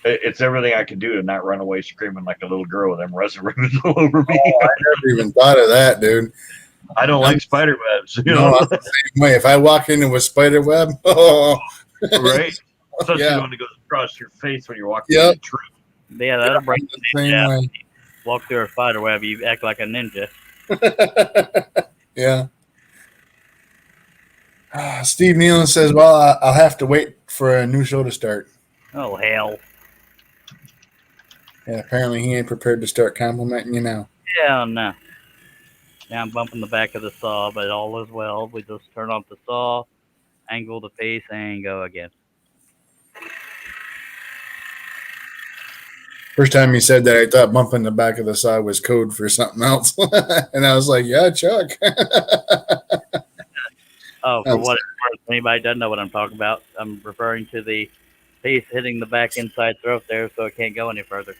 it's everything I can do to not run away screaming like a little girl with them resin ribbons all over me. Oh, I never even thought of that, dude. I don't like spider webs. You know? No, I'm the same way. If I walk into a spider web, right? Especially Yeah. when it goes across your face when you're walking Yep. in a tree. Yeah, that'll break the same way. Walk through a spider web, you act like a ninja. Yeah. Steve Nealon says, well, I'll have to wait for a new show to start. Oh, hell. Yeah, apparently he ain't prepared to start complimenting you now. Hell no. Now I'm bumping the back of the saw, but all is well. We just turn off the saw, angle the piece, and go again. First time he said that, I thought bumping the back of the saw was code for something else, and I was like, "Yeah, Chuck." Oh, for what it's worth, if anybody doesn't know what I'm talking about, I'm referring to the piece hitting the back inside throat there, so it can't go any further.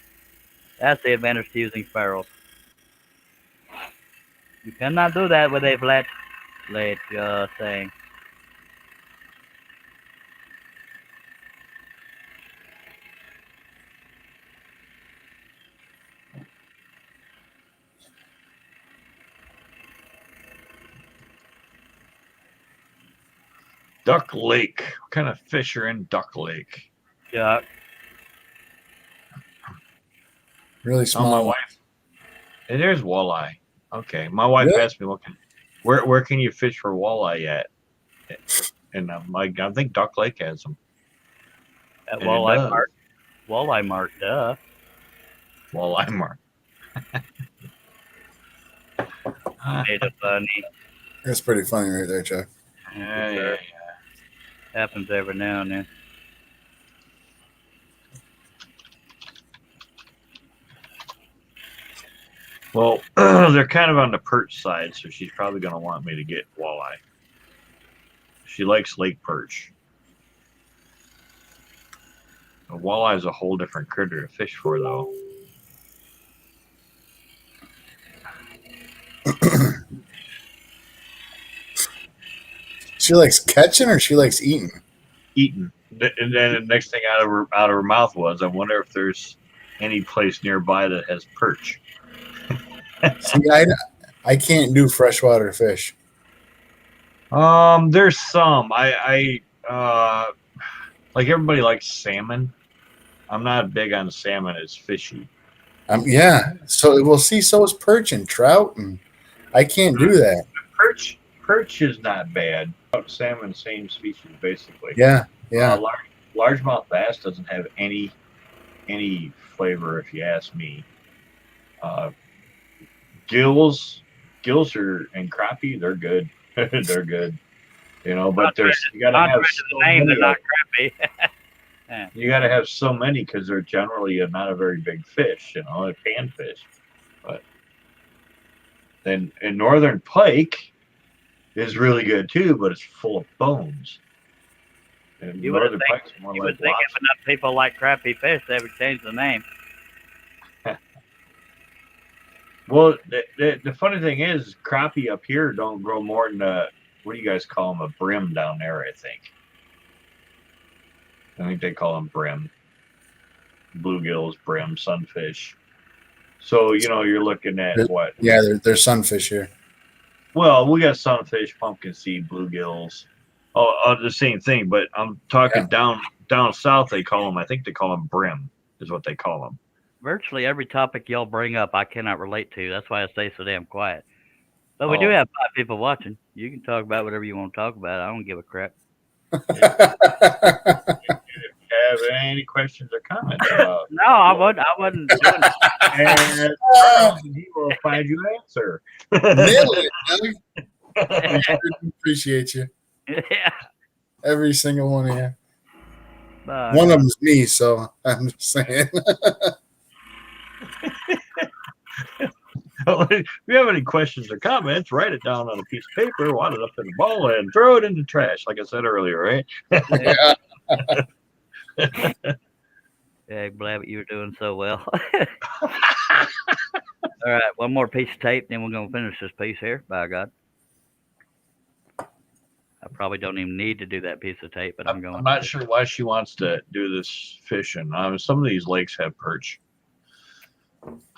That's the advantage to using spirals. You cannot do that with a flat blade, just saying. Duck Lake. What kind of fish are in Duck Lake? Chuck. Really small. Oh, my wife. And there's walleye. Okay, my wife Really? asked me, where can you fish for walleye at? And I'm like, I think Duck Lake has them. At And Walleye it does. Mark. Walleye Mark, duh. Walleye Mark. Made it funny. That's pretty funny right there, Chuck. Yeah. Happens every now and then. Well, they're kind of on the perch side, so she's probably going to want me to get walleye. She likes lake perch. A walleye is a whole different critter to fish for, though. She likes catching or she likes eating? Eating. And then the next thing out of her mouth was, I wonder if there's any place nearby that has perch. See, I can't do freshwater fish. There's some. I like everybody likes salmon. I'm not big on salmon. It's fishy. Yeah. So we'll see. So is perch and trout, and I can't do that. Perch is not bad. Salmon, same species basically. Yeah. Largemouth bass doesn't have any flavor, if you ask me. Gills are and crappie, they're good. They're good. You know, but you gotta have so many. They're not crappy. You gotta have so many because they're generally not a very big fish. You know, a panfish. But then northern pike is really good too, but it's full of bones. And You northern pike's more you like would think if enough people like crappie fish, they would change the name. Well, the funny thing is, crappie up here don't grow more than what do you guys call them? A brim down there, I think they call them brim. Bluegills, brim, sunfish. So you're looking at what? Yeah, they're sunfish here. Well, we got sunfish, pumpkin seed, bluegills. Oh, the same thing. But I'm talking down south. They call them. I think they call them brim. Is what they call them. Virtually every topic y'all bring up, I cannot relate to. That's why I stay so damn quiet. But we do have 5 people watching. You can talk about whatever you want to talk about. I don't give a crap. If you have any questions or comments about no, I wasn't doing and he will find you an answer. Nailed it. Appreciate you. Yeah. Every single one of you. Bye. One of them's me, so I'm just saying. If you have any questions or comments, write it down on a piece of paper, wad it up in a ball, and throw it in the trash, like I said earlier, right? Yeah. Yeah, glad you were doing so well. All right, one more piece of tape, then we're going to finish this piece here, by God. I probably don't even need to do that piece of tape, but I'm going. I'm not sure why she wants to do this fishing. Some of these lakes have perch.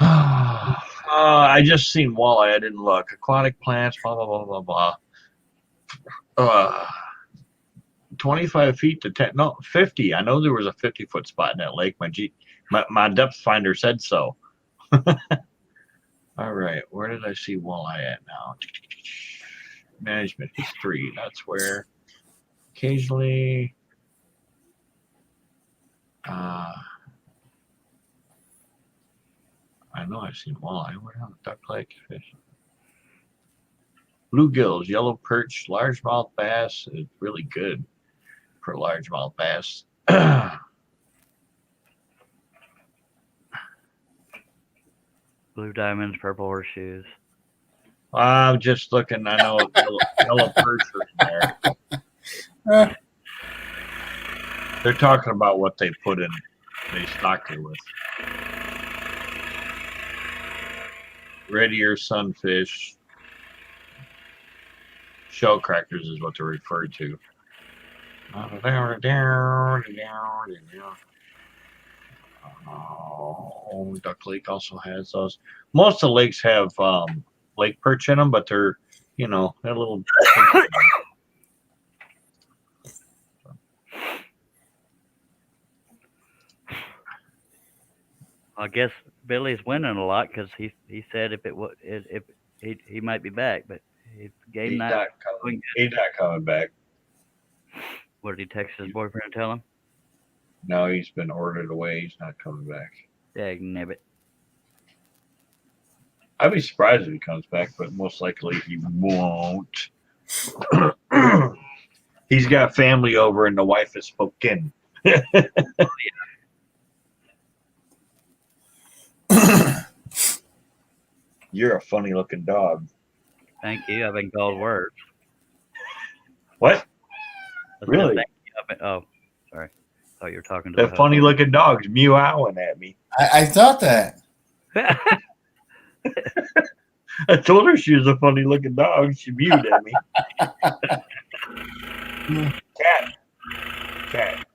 I just seen walleye. I didn't look. Aquatic plants, blah, blah, blah, blah, blah. 25 feet to 10, no, 50. I know there was a 50-foot spot in that lake. My depth finder said so. All right, where did I see walleye at now? Management history. That's where occasionally. I know I've seen walleye. Where on the Duck Lake fish? bluegills, yellow perch, largemouth bass. It's really good for largemouth bass. Blue diamonds, purple horseshoes. I'm just looking. I know yellow perch are in there. They're talking about what they put in. They stock it with. Red ear sunfish. Shell crackers is what they're referred to. Oh, Duck Lake also has those. Most of the lakes have lake perch in them, but they're, they're a little. I guess Billy's winning a lot because he said if he might be back, but game night. He's not coming back. What did he text his boyfriend and tell him? No, he's been ordered away. He's not coming back. Dagnabbit. I'd be surprised if he comes back, but most likely he won't. He's got family over, and the wife has spoken. You're a funny looking dog. Thank you. I've been called words. What? Really? Oh, sorry. I thought you were talking to that funny looking dog's meowing at me. I thought that. I told her she was a funny looking dog. She mewed at me. Cat.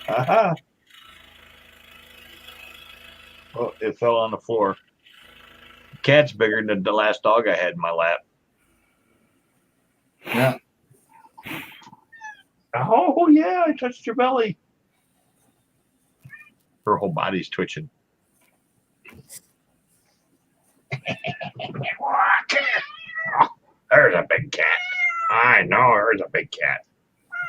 Aha. Oh, it fell on the floor. Cat's bigger than the last dog I had in my lap. Yeah. Oh, yeah, I touched your belly. Her whole body's twitching. There's a big cat. I know, there's a big cat.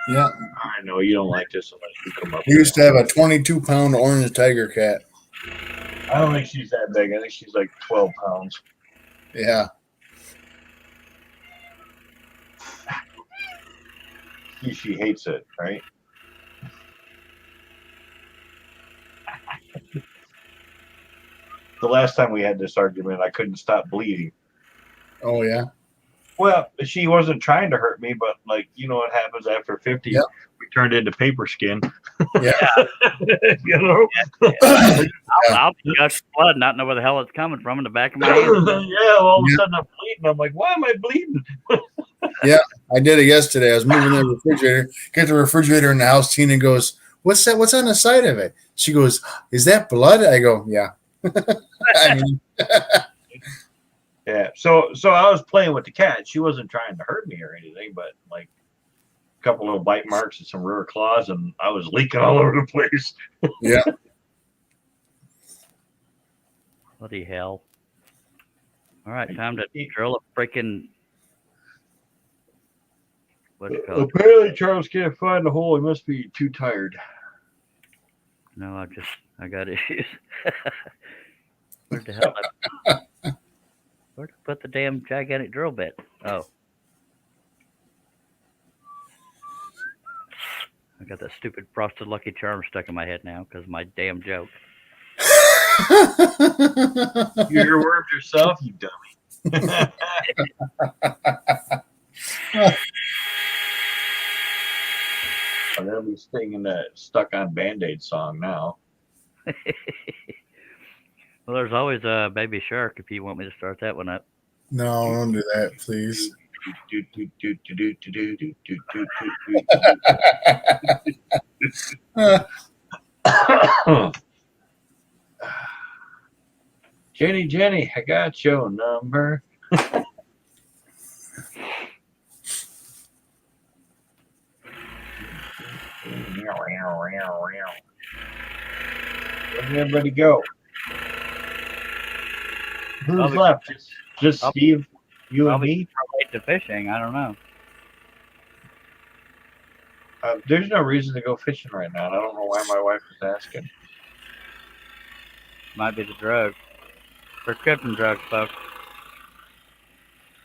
Yeah. I know you don't like this unless you come up. We used to have a 22-pound orange tiger cat. I don't think she's that big. I think she's like 12 pounds. Yeah. She hates it, right? The last time we had this argument, I couldn't stop bleeding. Oh, yeah? Well, she wasn't trying to hurt me, but, you know what happens after 50? Yep. We turned into paper skin. Yeah. You know? I'll gush blood, not know where the hell it's coming from in the back of my hand. Yeah, all of a sudden I'm bleeding. I'm like, why am I bleeding? Yeah, I did it yesterday. I was moving the refrigerator. Get the refrigerator in the house. Tina goes, "What's that? What's on the side of it?" She goes, "Is that blood?" I go, "Yeah." I mean, yeah. So I was playing with the cat. She wasn't trying to hurt me or anything, but a couple little bite marks and some rare claws, and I was leaking all over the place. Yeah. Bloody hell! All right, time to drill a freaking. What's it called? Apparently, Charles can't find the hole. He must be too tired. No, I got issues. Where the hell? Where'd I put the damn gigantic drill bit? Oh. I got that stupid frosted Lucky Charm stuck in my head now because of my damn joke. You earwormed yourself, you dummy. I'm gonna be singing that "Stuck on Band-Aid" song now. Well, there's always a Baby Shark if you want me to start that one up. No, don't do that, please. Jenny, I got your number. Where did everybody go? Who's left? Just Steve, you and me? Relate to fishing. I don't know. There's no reason to go fishing right now. I don't know why my wife was asking. Might be the drug. Prescription drugs, folks.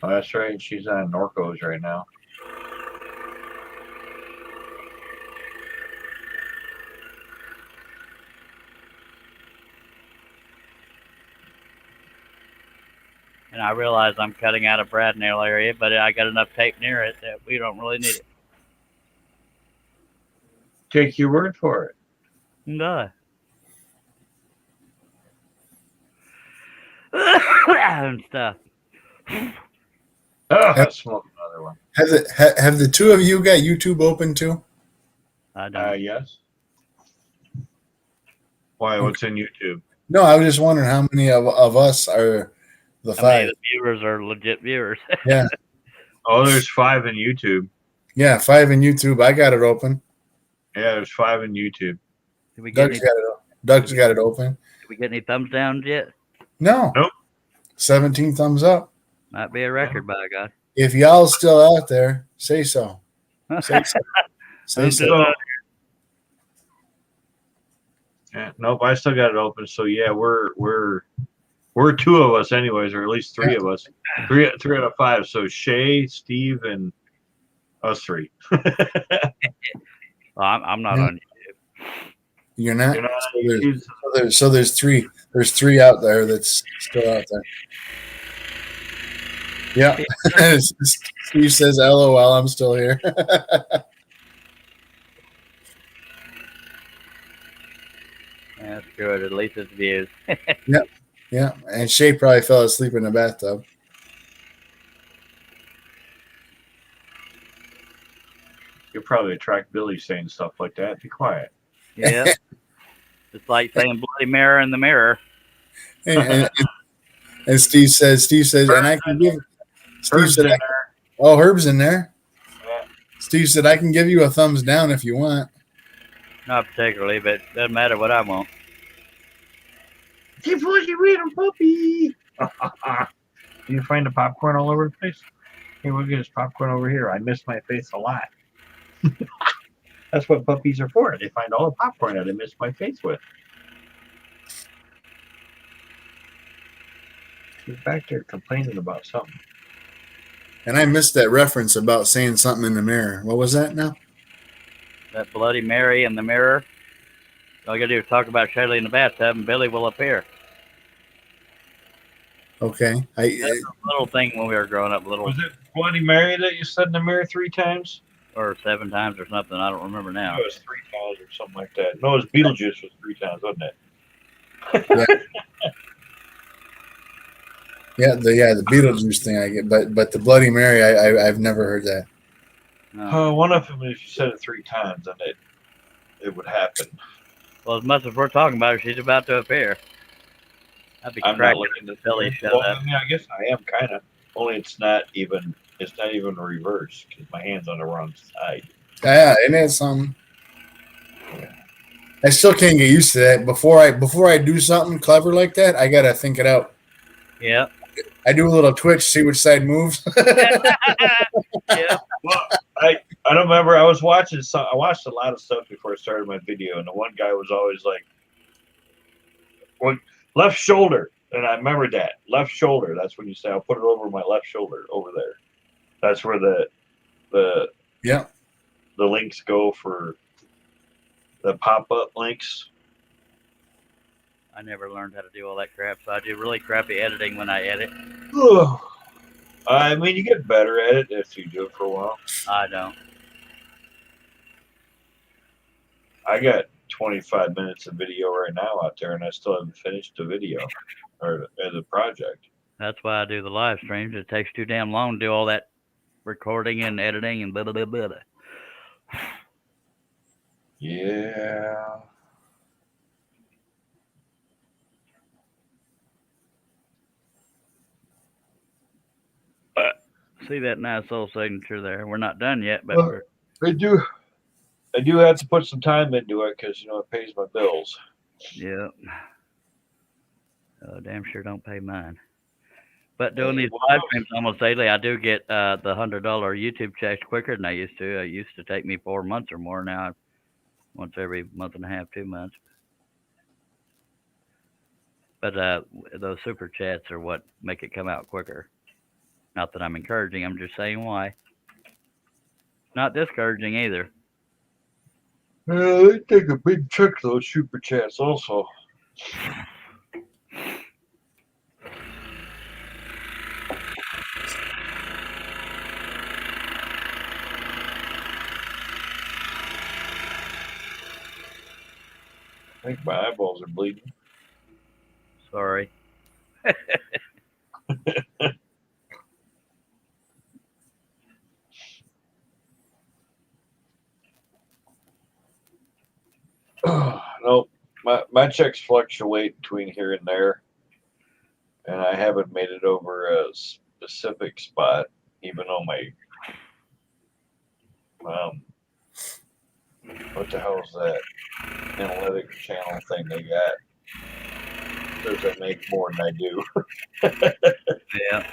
Oh, that's right. She's on Norco's right now. And I realize I'm cutting out a brad nail area, but I got enough tape near it that we don't really need it. Take your word for it. No. And stuff. Oh, I smoked another one. Have the two of you got YouTube open too? I don't. Yes. Why? What's in YouTube? No, I was just wondering how many of us are the How many five. of the viewers are legit viewers? Yeah. Oh, there's 5 in YouTube. Yeah, 5 in YouTube. I got it open. Yeah, there's 5 in YouTube. Did we get Doug's got it open. Did we get any thumbs downs yet? No. Nope. 17 thumbs up. Might be a record, by God. If y'all still out there, say so. Say so. Say so. Yeah, nope, I still got it open. So yeah, we're 2 of us anyways, or at least 3 of us. 3 out of 5. So Shay, Steve, and us 3. Well, I'm not on YouTube. You're not? You're not on YouTube? So there's 3. There's 3 out there that's still out there. Yeah. Steve says LOL, I'm still here. That's good. At least it's views. Yep. Yeah. And Shay probably fell asleep in the bathtub. You'll probably attract Billy saying stuff like that. Be quiet. Yeah. It's like saying Bloody Mary in the mirror. And Steve says, and I can give. Steve Herb's said, in there. "Oh, Herb's in there." Yeah. Steve said, "I can give you a thumbs down if you want." Not particularly, but it doesn't matter what I want. Keep pushing reading, puppy. You find the popcorn all over the place? Hey, look at this popcorn over here. I miss my face a lot. That's what puppies are for. They find all the popcorn that I miss my face with. She's back there complaining about something. And I missed that reference about saying something in the mirror. What was that now? That Bloody Mary in the mirror. All you gotta do is talk about Shirley in the bathtub, and Billy will appear. Okay. That's a little thing when we were growing up. Was it Bloody Mary that you said in the mirror 3 times? Or 7 times or something. I don't remember now. It was 3 times or something like that. No, it was Beetlejuice was 3 times, wasn't it? Yeah. The Beetlejuice thing I get, but the Bloody Mary I've never heard that. No. One of them, if you said it 3 times, then it would happen. Well, as much as we're talking about her, she's about to appear. I'd be I'm not cracking looking the at Billy the- shut well, up. I mean, I guess I am kind of. Only it's not even reverse because my hand's on the wrong side. Yeah, and it's I still can't get used to that. Before I do something clever like that, I gotta think it out. Yeah. I do a little twitch, see which side moves. Yeah. Well, I don't remember. I watched a lot of stuff before I started my video, and the one guy was always like, "What left shoulder?" And I remember that left shoulder. That's when you say, "I'll put it over my left shoulder over there." That's where the links go for the pop-up links. I never learned how to do all that crap, so I do really crappy editing when I edit. I mean, you get better at it if you do it for a while. I don't. I got 25 minutes of video right now out there, and I still haven't finished the video or the project. That's why I do the live streams. It takes too damn long to do all that recording and editing and blah, blah, blah, blah. Yeah. See that nice little signature there? We're not done yet, but Well, I do have to put some time into it because it pays my bills. yeah. Oh, damn sure don't pay mine. But doing these Well, live streams almost daily, I do get the $100 YouTube checks quicker than I used to. It used to take me 4 months or more. Now, once every month and a half, 2 months. But those super chats are what make it come out quicker. Not that I'm encouraging. I'm just saying why. Not discouraging either. Yeah, they take a big chunk of those super chats also. I think my eyeballs are bleeding. Sorry. No, my checks fluctuate between here and there, and I haven't made it over a specific spot, even though my what the hell is that analytics channel thing they got? Says I make more than I do. Yeah.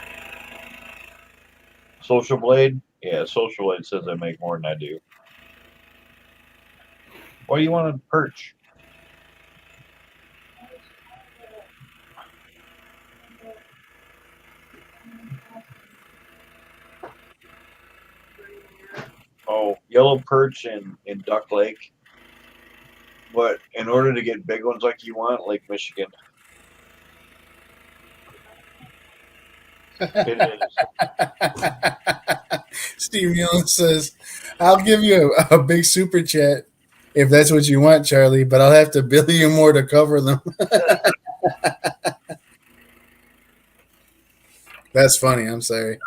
Social Blade? Yeah, Social Blade says I make more than I do. Why do you want to perch? Oh, yellow perch in Duck Lake. But in order to get big ones like you want, Lake Michigan. It is. Steve Nealon says, I'll give you a big super chat if that's what you want, Charlie, but I'll have to bill you more to cover them. That's funny. I'm sorry.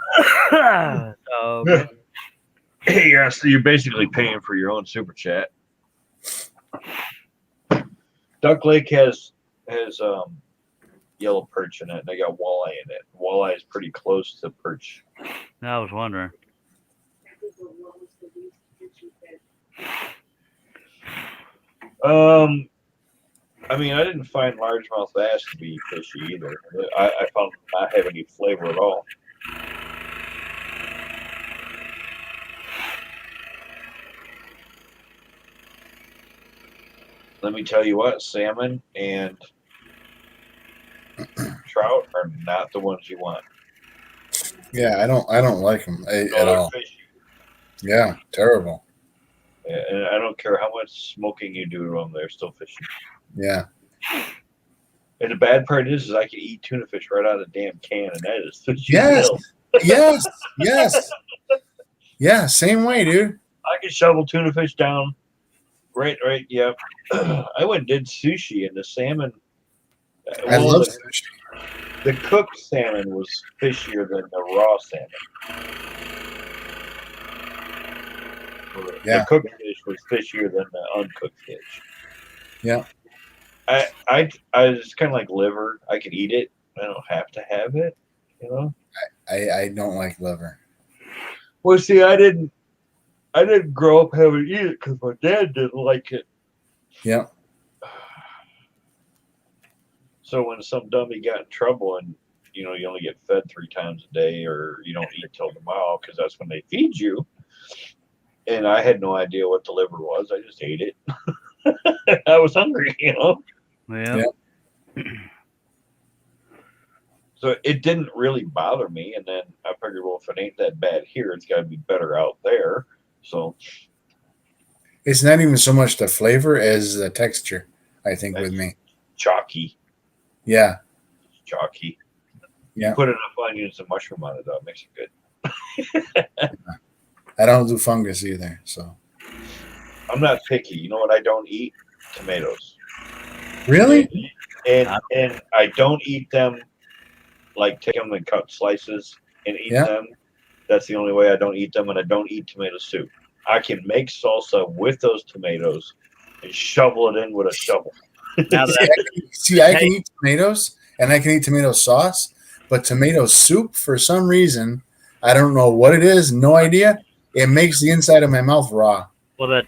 Hey, yeah, so you're basically paying for your own super chat. Duck Lake has yellow perch in it, and they got walleye in it. Walleye is pretty close to perch. I was wondering. I mean, I didn't find largemouth bass to be fishy either. I found them not have any flavor at all. Let me tell you what, salmon and trout are not the ones you want. Yeah, I don't like them at all. Fishy. Yeah, terrible. Yeah, and I don't care how much smoking you do to them, they're still fishy. Yeah. And the bad part is I can eat tuna fish right out of the damn can, and that is fishy. Yes. Yes. Yeah, same way, dude. I can shovel tuna fish down. Right, yeah. I went and did sushi, and the salmon. I love sushi. The cooked salmon was fishier than the raw salmon. Yeah. The cooked fish was fishier than the uncooked fish. Yeah. I just kind of like liver. I can eat it. I don't have to have it. You know. I don't like liver. Well, see, I didn't grow up having to eat it because my dad didn't like it. Yeah. So when some dummy got in trouble and you only get fed 3 times a day or you don't eat till tomorrow because that's when they feed you, and I had no idea what the liver was, I just ate it. I was hungry, Yeah. So it didn't really bother me, and then I figured, well, if it ain't that bad here, it's got to be better out there. So it's not even so much the flavor as the texture, I think, with me. Chalky. Yeah. Chalky. Yeah. You put enough onions and mushroom on it, though, it makes it good. I don't do fungus either, so. I'm not picky. You know what I don't eat? Tomatoes. Really? And I don't eat them like take them and cut slices and eat them. That's the only way I don't eat them, and I don't eat tomato soup. I can make salsa with those tomatoes and shovel it in with a shovel. I can eat tomatoes and I can eat tomato sauce, but tomato soup, for some reason, I don't know what it is, no idea. It makes the inside of my mouth raw. Well, the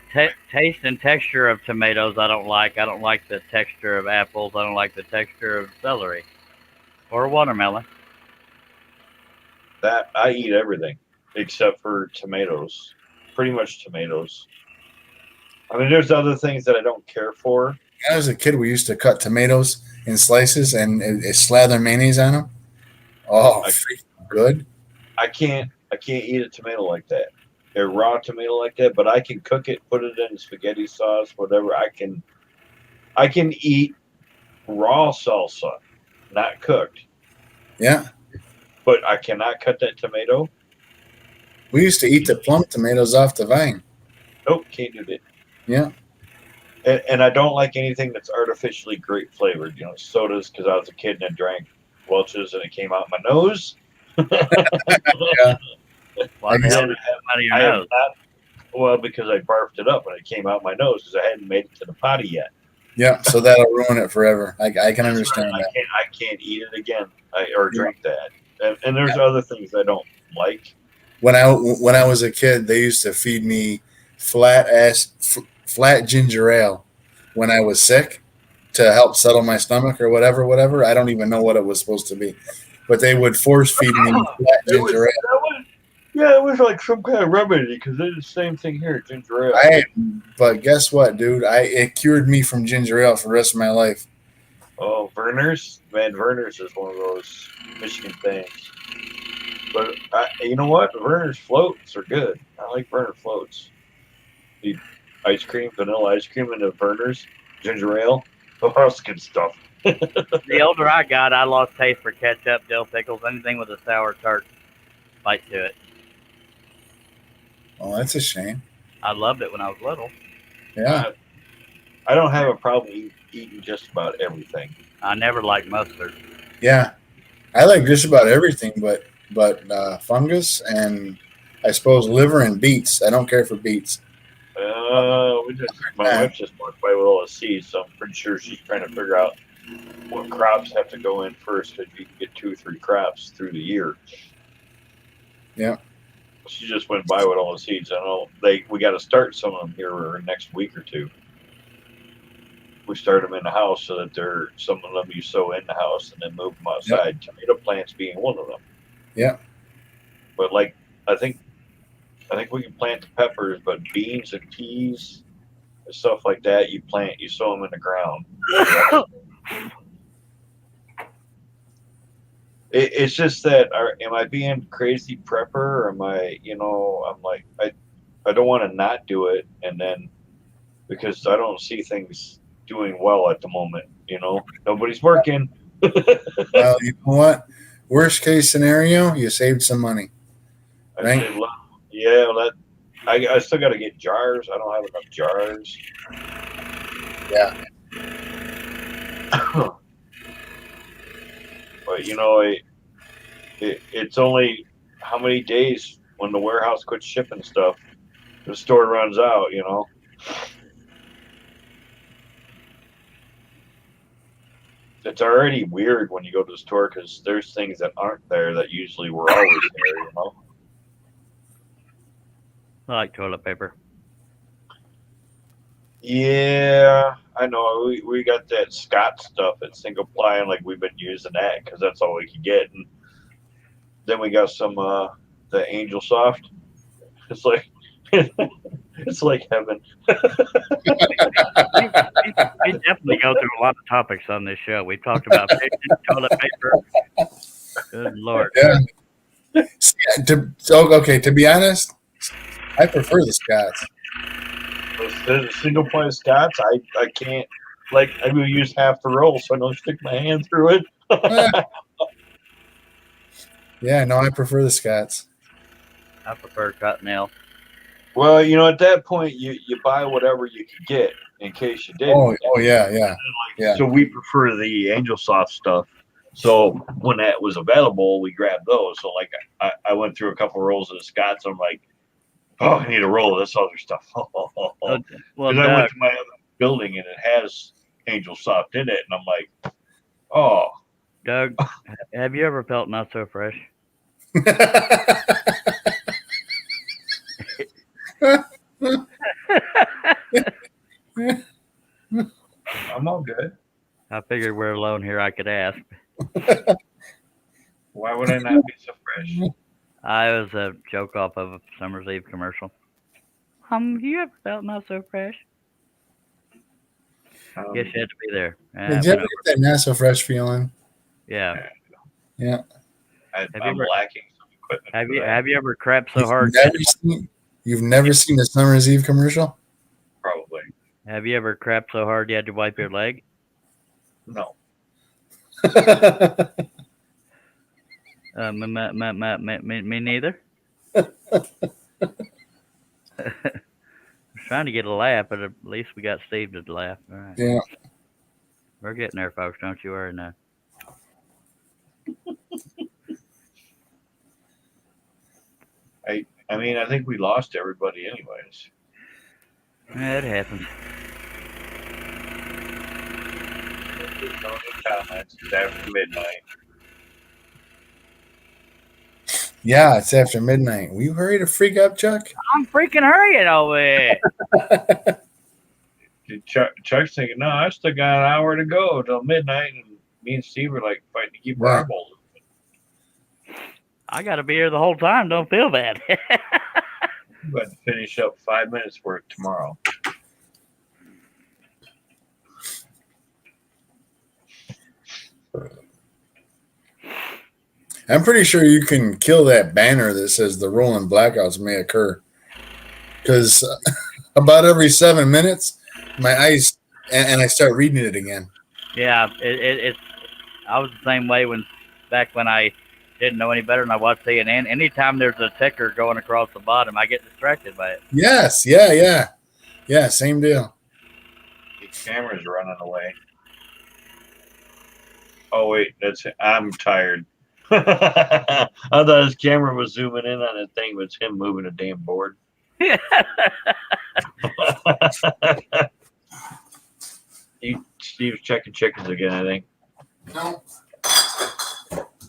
taste and texture of tomatoes I don't like. I don't like the texture of apples. I don't like the texture of celery or watermelon. That I eat everything except for tomatoes. Pretty much tomatoes. I mean, there's other things that I don't care for. As a kid, we used to cut tomatoes in slices and slather mayonnaise on them. Oh, freaking good. I can't eat a tomato like that. A raw tomato like that, but I can cook it, put it in spaghetti sauce, whatever. I can eat raw salsa, not cooked. Yeah. But I cannot cut that tomato. We used to eat the plum tomatoes off the vine. Nope, can't do that. Yeah. And I don't like anything that's artificially grape flavored. You know, sodas because I was a kid and I drank Welch's and it came out my nose. Yeah. Why the hell did it come out of your nose? Well, because I barfed it up and it came out my nose because I hadn't made it to the potty yet. Yeah, so that'll ruin it forever. I can understand right. that. I can't eat it again or drink that. And there's other things I don't like. When I was a kid, they used to feed me flat ginger ale when I was sick to help settle my stomach or whatever. I don't even know what it was supposed to be, but they would force feed me flat ginger ale. Yeah, it was like some kind of remedy because it's the same thing here, ginger ale. But guess what, dude? It cured me from ginger ale for the rest of my life. Oh, Verner's? Man, Verner's is one of those Michigan things. But you know what? Verner's floats are good. I like Verner floats. The ice cream, vanilla ice cream into Verner's, ginger ale. Oh, that's good stuff. The older I got, I lost taste for ketchup, dill pickles, anything with a sour tart bite to it. Oh, that's a shame. I loved it when I was little. Yeah. I don't have a problem eating just about everything. I never liked mustard. Yeah. I like just about everything, but fungus and I suppose liver and beets. I don't care for beets. My wife just walked by with all the seeds, so I'm pretty sure she's trying to figure out what crops have to go in first if you can get 2 or 3 crops through the year. Yeah. She just went by with all the seeds. I know we got to start some of them here next week or two. We start them in the house so that some of them you sow in the house and then move them outside. Yep. Tomato plants being one of them. Yeah. But I think we can plant the peppers, but beans and peas and stuff like that, you sow them in the ground. It's just that, am I being crazy prepper, or am I, I'm like, I don't want to not do it, and then because I don't see things doing well at the moment, nobody's working. Well, you know what? Worst case scenario, you saved some money. Right? I still got to get jars. I don't have enough jars. Yeah. But it's only how many days when the warehouse quits shipping stuff, the store runs out. It's already weird when you go to the store because there's things that aren't there that usually were always there. I like toilet paper. Yeah, I know. We got that Scott stuff at Single Ply, and we've been using that because that's all we could get. And then we got some the Angel Soft. It's like it's like heaven. We definitely go through a lot of topics on this show. We talked about fishing, toilet paper. Good Lord. Yeah. To be honest, I prefer the Scotts. The Single Ply Scotts, I can't. I will use half the roll so I don't stick my hand through it. Yeah, no, I prefer the Scotts. I prefer Cottonelle. Well, at that point, you buy whatever you can get in case you did. Oh yeah. So we prefer the Angel Soft stuff. So when that was available, we grabbed those. So I went through a couple of rolls of the Scotts. I'm like, oh, I need a roll of this other stuff. Because I went to my other building and it has Angel Soft in it, and I'm like, oh. Doug, have you ever felt not so fresh? I'm all good. I figured we're alone here. I could ask. Why would I not be so fresh? I was a joke off of a Summer's Eve commercial. You ever felt not so fresh? Guess you had to be there. Did you ever get that not so fresh feeling? Yeah. Yeah. I'm lacking some Have you ever crapped so You've hard? you've never seen a Summer's Eve commercial? Probably. Have you ever crapped so hard you had to wipe your leg? No. Me neither. Trying to get a laugh, but at least we got Steve to laugh. All right. Yeah. We're getting there, folks. Don't you worry now. I mean, I think we lost everybody anyways. Yeah, it happens. No comments. It's after midnight. Yeah, it's after midnight. Will you hurry to freak up, Chuck? I'm freaking hurrying over here. Chuck's thinking, no, I still got an hour to go till midnight, and me and Steve are like fighting to keep our eyeballs open. I got to be here the whole time. Don't feel bad. I'm going to finish up 5 minutes worth tomorrow. I'm pretty sure you can kill that banner that says the rolling blackouts may occur. Because about every 7 minutes, my eyes, and I start reading it again. Yeah, it's. I was the same way back when I didn't know any better and I watched CNN. Anytime there's a ticker going across the bottom, I get distracted by it. Yes, yeah, same deal. The camera's running away. Oh wait, I'm tired. I thought his camera was zooming in on a thing, but it's him moving a damn board. Steve's checking chickens again, I think. No.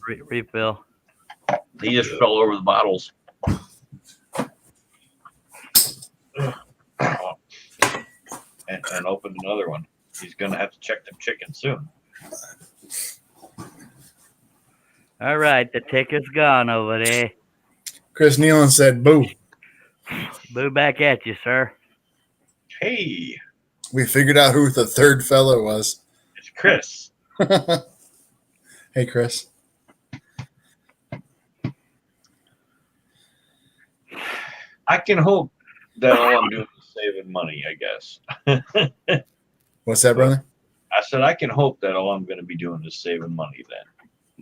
Refill. He just fell over the bottles. And opened another one. He's going to have to check them chickens soon. All right, the ticker's gone over there. Chris Nealon said, boo. Boo back at you, sir. Hey. We figured out who the third fellow was. It's Chris. Hey, Chris. I can hope that all I'm doing is saving money, I guess. What's that, brother? I said I can hope that all I'm going to be doing is saving money then.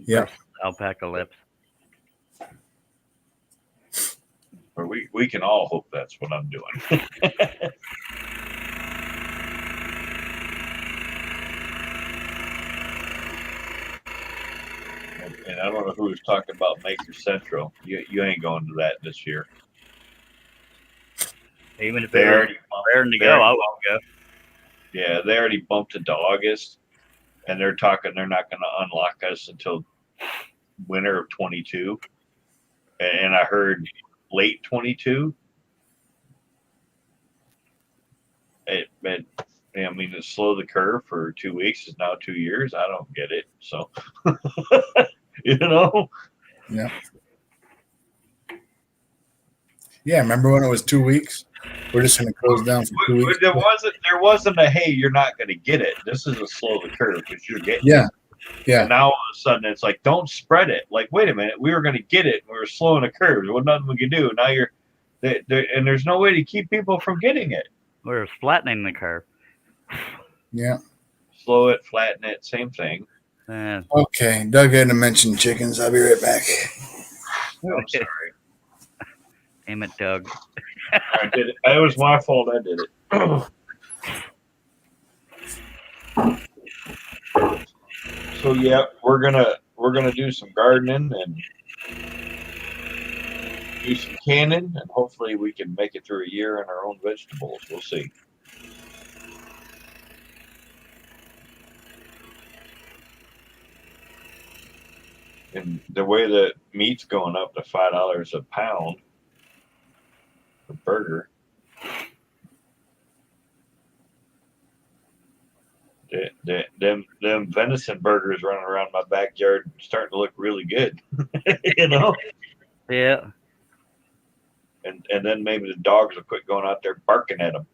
Yeah. Alpaca lips. Or we can all hope that's what I'm doing. And I don't know who was talking about Maker Central. You ain't going to that this year. Even if they're raring to go, I won't go. Yeah, they already bumped it to August, and they're talking they're not going to unlock us until winter of 22. And I heard late 22. I mean, to slow the curve for 2 weeks is now 2 years. I don't get it. So, you know. Yeah. Yeah. Remember when it was 2 weeks? We're just going to close down for 2 weeks. There wasn't a hey, you're not going to get it. This is a slow the curve because you're getting Yeah. it. Yeah. And now all of a sudden it's like, don't spread it. Like, wait a minute, we were going to get it. We were slowing the curve. There was nothing we could do. Now and there's no way to keep people from getting it. We're flattening the curve. Yeah. Slow it, flatten it, same thing. Okay. Doug had to mention chickens. I'll be right back. I'm sorry. Damn it, Doug. I did it. It was my fault. I did it. So yeah, we're gonna do some gardening and do some canning, and hopefully we can make it through a year in our own vegetables. We'll see. And the way that meat's going up to $5 a pound for burger, them venison burgers running around my backyard starting to look really good, you know. Yeah. And then maybe the dogs will quit going out there barking at them.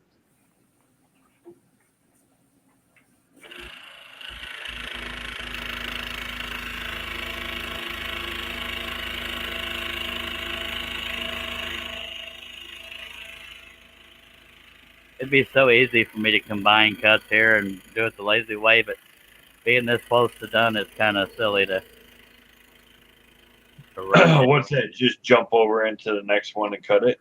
it'd be so easy for me to combine cuts here and do it the lazy way, but being this close to done, it's kind of silly to rush it. What's that? Just jump over into the next one and cut it?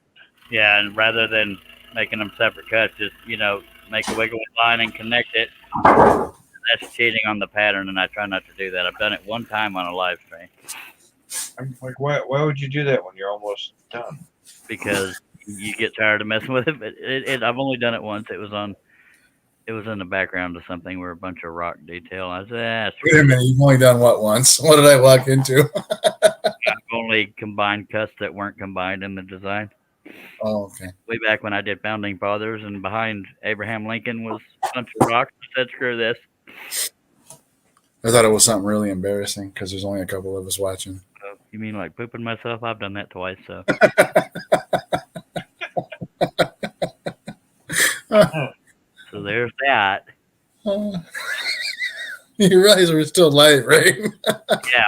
Yeah, and rather than making them separate cuts, just make a wiggly line and connect it. That's cheating on the pattern, and I try not to do that. I've done it one time on a live stream. I'm like, why would you do that when you're almost done? Because you get tired of messing with it. But I've only done it once. It was in the background of something where a bunch of rock detail. I said, Wait a minute, you've only done what once? What did I walk into? I've only combined cuts that weren't combined in the design. Oh, okay. Way back when I did Founding Fathers, and behind Abraham Lincoln was a bunch of rocks. I said, screw this. I thought it was something really embarrassing because there's only a couple of us watching. Oh, you mean like pooping myself? I've done that twice, so. So there's that. You realize we're still live, right? Yeah.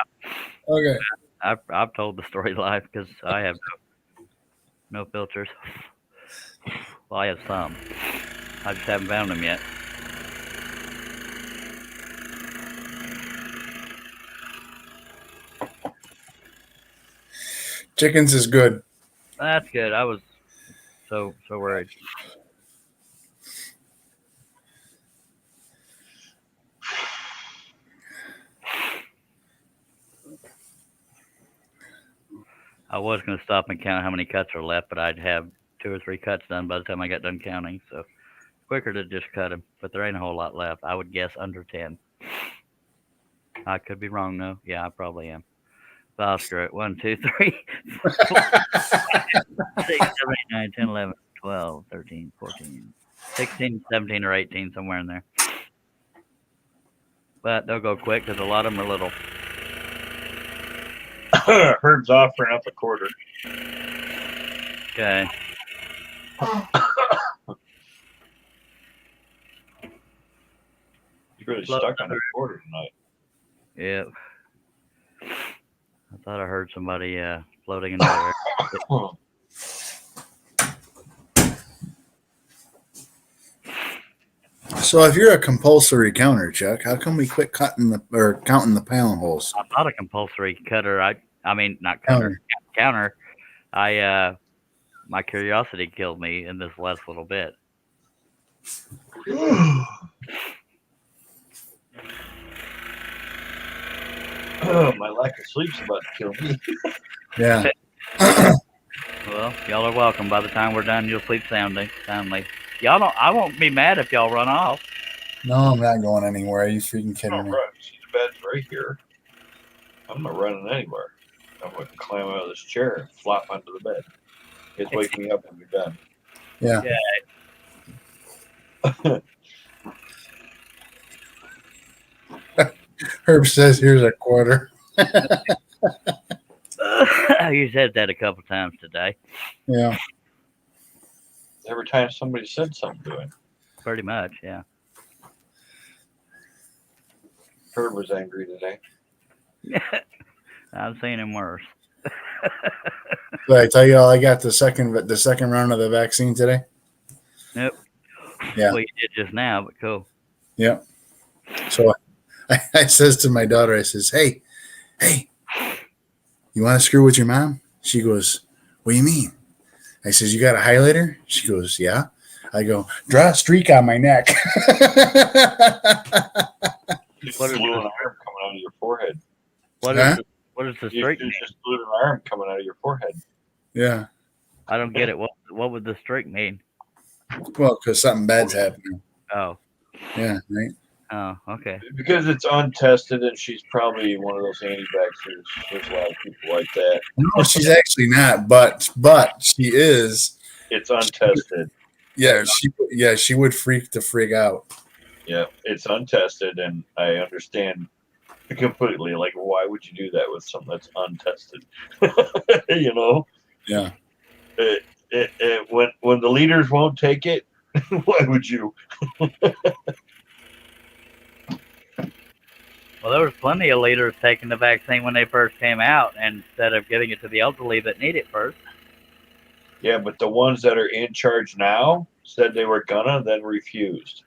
Okay. I've told the story live because I have no filters. Well, I have some. I just haven't found them yet. Chickens is good. That's good. I was so worried. I was going to stop and count how many cuts are left, but I'd have 2 or 3 cuts done by the time I got done counting. So quicker to just cut them. But there ain't a whole lot left. I would guess under 10. I could be wrong, though. Yeah, I probably am. But I'll screw it. 1, 2, 3, 4, 5, 6, 7, 8, 9, 10, 11, 12, 13, 14, 16, 17, or 18, somewhere in there. But they'll go quick because a lot of them are little. Herb's offering up a quarter. Okay. He's really stuck on a quarter tonight. Yep. I thought I heard somebody floating in the air. So if you're a compulsory counter, Chuck, how come we quit counting the pound holes? I'm not a compulsory cutter. I mean, not cutter, counter. My curiosity killed me in this last little bit. Oh, my lack of sleep's about to kill me. Yeah. Well, y'all are welcome. By the time we're done, you'll sleep soundly. Y'all don't. I won't be mad if y'all run off. No, I'm not going anywhere. Are you freaking kidding I'm me? not running. See, the bed's right here. I'm not running anywhere. I'm going to climb out of this chair and flop onto the bed. Just wake me up when you're done. Yeah. Herb says, "Here's a quarter." You said that a couple times today. Yeah. Every time somebody said something to him. Pretty much, yeah. Herb was angry today. I've seen him worse. Did I tell you all I got the second round of the vaccine today? Nope. Yeah. Well, you did just now, but cool. Yep. So I says to my daughter, I says, hey, you want to screw with your mom? She goes, what do you mean? I says, you got a highlighter? She goes, yeah. I go, draw a streak on my neck. Just blew an arm coming out of your forehead. What is the streak mean? Just blew an arm coming out of your forehead. Yeah. I don't get it. What would the streak mean? Well, because something bad's happening. Oh. Yeah, right? Oh, okay. Because it's untested, and she's probably one of those anti-vaxxers. There's a lot of people like that. No, she's actually not, but she is. It's untested. Yeah, she would freak the frig out. Yeah, it's untested, and I understand completely. Like, why would you do that with something that's untested? You know? Yeah. When the leaders won't take it, why would you? Well, there was plenty of leaders taking the vaccine when they first came out, instead of giving it to the elderly that need it first. Yeah, but the ones that are in charge now said they were gonna, then refused.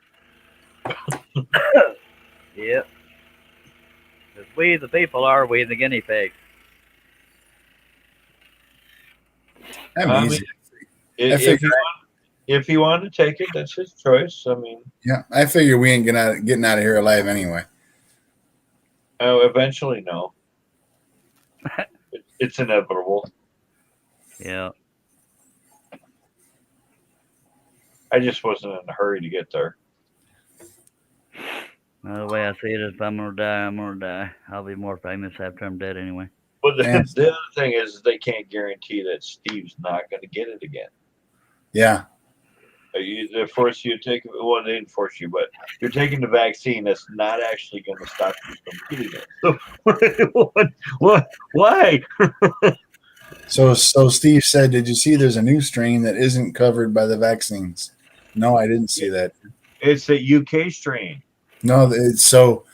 Yep. Because we, the people, are we the guinea pigs? I'm I mean, easy. I if figure. if he wanted to take it, that's his choice. I mean, Yeah, I figure we ain't getting out of here alive anyway. oh, eventually, no. It's inevitable. Yeah. I just wasn't in a hurry to get there. Well, the way I see it is, if I'm gonna die, I'm gonna die. I'll be more famous after I'm dead anyway. But the other thing is, they can't guarantee that Steve's not going to get it again. Yeah. They force you to take. Well, they didn't force you, but you're taking the vaccine. That's not actually going to stop you from getting it. So, what? Why? So Steve said, "Did you see? There's a new strain that isn't covered by the vaccines." No, I didn't see that. It's a UK strain. No, it's so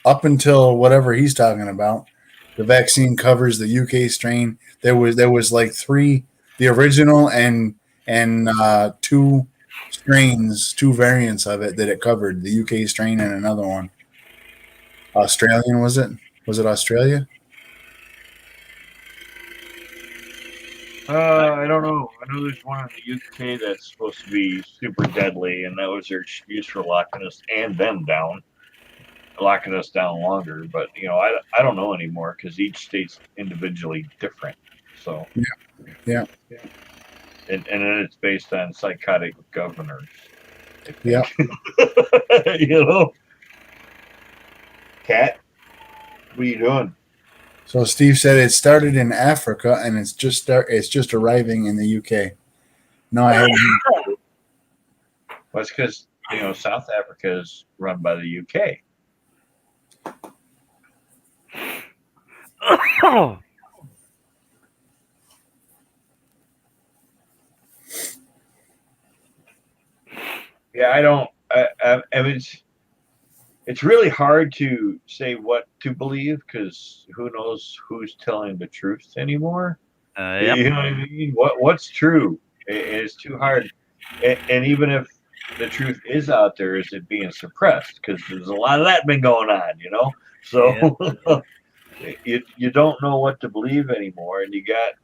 up until whatever he's talking about, the vaccine covers the UK strain. There was like three, the original and two strains, two variants of it that it covered. The UK strain and another one. Australian, was it? Was it Australia? I don't know. I know there's one in the UK that's supposed to be super deadly, and that was their excuse for locking us and them down, locking us down longer. But I don't know anymore because each state's individually different. So yeah. And then it's based on psychotic governors. Yeah. Cat, what are you doing? So Steve said it started in Africa and it's just arriving in the UK. No, I haven't. Well, it's because South Africa is run by the UK. Yeah, I don't. I mean, it's really hard to say what to believe because who knows who's telling the truth anymore. Yep. You know what I mean? What's true? It's too hard. And even if the truth is out there, is it being suppressed? Because there's a lot of that been going on, So you don't know what to believe anymore, and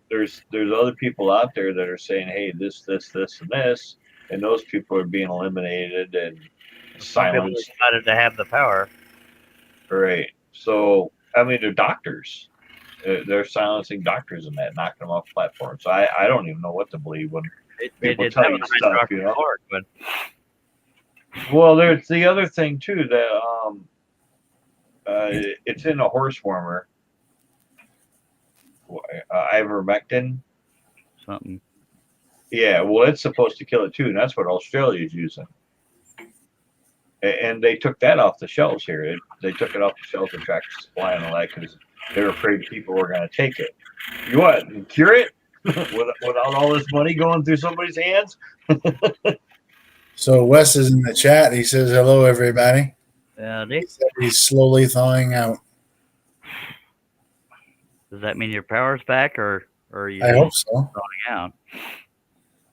there's other people out there that are saying, hey, this, and this, and those people are being eliminated and silenced. Decided to have the power. Right. So I mean, they're doctors. They're silencing doctors and that, knocking them off platforms. So I don't even know what to believe when people tell you stuff, But... Well, there's the other thing too that it's in a horse warmer, ivermectin. Something. Yeah, well, it's supposed to kill it too, and that's what Australia's using. And they took that off the shelves here. They took it off the shelves of Tractor Supply and all that because they were afraid people were going to take it. You what? Cure it without all this money going through somebody's hands? So Wes is in the chat. He says, "Hello, everybody." He said he's slowly thawing out. Does that mean your power's back, or are you? I hope so. Thawing out.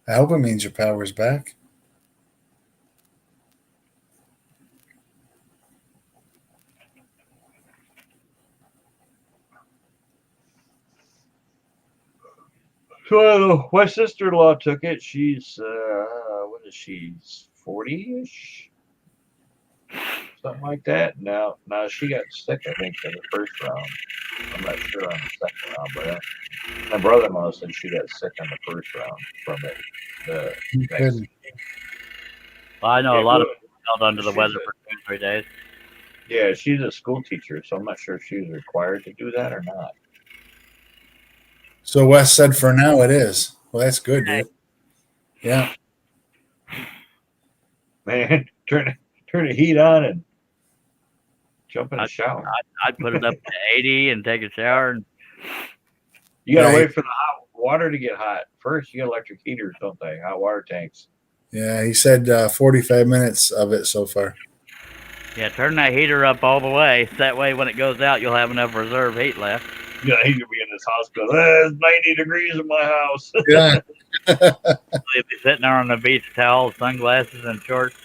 I hope it means your power's back. So my sister-in-law took it. She's what is she? 40-ish, something like that. Now she got sick, I think, in the first round. I'm not sure on the second round, but my brother-in-law said she got sick in the first round from it. Well, I know a lot of people held under the weather for 2 or 3 days. Yeah, she's a school teacher, so I'm not sure if she's required to do that or not. So Wes said for now it is. Well, that's good, dude. Yeah. Man, turn the heat on and jump in the shower. I'd put it up to 80 and take a shower. And... You gotta wait for the hot water to get hot. First, you got electric heaters, don't they? Hot water tanks. Yeah, he said 45 minutes of it so far. Yeah, turn that heater up all the way. That way, when it goes out, you'll have enough reserve heat left. Yeah, you'll be in this house goes, it's 90 degrees in my house. Yeah. He'll be sitting there on the beach towel, sunglasses, and shorts.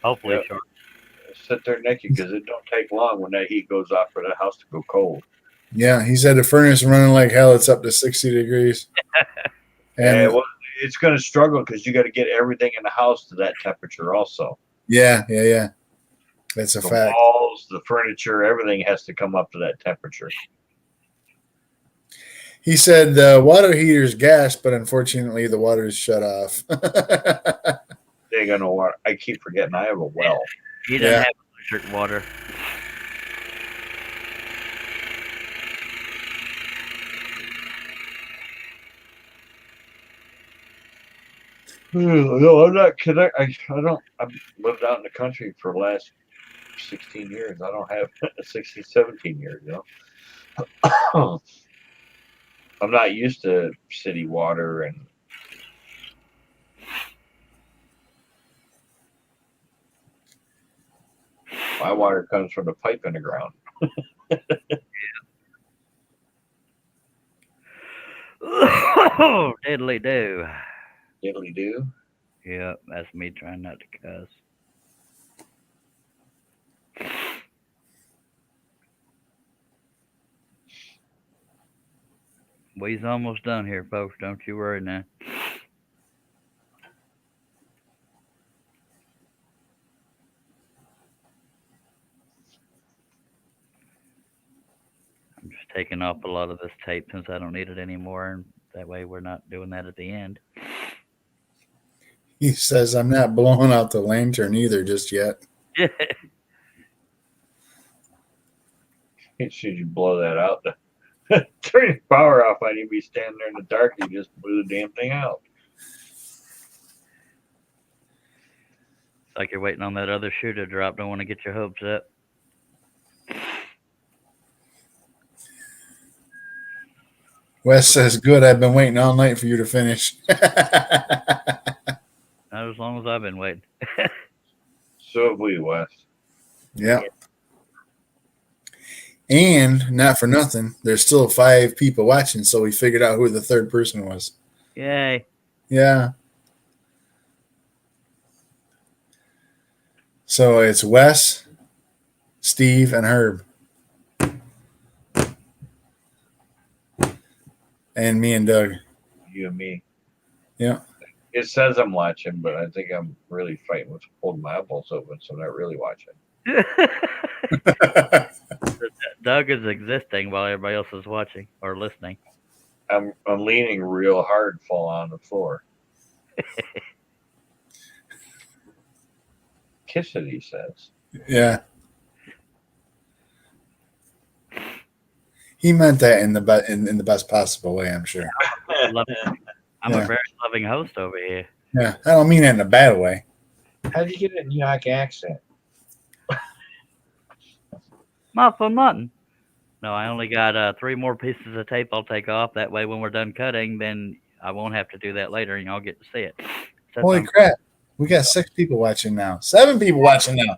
Hopefully Yep. shorts. Sit there naked because it don't take long when that heat goes off for the house to go cold. Yeah, he said the furnace running like hell. It's up to 60 degrees. Yeah, And well, it's going to struggle because you got to get everything in the house to that temperature also. yeah. That's a The fact. walls, the furniture, everything has to come up to that temperature. He said the water heater's gas, but unfortunately the water is shut off. They're going to want. I keep forgetting I have a well. He doesn't have electric water. No, I'm not connect. I don't. I've lived out in the country for the last 16 years. I don't have 16, 17 years. You know, I'm not used to city water, and my water comes from the pipe in the ground. Oh, diddly do. Diddly do. Yep, that's me trying not to cuss. We's almost done here, folks. Don't you worry now. I'm just taking off a lot of this tape since I don't need it anymore, and that way we're not doing that at the end. He says I'm not blowing out the lantern either just yet. Should you blow that out? Turn your power off. I need to be standing there in the dark. You just blew the damn thing out. It's like you're waiting on that other shoe to drop. Don't want to get your hopes up. Wes says, good, I've been waiting all night for you to finish. Not as long as I've been waiting. So have we, Wes. Yeah. And not for nothing, there's still 5 people watching, so we figured out who the third person was. Yay. Yeah. So it's Wes, Steve, and Herb. And me and Doug. You and me. Yeah. It says I'm watching, but I think I'm really fighting with holding my eyeballs open, so I'm not really watching. Doug is existing while everybody else is watching or listening. I'm leaning real hard, fall on the floor. Kiss it, he says. Yeah. He meant that in the best possible way, I'm sure. I'm a very loving host over here. Yeah, I don't mean it in a bad way. How did you get a New York accent? Not for nothing. No, I only got 3 more pieces of tape I'll take off. That way when we're done cutting, then I won't have to do that later and y'all get to see it. Holy crap. We got 6 people watching now. 7 people watching now.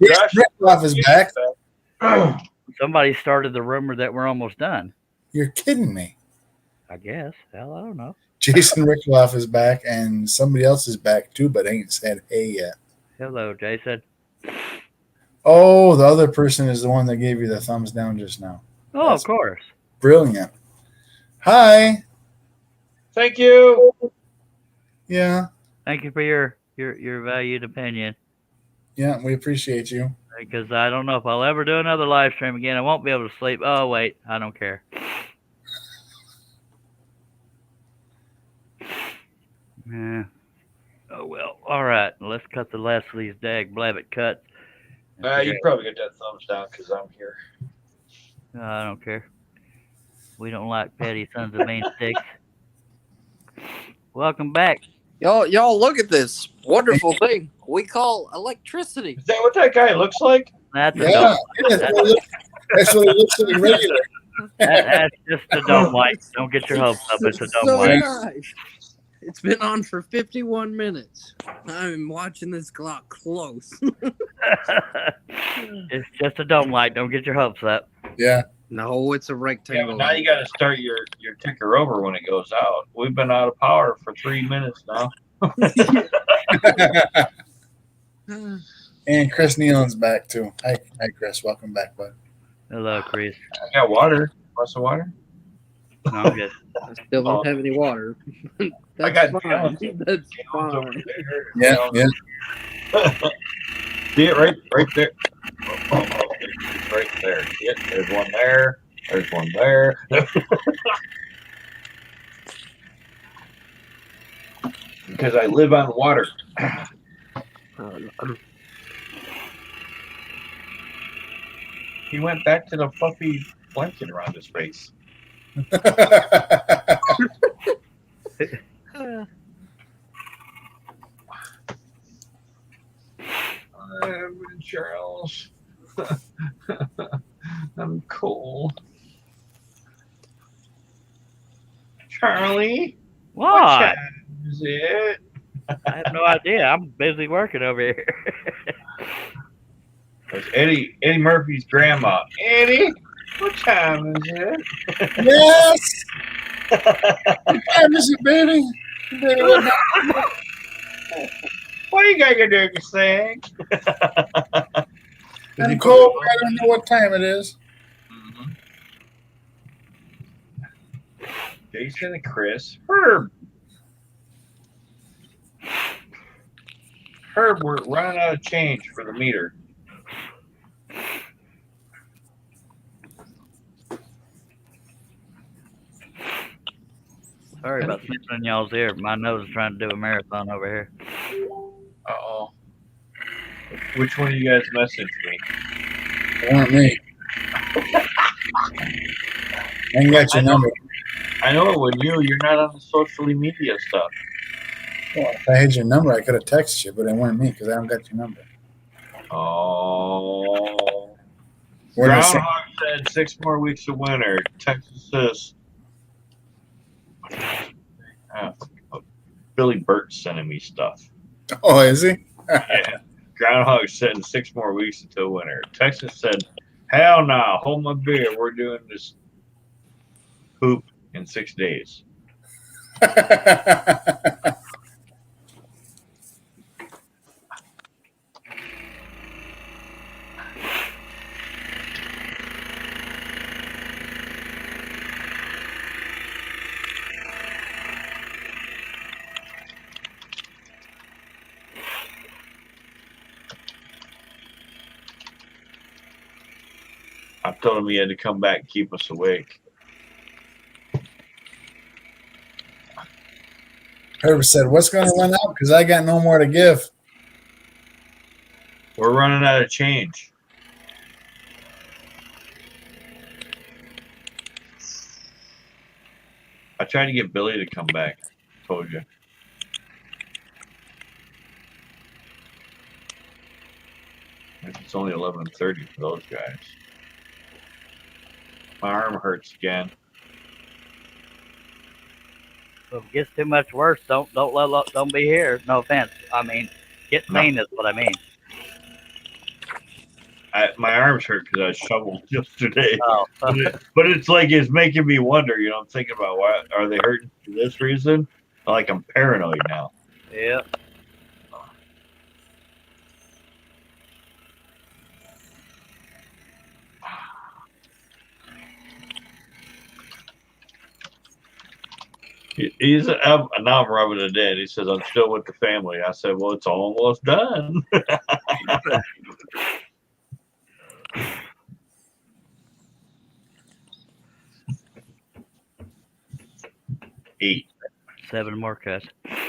Jason Rickloff is back. Somebody started the rumor that we're almost done. You're kidding me. I guess. Hell, I don't know. Jason Rickloff is back, and somebody else is back too, but ain't said hey yet. Hello, Jason. Oh, the other person is the one that gave you the thumbs down just now. Oh, of course. Brilliant. Hi. Thank you. Yeah. Thank you for your valued opinion. Yeah, we appreciate you. Because I don't know if I'll ever do another live stream again. I won't be able to sleep. Oh, wait. I don't care. Yeah. Oh, well. All right. Let's cut the last of these dag blabbit cuts. You probably get that thumbs down because I'm here. No, I don't care. We don't like petty sons of mean sticks. Welcome back. Y'all look at this wonderful thing we call electricity. Is that what that guy looks like? That's yeah, that's what it looks like regular. That's just a dome light. Don't get your hopes up. It's a dome So light. nice. It's been on for 51 minutes. I'm watching this clock close. It's just a dome light. Don't get your hopes up. Yeah. No, it's a Yeah, rectangle. but now you got to start your ticker over when it goes out. We've been out of power for 3 minutes now. And Chris Nealon's back too. Hi, Chris. Welcome back, bud. Hello, Chris. I got water. Want some water? No, I'm good. I still don't have any water. I That's got fine. gallons. That's Gallons over fine. there. Yeah, Gallons. yeah. See it right there. Oh, it's right there. See it? There's one there. There's one there. Because I live on water. He went back to the fluffy blanket around his face. I'm Charles. I'm cold. Charlie, what What? time is it? I have no idea. I'm busy working over here. It's Eddie Murphy's grandma. Eddie, what time is it? Yes. What time is it, baby? Baby, what time? Why you got your dirty thing? I'm cold. I don't know what time it is. Mm-hmm. Jason and Chris. Herb, we're running out of change for the meter. Sorry about sniffing in y'all's ear. My nose is trying to do a marathon over here. Uh-oh. Which one of you guys messaged me? It weren't me. I ain't got your number. I know it when you're not on the social media stuff. Well, if I had your number, I could have texted you, but it weren't me because I don't got your number. Oh. We're the same. Groundhog said 6 more weeks of winter. Texas says Billy Burt's sending me stuff. Oh, is he? Yeah. Groundhog said 6 more weeks until winter. Texas said, hell no, hold my beer. We're doing this hoop in 6 days. I told him he had to come back and keep us awake. Herb said, what's going to run out? Because I got no more to give. We're running out of change. I tried to get Billy to come back. Told you. It's only 11:30 for those guys. My arm hurts again. If it gets too much worse, don't be here. No offense. I mean, get sane is what I mean. My arms hurt because I shoveled yesterday. Oh. but it's like it's making me wonder. I'm thinking about why are they hurting for this reason? Like I'm paranoid now. Yeah. Now I'm rubbing it in. He says, I'm still with the family. I said, well, it's almost done. Eight. 7 more cuts. 7.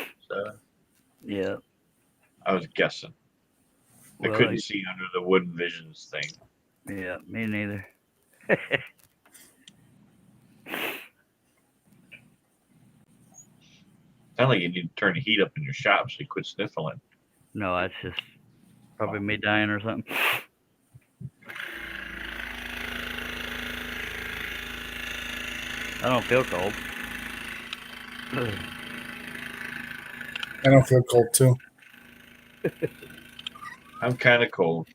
Yeah. I was guessing. I couldn't see under the wooden visions thing. Yeah, me neither. Sound like you need to turn the heat up in your shop so you quit sniffling. No, it's just probably me dying or something. I don't feel cold. I don't feel cold too. I'm kind of cold.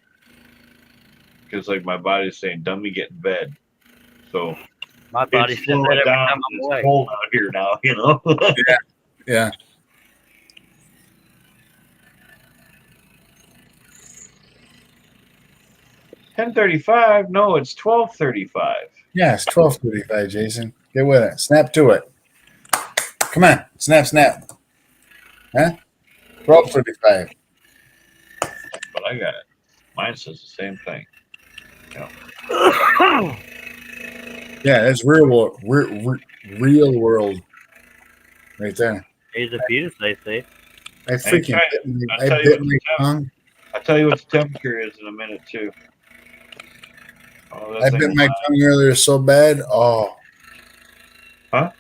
Because like my body's saying, dummy, get in bed. So My body it's says slowing that every down. time I'm It's awake. cold out here now, you know. Yeah. 10:35? No, it's 12:35. Yeah, it's 12:35, Jason. Get with it. Snap to it. Come on. Snap, snap. Huh? 12:35. But I got it. Mine says the same thing. Yeah, that's real world. Real world. Right there. He's a fetus, they say. I freaking I'll tell you bit what my tongue. I'll tell you what the temperature is in a minute too. Oh, I bit my tongue earlier so bad. Oh. Huh?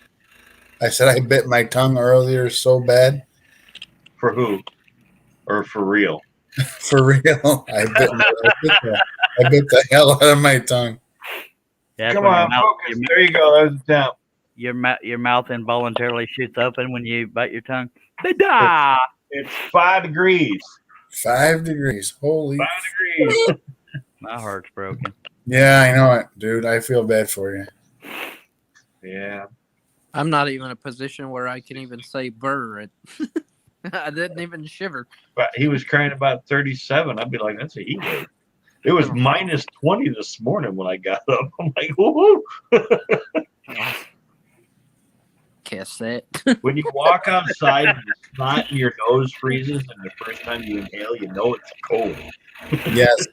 I said I bit my tongue earlier so bad. For who? Or for real? For real. I bit the hell out of my tongue. Yeah, Come on, focus. There you go. That was the temp. Your mouth involuntarily shoots open when you bite your tongue. Da! It's 5 degrees. 5 degrees. Holy. 5 degrees. My heart's broken. Yeah, I know it, dude. I feel bad for you. Yeah. I'm not even in a position where I can even say burr. I didn't even shiver. But he was crying about 37. I'd be like, that's a heat wave. It was minus 20 this morning when I got up. I'm like, woohoo. Guess that. When you walk outside and the snot in your nose freezes and the first time you inhale, you know it's cold. Yes.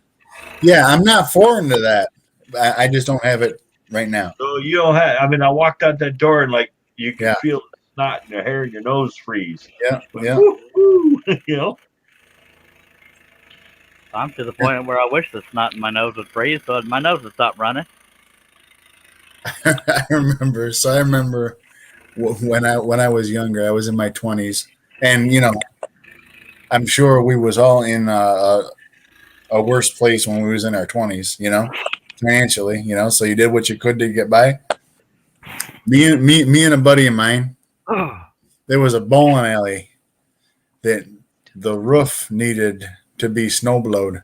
Yeah, I'm not foreign to that. I just don't have it right now. So you don't have, I mean, I walked out that door and like you can feel the snot in your hair and your nose freeze. Yeah, like, yeah. Woo-hoo, you know? I'm to the point where I wish the snot in my nose would freeze so my nose would stop running. I remember. So I remember when I was younger. I was in my 20s, and I'm sure we was all in a worse place when we was in our 20s. Financially. So you did what you could to get by. Me and a buddy of mine. There was a bowling alley that the roof needed to be snowblowed.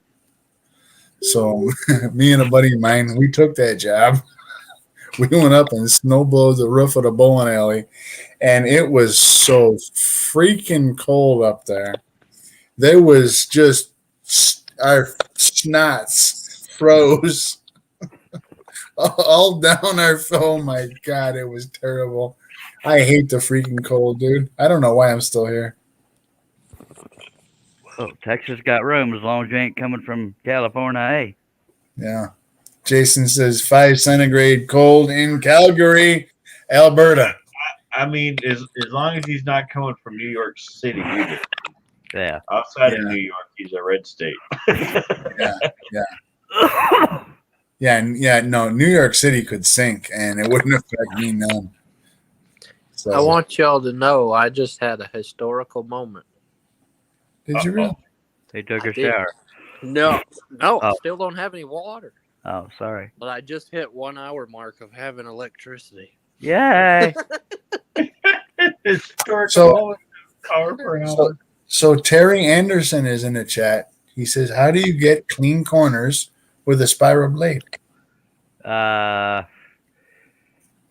So me and a buddy of mine, we took that job. We went up and snowblowed the roof of the bowling alley, and it was so freaking cold up there. There was just our snots froze all down our. Oh my God, it was terrible. I hate the freaking cold, dude. I don't know why I'm still here. Well, Texas got room as long as you ain't coming from California, eh? Yeah. Jason says 5 centigrade cold in Calgary, Alberta. I mean, as long as he's not coming from New York City either. Yeah. Outside of New York, he's a red state. Yeah. No, New York City could sink, and it wouldn't affect me none. So, I want y'all to know I just had a historical moment. Did you really? They took a shower. No, I still don't have any water. Oh, sorry. But I just hit 1 hour mark of having electricity. Yay! So Terry Anderson is in the chat. He says, "How do you get clean corners with a spiral blade?"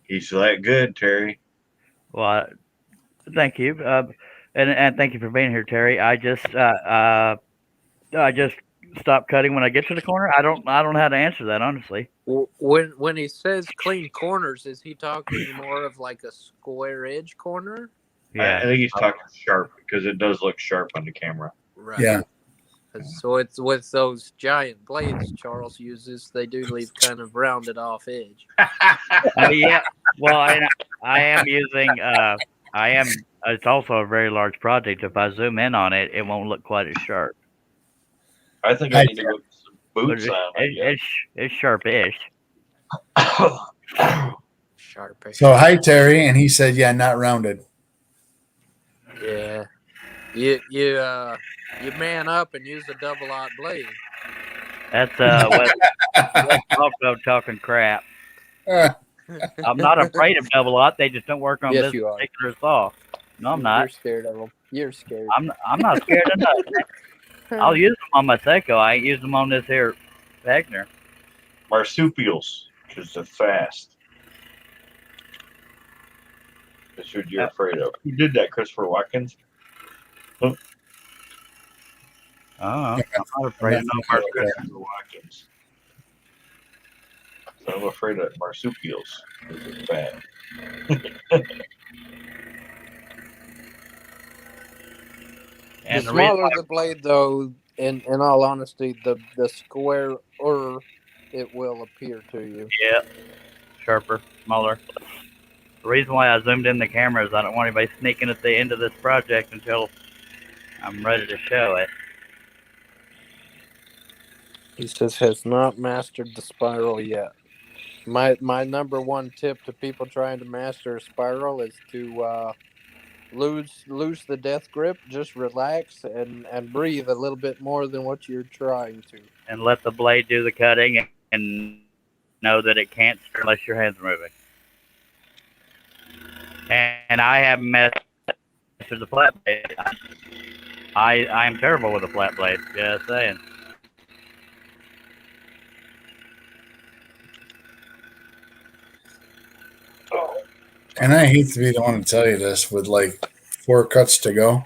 He's that good, Terry. Well, thank you, and thank you for being here, Terry. I just stop cutting when I get to the corner. I don't know how to answer that, honestly. When he says clean corners, is he talking more of like a square edge corner? Yeah, I think he's talking sharp because it does look sharp on the camera. Right. Yeah. So it's with those giant blades Charles uses, they do leave kind of rounded off edge. Yeah. Well, I am using. It's also a very large project. If I zoom in on it, it won't look quite as sharp. I think I need to go put some boots on. It's sharpish. Sharpish. So hi Terry, and he said, "Yeah, not rounded." Yeah. You man up and use a double-aught blade. That's also talking crap. I'm not afraid of double-aught. They just don't work on this particular saw. No, I'm not. You're scared of them. You're scared. I'm not scared of nothing. I'll use them on my Seiko. I ain't use them on this here Wagner. Marsupials, because they're fast. That's what you're afraid of. Who did that? Christopher Watkins? Oh, I'm not afraid of no Christopher Watkins. So I'm afraid of marsupials because they're fat. The smaller the blade, though, in all honesty, the squarer it will appear to you. Yeah, sharper, smaller. The reason why I zoomed in the camera is I don't want anybody sneaking at the end of this project until I'm ready to show it. He says has not mastered the spiral yet. My number one tip to people trying to master a spiral is to lose the death grip, just relax and breathe a little bit more than what you're trying to. And let the blade do the cutting and know that it can't stir unless your hands are moving. And I haven't mastered the flat blade. I am terrible with a flat blade. Just saying. And I hate to be the one to tell you this with like 4 cuts to go,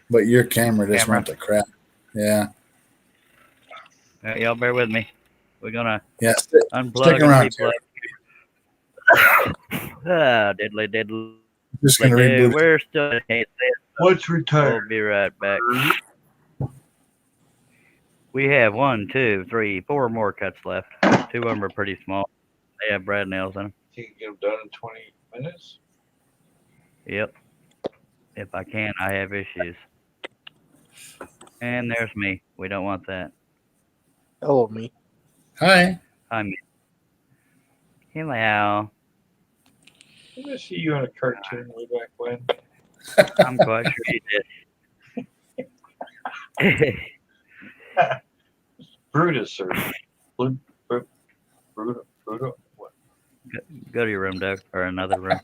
but your camera just went to crap. Yeah. Y'all bear with me. We're gonna unplug stick around, and replug. Diddly. Just gonna reboot. We're still. What's retired? We'll be right back. We have 1, 2, 3, 4 more cuts left. 2 of them are pretty small. They have brad nails in them. You can get them done in 20 minutes? Yep. If I can, I have issues. And there's me. We don't want that. Hello, me. Hi. Hi, me. Hello. Didn't I see you in a cartoon way back when? I'm quite sure you did. Brutus or Brutus. What? Go to your room, Doug, or another room.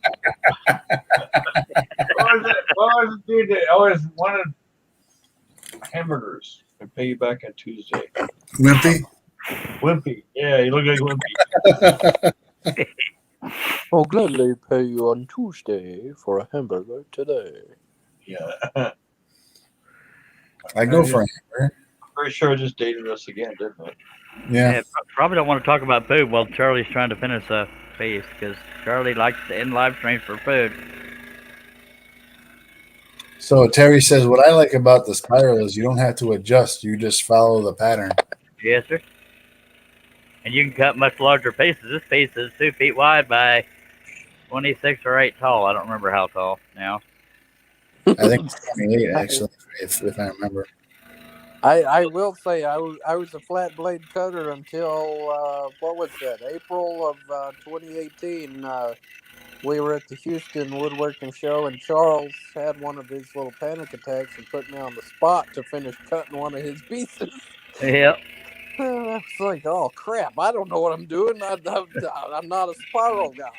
What was it, dude? I always wanted hamburgers. I pay you back on Tuesday. Wimpy? Wimpy. Yeah, you look like Wimpy. I'll gladly pay you on Tuesday for a hamburger today. Yeah. I go for a hamburger. I'm pretty sure I just dated us again, didn't I? Yeah. Probably don't want to talk about food while Charlie's trying to finish a piece because Charlie likes to end live streams for food. So Terry says, what I like about the spiral is you don't have to adjust. You just follow the pattern. Yes, sir. And you can cut much larger pieces. This piece is 2 feet wide by 26 or 8 tall. I don't remember how tall now. I think it's 28, actually, if I remember. I will say I was a flat blade cutter until what was that? April of 2018. We were at the Houston Woodworking Show, and Charles had one of his little panic attacks and put me on the spot to finish cutting one of his pieces. Yep. And I was like, oh crap! I don't know what I'm doing. I'm not a spiral guy.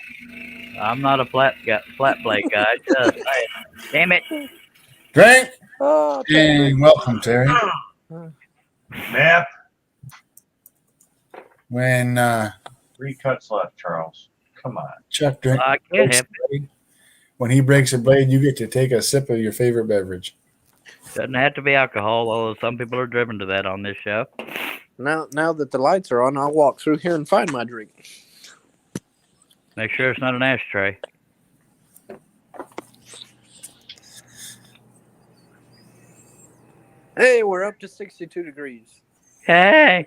I'm not a flat blade guy. Just damn it. Drink. Oh, and welcome, Terry. Map. When 3 cuts left, Charles. Come on. Chuck drink. I can't have When he breaks a blade, you get to take a sip of your favorite beverage. Doesn't have to be alcohol, although some people are driven to that on this show. Now that the lights are on, I'll walk through here and find my drink. Make sure it's not an ashtray. Hey, we're up to 62 degrees. Hey!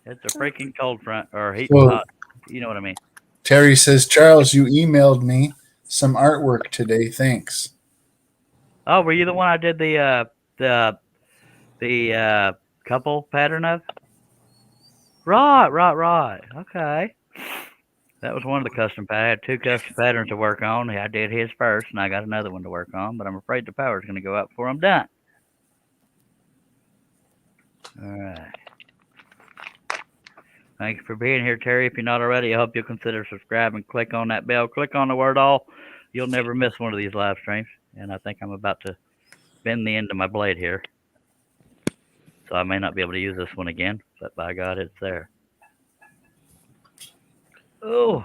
It's a freaking cold front, or heat hot. You know what I mean. Terry says, Charles, you emailed me some artwork today. Thanks. Oh, were you the one I did the couple pattern of? Right. Okay. That was one of the custom patterns. I had 2 custom patterns to work on. I did his first, and I got another one to work on, but I'm afraid the power's going to go out before I'm done. All right. Thank you for being here, Terry. If you're not already, I hope you'll consider subscribing. Click on that bell. Click on the word all. You'll never miss one of these live streams. And I think I'm about to bend the end of my blade here. So I may not be able to use this one again, but by God, it's there. Oh.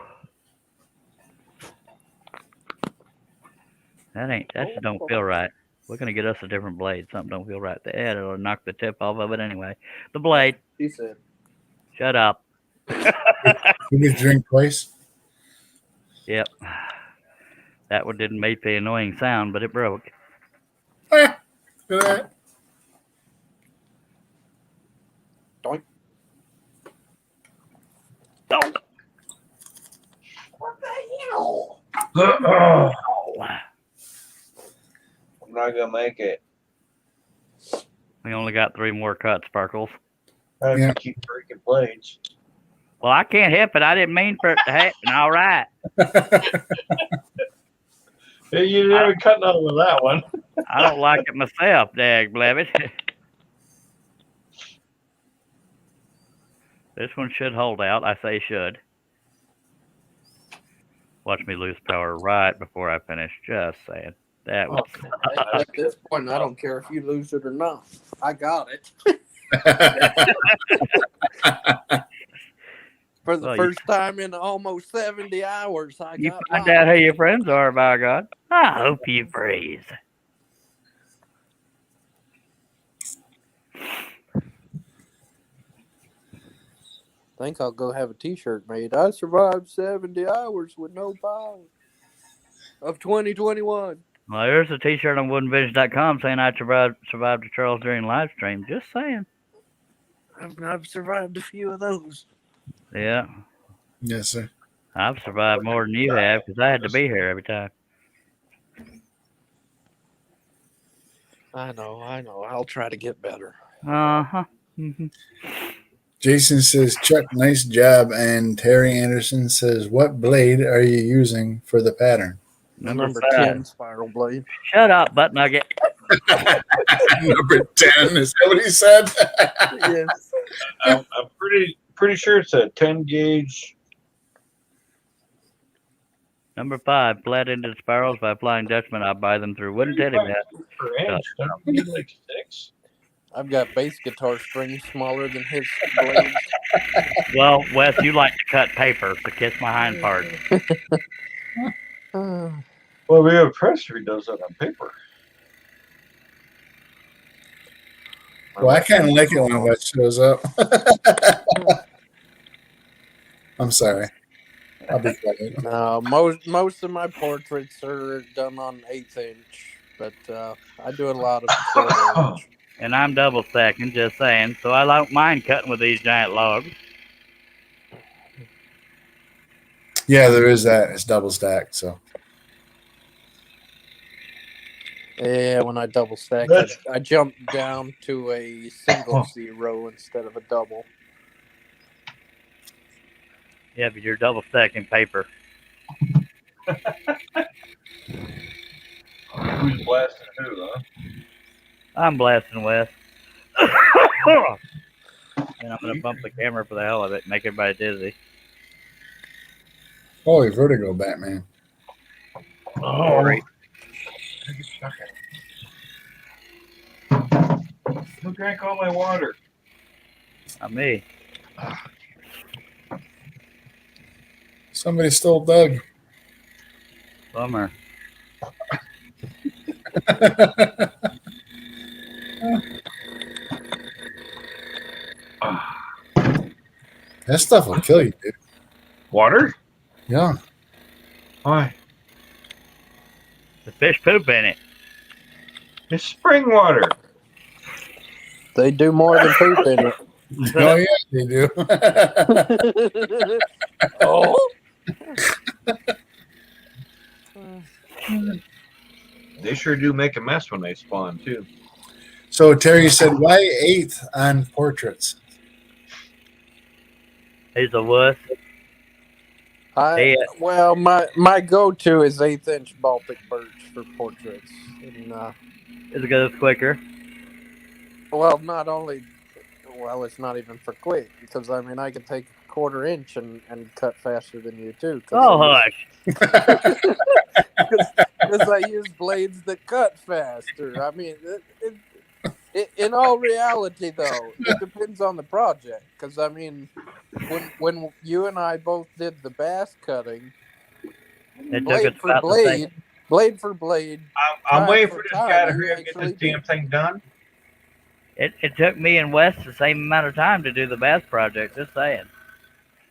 That just don't feel right. We're gonna get us a different blade. Something don't feel right there. It'll knock the tip off of it anyway. The blade. He said. Shut up. You just drink twice. Yep. That one didn't make the annoying sound, but it broke. Look at that. Doink. No. What the hell? I'm not gonna make it. We only got 3 more cuts, Sparkles. I have Yeah. to keep breaking blades. Well, I can't help it. I didn't mean for it to happen. All right. Hey, you didn't cut nothing with that one. I don't like it myself, dag blebbit. This one should hold out. I say should. Watch me lose power right before I finish. Just saying. That was. At this point, I don't care if you lose it or not. I got it. For the first time in almost 70 hours, I You got find mine. out who your friends are, by God. I hope you freeze. Think I'll go have a T-shirt made. I survived 70 hours with no power of 2021. Well, there's a T-shirt on woodenvision.com saying I survived the Charles during live stream. Just saying. I've survived a few of those. Yeah, Yes, sir. I've survived more than you have because I had to be here every time. I know. I'll try to get better. Uh-huh. Mm-hmm. Jason says, Chuck, nice job. And Terry Anderson says, what blade are you using for the pattern? Number 10 spiral blade. Shut up, butt nugget. Number 10, is that what he said? Yes. I'm pretty sure it's a 10 gauge. Number 5, flat-ended spirals by Flying Dutchman. I buy them through Wooden Teddy Bear. Per inch. Don't you need like 6? I've got bass guitar strings smaller than his blades. Well, Wes, you like to cut paper, so kiss my hind part. Well, we have a presser who does that on paper. Well, I kind of like it when Wes shows up. I'm sorry. I'll be quiet. No, most of my portraits are done on 1/8 inch, but I do a lot of 1/4 inch. And I'm double stacking, just saying. So I don't mind cutting with these giant logs. Yeah, there is that. It's double stacked, so. Yeah, when I double stack, I jump down to a single 0 instead of a double. Yeah, but you're double stacking paper. Who's blasting who, huh? I'm blasting Wes. And I'm going to bump the camera for the hell of it, make everybody dizzy. Holy vertigo, Batman. Oh, Great. Who drank all my water? Not me. Somebody stole Doug. Bummer. That stuff will kill you, dude. Water? Yeah. Why? The fish poop in it. It's spring water. They do more than poop in it. Oh, yeah, they do. Oh. They sure do make a mess when they spawn, too. So Terry said, why 8 on portraits? He's a wuss. Well, my go-to is 1/8 inch Baltic birch for portraits. And, It's because it's quicker. well, not only, well, it's not even for quick because I mean I can take 1/4 inch and cut faster than you too. Oh, hush. Because I use blades that cut faster. I mean, in all reality, though, it depends on the project. Because I mean, when you and I both did the bass cutting, It took blade us for about the blade, blade for blade. I'm time waiting for for this time, guy to you hurry up and get actually this damn beat thing done. It took me and Wes the same amount of time to do the bass project. Just saying.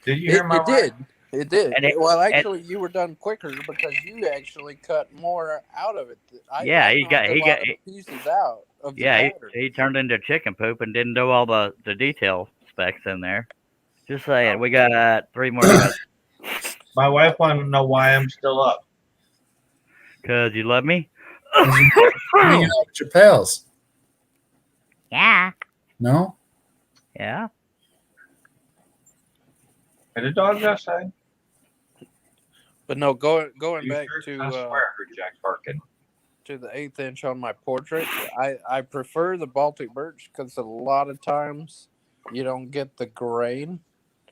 Did you hear my It wife? did. It did. And it, Well, and actually, you were done quicker because you actually cut more out of it. yeah, I he got knocked a he got lot of the pieces out of the yeah pattern. he turned into chicken poop and didn't do all the detail specs in there. Just saying, we got 3 more questions. My wife wanted to know why I'm still up. Cause you love me. Hanging out with your pals. Yeah. No? Yeah. Are the dogs outside? But no, going You back sure? to I swear I heard Jack barking. to the 1/8 inch on my portrait, I prefer the Baltic birch because a lot of times you don't get the grain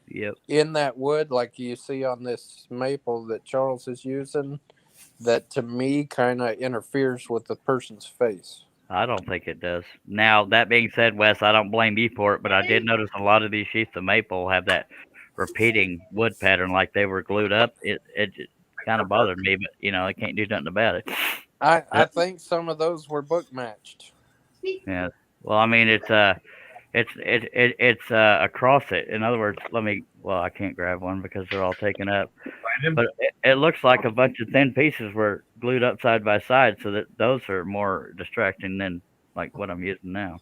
Yep. in that wood like you see on this maple that Charles is using. That to me kind of interferes with the person's face. I don't think it does. Now, that being said, Wes, I don't blame you for it, but I did notice a lot of these sheaths of maple have that repeating wood pattern like they were glued up. It kind of bothered me, but I can't do nothing about it. I think some of those were book matched. Yeah. Well, I mean, it's across it. In other words, well, I can't grab one because they're all taken up. But it looks like a bunch of thin pieces were glued up side by side, so that those are more distracting than like what I'm using now.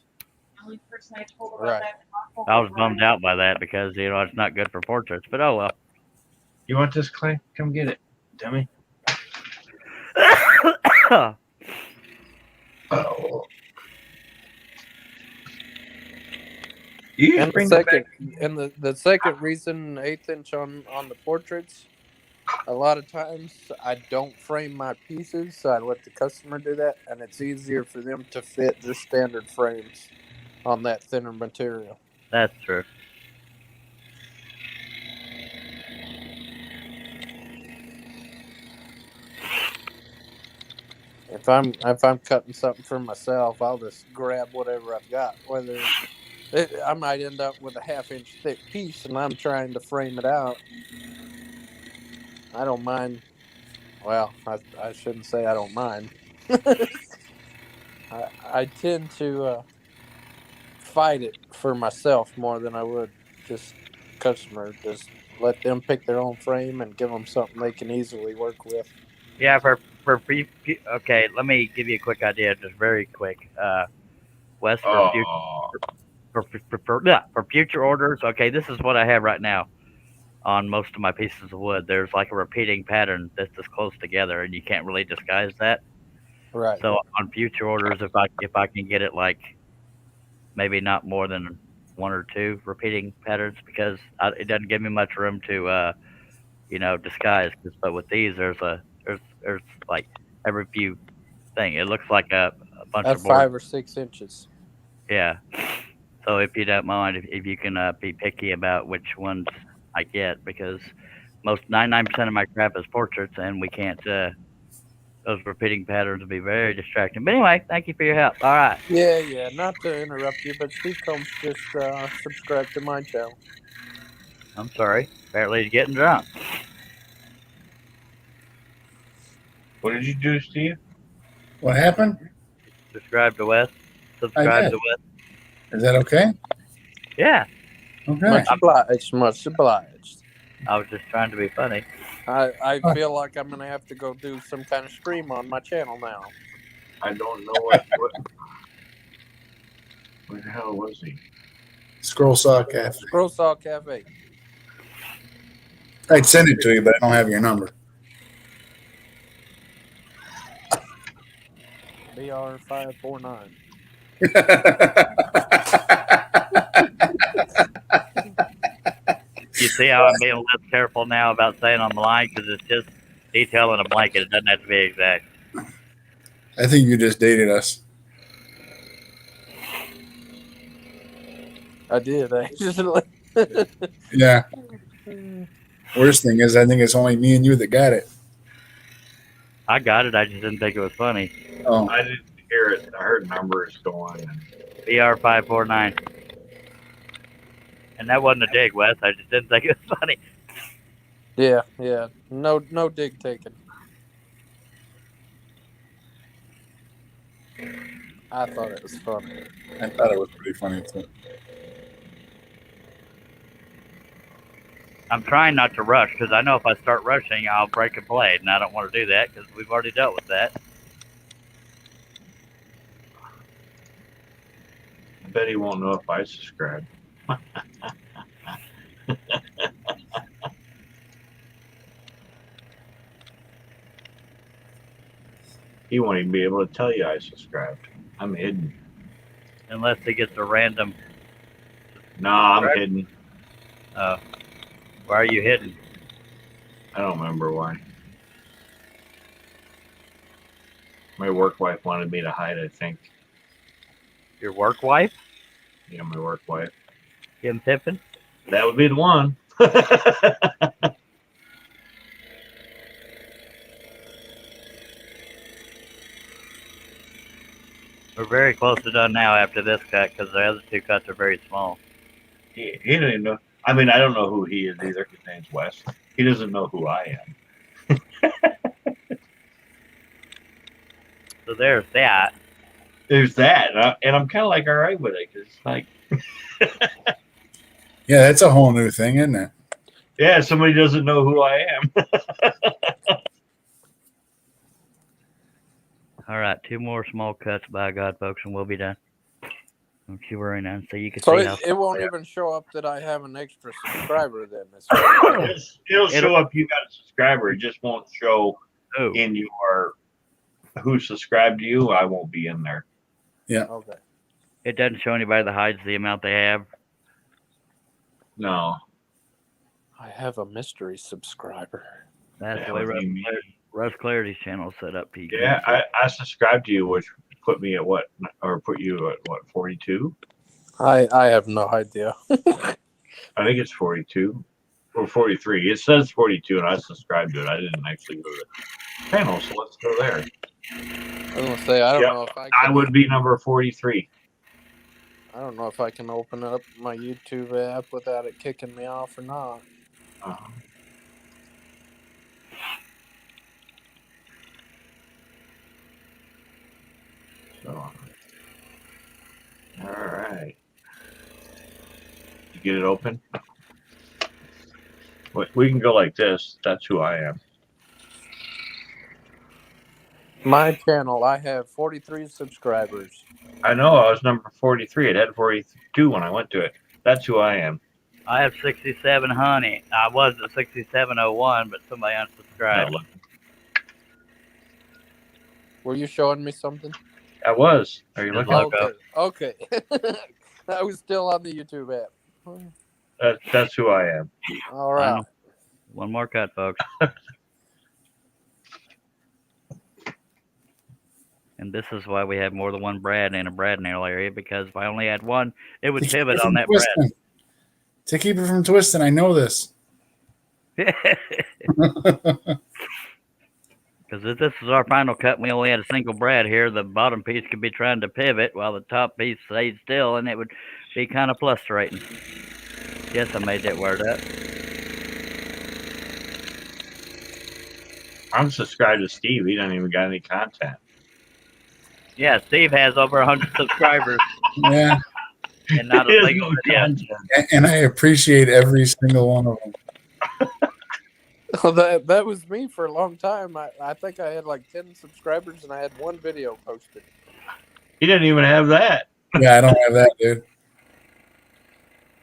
Right. I was bummed out by that because it's not good for portraits. But oh well. You want this, Clay? Come get it, dummy. Oh. And the second reason 1/8 inch on the portraits, a lot of times I don't frame my pieces, so I let the customer do that, and it's easier for them to fit just standard frames on that thinner material. That's true. If I'm cutting something for myself, I'll just grab whatever I've got. I might end up with a 1/2 inch thick piece, and I'm trying to frame it out. I don't mind. Well, I shouldn't say I don't mind. I tend to fight it for myself more than I would just customer. Just let them pick their own frame and give them something they can easily work with. Yeah, okay, let me give you a quick idea, just very quick. Wes, for future orders, okay, this is what I have right now on most of my pieces of wood. There's like a repeating pattern that's this close together, and you can't really disguise that. Right. So on future orders, if I can get it like maybe not more than 1 or 2 repeating patterns, because it doesn't give me much room to disguise. But with these, there's like every few thing. It looks like a bunch At of boards. 5 or 6 inches. Yeah. So if you don't mind, if you can be picky about which ones I get, because 99% of my crap is portraits, and we can't. Those repeating patterns will be very distracting. But anyway, thank you for your help. All right. Yeah. Not to interrupt you, but Steve Combs just subscribed to my channel. I'm sorry. Apparently, he's getting drunk. What did you do, Steve? What happened? Subscribe to Wes. I did. Is that okay? Yeah. Okay. Much obliged. Much obliged. I was just trying to be funny. I feel like I'm gonna have to go do some kind of stream on my channel now. I don't know what where the hell was he? Scroll Saw Cafe. Scroll Saw Cafe. I'd send it to you, but I don't have your number. BR549. You see how I'm being less careful now about saying on the line because it's just detail in a blanket. It doesn't have to be exact. I think you just dated us. I did actually. Yeah. Worst thing is, I think it's only me and you that got it. I got it. I just didn't think it was funny. Oh. I didn't hear it. I heard numbers going. BR549. And that wasn't a dig, Wes. I just didn't think it was funny. Yeah. No dig taken. I thought it was funny. I thought it was pretty funny too. I'm trying not to rush because I know if I start rushing, I'll break a blade, and I don't want to do that because we've already dealt with that. I bet he won't know if I subscribe. He won't even be able to tell you I subscribed. I'm hidden. Unless he gets a random. No, I'm hidden. Why are you hidden? I don't remember why. My work wife wanted me to hide, I think. Your work wife? Yeah, my work wife. Kim Tiffin? That would be the one. We're very close to done now after this cut because the other two cuts are very small. He didn't even know. I mean, I don't know who he is either. His name's Wes. He doesn't know who I am. So there's that. There's that. And I'm kind of like all right with it because it's like. Yeah, that's a whole new thing, isn't it? Yeah, somebody doesn't know who I am. All right, 2 more small cuts by God, folks, and we'll be done. Don't you worry now. So you can So see how it won't even show up that I have an extra subscriber then. It'll show up you got a subscriber. It just won't show in your who subscribed to you. I won't be in there. Yeah. Okay. It doesn't show anybody that hides the amount they have. No. I have a mystery subscriber. That's the way Russ Clarity's channel is set up. Yeah, I subscribed to you, which put me at what, or put you at what, 42? I have no idea. I think it's 42 or 43. It says 42, and I subscribed to it. I didn't actually go to the channel, so let's go there. I was gonna say I don't know if I would be number 43. I don't know if I can open up my YouTube app without it kicking me off or not. So, all right. You get it open? We can go like this. That's who I am. My channel, I have 43 subscribers. I know. I was number 43. It had 42 when I went to it. That's who I am. I have 67 honey. I was at 6701, but somebody unsubscribed. No, Were you showing me something? I was. Are you looking? Okay. I was still on the YouTube app. That's who I am. All right. One more cut, folks. And this is why we have more than one Brad in a Brad nail area, because if I only had one, it would pivot on that Brad. To keep it from twisting, I know this. Because if this is our final cut and we only had a single Brad here, the bottom piece could be trying to pivot while the top piece stayed still, and it would be kind of frustrating. Yes, I made that word up. I'm subscribed to Steve. He doesn't even got any content. Yeah, Steve has over 100 subscribers. Yeah. And not a single video. And I appreciate every single one of them. Well, that was me for a long time. I think I had like 10 subscribers and I had one video posted. He didn't even have that. Yeah, I don't have that, dude.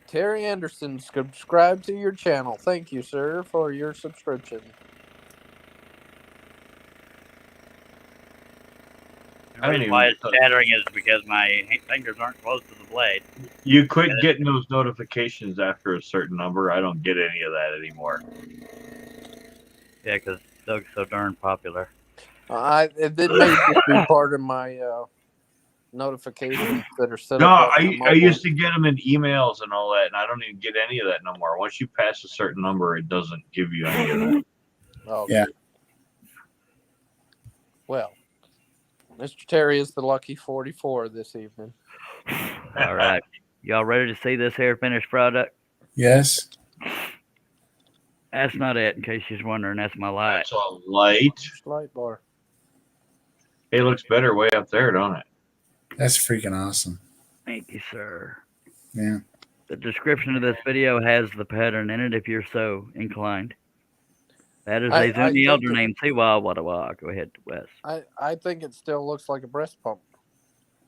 Terry Anderson, subscribe to your channel. Thank you, sir, for your subscription. The reason why it's shattering is because my fingers aren't close to the blade. You quit getting those notifications after a certain number. I don't get any of that anymore. Yeah, because Doug's so darn popular. It may just be part of my notifications that are set No, up. I used to get them in emails and all that, and I don't even get any of that no more. Once you pass a certain number, it doesn't give you any of that. Oh, yeah. Well, Mr. Terry is the lucky 44 this evening. All right. Y'all ready to see this here finished product? Yes. That's not it, in case you're wondering. That's my light. That's a light. Light bar. It looks better way up there, don't it? That's freaking awesome. Thank you, sir. Yeah. The description of this video has the pattern in it if you're so inclined. That is a Zuni elder named Siwa Wadawa. Go ahead, Wes. I think it still looks like a breast pump.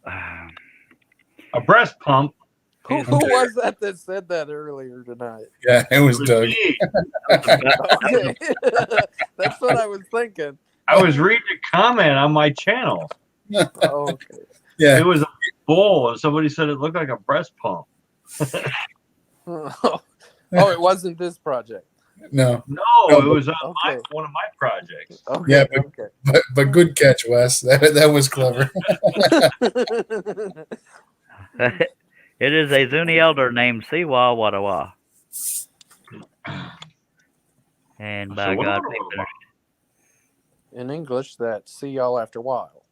A breast pump. Who was that said that earlier tonight? Yeah, it was Doug. Okay. That's what I was thinking. I was reading a comment on my channel. Okay. Yeah. It was a bowl, and somebody said it looked like a breast pump. Oh, it wasn't this project. No, it was on one of my projects. Okay, yeah, but good catch, Wes. That was clever. It is a Zuni elder named Siwa Wadawa. And by God, we finished. In English, that's see y'all after a while.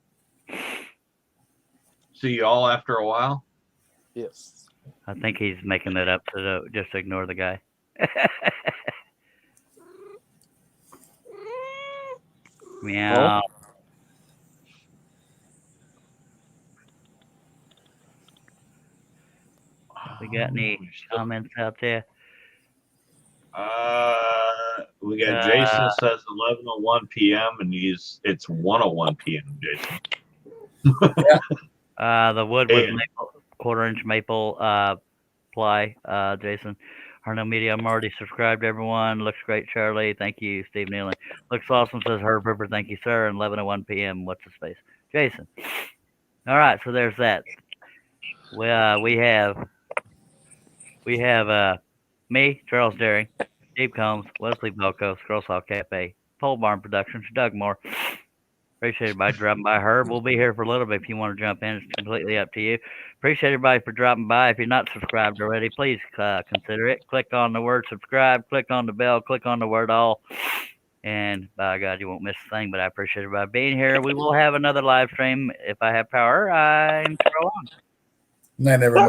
See y'all after a while? Yes. I think he's making it up, so just ignore the guy. Meow. We got any comments out there? We got Jason says 11:01 p.m. and it's 1:01 p.m. Jason. The wood was maple, quarter-inch maple ply. Jason, Harno Media. I'm already subscribed. Everyone looks great. Charlie, thank you. Steve Nealon looks awesome. Says Herb Ripper, thank you, sir. And 11:01 p.m. What's the space? Jason. All right, so there's that. We have me, Charles Derry, Steve Combs, Wesley Belko, Scrollsaw Cafe, Pole Barn Productions, Doug Moore. Appreciate everybody dropping by. Herb, we'll be here for a little bit if you want to jump in. It's completely up to you. Appreciate everybody for dropping by. If you're not subscribed already, please consider it. Click on the word subscribe, click on the bell, click on the word all. And by God, you won't miss a thing, but I appreciate everybody being here. We will have another live stream if I have power. I'm Troll on. Night, everybody.